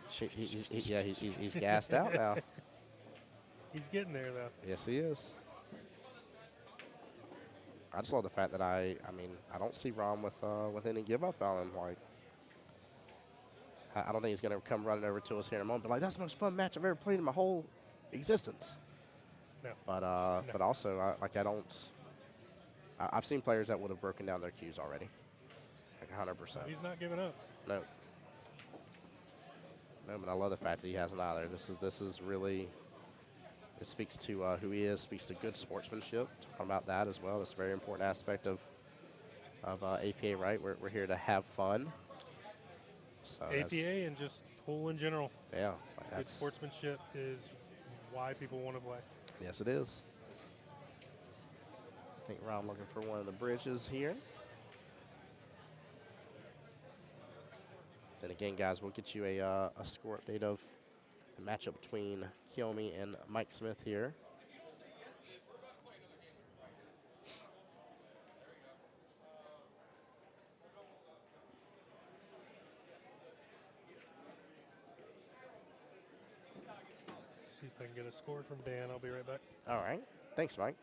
he's gassed out now. He's getting there though. Yes, he is. I just love the fact that I don't see Ron with any give up on him. Like, I don't think he's gonna come running over to us here in a moment. But like, that's the most fun match I've ever played in my whole existence. No. But No. but also I don't. I've seen players that would have broken down their cues already, like 100%. He's not giving up. No. No, but I love the fact that he hasn't either. This is really. It speaks to who he is. Speaks to good sportsmanship. Talking about that as well. That's a very important aspect of APA, right? We're here to have fun. So APA and just pool in general. Yeah. Good sportsmanship is why people want to play. Yes, it is. I think Ron looking for one of the bridges here. And again, guys, we'll get you a score update of the matchup between Kiyomi and Mike Smith here. See if I can get a score from Dan. I'll be right back. All right. Thanks, Mike.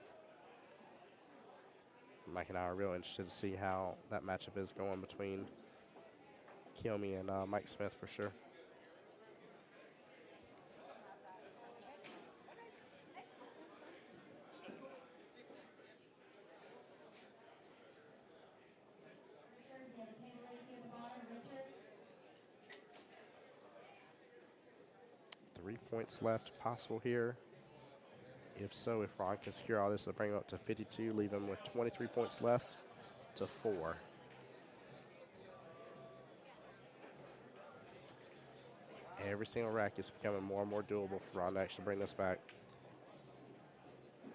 Mike and I are real interested to see how that matchup is going between Kiyomi and Mike Smith for sure. Three points left possible here. If so, if Ron can secure all this, it'll bring him up to 52, leave him with 23 points left to 4. Every single rack is becoming more and more doable for Ron to actually bring this back.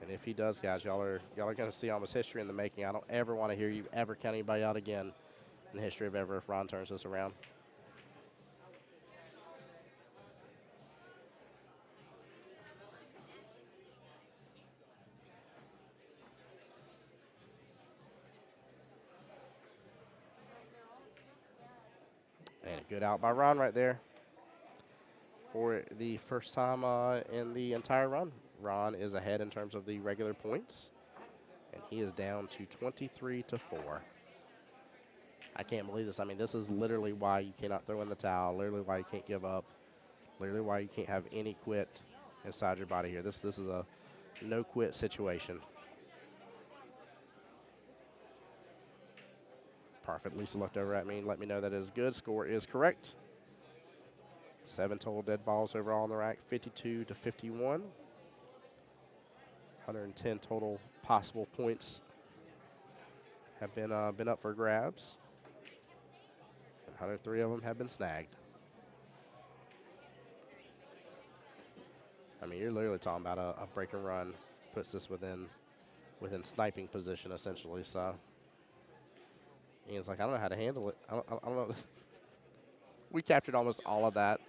And if he does, guys, y'all are going to see almost history in the making. I don't ever want to hear you ever count anybody out again in the history of ever if Ron turns this around. And a good out by Ron right there. For the first time in the entire run, Ron is ahead in terms of the regular points. And he is down to 23 to 4. I can't believe this. I mean, this is literally why you cannot throw in the towel, literally why you can't give up, literally why you can't have any quit inside your body here. This is a no-quit situation. Perfect. Lisa looked over at me and let me know that it is good. Score is correct. 7 total dead balls overall in the rack, 52 to 51. 110 total possible points have been up for grabs. 103 of them have been snagged. I mean, you're literally talking about a break and run puts this within sniping position essentially. So Ian's like, I don't know how to handle it. I don't know. We captured almost all of that.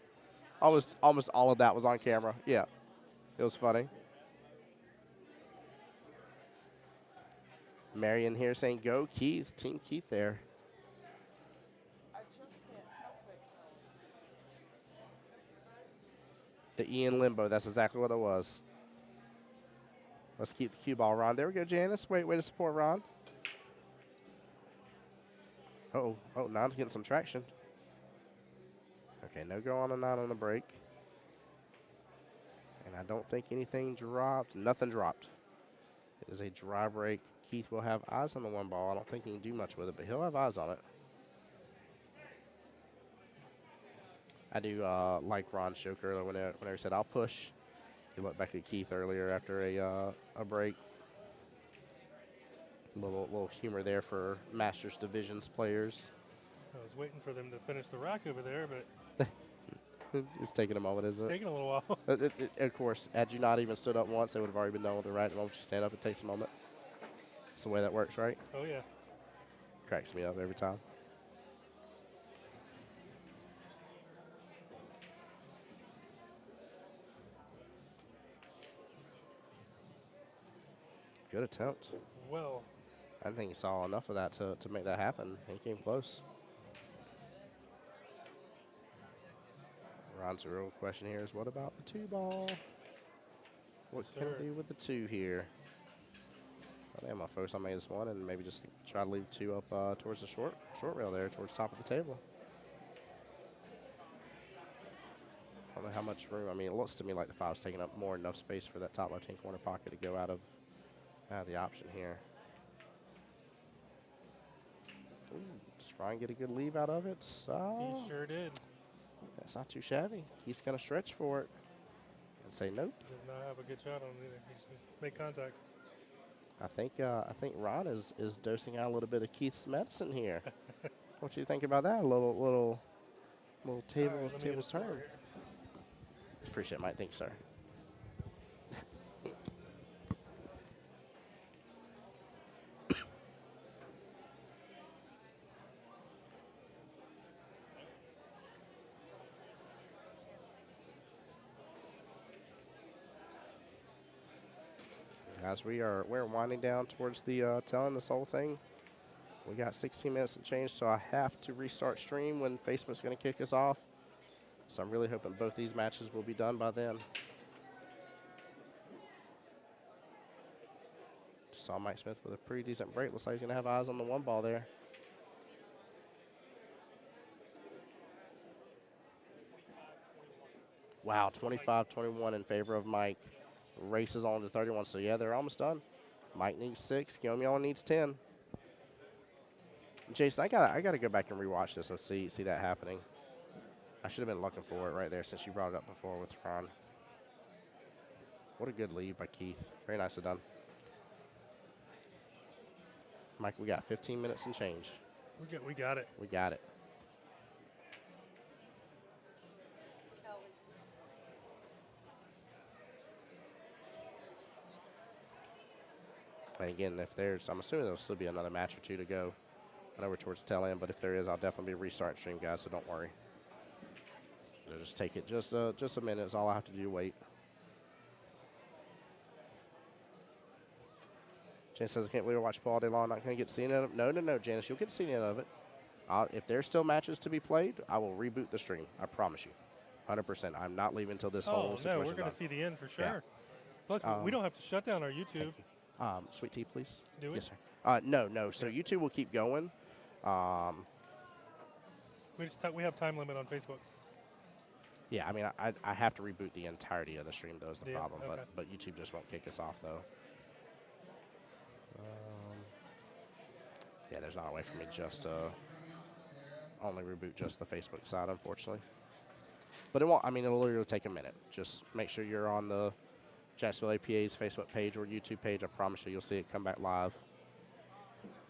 Almost all of that was on camera. Yeah, it was funny. Marion here saying, go Keith, Team Keith there. The Ian limbo, that's exactly what it was. Let's keep the cue ball, Ron. There we go, Janice. Way to support Ron. Oh, 9's getting some traction. Okay, no go on a 9 on the break. And I don't think anything dropped. Nothing dropped. It is a dry break. Keith will have eyes on the 1 ball. I don't think he can do much with it, but he'll have eyes on it. I do like Ron's joke earlier whenever he said, I'll push. He looked back at Keith earlier after a break. Little humor there for Masters Divisions players. I was waiting for them to finish the rack over there, but it's taking a moment, isn't it? taking a little while. Of course, had you not even stood up once, they would have already been done with the right. The moment you stand up, it takes a moment. That's the way that works, right? Oh, yeah. Cracks me up every time. Good attempt. Well, I think he saw enough of that to make that happen. He came close. Ron's real question here is, what about the 2 ball? What can we do with the 2 here? I think I'm going to focus on maybe this 1 and maybe just try to leave 2 up towards the short rail there, towards the top of the table. I don't know how much room. I mean, it looks to me like the 5's taking up more enough space for that top left-hand corner pocket to go out of the option here. Ooh, just try and get a good leave out of it. So he sure did. That's not too shabby. He's going to stretch for it and say nope. Did not have a good shot on it either. He just made contact. I think Ron is dosing out a little bit of Keith's medicine here. What do you think about that? A little table turn. Appreciate it, Mike. Thank you, sir. Guys, we're winding down towards the tail end of this whole thing. We got 16 minutes to change, so I have to restart stream when Facebook's going to kick us off. So I'm really hoping both these matches will be done by then. Just saw Mike Smith with a pretty decent break. Looks like he's going to have eyes on the 1 ball there. Wow, 25-21 in favor of Mike. Races on to 31, so yeah, they're almost done. Mike needs 6, Kiyomi only needs 10. Jason, I gotta go back and rewatch this and see that happening. I should have been looking for it right there since you brought it up before with Ron. What a good lead by Keith. Very nicely done. Mike, we got 15 minutes and change. We got it. We got it. And again, if there's, I'm assuming there'll still be another match or 2 to go. I know we're towards the tail end, but if there is, I'll definitely be restarting stream, guys, so don't worry. It'll just take it just a minute. It's all I have to do, wait. Janice says, I can't believe I watch Paul all day long. Not going to get to see any of it. No, Janice, you'll get to see any of it. If there's still matches to be played, I will reboot the stream. I promise you. 100%. I'm not leaving until this whole situation no, we're going to see the end for sure. Yeah. Plus, we don't have to shut down our YouTube. Sweet tea, please. Do we? Yes, sir. No. So YouTube will keep going. We have time limit on Facebook. Yeah, I mean, I have to reboot the entirety of the stream, though, is the problem. Okay. But YouTube just won't kick us off, though. Yeah, there's not a way for me just to only reboot just the Facebook side, unfortunately. But it won't. I mean, it'll literally take a minute. Just make sure you're on the Jacksonville APA's Facebook page or YouTube page. I promise you'll see it come back live.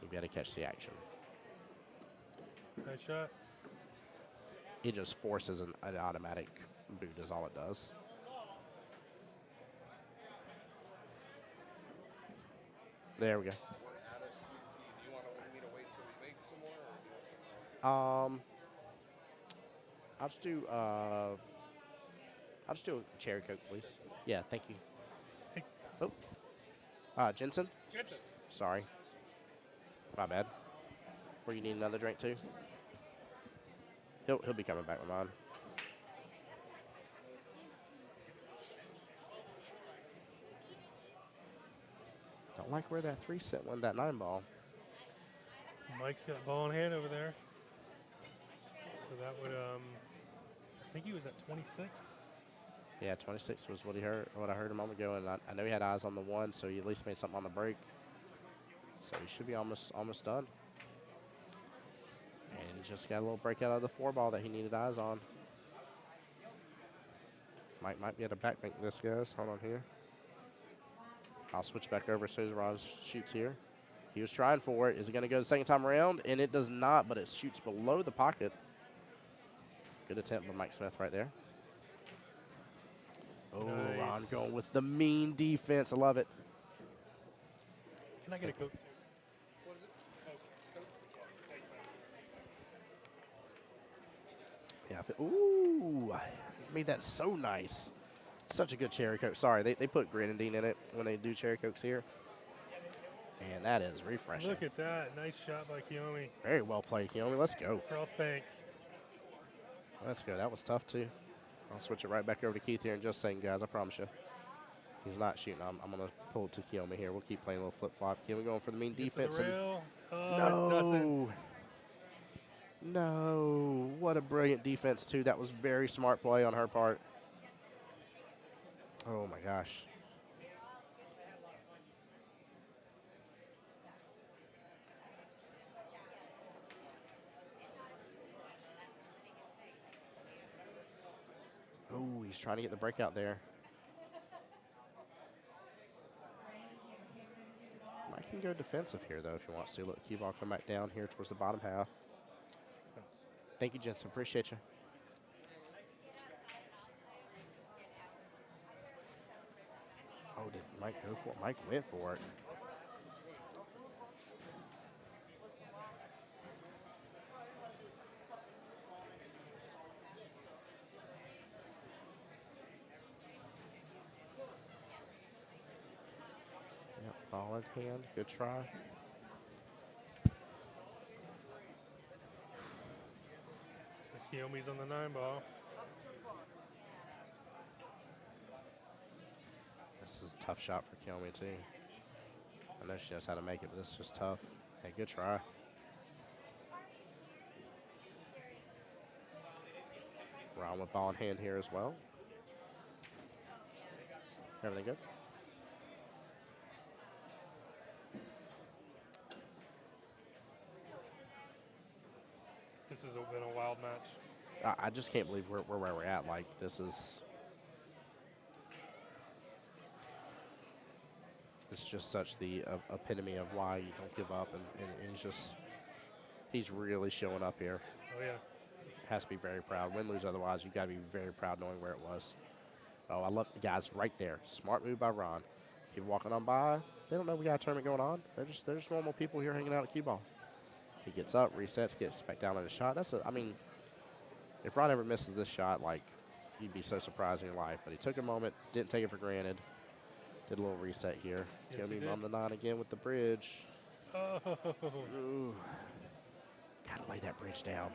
You'll be able to catch the action. Nice shot. It just forces an automatic boot is all it does. There we go. I'll just do a cherry Coke, please. Yeah, thank you. Hey. Oh. Jensen? Jensen. Sorry. My bad. Or you need another drink too? He'll be coming back with mine. Don't like where that 3 set went, that 9 ball. Mike's got ball in hand over there. So that would, I think he was at 26. Yeah, 26 was what I heard a moment ago, and I know he had eyes on the 1, so he at least made something on the break. So he should be almost done. And he just got a little breakout of the 4 ball that he needed eyes on. Mike might be able to backbank this, guys. Hold on here. I'll switch back over as soon as Ron shoots here. He was trying for it. Is it going to go the second time around? And it does not, but it shoots below the pocket. Good attempt by Mike Smith right there. Oh, Nice. Ron going with the mean defense. I love it. Can I get a Coke? Yeah. Ooh, made that so nice. Such a good cherry Coke. Sorry, they put grenadine in it when they do cherry Cokes here. And that is refreshing. Look at that. Nice shot by Kiyomi. Very well played, Kiyomi. Let's go. Cross bank. Let's go. That was tough, too. I'll switch it right back over to Keith here in just a second, guys. I promise you. He's not shooting. I'm going to pull it to Kiyomi here. We'll keep playing a little flip-flop. Kiyomi going for the mean defense. The rail. No. No. What a brilliant defense, too. That was very smart play on her part. Oh, my gosh. Oh, he's trying to get the breakout there. Mike can go defensive here, though, if he wants to. Let the Qball come back down here towards the bottom half. Thank you, Jensen. Appreciate you. Oh, did Mike go for it? Mike went for it. Ball in hand. Good try. So Kiyomi's on the 9-ball. This is a tough shot for Kiyomi, too. I know she knows how to make it, but this is just tough. Hey, good try. Ron with ball in hand here as well. Everything good? This has been a wild match. I just can't believe we're where we're at. Like, this is just such the epitome of why you don't give up, and he's really showing up here. Oh, yeah. Has to be very proud. Win, lose, otherwise, you got to be very proud knowing where it was. Oh, I love the guys right there. Smart move by Ron. People walking on by, they don't know we got a tournament going on. They're just normal people here hanging out at Qball. He gets up, resets, gets back down on his shot. I mean, if Ron ever misses this shot, like, you'd be so surprised in your life. But he took a moment, didn't take it for granted. Did a little reset here. Yes, Kiyomi he did. on the 9 again with the bridge. Oh. Ooh. Gotta lay that bridge down.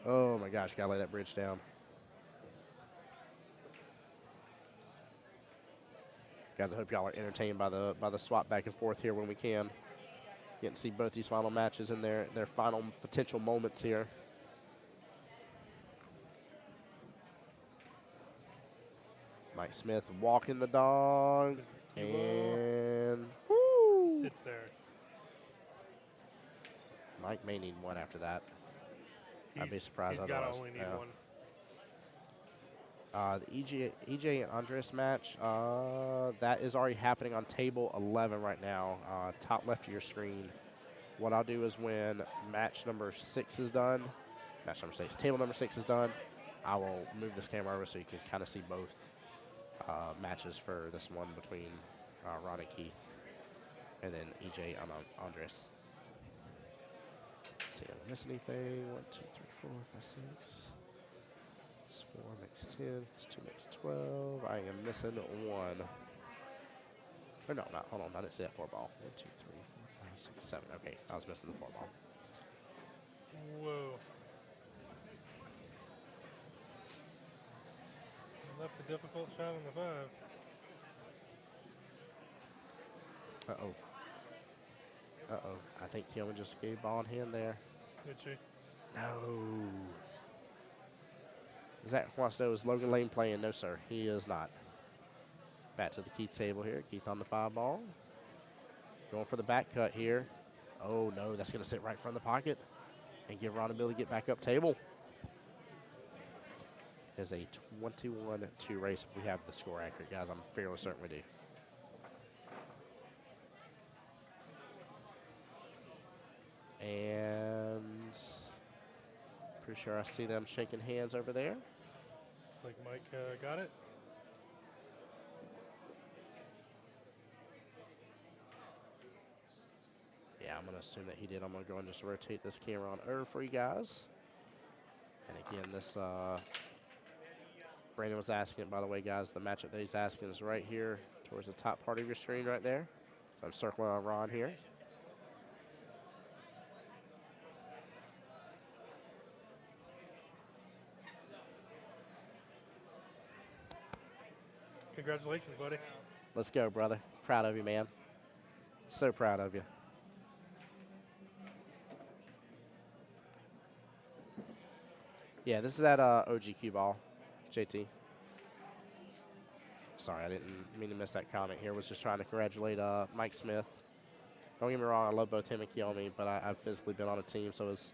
Oh my gosh, gotta lay that bridge down. Guys, I hope y'all are entertained by the swap back and forth here when we can. Getting to see both these final matches in their final potential moments here. Mike Smith walking the dog. And woo! Sits there. Mike may need one after that. I'd be surprised He's got to otherwise. only need Yeah. one. The EJ and Andres match, that is already happening on table 11 right now, top left of your screen. What I'll do is when match number 6 is done, table number 6 is done, I will move this camera over so you can kind of see both matches for this one between Ron and Keith, and then EJ and Andres. Let's see, I miss anything? 1, 2, 3, 4, 5, 6. 4 makes 10, 2 makes 12. I am missing 1. Or no, not, hold on, I didn't see that 4 ball. 1, 2, 3, 4, 5, 6, 7. Okay, I was missing the 4 ball. Whoa. Left a difficult shot on the 5. Uh-oh. Uh-oh. I think Kiyomi just gave ball in hand there. Did she? No. Zach wants to know, is Logan Lane playing? No, sir. He is not. Back to the Keith table here. Keith on the 5 ball. Going for the back cut here. Oh, no. That's going to sit right in front of the pocket and give Ron ability to get back up table. It's a 21-2 race if we have the score accurate, guys. I'm fairly certain we do. And pretty sure I see them shaking hands over there. Looks like Mike got it. Yeah, I'm going to assume that he did. I'm going to go and just rotate this camera on over for you guys. And again, this Brandon was asking it, by the way, guys. The matchup that he's asking is right here towards the top part of your screen right there. So I'm circling on Ron here. Congratulations, buddy. Let's go, brother. Proud of you, man. So proud of you. Yeah, this is at OG Qball, JT. Sorry, I didn't mean to miss that comment here. Was just trying to congratulate Mike Smith. Don't get me wrong, I love both him and Kiyomi, but I've physically been on a team, so is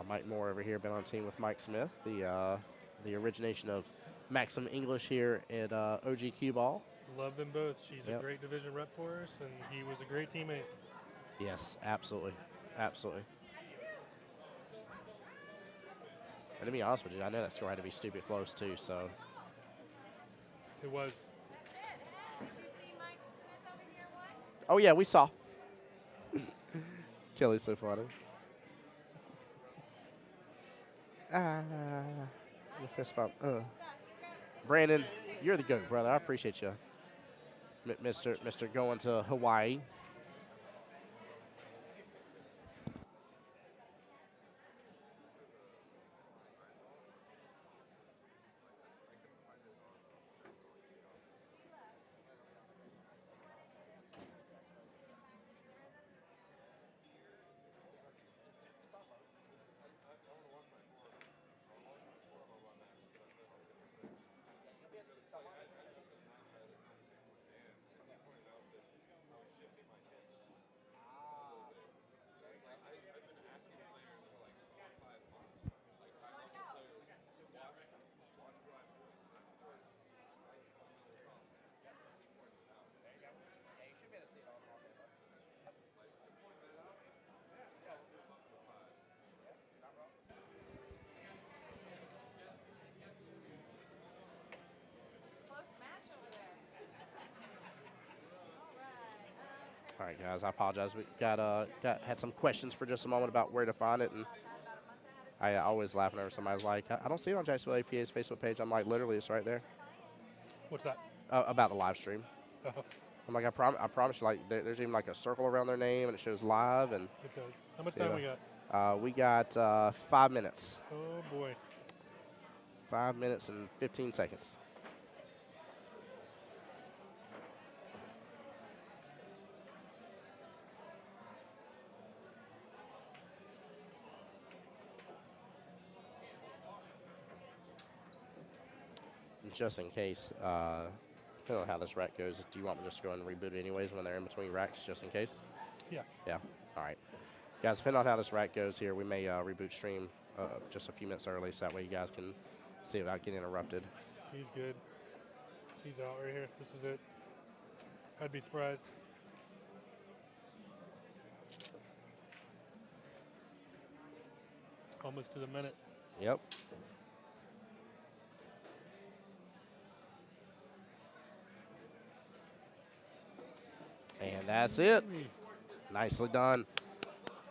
Mike Moore over here, been on a team with Mike Smith, the origination of Maxim English here at OG Qball. Love them both. She's a great division rep for us, and he was a great teammate. Yes, absolutely. Absolutely. And to be honest with you, I know that score had to be stupid close, too, so. It was. Did you see Mike Smith over here once? Oh, yeah, we saw. Kelly's so funny. The fist bump. Brandon, you're the GOAT, brother. I appreciate you. Mr. going to Hawaii. All right, guys. I apologize. We had some questions for just a moment about where to find it, and I always laugh whenever somebody's like, "I don't see it on Jacksonville APA's Facebook page." I'm like, literally, it's right there. What's that? About the live stream. Oh, I'm like, I promise you, like, there's even like a circle around their name, and it shows live, and it does. How much time we got? we got 5 minutes. Oh boy. 5 minutes and 15 seconds. Just in case, depending on how this rack goes, do you want me just to go and reboot it anyways when they're in between racks, just in case? Yeah. Yeah. All right. Guys, depending on how this rack goes here, we may reboot stream just a few minutes early, so that way you guys can see it without getting interrupted. He's good. He's out right here. This is it. I'd be surprised. Almost to the minute. Yep. And that's it. Nicely done.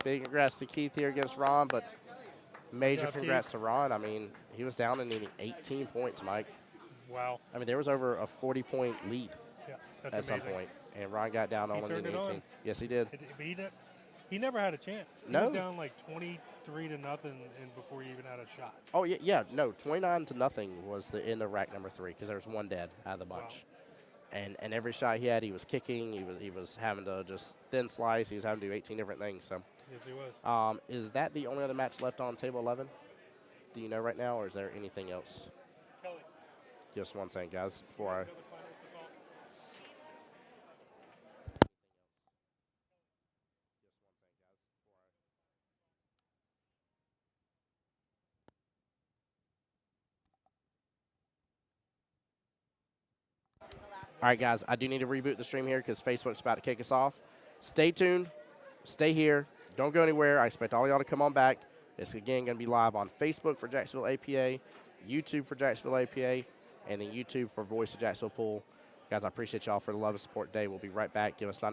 Big congrats to Keith here against Ron, but major Good job, congrats Keith. to Ron. I mean, he was down and needing 18 points, Mike. Wow. I mean, there was over a 40-point lead Yeah, that's at amazing. some point, and Ron got down He only turned needing it 18. on. Yes, he did. But he never had a chance. He No. was down like 23 to nothing and before he even had a shot. Oh, yeah, no, 29 to nothing was the end of rack number 3 because there was one dead out of the bunch. And every shot he had, he was kicking. He was having to just thin slice. He was having to do 18 different things. So, Yes, he was. is that the only other match left on table 11? Do you know right now, or is there anything else? Kelly. Just one second, guys, before I. All right, guys, I do need to reboot the stream here because Facebook's about to kick us off. Stay tuned. Stay here. Don't go anywhere. I expect all y'all to come on back. It's, again, going to be live on Facebook for Jacksonville APA, YouTube for Jacksonville APA, and then YouTube for Voice of Jacksonville Pool. Guys, I appreciate y'all for the love and support today. We'll be right back. Give us 90